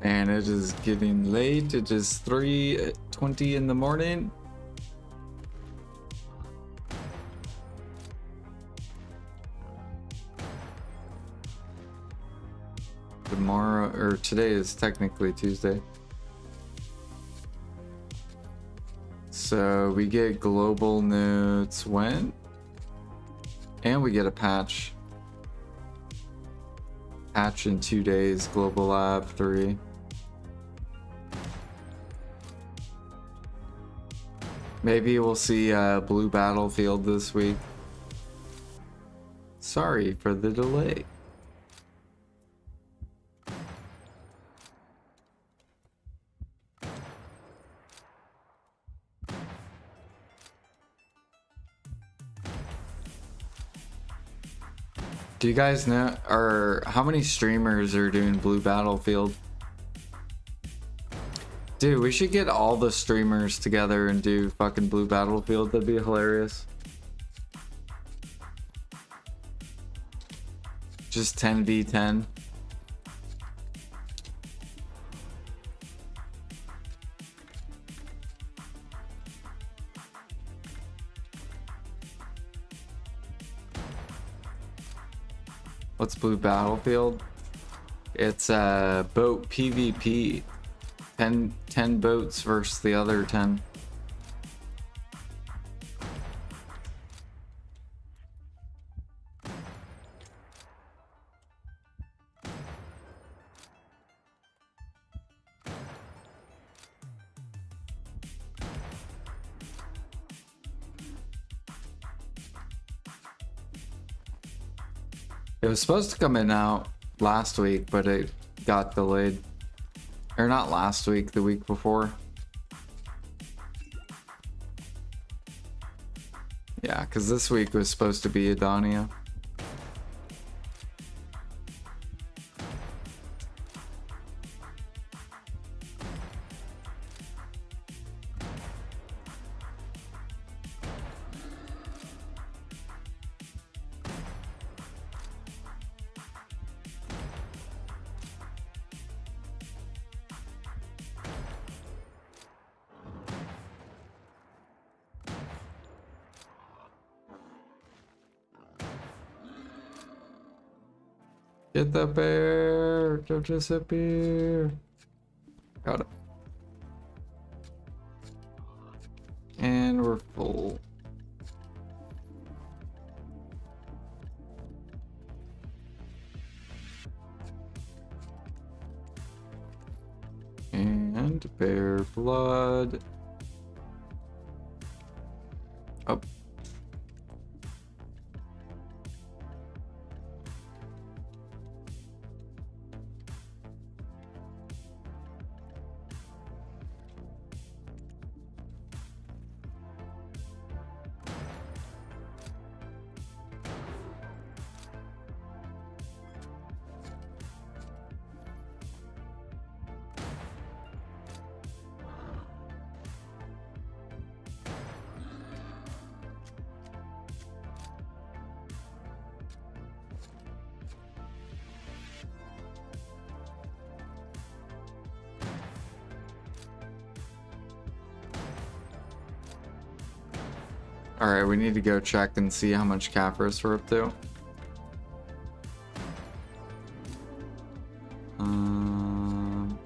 And it is getting late. It is 3:20 in the morning. Tomorrow, or today is technically Tuesday. So we get global notes when? And we get a patch. Patch in 2 days, global lab 3. Maybe we'll see Blue Battlefield this week. Sorry for the delay. Do you guys know, or how many streamers are doing Blue Battlefield? Dude, we should get all the streamers together and do fucking Blue Battlefield. That'd be hilarious. Just 10v10. What's Blue Battlefield? It's a boat PvP. 10 boats versus the other 10. It was supposed to come in out last week, but it got delayed. Or not last week, the week before. Yeah, because this week was supposed to be Edania. Get the bear! Don't disappear! Got it. And we're full. And bear blood. Up. Alright, we need to go check and see how much caphras we're up to. Um,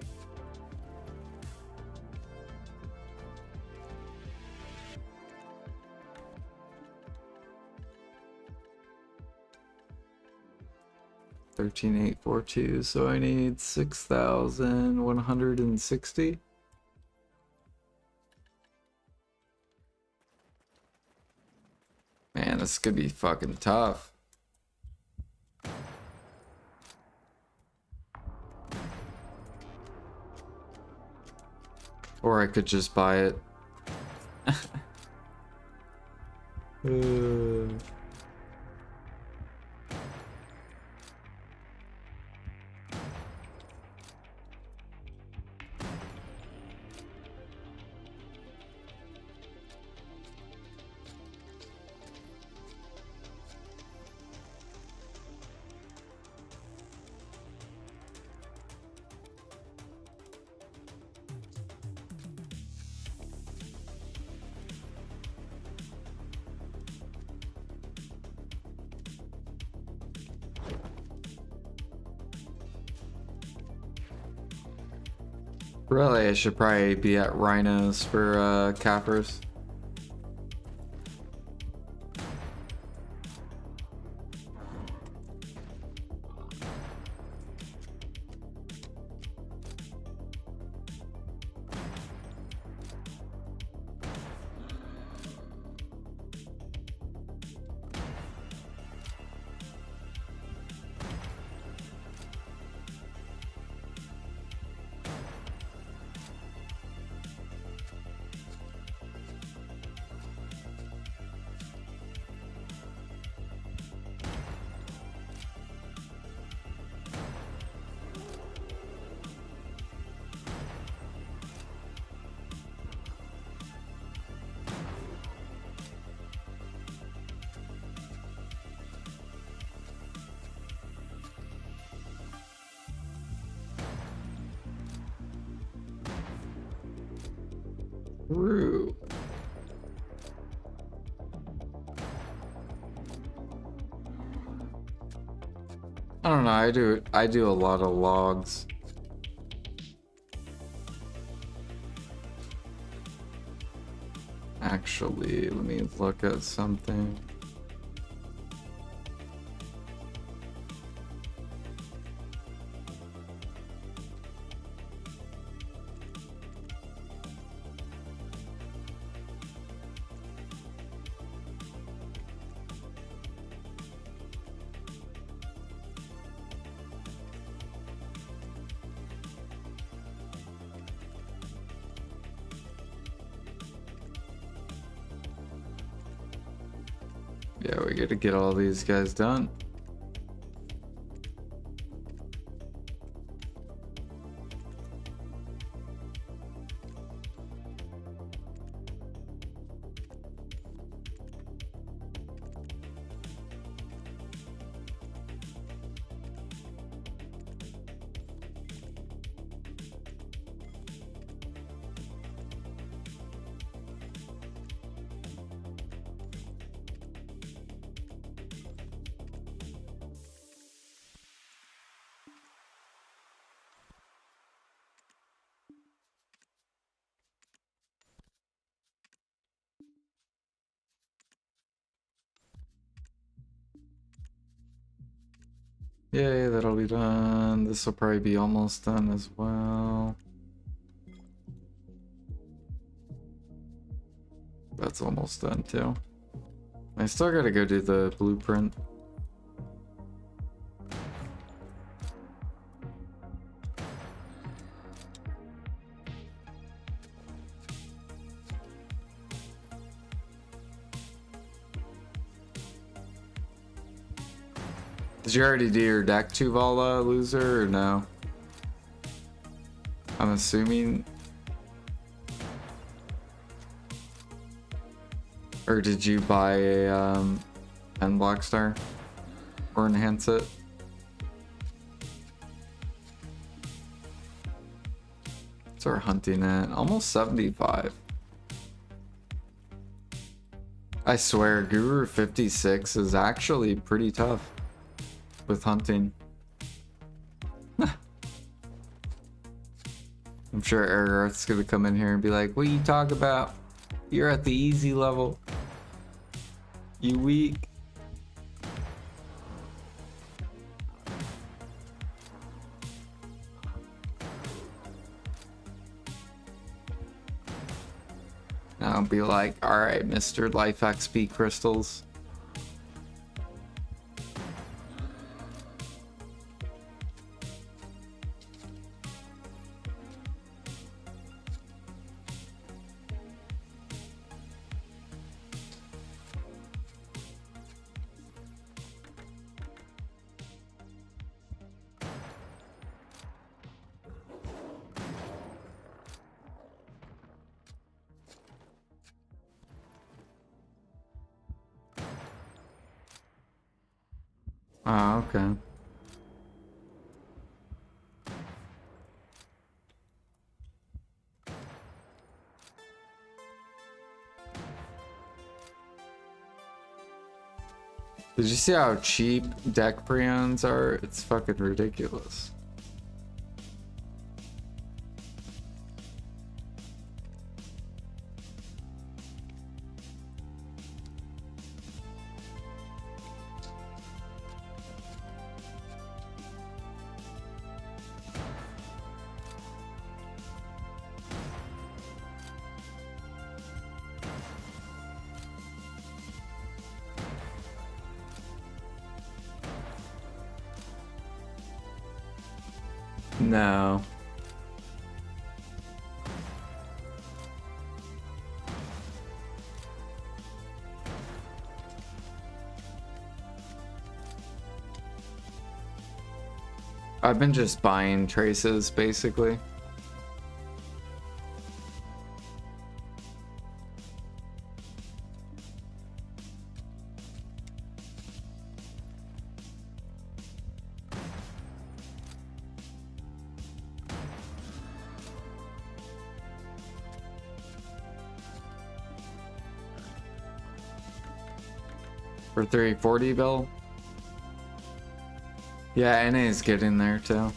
$13,842, so I need 6,160. Man, this could be fucking tough. Or I could just buy it. Really, I should probably be at Rhinos for caphras. True. I don't know, I do a lot of logs. Actually, let me look at something. Yeah, we gotta get all these guys done. Yay, that'll be done. This will probably be almost done as well. That's almost done too. I still gotta go do the blueprint. Did you already do your deck, Tuvala, loser, or no? I'm assuming. Or did you buy a Pen Block Star? Or enhance it? So we're hunting at almost 75. I swear, Guru 56 is actually pretty tough with hunting. I'm sure Aragarth's gonna come in here and be like, what you talk about? You're at the easy level. You weak. I'll be like, alright, Mr. Life XP crystals. Ah, okay. Did you see how cheap deck preons are? It's fucking ridiculous. No. I've been just buying traces, basically. For 340 bill? Yeah, NA is getting there too.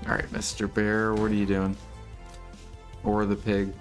Alright, Mr. Bear, what are you doing? Or the pig?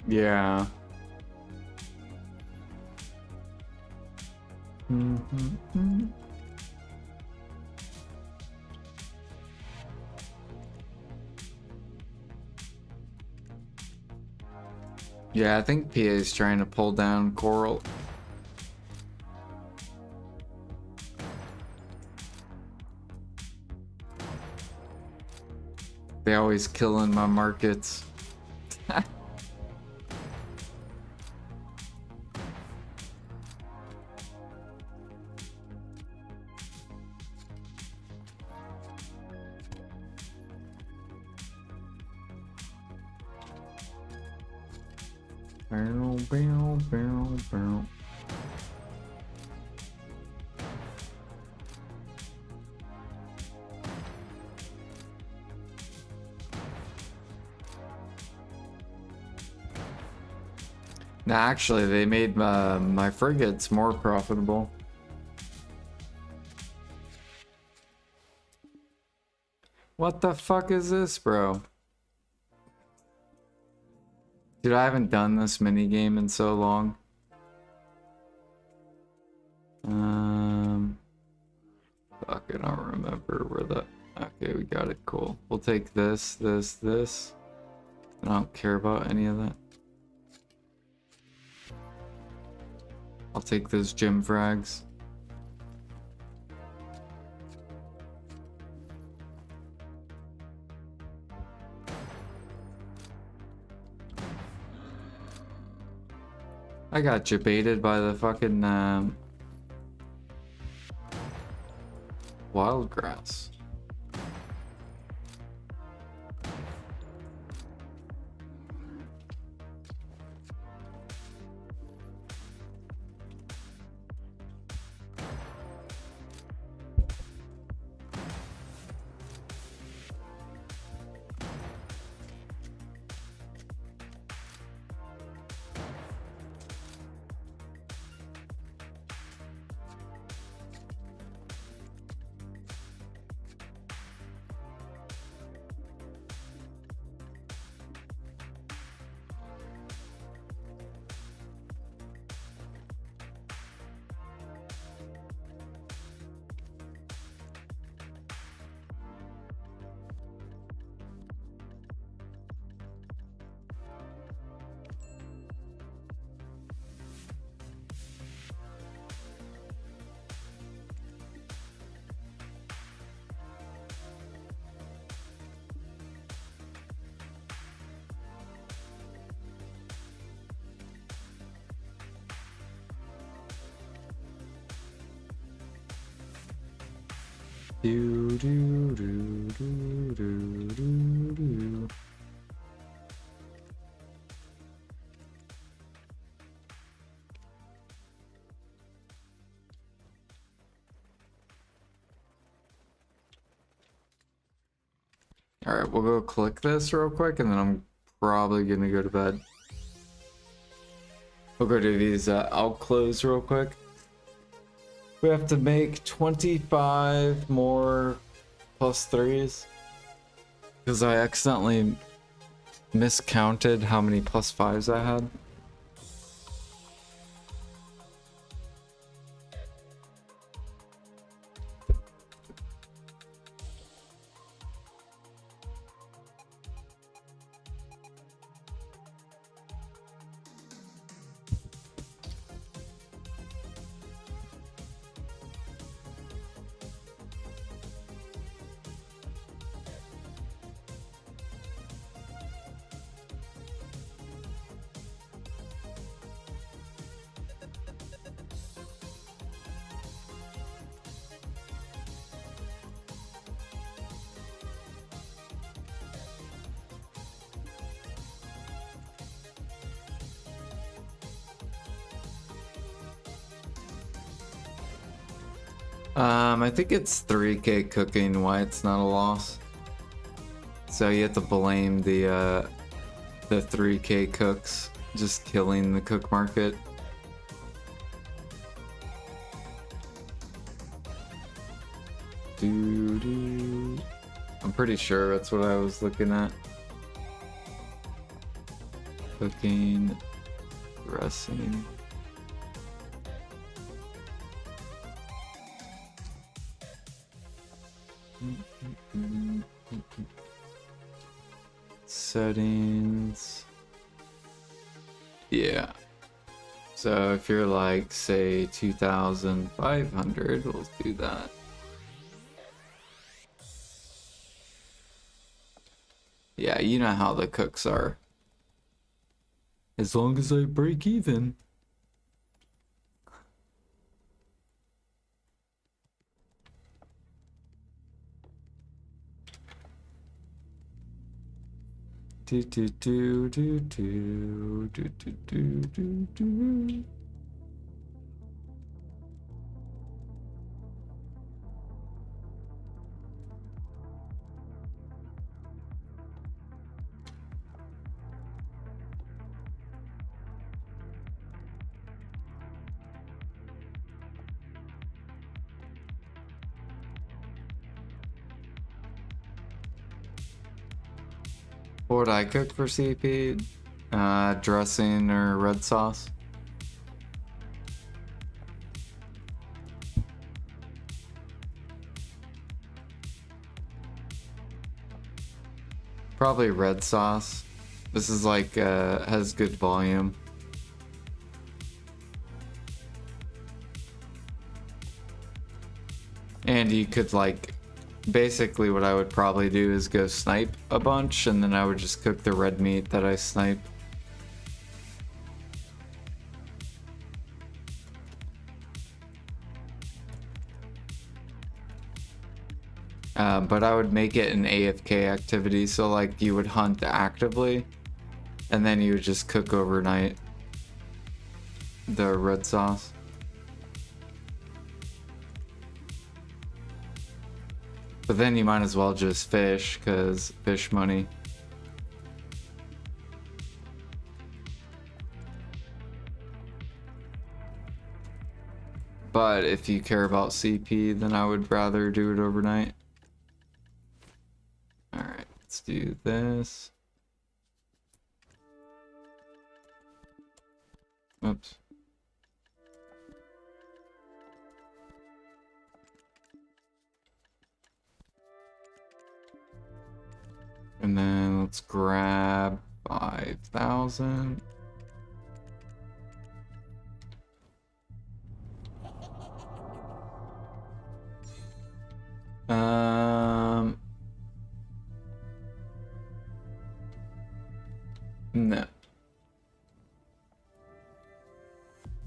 Yeah. Mm-hmm. Yeah, I think PA is trying to pull down Coral. They always killing my markets. Bow, bow, bow, bow. Now, actually, they made my frigates more profitable. What the fuck is this, bro? Dude, I haven't done this minigame in so long. Fuck, I don't remember where that... Okay, we got it, cool. We'll take this, this, this. I don't care about any of that. I'll take those gym frags. I got jebaited by the fucking wild grass. Do do do do do do do. All right, we'll go click this real quick, and then I'm probably gonna go to bed. We'll go do these out close real quick. We have to make 25 more +3s because I accidentally miscounted how many +5s I had. I think it's 3K cooking why it's not a loss. So you have to blame the 3K cooks just killing the cook market. I'm pretty sure that's what I was looking at. Cooking, dressing. Settings. Yeah. So if you're like, say, 2,500, we'll do that. Yeah, you know how the cooks are. As long as I break even. Do do do do do do do do do do. What would I cook for CP? Dressing or red sauce? Probably red sauce. This is like, has good volume. And you could like, basically what I would probably do is go snipe a bunch, and then I would just cook the red meat that I snipe. But I would make it an AFK activity, so like you would hunt actively, and then you would just cook overnight the red sauce. But then you might as well just fish, because fish money. But if you care about CP, then I would rather do it overnight. Alright, let's do this. Oops. And then let's grab 5,000. No.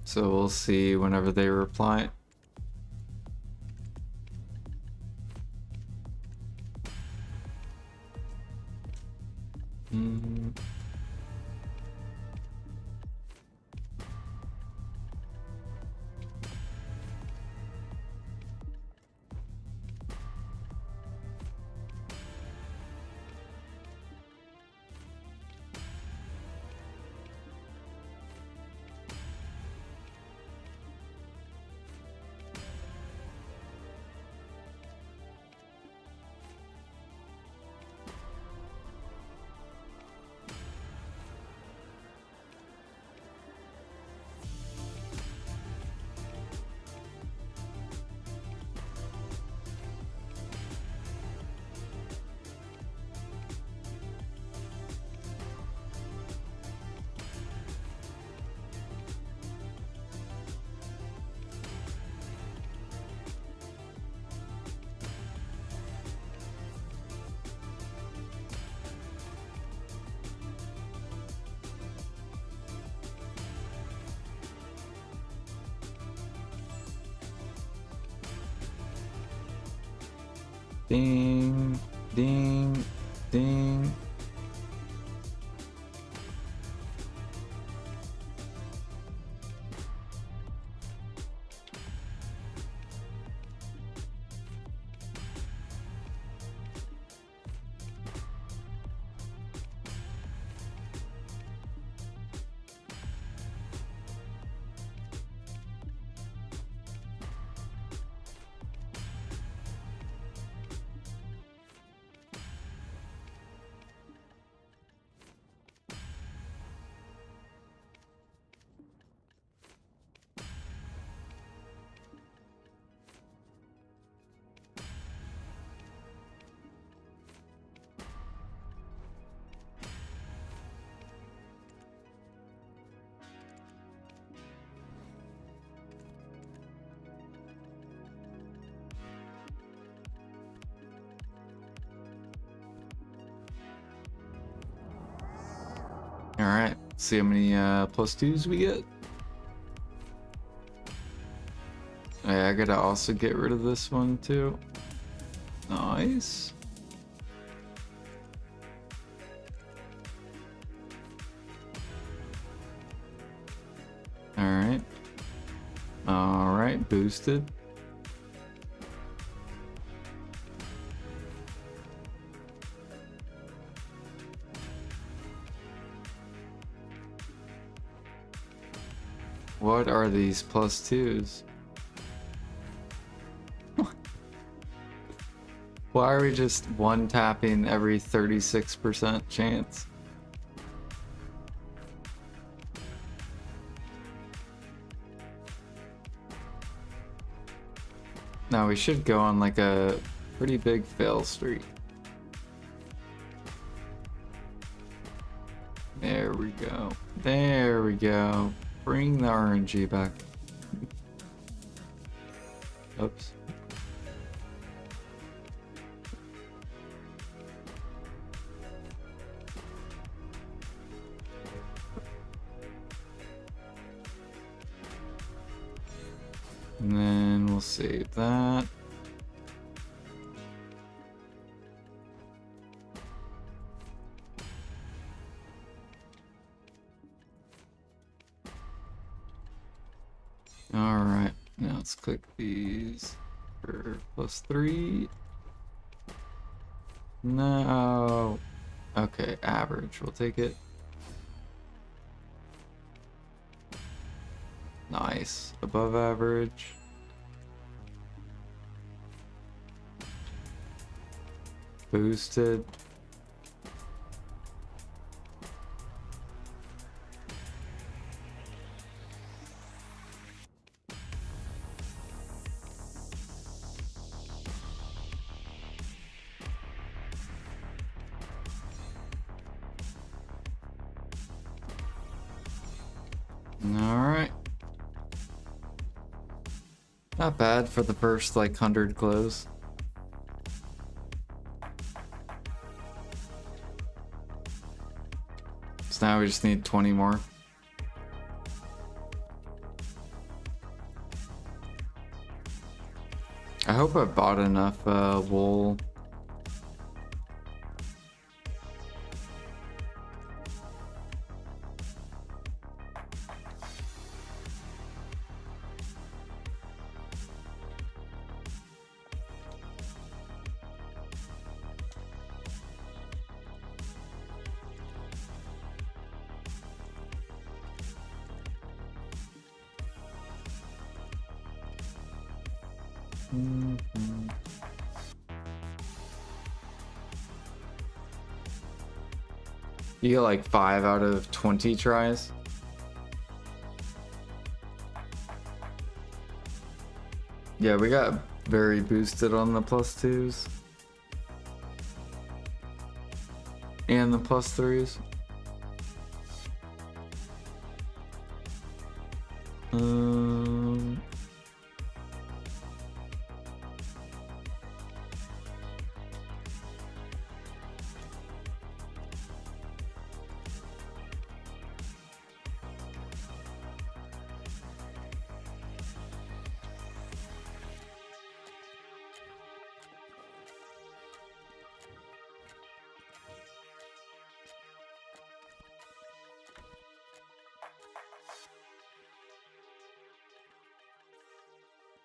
So we'll see whenever they reply. Ding, ding, ding. Alright, see how many +2s we get. Yeah, I gotta also get rid of this one too. Nice. Alright. Alright, boosted. What are these +2s? Why are we just one tapping every 36% chance? Now we should go on like a pretty big fail streak. There we go. There we go. Bring the RNG back. Oops. And then we'll save that. Alright, now let's click these for +3. No. Okay, average, we'll take it. Nice. Above average. Boosted. Alright. Not bad for the first like 100 close. So now we just need 20 more. I hope I bought enough wool. You get like 5 out of 20 tries. Yeah, we got very boosted on the +2s. And the +3s.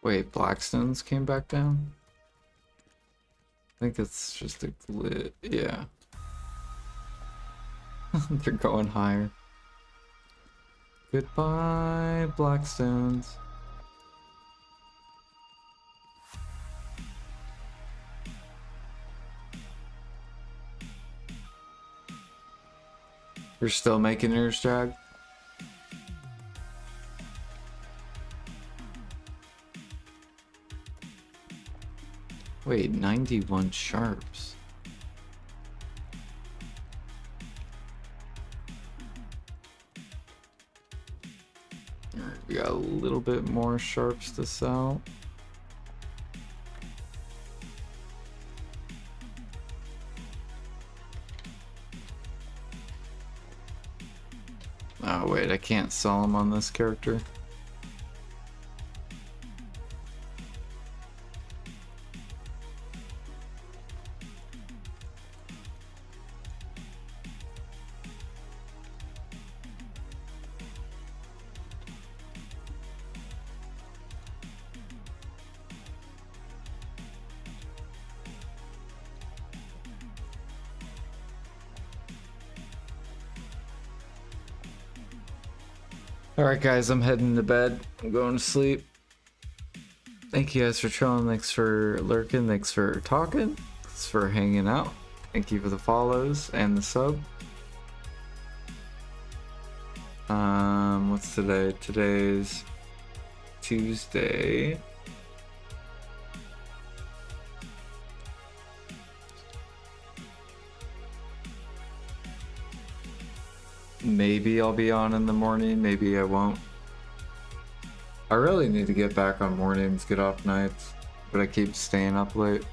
Wait, Blackstones came back down? I think it's just a glitch. Yeah. They're going higher. Goodbye, Blackstones. You're still making yours, Jag? Wait, 91 sharps. Alright, we got a little bit more sharps to sell. Oh wait, I can't sell them on this character. Alright guys, I'm heading to bed. I'm going to sleep. Thank you guys for chilling. Thanks for lurking. Thanks for talking. Thanks for hanging out. Thank you for the follows and the sub. What's today? Today's Tuesday. Maybe I'll be on in the morning, maybe I won't. I really need to get back on mornings, get off nights, but I keep staying up late.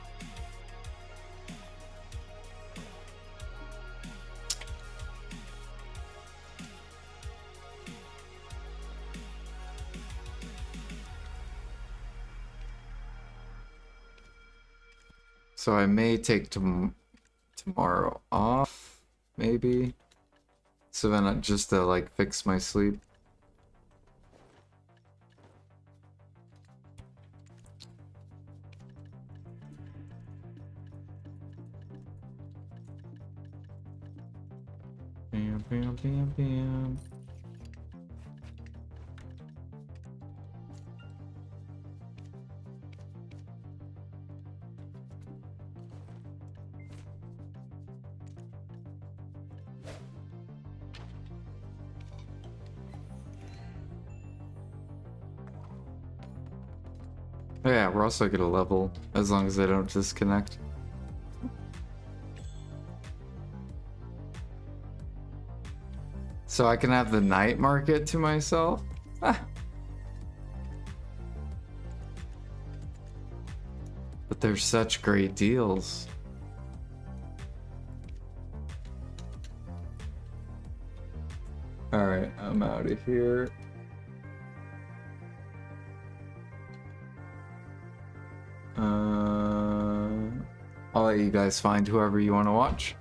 So I may take tomorrow off, maybe. So then just to like fix my sleep. Bam, bam, bam, bam. Oh yeah, we're also gonna level as long as they don't disconnect. So I can have the night market to myself? Ah. But there's such great deals. Alright, I'm out of here. I'll let you guys find whoever you want to watch.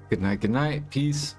Good night, peace.